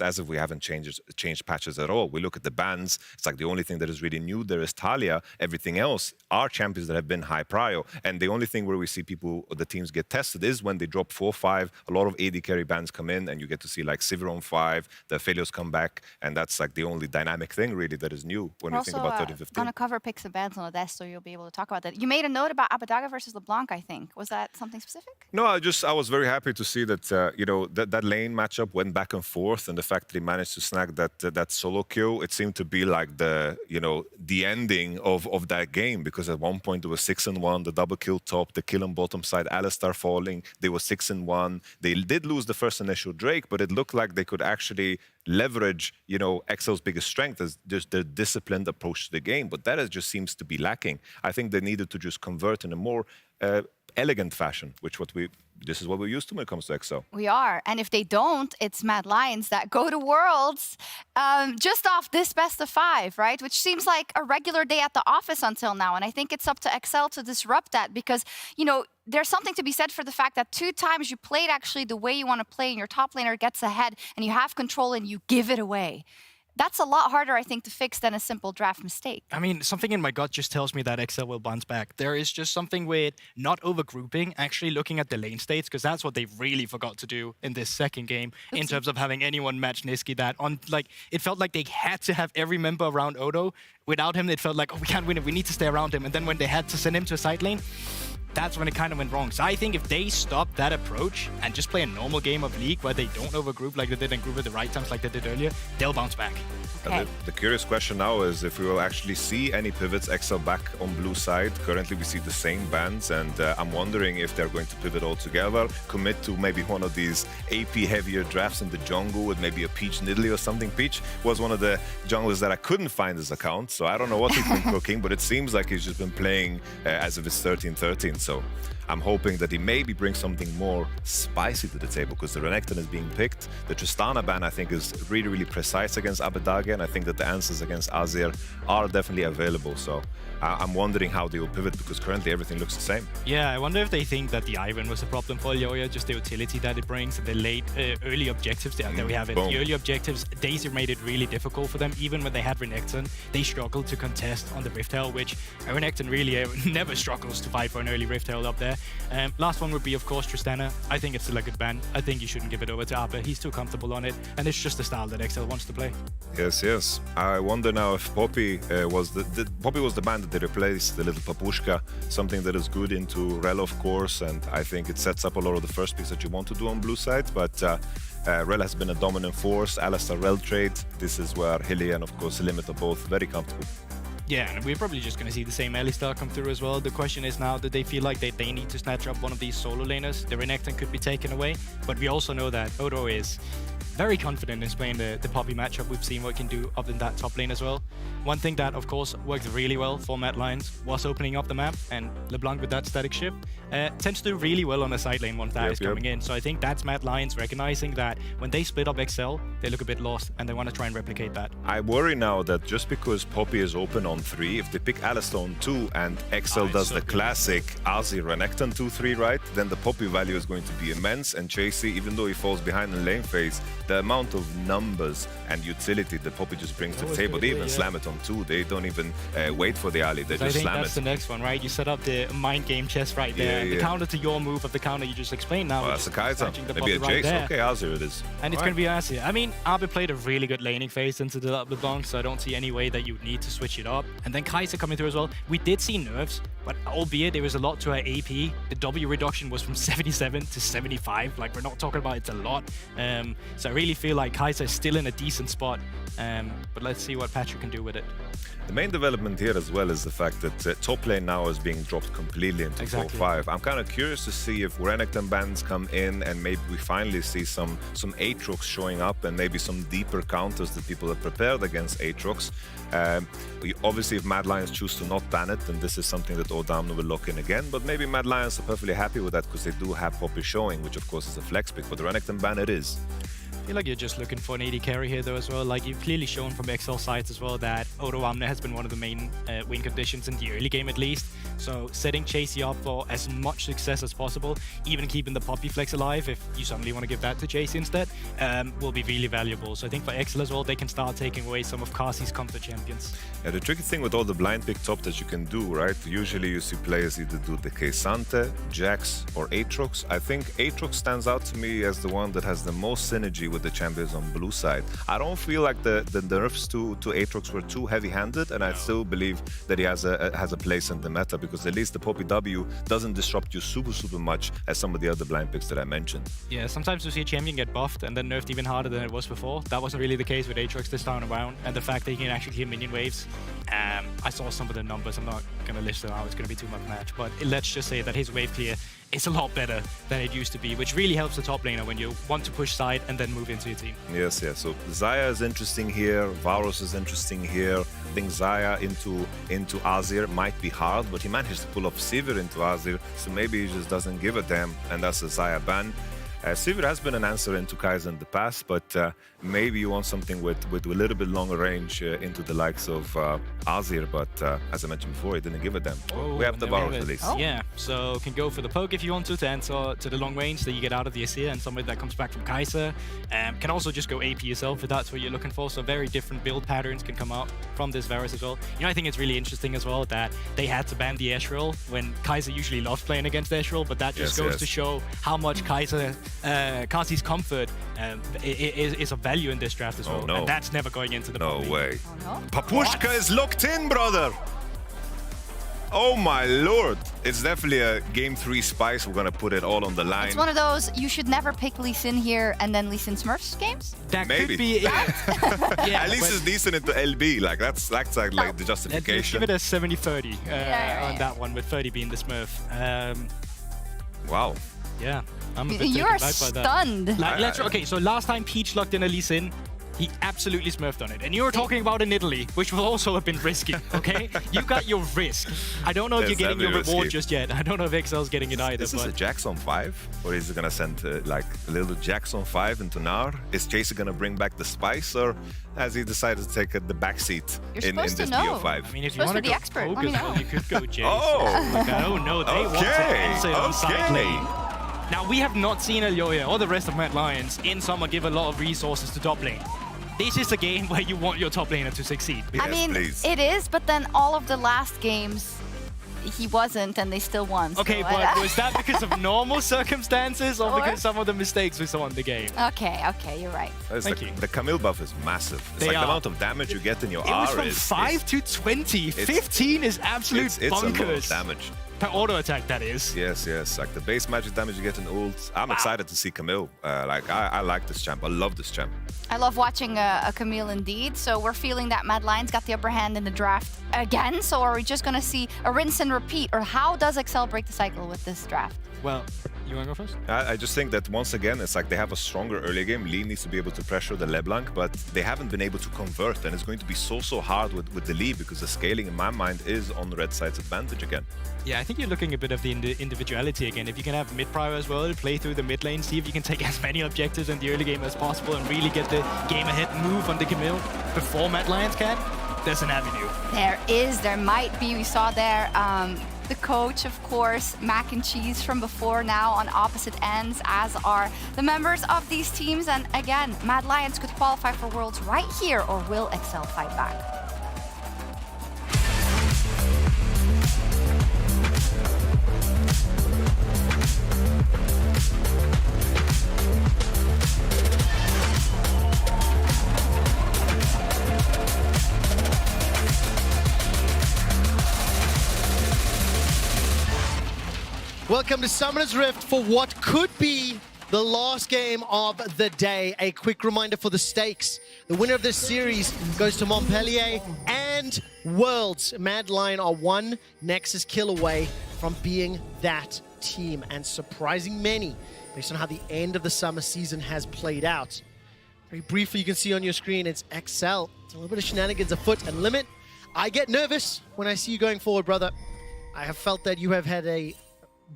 as if we haven't changed patches at all. We look at the bans. It's like the only thing that is really new there is Talia. Everything else are champions that have been high prio. And the only thing where we see the teams get tested is when they drop 4-5. A lot of AD carry bans come in and you get to see like Sivir on 5, the Aphelios come back. And that's like the only dynamic thing really that is new when we think about 30-15. Going to cover picks and bans on the desk, so you'll be able to talk about that. You made a note about Abadaga versus LeBlanc, I think. Was that something specific? No, I was very happy to see that that lane matchup went back and forth, and the fact that he managed to snag that solo kill, it seemed to be like the ending of that game, because at one point it was 6-1, the double kill top, the kill on bottom side, Alistar falling, they were 6-1. They did lose the first initial Drake, but it looked like they could actually leverage, Excel's biggest strength is just their disciplined approach to the game, but that just seems to be lacking. I think they needed to just convert in a more elegant fashion, this is what we're used to when it comes to Excel. We are, and if they don't, it's Mad Lions that go to Worlds just off this best of 5, right? Which seems like a regular day at the office until now, and I think it's up to Excel to disrupt that, because, there's something to be said for the fact that 2 times you played actually the way you want to play and your top laner gets ahead and you have control and you give it away. That's a lot harder, I think, to fix than a simple draft mistake. I mean, something in my gut just tells me that Excel will bounce back. There is just something with not overgrouping, actually looking at the lane states, because that's what they really forgot to do in this second game in terms of having anyone match Niski. It felt like they had to have every member around Odo. Without him, it felt like, we can't win it, we need to stay around him. And then when they had to send him to a side lane, that's when it kind of went wrong. So I think if they stop that approach and just play a normal game of League where they don't overgroup like they did and group at the right times like they did earlier, they'll bounce back. Okay. The curious question now is if we will actually see any pivots Excel back on blue side. Currently we see the same bans, and I'm wondering if they're going to pivot all together, commit to maybe one of these AP heavier drafts in the jungle with maybe a Peach Nidalee or something. Peach was one of the junglers that I couldn't find his account, so I don't know what he's been cooking, but it seems like he's just been playing as if it's 13-13. So I'm hoping that he maybe brings something more spicy to the table, because the Renekton is being picked. The Tristana ban, I think, is really, really precise against Abadaga, and I think that the answers against Azir are definitely available. So I'm wondering how they will pivot, because currently everything looks the same. Yeah, I wonder if they think that the Ivan was a problem for Yoya, just the utility that it brings, and the late early objectives that we have. The early objectives, Daisy made it really difficult for them. Even when they had Renekton, they struggled to contest on the Rift Herald, which Renekton really never struggles to fight for an early Rift Herald up there. Last one would be, of course, Tristana. I think it's still a good ban. I think you shouldn't give it over to Abba. He's too comfortable on it, and it's just the style that Excel wants to play. Yes. I wonder now if Poppy was the ban that they replaced, the little Papushka, something that is good into Rel, of course, and I think it sets up a lot of the first picks that you want to do on blue side, but Rel has been a dominant force. Alistar Rel trade, this is where Hilly and, of course, Limit are both very comfortable. Yeah, and we're probably just going to see the same Alistar come through as well. The question is now, do they feel like they need to snatch up one of these solo laners? The Renekton could be taken away, but we also know that Odo is very confident in playing the Poppy matchup. We've seen what it can do up in that top lane as well. One thing that, of course, worked really well for Mad Lions was opening up the map, and LeBlanc with that static shift tends to do really well on the side lane once that is coming in. So I think that's Mad Lions recognizing that when they split up XL, they look a bit lost, and they want to try and replicate that. I worry now that just because Poppy is open on 3, if they pick Alistar on 2 and XL does the classic Azir Renekton 2-3, right, then the Poppy value is going to be immense, and Chasey, even though he falls behind in lane phase, the amount of numbers and utility that Poppy just brings to the table, they even slam it on 2. They don't even wait for the alley, they just slam it. I think that's the next one, right? You set up the mind game chess right there. The counter to your move of the counter you just explained now. Well, that's a Kaiser. Maybe a Jace. Okay, Azir it is. And it's going to be Azir. I mean, Abe played a really good laning phase into the LeBlanc, so I don't see any way that you need to switch it up. And then Kaiser coming through as well. We did see nerfs, but albeit there was a lot to our AP, the W reduction was from 77 to 75. Like, we're not talking about it's a lot. So I really feel like Kaiser is still in a decent spot. But let's see what Patrick can do with it. The main development here as well is the fact that top lane now is being dropped completely into 4-5. I'm kind of curious to see if Renekton bans come in and maybe we finally see some Aatrox showing up and maybe some deeper counters that people have prepared against Aatrox. Obviously, if Mad Lions choose to not ban it, then this is something that Odamna will lock in again. But maybe Mad Lions are perfectly happy with that because they do have Poppy showing, which of course is a flex pick. But the Renekton ban it is. I feel like you're just looking for an AD carry here though as well. Like, you've clearly shown from XL sides as well that Odo Amne has been one of the main win conditions in the early game at least. So setting Chasey up for as much success as possible, even keeping the Poppy flex alive if you suddenly want to give that to Chasey instead, will be really valuable. So I think for XL as well, they can start taking away some of Carsey's comfort champions. Yeah, the tricky thing with all the blind pick top that you can do, right? Usually you see players either do the K'Sante, Jax, or Aatrox. I think Aatrox stands out to me as the one that has the most synergy with the champions on blue side. I don't feel like the nerfs to Aatrox were too heavy-handed, and I still believe that he has a place in the meta because at least the Poppy W doesn't disrupt you super much as some of the other blind picks that I mentioned. Yeah, sometimes you see a champion get buffed and then nerfed even harder than it was before. That wasn't really the case with Aatrox this time around, and the fact that he can actually heal minion waves. I saw some of the numbers. I'm not going to list them out. It's going to be too much match, but let's just say that his wave clear is a lot better than it used to be, which really helps the top laner when you want to push side and then move into your team. Yes. So Xayah is interesting here. Varus is interesting here. I think Xayah into Azir might be hard, but he managed to pull off Sivir into Azir, so maybe he just doesn't give a damn, and that's a Xayah ban. Sivir has been an answer into Kaiser in the past, but maybe you want something with a little bit longer range into the likes of Azir, but as I mentioned before, he didn't give a damn. We have the Varus at least. Yeah, so can go for the poke if you want to answer to the long range that you get out of the Asir and somebody that comes back from Kaiser. Can also just go AP yourself if that's what you're looking for, so very different build patterns can come out from this Varus as well. You know, I think it's really interesting as well that they had to ban the Ezreal when Kaiser usually loves playing against Ezreal, but that just goes to show how much Carsey's comfort is of value in this draft as well. Oh, no. And that's never going into the No Poppy. way. Oh, no? Papushka is locked in, brother! Oh my lord! It's definitely a game 3 spice. We're gonna put it all on the line. It's one of those, you should never pick Lee Sin here and then Lee Sin Smurfs games? That Maybe. could be it. Yeah, at least it's decent into LB. Like that's like the justification. Give it a 70-30 on that one, with 30 being the Smurf. Wow. Yeah, I'm a bit You taken are back by that. stunned. Like, okay, so last time Peach locked in a Lee Sin, he absolutely smurfed on it. And you were talking about in Italy, which will also have been risky, okay? You got your risk. I don't know if you're getting your reward just yet. I don't know if XL's getting it either. Is this a Jax on 5? Or is he gonna send like a little Jax on 5 into Nar? Is Chasey gonna bring back the spice, or has he decided to take the backseat in this BO5? I mean, if you want to go poke as well, you could go Jace. Oh! Like, oh no, they want to answer on side lane. Now, we have not seen Elyoya or the rest of Mad Lions in summer give a lot of resources to top lane. This is a game where you want your top laner to succeed. I mean, it is, but then all of the last games, he wasn't, and they still won. Okay, so but was that because of normal circumstances or because some of the mistakes we saw in the game? Okay, you're right. Thank you. The Camille buff is massive. It's like the amount of damage you get in your R was from 5 to 20. 15 is absolute it's bonkers. a lot of damage. Per auto attack, that is. Yes, yes. Like the base magic damage you get in ult. I'm excited to see Camille. I like this champ. I love this champ. I love watching a Camille indeed. So we're feeling that Mad Lions got the upper hand in the draft again. So are we just going to see a rinse and repeat? Or how does Excel break the cycle with this draft? Well, you want to go first? I just think that once again, it's like they have a stronger early game. Lee needs to be able to pressure the LeBlanc, but they haven't been able to convert. And it's going to be so hard with the Lee because the scaling, in my mind, is on the red side's advantage again. Yeah, I think you're looking a bit of the individuality again. If you can have mid-prio as well, play through the mid lane, see if you can take as many objectives in the early game as possible and really get the game ahead move on the Camille before Mad Lions can, there's an avenue. There might be. We saw there the coach, of course, Mac and Cheese from before, now on opposite ends, as are the members of these teams. And again, Mad Lions could qualify for Worlds right here, or will Excel fight back? Welcome to Summoner's Rift for what could be the last game of the day. A quick reminder for the stakes. The winner of this series goes to Montpellier and Worlds. Mad Lion are one Nexus kill away from being that team, and surprising many based on how the end of the summer season has played out. Very briefly, you can see on your screen, it's Excel. It's a little bit of shenanigans afoot, and Limit, I get nervous when I see you going forward, brother. I have felt that you have had a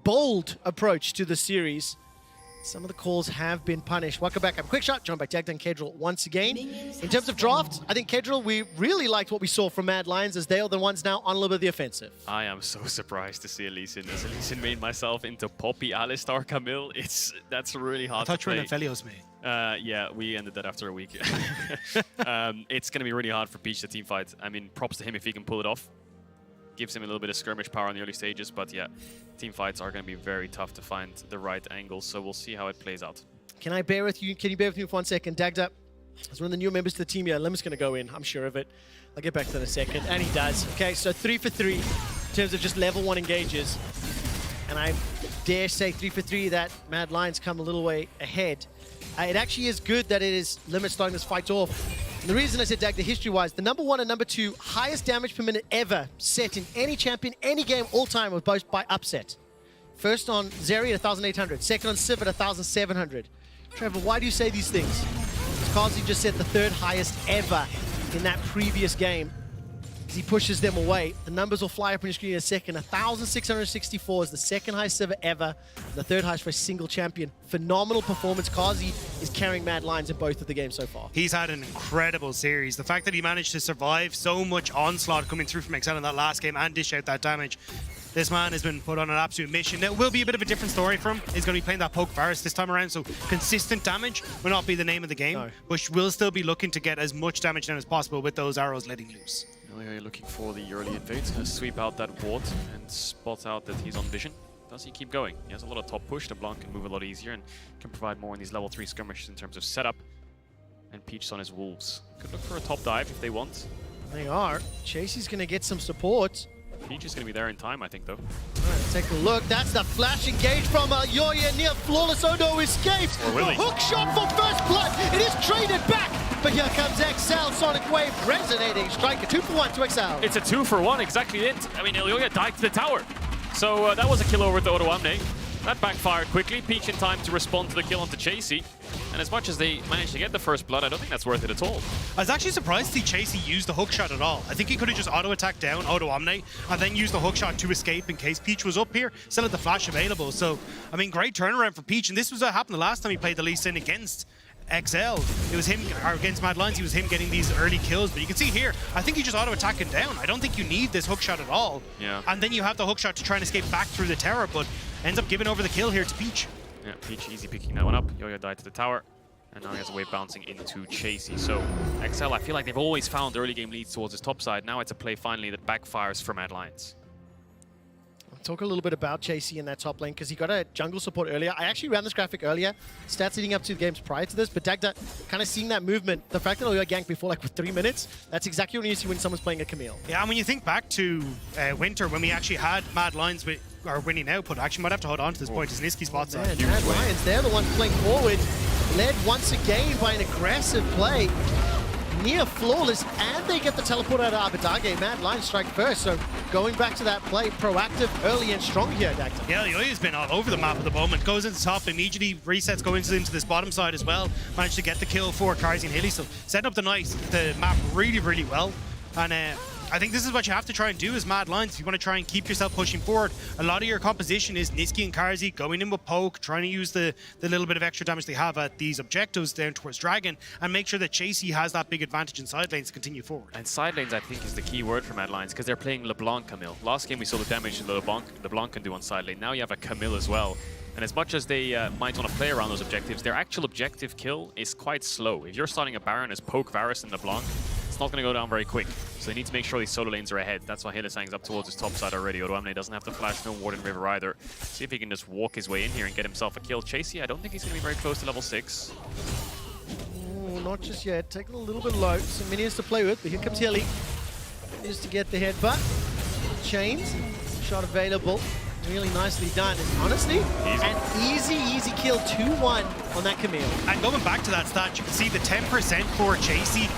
bold approach to the series. Some of the calls have been punished. Welcome back. Quick shot, joined by Jagd and Kedril once again. In terms of draft, I think Kedril, we really liked what we saw from Mad Lions, as they are the ones now on a little bit of the offensive. I am so surprised to see a Lee Sin. As a Lee Sin main myself into Poppy, Alistar, Camille, that's really hard to play. I thought you were an Aphelios main. Yeah, we ended that after a week. It's going to be really hard for Peach to team fight. I mean, props to him if he can pull it off. Gives him a little bit of skirmish power in the early stages, but yeah, team fights are going to be very tough to find the right angle, so we'll see how it plays out. Can I bear with you? Can you bear with me for 1 second? Dagda, as one of the new members to the team here, Limit's going to go in, I'm sure of it. I'll get back to that in a second, and he does. Okay, so 3 for 3 in terms of just level 1 engages. And I dare say 3 for 3 that Mad Lions come a little way ahead. It actually is good that it is Limit starting this fight off. And the reason I said Dagda, history-wise, the #1 and #2 highest damage per minute ever set in any champion, any game, all time, was both by upset. First on Zeri at 1,800, second on Civ at 1,700. Trevor, why do you say these things? Because he just set the 3rd highest ever in that previous game. As he pushes them away, the numbers will fly up on your screen in a second. 1,664 is the 2nd highest server ever, and the 3rd highest for a single champion. Phenomenal performance. Kazi is carrying Mad Lions in both of the games so far. He's had an incredible series. The fact that he managed to survive so much onslaught coming through from Excel in that last game and dish out that damage. This man has been put on an absolute mission. It will be a bit of a different story for him. He's going to be playing that Poke Varus this time around, so consistent damage will not be the name of the game, but will still be looking to get as much damage down as possible with those arrows letting loose. You're looking for the early invade, to sweep out that ward and spot out that he's on vision. Does he keep going? He has a lot of top push. The Blanc can move a lot easier and can provide more in these level 3 skirmishes in terms of setup. And Peach's on his Wolves. Could look for a top dive if they want. They are. Chasey's going to get some support. Peach is going to be there in time, I think, though. All right, take a look. That's the flash engage from Yoya. Near flawless. Odo escapes. Or will he? Hook shot for first blood. It is traded back. But here comes Excel. Sonic Wave resonating. Strike a 2 for 1 to Excel. It's a 2 for 1, exactly it. I mean, Yoya died to the tower. So that was a kill over to Odo Amne. That backfired quickly. Peach in time to respond to the kill onto Chasey. And as much as they managed to get the first blood, I don't think that's worth it at all. I was actually surprised to see Chasey use the hook shot at all. I think he could have just auto-attacked down Odo Omni and then used the hook shot to escape in case Peach was up here. Still had the flash available. So, I mean, great turnaround for Peach. And this was what happened the last time he played the Lee Sin against XL. It was him, or against Mad Lions, it was him getting these early kills. But you can see here, I think he just auto-attack him down. I don't think you need this hook shot at all. Yeah. And then you have the hook shot to try and escape back through the tower, but ends up giving over the kill here to Peach. Yeah, Peach easy picking that one up. Yoya died to the tower. And now he has a wave bouncing into Chasey. So XL, I feel like they've always found early game leads towards his top side. Now it's a play finally that backfires for Mad Lions. I'll talk a little bit about Chasey in that top lane because he got a jungle support earlier. I actually ran this graphic earlier, stats leading up to the games prior to this, but Dagda kind of seeing that movement, the fact that Oyo ganked before like with 3 minutes, that's exactly what you see when someone's playing a Camille. Yeah, and when you think back to Winter, when we actually had Mad Lions with are winning output. Actually, might have to hold on to this point as Niski's bot side. Mad Lions, they're the ones playing forward. Led once again by an aggressive play. Near flawless, and they get the teleport out of Abadage. Mad Lions strike first, so going back to that play, proactive, early and strong here, Dacta. Yeah, Yoya's been all over the map at the moment. Goes into the top, immediately resets, goes into this bottom side as well. Managed to get the kill for Karzi and Hilly, so setting up the map really, really well. And I think this is what you have to try and do as Mad Lions if you want to try and keep yourself pushing forward. A lot of your composition is Niski and Karzi going in with poke, trying to use the little bit of extra damage they have at these objectives down towards Dragon, and make sure that Chasey has that big advantage in side lanes to continue forward. And side lanes, I think, is the key word for Mad Lions, because they're playing LeBlanc Camille. Last game we saw the damage that LeBlanc can do on side lane. Now you have a Camille as well. And as much as they might want to play around those objectives, their actual objective kill is quite slow. If you're starting a Baron as poke, Varus, and LeBlanc, it's not going to go down very quick. So they need to make sure these solo lanes are ahead. That's why Hylissang's up towards his top side already. Odoamne doesn't have to flash no Warden River either. See if he can just walk his way in here and get himself a kill. Chasey, I don't think he's going to be very close to level 6. Ooh, not just yet. Taking a little bit low. Some minions to play with, but here comes Hilly. Just to get the headbutt. Chains. Shot available. Really nicely done. And honestly, an easy kill, 2-1 on that Camille. And going back to that stat, you can see the 10% for Chasey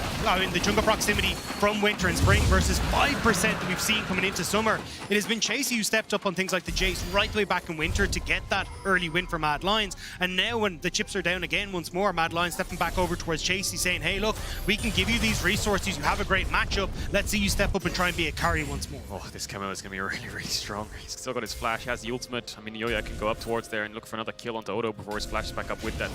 in the jungle proximity from winter and spring versus 5% that we've seen coming into summer. It has been Chasey who stepped up on things like the Jace right the way back in winter to get that early win for Mad Lions. And now when the chips are down again once more, Mad Lions stepping back over towards Chasey saying, hey, look, we can give you these resources. You have a great matchup. Let's see you step up and try and be a carry once more. Oh, this Camille is going to be really, really strong. He's still got his flash, has the ultimate. I mean, Yoya can go up towards there and look for another kill onto Odo before his flash is back up with that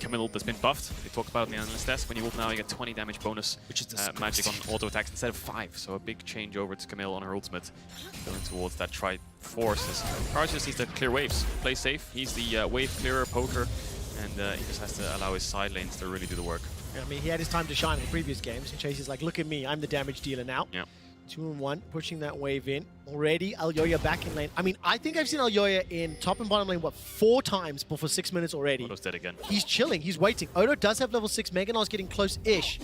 Camille that's been buffed. They talked about it in the analyst desk. When you ult now, you get 20 damage bonus, which is magic on auto attacks instead of 5. So a big change over to Camille on her ultimate, going towards that Triforce. Karzi just needs to clear waves, play safe. He's the wave clearer, poker, and he just has to allow his side lanes to really do the work. Yeah, I mean, he had his time to shine in the previous games, and Chasey's like, look at me, I'm the damage dealer now. Yeah. 2-1, pushing that wave in. Already, Alyoya back in lane. I mean, I think I've seen Alyoya in top and bottom lane, 4 times before 6 minutes already. Odo's dead again. He's chilling, he's waiting. Odo does have level 6, Meganol's getting close-ish.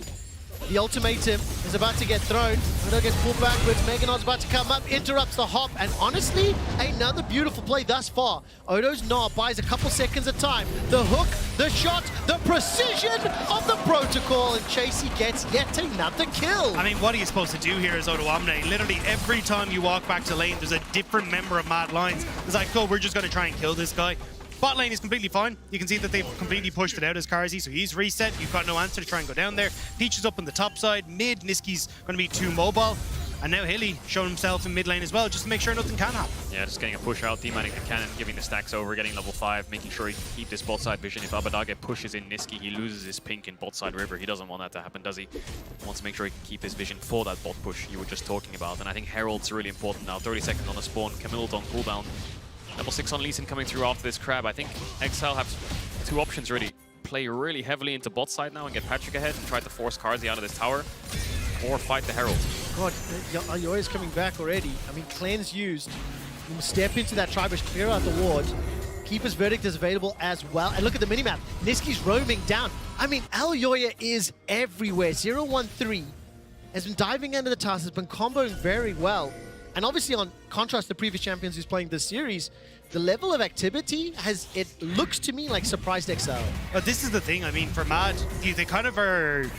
The ultimatum is about to get thrown. Odo gets pulled backwards. Meganol's about to come up, interrupts the hop, and honestly, another beautiful play thus far. Odo's knob buys a couple seconds of time. The hook, the shot, the precision of the protocol, and Chasey gets yet another kill. I mean, what are you supposed to do here as Odoamne? Literally every time you walk back to lane, there's a different member of Mad Lions. It's like, oh, we're just going to try and kill this guy. Bot lane is completely fine. You can see that they've completely pushed it out as Karzi, so he's reset. You've got no answer to try and go down there. Peach is up on the top side. Mid, Niski's going to be too mobile. And now Hilly showing himself in mid lane as well, just to make sure nothing can happen. Yeah, just getting a push out, dematting the cannon, giving the stacks over, getting level 5, making sure he keeps this bot side vision. If Abadage pushes in Niski, he loses his pink in bot side river. He doesn't want that to happen, does he? He wants to make sure he can keep his vision for that bot push you were just talking about. And I think Herald's really important now. 30 seconds on the spawn, Camille's on cooldown. Level 6 on Lee Sin coming through after this crab. I think Exile have 2 options really. Play really heavily into bot side now and get Patrick ahead and try to force Karzi out of this tower, or fight the Herald. God, Alyoya's coming back already. I mean, cleanse used. You must step into that Tribush, clear out the ward. Keeper's Verdict is available as well. And look at the minimap. Niski's roaming down. I mean, Alyoya is everywhere. 0-1-3 has been diving into the task, has been comboing very well. And obviously, on contrast to previous champions who's playing this series, the level of activity it looks to me like surprised XL. But this is the thing, I mean, for Mad, they kind of are...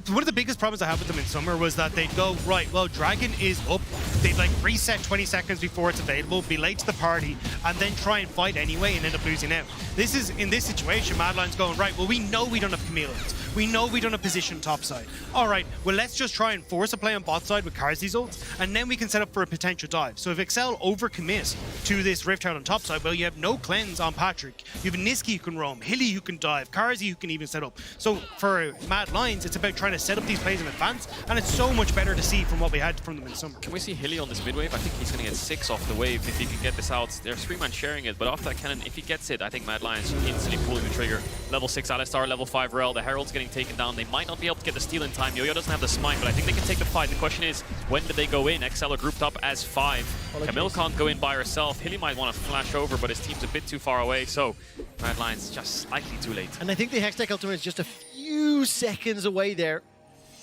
One of the biggest problems I had with them in summer was that they'd go, right, well, Dragon is up. They'd like reset 20 seconds before it's available, be late to the party, and then try and fight anyway and end up losing out. This is, in this situation, Mad Lions going, right, well, we know we don't have Camille. We know we don't have position topside. All right, well, let's just try and force a play on bot side with Karzi's ults, and then we can set up for a potential dive. So if Excel overcommit to this Rift Herald on topside, well, you have no cleanse on Patrick. You have Niski who can roam, Hilly who can dive, Karzi who can even set up. So for Mad Lions, it's about trying to set up these plays in advance, and it's so much better to see from what we had from them in summer. Can we see Hilly on this mid wave? I think he's going to get 6 off the wave if he can get this out. There's 3-man sharing it, but after that cannon, if he gets it, I think Mad Lions instantly pulling the trigger. Level 6 Alistar, level 5 Rel. The Herald's getting taken down. They might not be able to get the steal in time. Yo-Yo doesn't have the smite, but I think they can take the fight. The question is, when do they go in? XL are grouped up as 5. Camille can't go in by herself. Hilly might want to flash over, but his team's a bit too far away, so Mad Lions just slightly too late. And I think the Hextech ultimate is just a few seconds away there.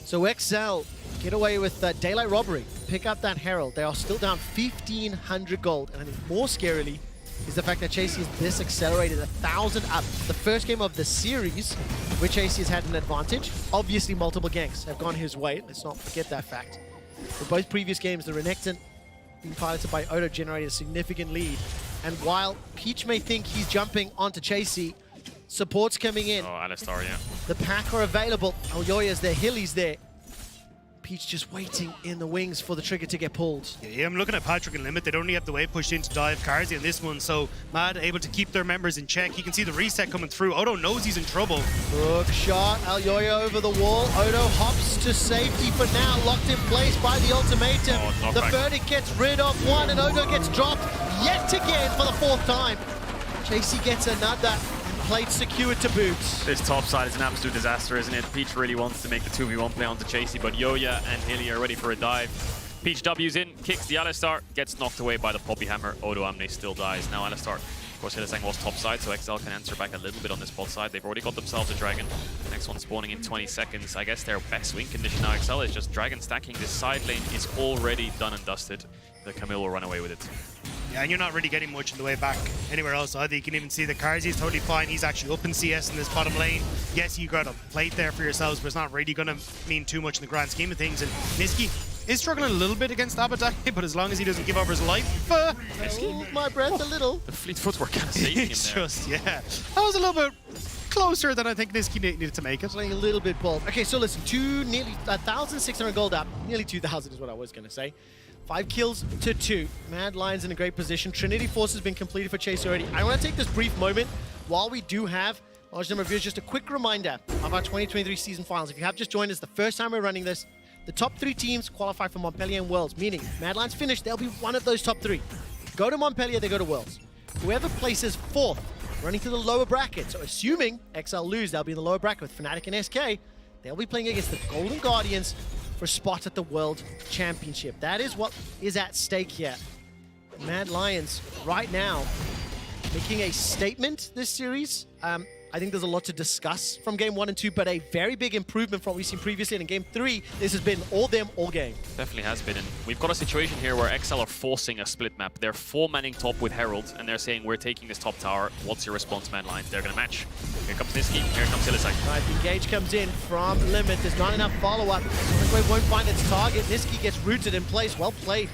So XL get away with Daylight Robbery, pick up that Herald. They are still down 1,500 gold. And I think more scarily is the fact that Chasey is this accelerated 1,000 up. The first game of the series, where Chasey has had an advantage. Obviously, multiple ganks have gone his way. Let's not forget that fact. For both previous games, the Renekton being piloted by Odo generated a significant lead. And while Peach may think he's jumping onto Chasey, support's coming in. Oh, Alistar, yeah. The pack are available. Alyoya's there, Hilly's there. Peach just waiting in the wings for the trigger to get pulled. Yeah, I'm looking at Patrick and Limit. They don't only have the wave pushed in to dive Karzi on this one, so Mad able to keep their members in check. You can see the reset coming through. Odo knows he's in trouble. Hook shot, Alyoya over the wall. Odo hops to safety for now, locked in place by the ultimatum. The verdict gets rid of one, and Odo gets dropped yet again for the 4th time. Chasey gets another. Plate secured to boots. This top side is an absolute disaster, isn't it? Peach really wants to make the 2v1 play onto Chasey, but Yoya and Hilly are ready for a dive. Peach W's in, kicks the Alistar, gets knocked away by the Poppy Hammer. Odo Amne still dies. Now Alistar, of course, Hylissang was top side, so XL can answer back a little bit on this bot side. They've already got themselves a Dragon. Next one spawning in 20 seconds. I guess their best win condition now, XL, is just Dragon stacking. This side lane is already done and dusted. The Camille will run away with it. Yeah, and you're not really getting much in the way back anywhere else either. You can even see that Karzi is totally fine. He's actually up in CS in this bottom lane. Yes, you got a plate there for yourselves, but it's not really going to mean too much in the grand scheme of things. And Niski is struggling a little bit against Abadai, but as long as he doesn't give up his life... Hold my breath a little. The fleet footwork kind of saving him It's there. just, yeah. That was a little bit closer than I think Niski needed to make it. Playing a little bit bold. Okay, so listen, nearly 1,600 gold up. Nearly 2,000 is what I was going to say. 5 kills to 2. Mad Lions in a great position. Trinity Force has been completed for Chase already. I want to take this brief moment while we do have a large number of viewers. Just a quick reminder of our 2023 season finals. If you have just joined us the first time we're running this, the top 3 teams qualify for Montpellier and Worlds, meaning Mad Lions finish, they'll be one of those top 3. Go to Montpellier, they go to Worlds. Whoever places 4th, running to the lower bracket. So assuming XL lose, they'll be in the lower bracket with Fnatic and SK. They'll be playing against the Golden Guardians for a spot at the World Championship. That is what is at stake here. Mad Lions right now making a statement this series. I think there's a lot to discuss from game 1 and 2, but a very big improvement from what we've seen previously. And in game 3, this has been all them, all game. Definitely has been. And we've got a situation here where XL are forcing a split map. They're 4-manning top with Herald, and they're saying, we're taking this top tower. What's your response, Mad Lions? They're going to match. Here comes Niski. Here comes Hylissang. Right, the engage comes in from Limit. There's not enough follow-up. Wave won't find its target. Niski gets rooted in place. Well played.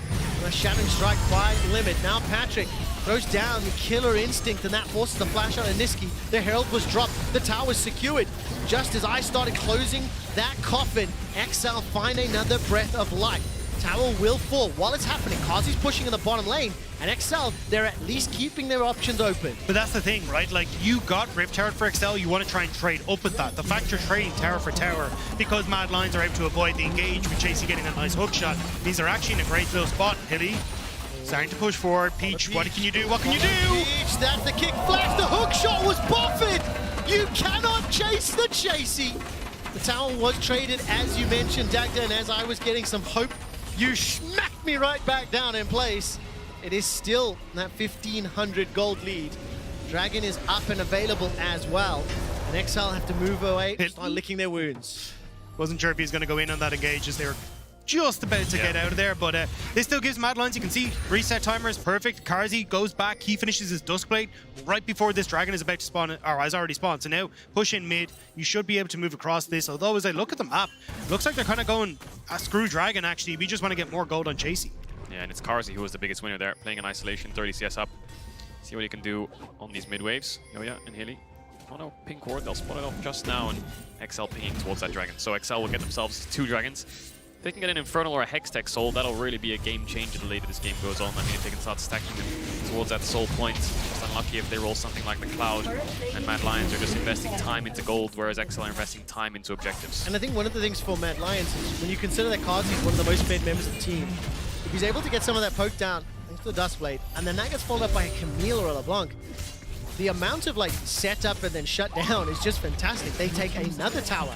A shattering strike by Limit. Now Patrick throws down the killer instinct, and that forces the flash out of Niski. The Herald was dropped. The tower's secured. Just as I started closing that coffin, XL find another breath of life. Tower will fall. While it's happening, Kazi's pushing in the bottom lane, and XL, they're at least keeping their options open. But that's the thing, right? Like, you got Rift Tower for XL, you want to try and trade up with that. The fact you're trading tower for tower, because Mad Lions are able to avoid the engage with Chasey getting a nice hook shot, means they're actually in a great little spot. Hilly starting to push forward. Peach, what can you do? What can you do? Peach, that's the kick flash. The hook shot was buffeted. You cannot chase the Chasey. The tower was traded, as you mentioned, Dagda, and as I was getting some hope, you smacked me right back down in place. It is still that 1,500 gold lead. Dragon is up and available as well. And XL have to move away, start licking their wounds. Wasn't sure if he's going to go in on that engage as they were just about to get out of there, but this still gives Mad Lions, you can see, reset timer is perfect. Karzi goes back, he finishes his Duskblade right before this Dragon is about to spawn, or has already spawned, so now push in mid, you should be able to move across this, although as I look at the map, looks like they're kind of going, screw Dragon actually, we just want to get more gold on Chasey. Yeah, and it's Karzi who was the biggest winner there, playing in isolation, 30 CS up. See what he can do on these mid waves. Yoya and Hilly. Oh no, pink ward, they'll spot it off just now, and XL pinging towards that Dragon. So XL will get themselves 2 Dragons. If they can get an Infernal or a Hextech Soul, that'll really be a game changer the later this game goes on. I mean, if they can start stacking them towards that soul point, just unlucky if they roll something like the Cloud, and Mad Lions are just investing time into gold, whereas XL are investing time into objectives. And I think one of the things for Mad Lions is when you consider that Kazi is one of the most fed members of the team, if he's able to get some of that poke down thanks to the Duskblade, and then that gets followed up by a Camille or a LeBlanc, the amount of like setup and then shut down is just fantastic. They take another tower.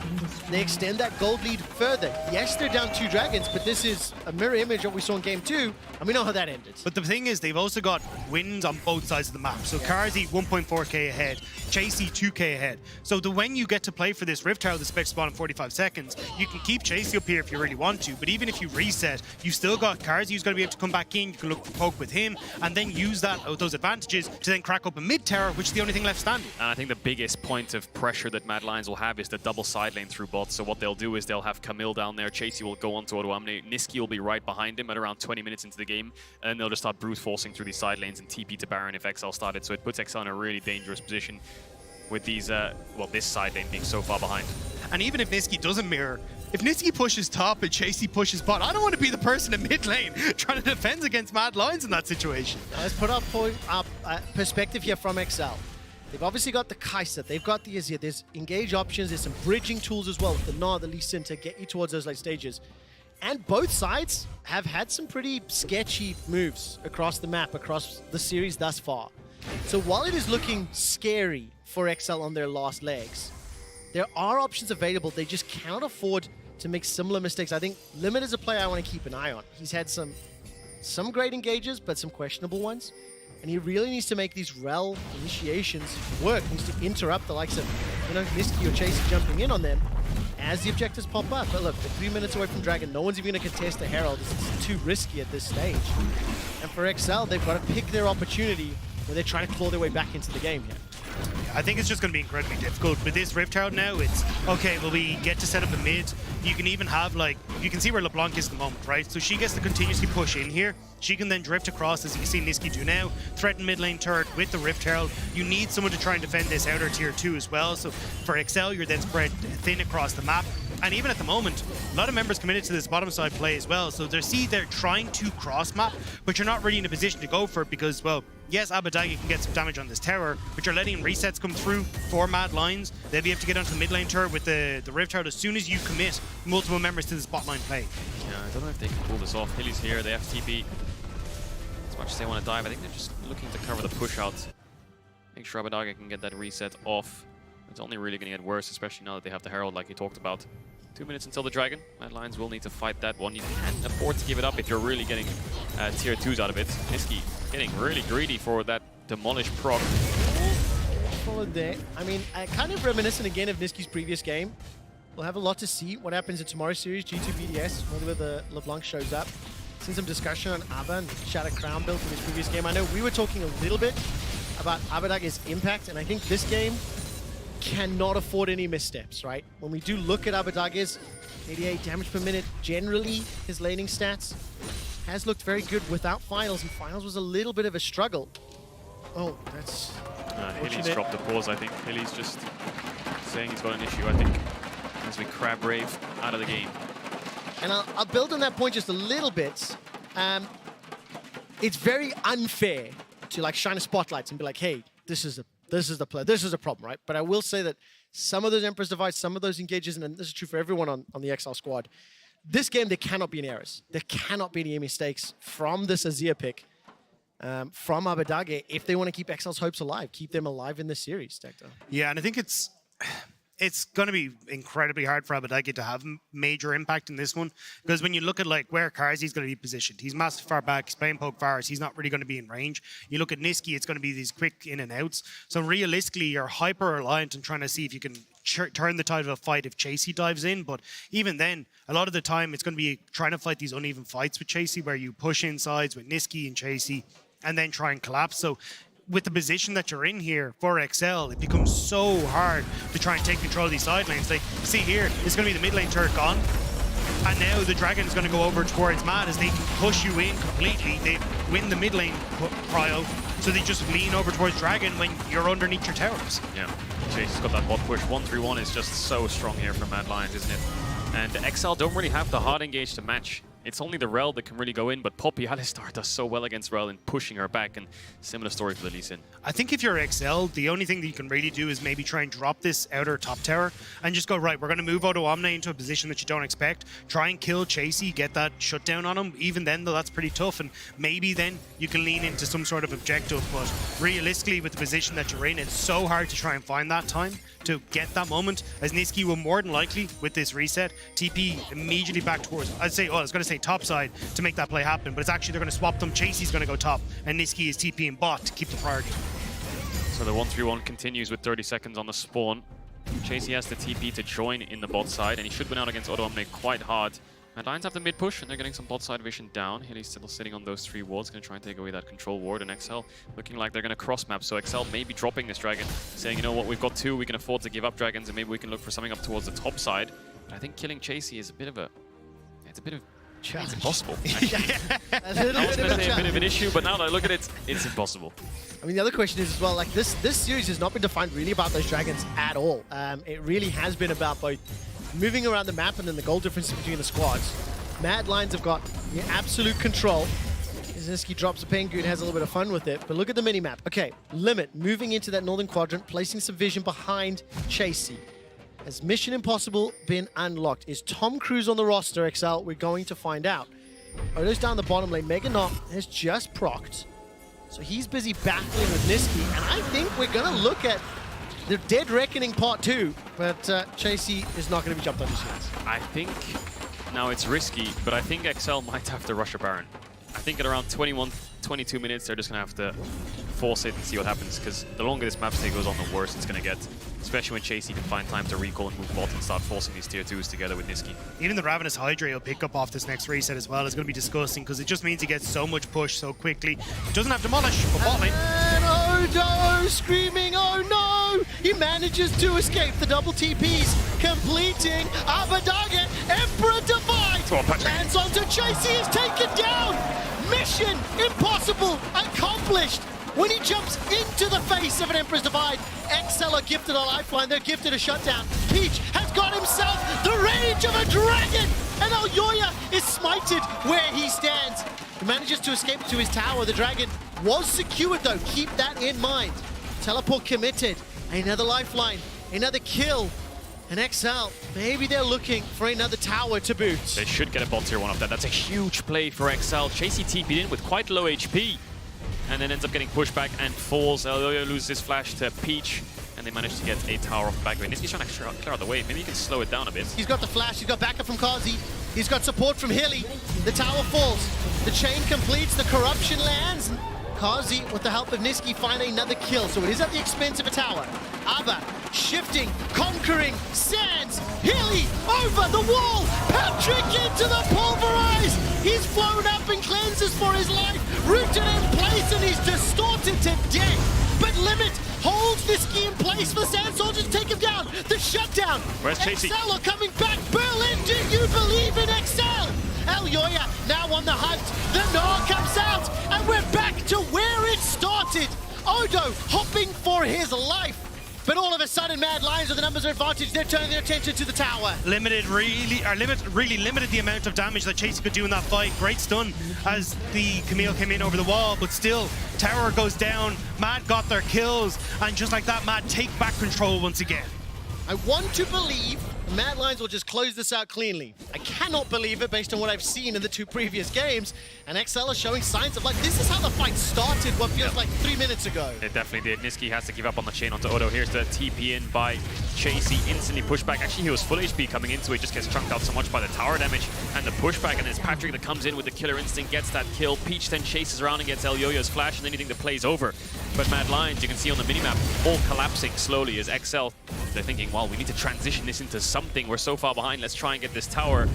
They extend that gold lead further. Yes, they're down 2 dragons, but this is a mirror image of what we saw in game 2, and we know how that ended. But the thing is, they've also got wins on both sides of the map. So Karzi 1.4k ahead, Chasey 2k ahead. So when you get to play for this Rift Tower that's expected to spawn in 45 seconds, you can keep Chasey up here if you really want to, but even if you reset, you still got Karzi who's going to be able to come back in, you can look for poke with him, and then use those advantages to then crack up a mid tower, which is the only thing left standing. And I think the biggest point of pressure that Mad Lions will have is the double side lane through bot. So what they'll do is they'll have Camille down there, Chasey will go on to auto-amne, Niski will be right behind him at around 20 minutes into the game, and they'll just start brute forcing through these side lanes and TP to Baron if XL started. So it puts XL in a really dangerous position with these, well, this side lane being so far behind. And even if Niski doesn't mirror, if Niski pushes top and Chasey pushes bot, I don't want to be the person in mid lane trying to defend against Mad Lions in that situation. Now let's put our perspective here from XL. They've obviously got the Kai'Sa, they've got the Azir, there's engage options, there's some bridging tools as well with the Gnar, the Lee Sin to get you towards those late stages. And both sides have had some pretty sketchy moves across the map, across the series thus far. So while it is looking scary for XL on their last legs, there are options available. They just cannot afford to make similar mistakes. I think Limit is a player I want to keep an eye on. He's had some great engages, but some questionable ones. And he really needs to make these rel initiations work. He needs to interrupt the likes of, Niski or Chasey jumping in on them as the objectives pop up. But look, they're 3 minutes away from Dragon. No one's even going to contest the Herald. It's too risky at this stage. And for XL, they've got to pick their opportunity where they're trying to claw their way back into the game here. I think it's just going to be incredibly difficult. With this Rift Herald now, it's, okay, well, we get to set up a mid. You can even have, like, you can see where LeBlanc is at the moment, right? So she gets to continuously push in here. She can then drift across, as you can see Niski do now, threaten mid lane turret with the Rift Herald. You need someone to try and defend this outer tier 2 as well. So for XL, you're then spread thin across the map. And even at the moment, a lot of members committed to this bottom side play as well. So they're trying to cross map, but you're not really in a position to go for it because, well, yes, Abbedagge can get some damage on this tower, but you're letting resets come through for Mad Lions. They'll be able to get onto the mid lane turret with the Rift Herald as soon as you commit multiple members to this bot lane play. Yeah, I don't know if they can pull this off. Hilly's here, they have TP. As much as they want to dive, I think they're just looking to cover the push out. Make sure Abbedagge can get that reset off. It's only really going to get worse, especially now that they have the Herald like you talked about. 2 minutes until the Dragon. Mad Lions will need to fight that one. You can't afford to give it up if you're really getting tier 2s out of it. Niski getting really greedy for that Demolish proc. Followed there. I mean, kind of reminiscent again of Niski's previous game. We'll have a lot to see what happens in tomorrow's series, G2 BDS, whether the LeBlanc shows up. Seen some discussion on Abba and Shadow Crown build from his previous game. I know we were talking a little bit about Abbedagge's impact, and I think this game cannot afford any missteps, right? When we do look at Abbedagge's 88 damage per minute, generally his laning stats has looked very good without finals, and finals was a little bit of a struggle. Oh, that's... Hilly's dropped the pause, I think. Hilly's just saying he's got an issue, I think, as we crab Rave out of the game. And I'll build on that point just a little bit. It's very unfair to like shine a spotlight and be like, hey, this is the play. This is a problem, right? But I will say that some of those Emperor's Divide, some of those engages, and this is true for everyone on the XL squad, this game, there cannot be any errors. There cannot be any mistakes from this Azir pick, from Abbedagge, if they want to keep XL's hopes alive, keep them alive in this series, Tecto. Yeah, and I think it's going to be incredibly hard for Abbedagge to have major impact in this one, because when you look at like where Karzi's going to be positioned, he's massive far back, he's playing poke fires, he's not really going to be in range. You look at Niski, it's going to be these quick in and outs. So realistically, you're hyper reliant on trying to see if you can turn the tide of a fight if Chasey dives in, but even then, a lot of the time it's going to be trying to fight these uneven fights with Chasey where you push in sides with Niski and Chasey and then try and collapse. So with the position that you're in here for XL, it becomes so hard to try and take control of these side lanes. Like, see here, it's going to be the mid lane turret gone, and now the Dragon is going to go over towards Mad as they can push you in completely. They win the mid lane prio, so they just lean over towards Dragon when you're underneath your towers. Yeah, Chasey's got that bot push. 1-3-1 is just so strong here for Mad Lions, isn't it? And XL don't really have the hard engage to match It's only the Rel that can really go in, but Poppy Alistar does so well against Rel in pushing her back, and similar story for the Lee Sin. I think if you're XL, the only thing that you can really do is maybe try and drop this outer top tower and just go, right, we're going to move Odo Omne into a position that you don't expect. Try and kill Chasey, get that shutdown on him. Even then, though, that's pretty tough, and maybe then you can lean into some sort of objective, but realistically, with the position that you're in, it's so hard to try and find that time to get that moment, as Niski will more than likely, with this reset, TP immediately back towards, I was going to say top side to make that play happen, but it's actually they're going to swap them. Chasey's going to go top, and Niski is TPing bot to keep the priority. So the 1-3-1 continues with 30 seconds on the spawn. Chasey has the TP to join in the bot side, and he should win out against Odo Omne quite hard. And Lions have the mid push, and they're getting some bot side vision down. Hilly's still sitting on those 3 wards, going to try and take away that control ward, and XL looking like they're going to cross map. So XL may be dropping this dragon, saying, you know what, we've got 2, we can afford to give up dragons, and maybe we can look for something up towards the top side. But I think killing Chasey is a bit of a... It's impossible. A little bit of a bit of an challenge. issue, but now that I look at it, it's impossible. I mean, the other question is as well, like this series has not been defined really about those dragons at all. It really has been about both moving around the map and then the goal difference between the squads. Mad Lions have got the absolute control. Niski drops a Pengu and has a little bit of fun with it, but look at the minimap. Okay, Limit moving into that northern quadrant, placing some vision behind Chasey. Has Mission Impossible been unlocked? Is Tom Cruise on the roster, XL? We're going to find out. Odo's down the bottom lane. Mega Knock has just procced. So he's busy battling with Niski, and I think we're going to look at the Dead Reckoning Part 2, but Chasey is not going to be jumped on just yet. I think now it's risky, but I think XL might have to rush a Baron. I think at around 21, 22 minutes, they're just going to have to force it and see what happens, because the longer this map stay goes on, the worse it's going to get. Especially when Chasey can find time to recall and move bot and start forcing these tier 2s together with Niski. Even the Ravenous Hydra he'll pick up off this next reset as well is going to be disgusting, because it just means he gets so much push so quickly. Doesn't have Demolish for bot lane. And Odo screaming, oh no! He manages to escape the double TPs, completing Abadaga. Emperor Divide lands onto Chasey, is taken down! Mission impossible accomplished! When he jumps into the face of an Emperor's Divide, XL are gifted a lifeline, they're gifted a shutdown. Peach has got himself the range of a dragon, and Alyoya is smited where he stands. He manages to escape to his tower. The dragon was secured though, keep that in mind. Teleport committed, another lifeline, another kill. And XL, maybe they're looking for another tower to boot. They should get a bot tier 1 off that. That's a huge play for XL. Chasey TP'd in with quite low HP, and then ends up getting pushed back and falls. Elyoyo loses his flash to Peach, and they manage to get a tower off the back of it. Niski's trying to clear out the way. Maybe he can slow it down a bit. He's got the flash, he's got backup from Kazi, he's got support from Hilly. The tower falls, the chain completes, the corruption lands. Kazi, with the help of Niski, find another kill, so it is at the expense of a tower. Abba, shifting, conquering, Sands, Hilly, over the wall, Patrick into the pulverize! He's flown up and cleanses for his life, rooted in place, and he's distorted to death. But Limit holds Niski in place for Sand Soldier to take him down. The shutdown. Where's Chasey? XL are coming back. Berlin, do you believe in XL? Elyoya now on the hunt. The Gnaw comes out, and we're back to where it started. Odo hopping for his life. But all of a sudden, Mad Lions with the numbers advantage. They're turning their attention to the tower. Limit really limited the amount of damage that Chasey could do in that fight. Great stun as the Camille came in over the wall, but still, tower goes down. Mad got their kills, and just like that, Mad take back control once again. I want to believe Mad Lions will just close this out cleanly. I cannot believe it based on what I've seen in the 2 previous games, and XL are showing signs of like, this is how the fight started what feels like 3 minutes ago. It definitely did. Niski has to give up on the chain onto Odo. Here's the TP in by Chasey, instantly pushed back. Actually, he was full HP coming into it, just gets chunked out so much by the tower damage and the pushback, and it's Patrick that comes in with the killer instinct, gets that kill. Peach then chases around and gets Elyoyo's flash, and anything that plays over. But Mad Lions, you can see on the minimap, all collapsing slowly as XL, they're thinking, well, we need to transition this into something. We're so far behind, let's try and get this tower.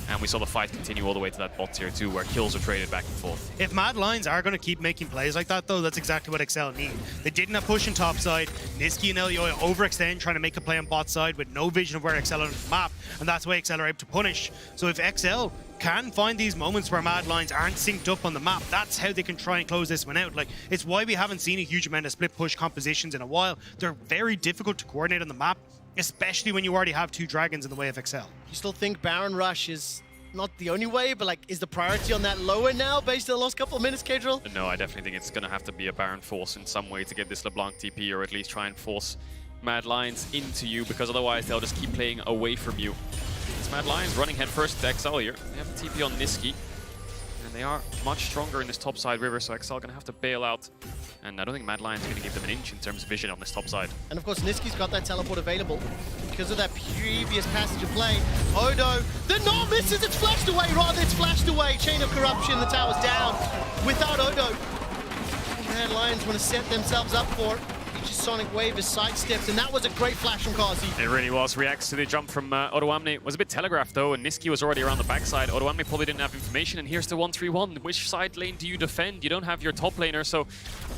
And we saw the fight continue all the way to that bot tier 2 where kills were traded back and forth. If Mad Lions are going to keep making plays like that, though, that's exactly what XL need. They didn't have push on top side. Niski and Elyoya overextend, trying to make a play on bot side with no vision of where XL are on the map, and that's why XL are able to punish. So if XL can find these moments where Mad Lions aren't synced up on the map, that's how they can try and close this one out. Like, it's why we haven't seen a huge amount of split push compositions in a while. They're very difficult to coordinate on the map, especially when you already have 2 dragons in the way of XL. You still think Baron Rush is not the only way, but like, is the priority on that lower now based on the last couple of minutes, Cadril? No, I definitely think it's going to have to be a Baron force in some way to get this LeBlanc TP, or at least try and force Mad Lions into you, because otherwise they'll just keep playing away from you. It's Mad Lions running headfirst to XL here. They have the TP on Niski, and they are much stronger in this top side river, so XL going to have to bail out. And I don't think Mad Lions are going to give them an inch in terms of vision on this top side. And of course, Niski's got that teleport available because of that previous passage of play. Odo, the no misses, it's flashed away, rather it's flashed away. Chain of corruption, the tower's down without Odo. Mad Lions want to set themselves up for it. Sonic Wave is sidestepped, and that was a great flash from Kazi. It really was. Reacts to the jump from Odoamne. Was a bit telegraphed though, and Niski was already around the backside. Odoamne probably didn't have information, and here's the 1-3-1. Which side lane do you defend? You don't have your top laner, so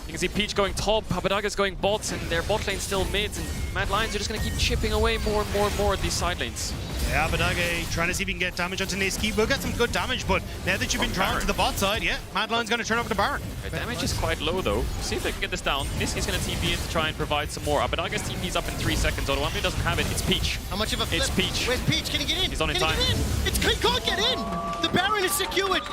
you can see Peach going top, Habadaga's going bot, and their bot lane still mid, and Mad Lions are just going to keep chipping away more and more and more at these side lanes. Yeah, Habadaga trying to see if he can get damage onto Niski. We'll get some good damage, but now that you've been drawn to the bot side, yeah, Mad Lions going to turn over the Baron. Right, damage is quite low though. See if they can get this down. Niski's going to TP in to try and provide some more. Habadaga's TP's up in 3 seconds. Odoamne doesn't have it. It's Peach. How much of a flip? It's Peach. Where's Peach? Can he get in? He's on in Can time. he get in? He can't get in! The Baron is secured!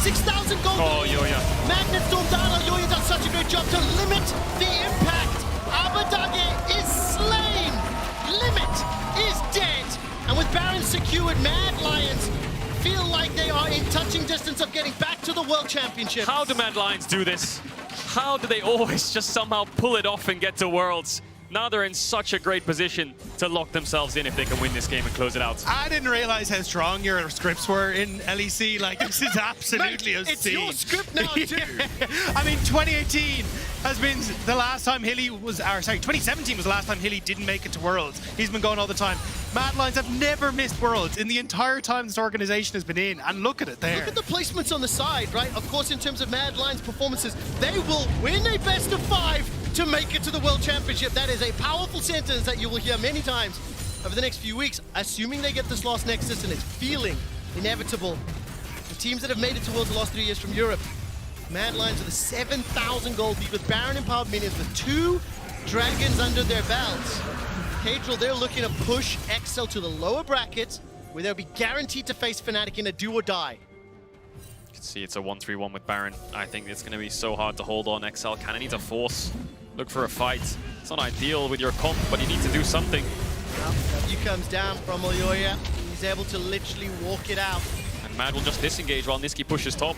6,000 gold! Oh, Yoya. Magnet Storm down. Yoya does such a great job to limit the impact. Habadage is slain! Limit is dead! And with Baron secured, Mad Lions feel like they are in touching distance of getting back to the World Championship. How do Mad Lions do this? How do they always just somehow pull it off and get to Worlds? Now they're in such a great position to lock themselves in if they can win this game and close it out. I didn't realize how strong your scripts were in LEC. Like, this is absolutely Mate, obscene. it's your script now, too. I mean, 2018 has been the last time Hilly was, or sorry, 2017 was the last time Hilly didn't make it to Worlds. He's been going all the time. Mad Lions have never missed Worlds in the entire time this organization has been in, and look at it there. Look at the placements on the side, right? Of course, in terms of Mad Lions' performances, they will win a best of 5 to make it to the World Championship. That is a powerful sentence that you will hear many times over the next few weeks, assuming they get this last Nexus, and it's feeling inevitable. The teams that have made it to Worlds the last 3 years from Europe, Mad Lions with a 7,000 gold lead with Baron empowered minions with 2 dragons under their belts. Cadril, they're looking to push XL to the lower bracket, where they'll be guaranteed to face Fnatic in a do or die. You can see it's a 1-3-1 with Baron. I think it's going to be so hard to hold on. XL kind of needs a force. Look for a fight. It's not ideal with your comp, but you need to do something. W comes down from Oyoya. He's able to literally walk it out. And Mad will just disengage while Niski pushes top.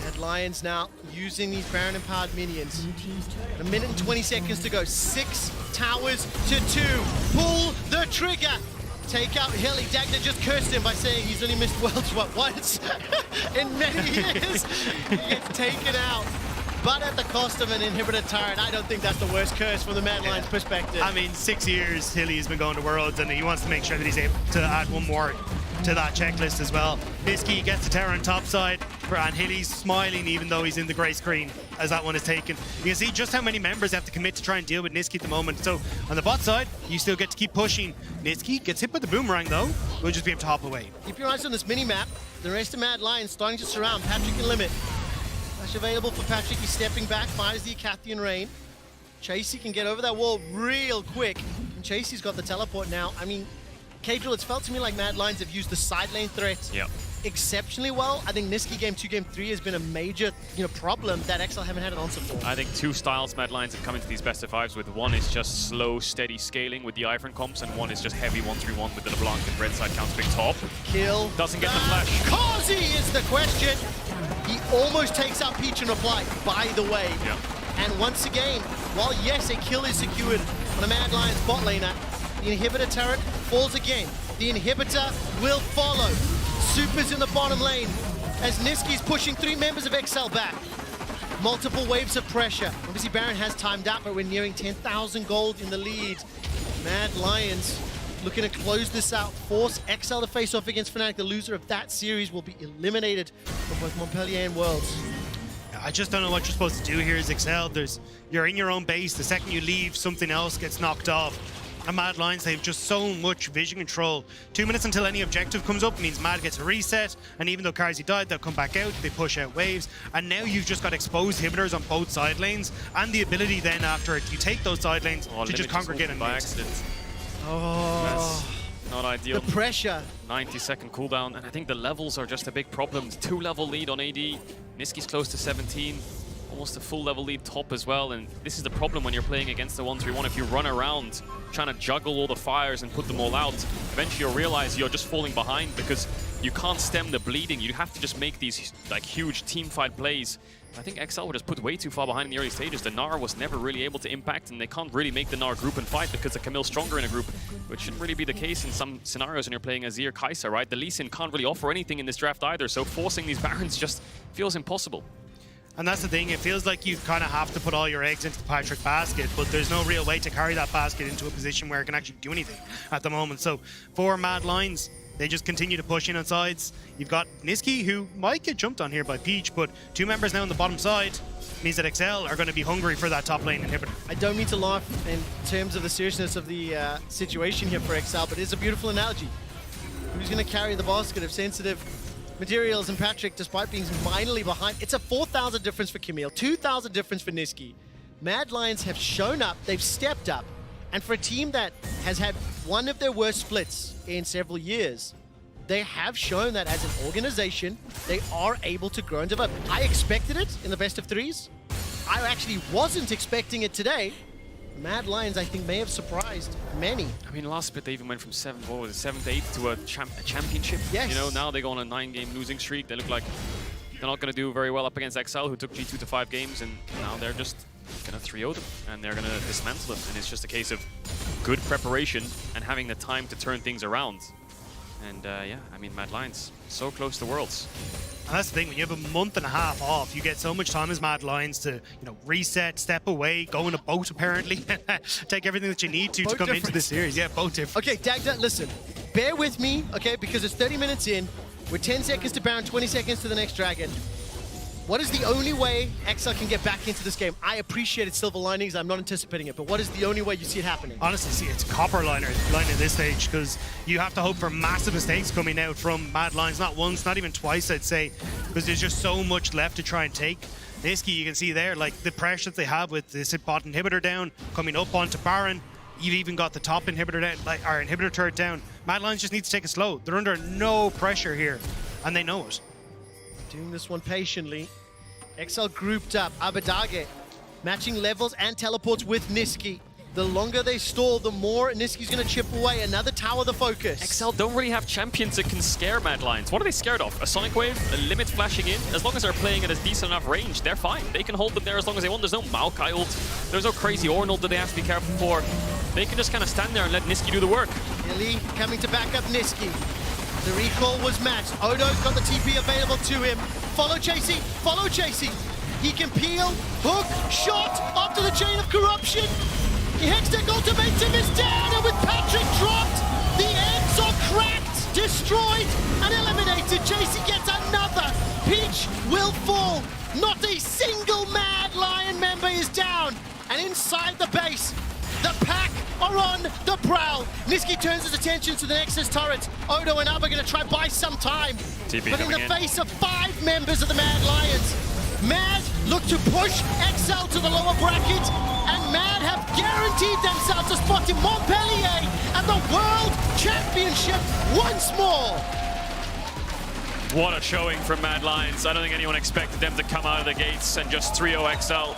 Mad Lions now using these Baron empowered minions. A minute and 20 seconds to go. 6 towers to 2. Pull the trigger. Take out Hilly. Dagda just cursed him by saying he's only missed Worlds once in many years. He gets taken out, but at the cost of an inhibitor turret. I don't think that's the worst curse from the Mad Lions perspective. I mean, 6 years Hilly has been going to Worlds, and he wants to make sure that he's able to add one more to that checklist as well. Niski gets the tower on top side, and Hilly's smiling even though he's in the grey screen as that one is taken. You can see just how many members have to commit to try and deal with Niski at the moment. So on the bot side, you still get to keep pushing. Niski gets hit by the boomerang though. We'll just be able to hop away. Keep your eyes on this mini-map. The rest of Mad Lions starting to surround Patrick and Limit. Flash available for Patrick. He's stepping back, fires the Acathian Rain. Chasey can get over that wall real quick. And Chasey's got the teleport now. I mean, Cadril, it's felt to me like Mad Lions have used the side lane threat exceptionally well. I think Niski Game 2, Game 3 has been a major problem that XL haven't had an answer for. I think 2 styles Mad Lions have come into these best of 5s with. One is just slow, steady scaling with the Ivern comps, and one is just heavy 1-3-1 with the LeBlanc and red side counter-pick top. Kill. Doesn't get the flash. Kazi is the question. He almost takes out Peach in reply, by the way. Yeah. And once again, while yes, a kill is secured on a Mad Lions bot laner, the inhibitor turret falls again. The inhibitor will follow. Super's in the bottom lane as Niski's pushing 3 members of XL back. Multiple waves of pressure. Obviously Baron has timed out, but we're nearing 10,000 gold in the lead. Mad Lions looking to close this out, force XL to face off against Fnatic. The loser of that series will be eliminated from both Montpellier and Worlds. I just don't know what you're supposed to do here as XL. You're in your own base. The second you leave, something else gets knocked off. And Mad Lions, they have just so much vision control. 2 minutes until any objective comes up means Mad gets a reset, and even though Karzi died, they'll come back out, they push out waves, and now you've just got exposed inhibitors on both side lanes, and the ability then after you take those side lanes to just congregate and by accident. Oh. not ideal. The pressure. 90-second cooldown, and I think the levels are just a big problem. 2-level lead on AD. Niski's close to 17. Almost a full level lead top as well, and this is the problem when you're playing against the 1-3-1. If you run around trying to juggle all the fires and put them all out, eventually you'll realize you're just falling behind because you can't stem the bleeding. You have to just make these like huge team fight plays. I think XL were just put way too far behind in the early stages. The Gnar was never really able to impact, and they can't really make the Gnar group and fight because the Camille's stronger in a group, which shouldn't really be the case in some scenarios when you're playing Azir Kai'Sa, right? The Lee Sin can't really offer anything in this draft either, so forcing these Barons just feels impossible. And that's the thing, it feels like you kind of have to put all your eggs into the Patrick basket, but there's no real way to carry that basket into a position where it can actually do anything at the moment. So for Mad Lions, they just continue to push in on sides. You've got Niski, who might get jumped on here by Peach, but 2 members now on the bottom side means that XL are going to be hungry for that top lane inhibitor. I don't mean to laugh in terms of the seriousness of the situation here for XL, but it's a beautiful analogy. Who's going to carry the basket of sensitive materials? And Patrick, despite being minorly behind, it's a 4,000 difference for Camille, 2,000 difference for Niski. Mad Lions have shown up, they've stepped up, and for a team that has had one of their worst splits in several years, they have shown that as an organization, they are able to grow and develop. I expected it in the best of threes. I actually wasn't expecting it today. Mad Lions, I think, may have surprised many. I mean, last split they even went from 7th, 8th to a championship. Yes. You know, now they go on a 9-game losing streak. They look like they're not going to do very well up against XL, who took G2 to 5 games, and now they're just going to 3-0 them, and they're going to dismantle them. And it's just a case of good preparation and having the time to turn things around. And yeah, I mean, Mad Lions, so close to Worlds. And that's the thing, when you have a month and a half off, you get so much time as Mad Lions to, reset, step away, go in a boat apparently, take everything that you need to come into the series. Yeah, boat difference. Okay, Dagda, listen, bear with me, okay, because it's 30 minutes in, we're 10 seconds to Baron, 20 seconds to the next Dragon. What is the only way XL can get back into this game? I appreciate its silver linings, I'm not anticipating it, but what is the only way you see it happening? Honestly, see, it's copper line at this stage, because you have to hope for massive mistakes coming out from Mad Lions, not once, not even twice, I'd say, because there's just so much left to try and take. Niski, you can see there, like, the pressure that they have with this bot inhibitor down, coming up onto Baron. You've even got the top inhibitor down, our inhibitor turret down. Mad Lions just need to take it slow. They're under no pressure here, and they know it. Doing this one patiently. XL grouped up, Abadage, matching levels and teleports with Niski. The longer they stall, the more Niski's going to chip away. Another tower the focus. XL don't really have champions that can scare Mad Lions. What are they scared of? A Sonic Wave, a Limit flashing in? As long as they're playing at a decent enough range, they're fine. They can hold them there as long as they want. There's no Maokai ult. There's no crazy Ornn ult that they have to be careful for. They can just kind of stand there and let Niski do the work. Illy coming to back up Niski. The recall was matched. Odo's got the TP available to him. Follow chasing, follow chasing. He can peel, hook, shot, up to the chain of corruption. Hextech ultimatum is down, and with Patrick dropped, the ends are cracked, destroyed, and eliminated. JC gets another. Peach will fall. Not a single Mad Lion member is down. And inside the base, the pack are on the prowl. Niski turns his attention to the Nexus turret. Odo and Ab are going to try buy some time. TP but in the face of 5 members of the Mad Lions, Mad look to push XL to the lower bracket, and Mad have guaranteed themselves a spot in Montpellier and the World Championship once more. What a showing from Mad Lions. I don't think anyone expected them to come out of the gates and just 3-0 XL.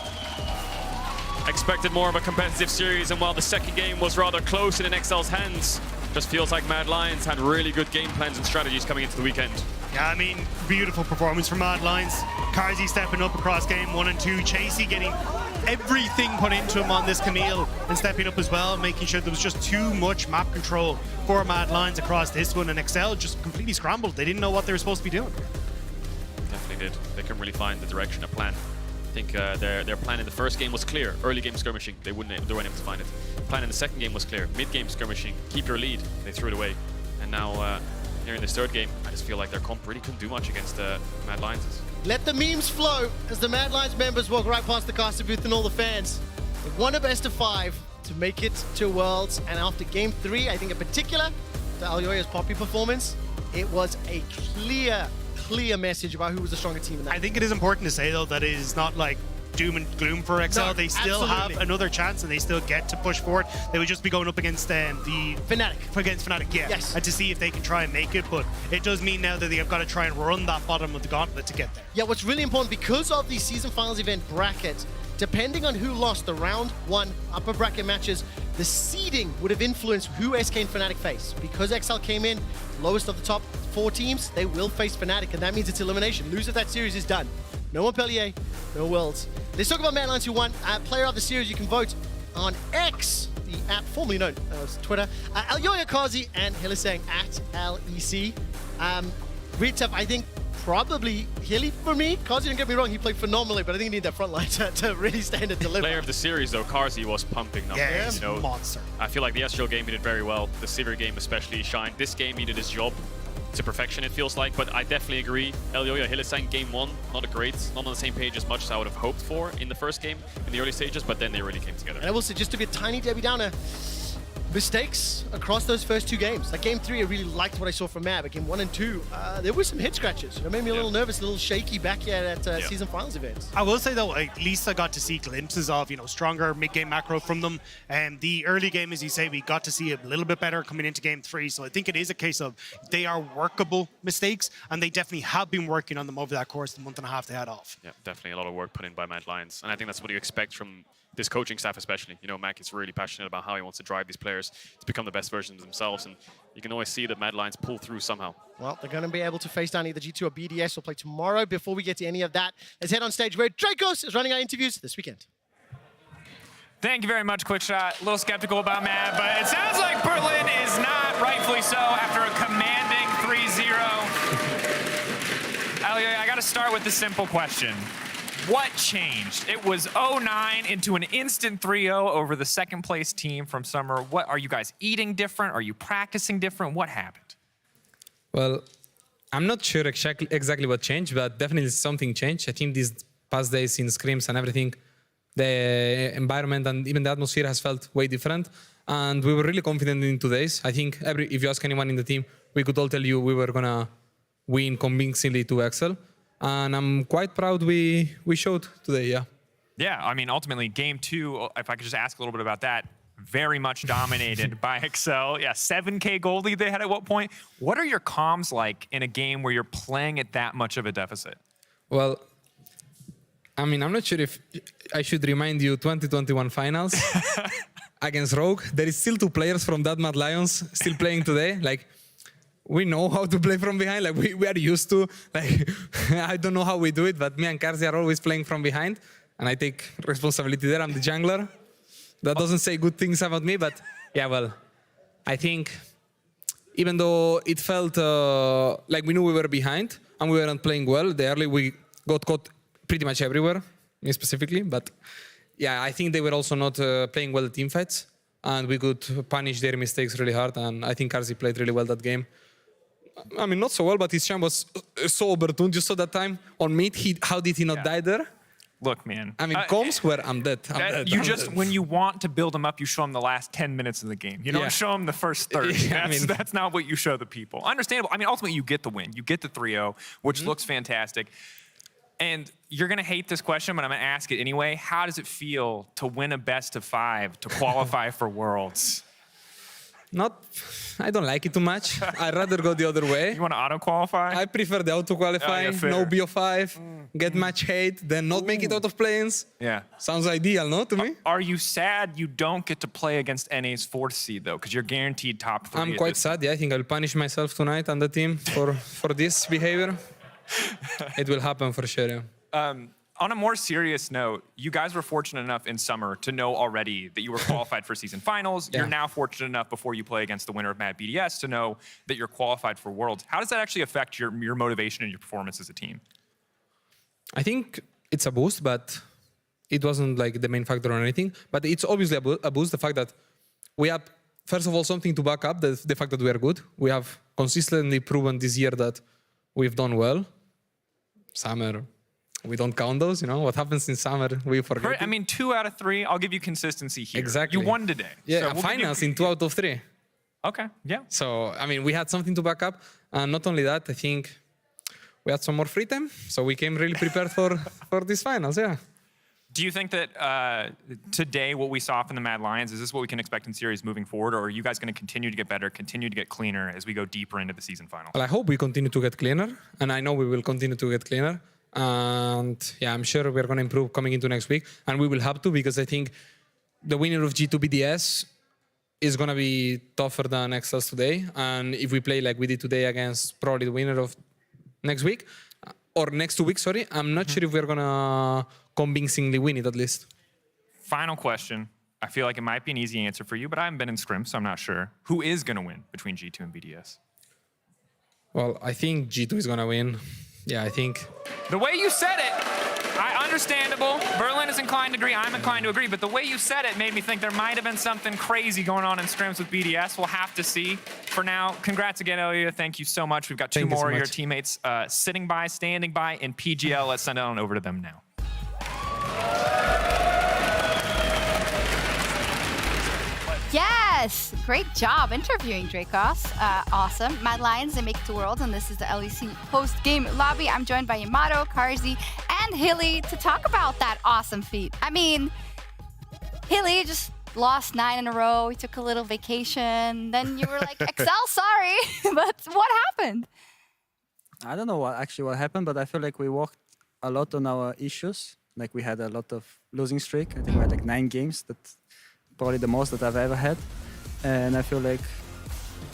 Expected more of a competitive series, and while the second game was rather close in XL's hands, just feels like Mad Lions had really good game plans and strategies coming into the weekend. Yeah, I mean, beautiful performance from Mad Lions. Karzi stepping up across game 1 and 2. Chasey getting everything put into him on this Camille and stepping up as well, making sure there was just too much map control for Mad Lions across this one, and XL just completely scrambled. They didn't know what they were supposed to be doing. Definitely did. They couldn't really find the direction, a plan. I think their plan in the first game was clear. Early game skirmishing, they weren't able to find it. Plan in the second game was clear. Mid-game skirmishing, keep your lead. They threw it away. And now, here in this third game, I just feel like their comp really couldn't do much against Mad Lions. Let the memes flow as the Mad Lions members walk right past the caster booth and all the fans. They've won a best of 5 to make it to Worlds, and after game 3, I think in particular, the Alyoya's Poppy performance, it was a clear message about who was the stronger team in that. I think it is important to say, though, that it is not like doom and gloom for XL. No, they still absolutely. have another chance, and they still get to push forward. They would just be going up against the Fnatic, yeah. Yes. And to see if they can try and make it, but it does mean now that they've got to try and run that bottom of the gauntlet to get there. Yeah, what's really important, because of the season finals event bracket, depending on who lost the round 1 upper bracket matches, the seeding would have influenced who SK and Fnatic face. Because XL came in lowest of the top 4 teams, they will face Fnatic, and that means it's elimination. Loser of that series is done. No Montpellier, no Worlds. Let's talk about Mad Lions who won. Player of the series, you can vote on X, the app formerly known as Twitter. Elyoya Kazi and Hillisang at LEC. Really tough, I think. Probably Hilly for me. Kazi, don't get me wrong, he played phenomenally, but I think he needed that front line to really stand and deliver. Player of the series, though, Kazi was pumping numbers. Yeah, you know, monster. I feel like the Astral game he did very well. The Sivir game especially shined. This game he did his job to perfection, it feels like. But I definitely agree. Elyoya Hillisang game 1, not on the same page as much as I would have hoped for in the first game, in the early stages, but then they really came together. And I will say, just to be a tiny Debbie Downer, mistakes across those first 2 games. Like game 3, I really liked what I saw from Matt, but game 1 and 2, there were some head scratches. It made me a little nervous, a little shaky back here at season finals events. I will say though, at least I got to see glimpses of, stronger mid-game macro from them. And the early game, as you say, we got to see a little bit better coming into game 3. So I think it is a case of they are workable mistakes, and they definitely have been working on them over that course, the month and a half they had off. Yeah, definitely a lot of work put in by Mad Lions. And I think that's what you expect from this coaching staff especially. Mac is really passionate about how he wants to drive these players to become the best versions of themselves, and you can always see that Mad Lions pull through somehow. Well, they're going to be able to face down either G2 or BDS. We'll play tomorrow. Before we get to any of that, let's head on stage where Dracos is running our interviews this weekend. Thank you very much, Quickshot. A little skeptical about Mad, but it sounds like Berlin is not, rightfully so, after a commanding 3-0. Elyoya, I got to start with the simple question. What changed? It was 0-9 into an instant 3-0 over the second place team from Summer. What are you guys eating different? Are you practicing different? What happened? Well, I'm not sure exactly what changed, but definitely something changed. I think these past days in scrims and everything, the environment and even the atmosphere has felt way different. And we were really confident in 2 days. I think if you ask anyone in the team, we could all tell you we were gonna win convincingly to Excel. And I'm quite proud we showed today, yeah. Yeah, I mean, ultimately, game 2, if I could just ask a little bit about that, very much dominated by Excel. Yeah, 7K gold lead they had at what point? What are your comms like in a game where you're playing at that much of a deficit? Well, I mean, I'm not sure if I should remind you 2021 finals against Rogue. There is still 2 players from that Mad Lions still playing today. Like, we know how to play from behind. Like, we are used to. Like, I don't know how we do it, but me and Karzi are always playing from behind, and I take responsibility there. I'm the jungler. That doesn't say good things about me, but yeah, well, I think even though it felt like we knew we were behind and we weren't playing well, the early we got caught pretty much everywhere, me specifically. But yeah, I think they were also not playing well the team fights, and we could punish their mistakes really hard. And I think Karzi played really well that game. I mean, not so well, but his champ was so overtuned. You saw that time on mid. How did he not die there? Look, man. I mean, comms where I'm dead. When you want to build them up, you show them the last 10 minutes of the game. You don't show them the first 30. That's not what you show the people. Understandable. I mean, ultimately, you get the win. You get the 3-0, which looks fantastic. And you're going to hate this question, but I'm going to ask it anyway. How does it feel to win a best of 5 to qualify for Worlds? I don't like it too much. I'd rather go the other way. You want to auto-qualify? I prefer the auto-qualifying, no BO5, get match hate, then not make it out of play-ins. Yeah. Sounds ideal, no, to me? Are you sad you don't get to play against NA's 4th seed, though? Because you're guaranteed top 3. I'm quite sad, yeah. I think I'll punish myself tonight and the team for this behavior. It will happen for sure, yeah. On a more serious note, you guys were fortunate enough in Summer to know already that you were qualified for season finals. Yeah. You're now fortunate enough before you play against the winner of Mad BDS to know that you're qualified for Worlds. How does that actually affect your motivation and your performance as a team? I think it's a boost, but it wasn't like the main factor or anything. But it's obviously a boost, the fact that we have, first of all, something to back up, the fact that we are good. We have consistently proven this year that we've done well. Summer, we don't count those, what happens in Summer, we forget. I mean, 2 out of 3, I'll give you consistency here. Exactly. You won today. Yeah, so finals in 2 out of 3. Okay, yeah. So, I mean, we had something to back up. And not only that, I think we had some more free time. So we came really prepared for these finals, yeah. Do you think that today what we saw from the Mad Lions, is this what we can expect in series moving forward, or are you guys going to continue to get better, continue to get cleaner as we go deeper into the season final? Well, I hope we continue to get cleaner, and I know we will continue to get cleaner. And yeah, I'm sure we're going to improve coming into next week, and we will have to, because I think the winner of G2 BDS is going to be tougher than XL's today. And if we play like we did today against probably the winner of next week, or next 2 weeks, sorry, I'm not sure if we're going to convincingly win it at least. Final question. I feel like it might be an easy answer for you, but I haven't been in scrim, so I'm not sure. Who is going to win between G2 and BDS? Well, I think G2 is going to win. Yeah, I think. The way you said it, understandable. Berlin is inclined to agree. I'm inclined to agree. But the way you said it made me think there might have been something crazy going on in scrims with BDS. We'll have to see. For now, congrats again, Elia. Thank you so much. We've got two more of your teammates sitting by, standing by in PGL. Let's send it on over to them now. Yes, great job interviewing Dracos. Awesome. Mad Lions, they make 2 worlds, and this is the LEC post-game lobby. I'm joined by Yamato, Karzi, and Hilly to talk about that awesome feat. I mean, Hilly just lost 9 in a row. He took a little vacation. Then you were like, Excel, sorry. But what happened? I don't know what happened, but I feel like we worked a lot on our issues. Like we had a lot of losing streak. I think we had like 9 games. That's probably the most that I've ever had. And I feel like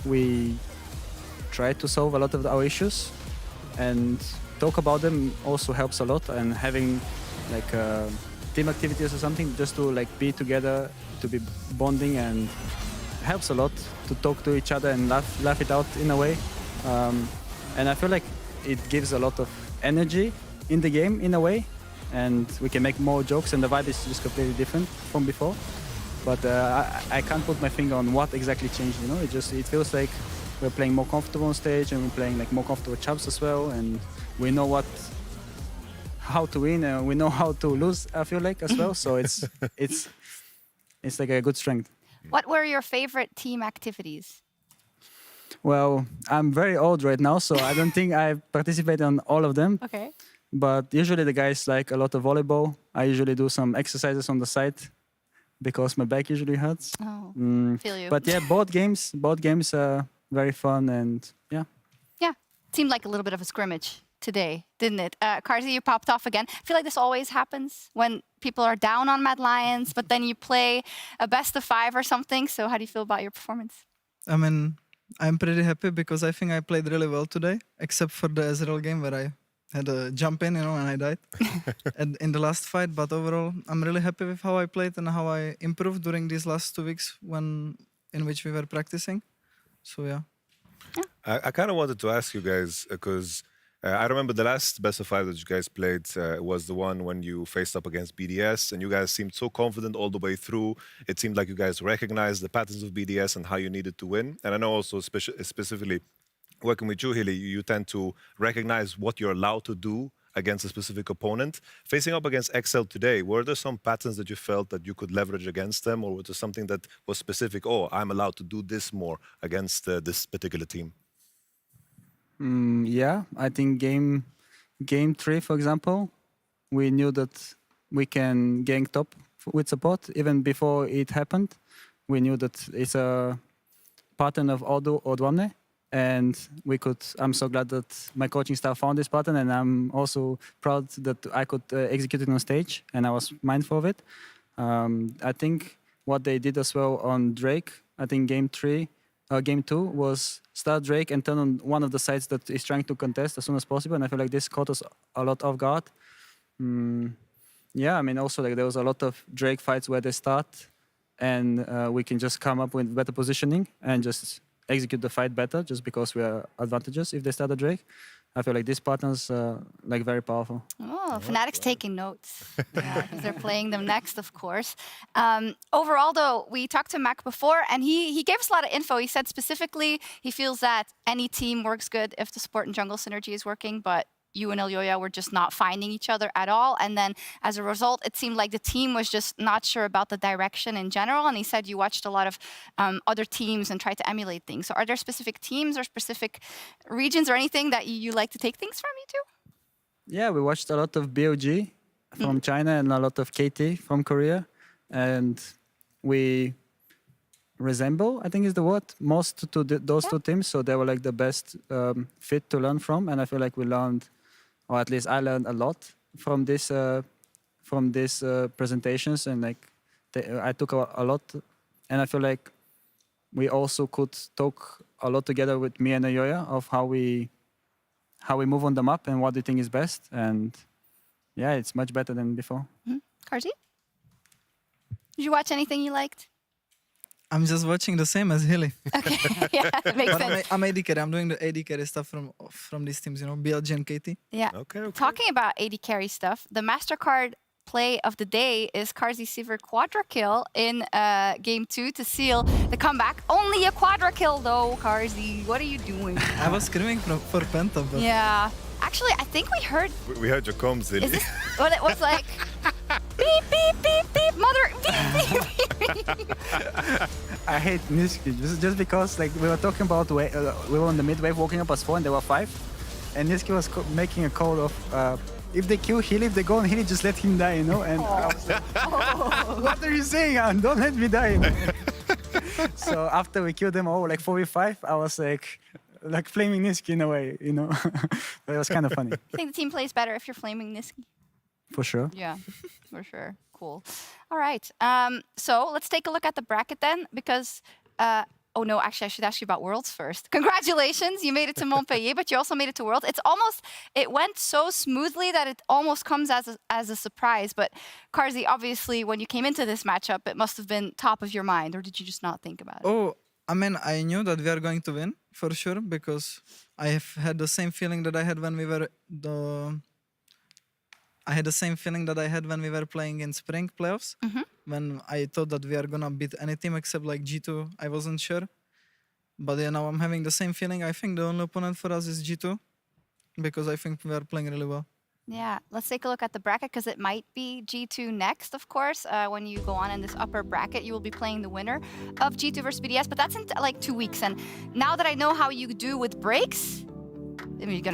we tried to solve a lot of our issues, and talk about them also helps a lot. And having like team activities or something just to like be together, to be bonding, and helps a lot to talk to each other and laugh it out in a way. And I feel like it gives a lot of energy in the game in a way, and we can make more jokes, and the vibe is just completely different from before. But I can't put my finger on what exactly changed, you know? It feels like we're playing more comfortable on stage, and we're playing like more comfortable chubs as well, and we know how to win, and we know how to lose, I feel like, as well. So it's like a good strength. What were your favorite team activities? Well, I'm very old right now, so I don't think I participate on all of them. Okay. But usually the guys like a lot of volleyball. I usually do some exercises on the side, because my back usually hurts. Oh, feel you. But yeah, board games are very fun, and yeah. Yeah, seemed like a little bit of a scrimmage today, didn't it? Karzi, you popped off again. I feel like this always happens when people are down on Mad Lions, but then you play a best of 5 or something. So how do you feel about your performance? I mean, I'm pretty happy because I think I played really well today, except for the Ezreal game where I had a jump in, and I died in the last fight. But overall, I'm really happy with how I played and how I improved during these last 2 weeks in which we were practicing. So yeah. I kind of wanted to ask you guys, because I remember the last best of 5 that you guys played was the one when you faced up against BDS, and you guys seemed so confident all the way through. It seemed like you guys recognized the patterns of BDS and how you needed to win. And I know also specifically working with you, Hilly, you tend to recognize what you're allowed to do against a specific opponent. Facing up against XL today, were there some patterns that you felt that you could leverage against them, or was there something that was specific? Oh, I'm allowed to do this more against this particular team. Yeah, I think game 3, for example, we knew that we can gank top with support. Even before it happened, we knew that it's a pattern of Odo or Dwane. And I'm so glad that my coaching staff found this pattern, and I'm also proud that I could execute it on stage, and I was mindful of it. I think what they did as well on Drake, I think game 2 was start Drake and turn on one of the sides that is trying to contest as soon as possible, and I feel like this caught us a lot off guard. Yeah, I mean, also like there was a lot of Drake fights where they start, and we can just come up with better positioning and just execute the fight better, just because we are advantageous if they start a Drake. I feel like these partners are like very powerful. Oh, Fnatic's taking notes. Yeah, because they're playing them next, of course. Overall, though, we talked to Mac before, and he gave us a lot of info. He said specifically he feels that any team works good if the support and jungle synergy is working, but you and Elyoya were just not finding each other at all. And then as a result, it seemed like the team was just not sure about the direction in general. And he said you watched a lot of other teams and tried to emulate things. So are there specific teams or specific regions or anything that you like to take things from, you two? Yeah, we watched a lot of BOG. from China and a lot of KT from Korea, and we resemble, I think is the word, most to those two teams. So they were like the best fit to learn from, and I feel like we learned, or at least I learned a lot from these presentations, and like I took a lot, and I feel like we also could talk a lot together with me and Ayoya of how we move on the map and what we think is best, and yeah, it's much better than before. Karzi? Did you watch anything you liked? I'm just watching the same as Hilly. Okay, yeah, that makes But sense. I'm AD carry. I'm doing the AD carry stuff from these teams, BLG and KT. Yeah. Talking about AD carry stuff, the MasterCard play of the day is Karzi Sivir quadra kill in game 2 to seal the comeback. Only a quadra kill though, Karzi. What are you doing? I was screaming for Penta, but Yeah. Actually, I think we heard. We heard your comms, Zilly. Is this what it was like? Beep, beep, beep, beep, mother. Beep, beep, beep. I hate Niski just because like we were talking about we were on the mid wave walking up as 4 and there were 5, and Niski was making a call of if they kill Hilly, if they go on Hilly, just let him die, and I was like, what are you saying? Don't let me die. So after we killed them all like 4v5, I was like flaming Niski in a way, but it was kind of funny. I think the team plays better if you're flaming Niski. For sure. Yeah, for sure. Cool. All right. So let's take a look at the bracket then, because oh no, actually I should ask you about Worlds first. Congratulations, you made it to Montpellier, but you also made it to Worlds. It went so smoothly that it almost comes as a surprise. But Karzi, obviously, when you came into this matchup, it must have been top of your mind, or did you just not think about it? Oh, I mean, I knew that we are going to win for sure, because I have had the same feeling that I had when we were playing in spring playoffs, when I thought that we are gonna beat any team except like G2. I wasn't sure, but yeah, now I'm having the same feeling. I think the only opponent for us is G2, because I think we are playing really well. Yeah, let's take a look at the bracket, because it might be G2 next, of course. When you go on in this upper bracket, you will be playing the winner of G2 versus BDS, but that's in like 2 weeks. And now that I know how you do with breaks, I mean, they're going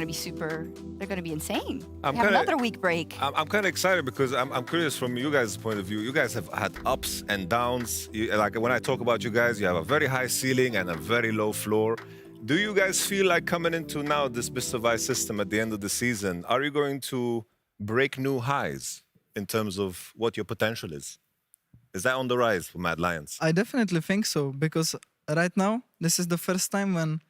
to be insane. You have another week break. I'm kind of excited because I'm curious from you guys' point of view. You guys have had ups and downs. Like when I talk about you guys, you have a very high ceiling and a very low floor. Do you guys feel like coming into now this Best of Ice system at the end of the season, are you going to break new highs in terms of what your potential is? Is that on the rise for Mad Lions? I definitely think so, because right now, this is the first time when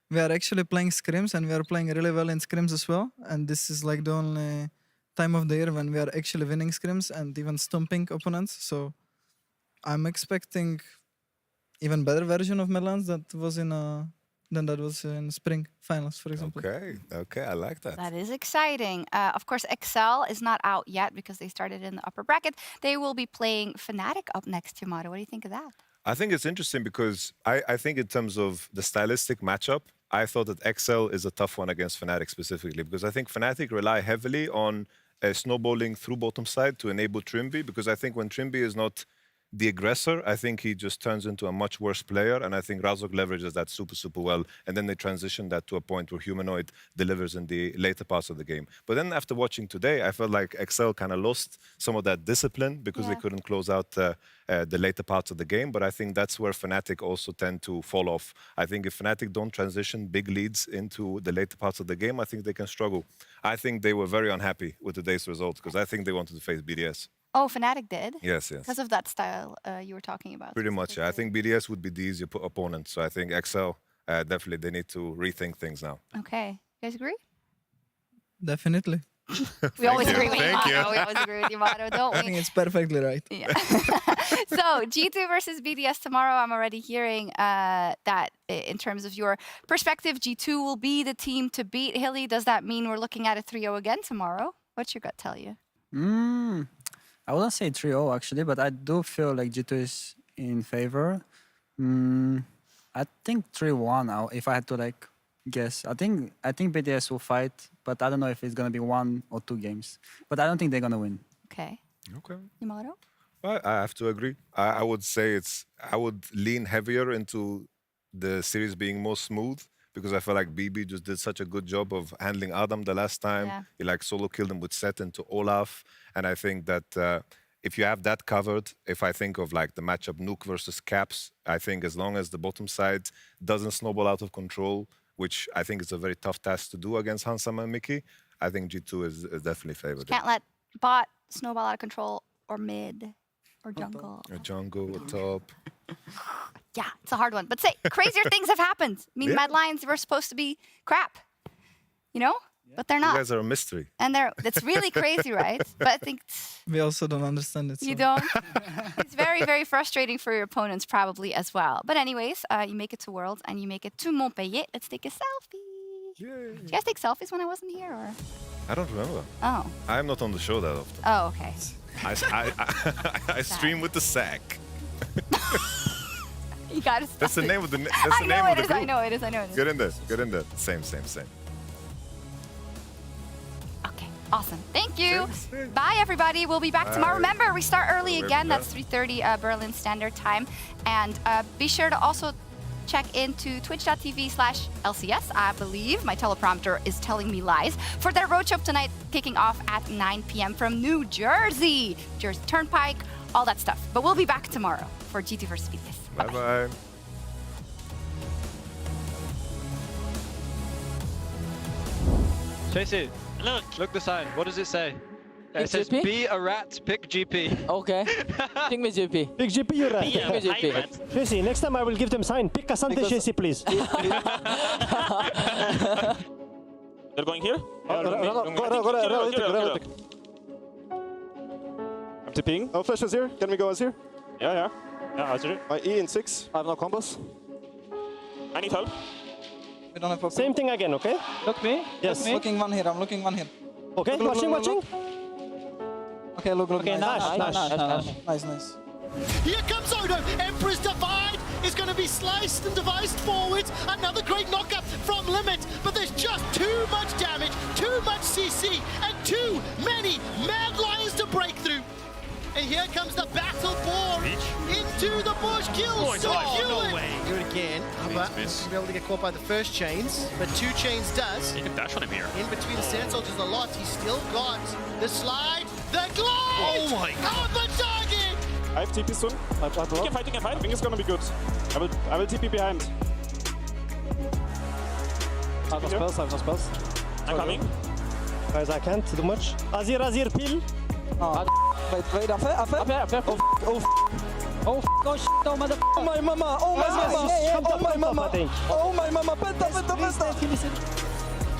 we are actually playing scrims, and we are playing really well in scrims as well. And this is like the only time of the year when we are actually winning scrims and even stomping opponents. So I'm expecting even better version of Mad Lions that was than that was in spring finals, for example. Okay, I like that. That is exciting. Of course, Excel is not out yet because they started in the upper bracket. They will be playing Fnatic up next tomorrow. What do you think of that? I think it's interesting because I think in terms of the stylistic matchup, I thought that XL is a tough one against Fnatic specifically, because I think Fnatic rely heavily on snowballing through bottom side to enable Trimby, because I think when Trimby is not the aggressor, I think he just turns into a much worse player, and I think Razok leverages that super well, and then they transition that to a point where Humanoid delivers in the later parts of the game. But then after watching today, I felt like XL kind of lost some of that discipline because they couldn't close out the later parts of the game, but I think that's where Fnatic also tend to fall off. I think if Fnatic don't transition big leads into the later parts of the game, I think they can struggle. I think they were very unhappy with today's results because I think they wanted to face BDS. Oh, Fnatic did? Yes. Because of that style you were talking about. Pretty much, yeah. I think BDS would be the easier opponent. So I think XL, definitely they need to rethink things now. Okay. You guys agree? Definitely. We always agree with Yamato. We always agree with Yamato, don't we? I think it's perfectly right. Yeah. So, G2 versus BDS tomorrow. I'm already hearing that in terms of your perspective, G2 will be the team to beat. Hilly, does that mean we're looking at a 3-0 again tomorrow? What's your gut tell you? I wouldn't say 3-0 actually, but I do feel like G2 is in favor. I think 3-1 if I had to like guess. I think BDS will fight, but I don't know if it's gonna be 1 or 2 games. But I don't think they're gonna win. Okay. Yamato? Well, I have to agree. I would say I would lean heavier into the series being more smooth because I feel like BB just did such a good job of handling Adam the last time. Yeah. He like solo killed him with Set into Olaf. And I think that if you have that covered, if I think of like the matchup Nuke versus Caps, I think as long as the bottom side doesn't snowball out of control, which I think is a very tough task to do against Hansama and Mickey, I think G2 is definitely favored. Can't let bot snowball out of control or mid or jungle. A jungle, a top. Yeah, it's a hard one. But say, crazier things have happened. I mean, Yeah. Mad Lions were supposed to be crap, you know? But they're not. You guys are a mystery. And it's really crazy, right? But I think We also don't understand it. you so. don't. It's very, very frustrating for your opponents probably as well. But anyways, you make it to Worlds and you make it to Montpellier. Let's take a selfie. Did you guys take selfies when I wasn't here? Or? I don't remember. Oh. I'm not on the show that often. Oh, okay. I stream with the sack. You got to That's the name of the. That's I the know name it of the is, group. I know it is, I know it is. Get in there. Get in there. Same. Awesome. Thank you. Bye, everybody. We'll be back tomorrow. Bye. Remember, we start early We'll again. be That's 3:30 Berlin Standard Time. And be sure to also check into twitch.tv/LCS. I believe my teleprompter is telling me lies. For their roadshow tonight, kicking off at 9 p.m. from New Jersey. Jersey Turnpike, all that stuff. But we'll be back tomorrow for G2 vs. BTS. Bye-bye. JC, look the sign. What does it say? It says, GP? be a rat, pick GP. Okay. Pick me GP. Pick GP, you're right. Pick me GP. JC, next time I will give them sign. Pick Asante JC, please. They're going here? I'm TPing. Oh, Flash is here. Can we go as here? Yeah, Azure. My E in 6. I have no combos. I need help. We don't have a Same thing again, okay? Look me. Yes. Look me. Looking one here. I'm looking one here. Okay, Look, watching. Okay, look. Okay, Nice. Here comes Odo. Emperor's Divide is going to be sliced and devised forwards. Another great knockup from Limit. But there's just too much damage, too much CC, and too many Mad Lions to break through. And here comes the battle for into the bush. Kills no way. Do it again. But be able to get caught by the first chains, but 2 chains does. You can dash on him here. In between the Sand Soldiers a lot. He's still got the slide, the glide. Oh my God. On the target. I have TP soon. You can fight. I think it's gonna be good. I will TP behind. I have no spells. I'm coming. Guys, I can't do much. Azir, peel. Wait, affair. Oh, shit, oh, motherfucker. Oh my mama, penta.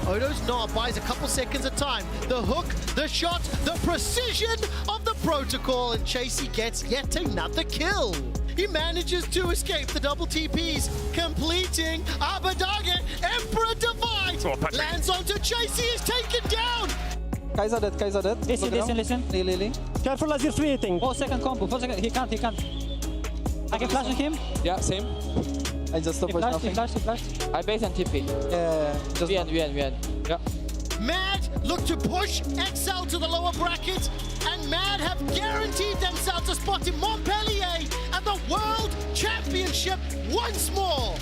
Odo's Knob buys a couple seconds of time. The hook, the shot, the precision of the protocol, and Chasey gets yet another kill. He manages to escape the double TPs, completing Abadage. Emperor Divide lands onto Chasey, is taken down. Kaiser dead. Listen. Lee. Careful, Azir 3 hitting. 4 second combo. 4 second. He can't. I can flash on him. Yeah, same. I just stopped nothing. He flashed. I base and TP. Just we end. Yeah. Mad look to push XL to the lower bracket, and Mad have guaranteed themselves a spot in Montpellier and the World Championship once more.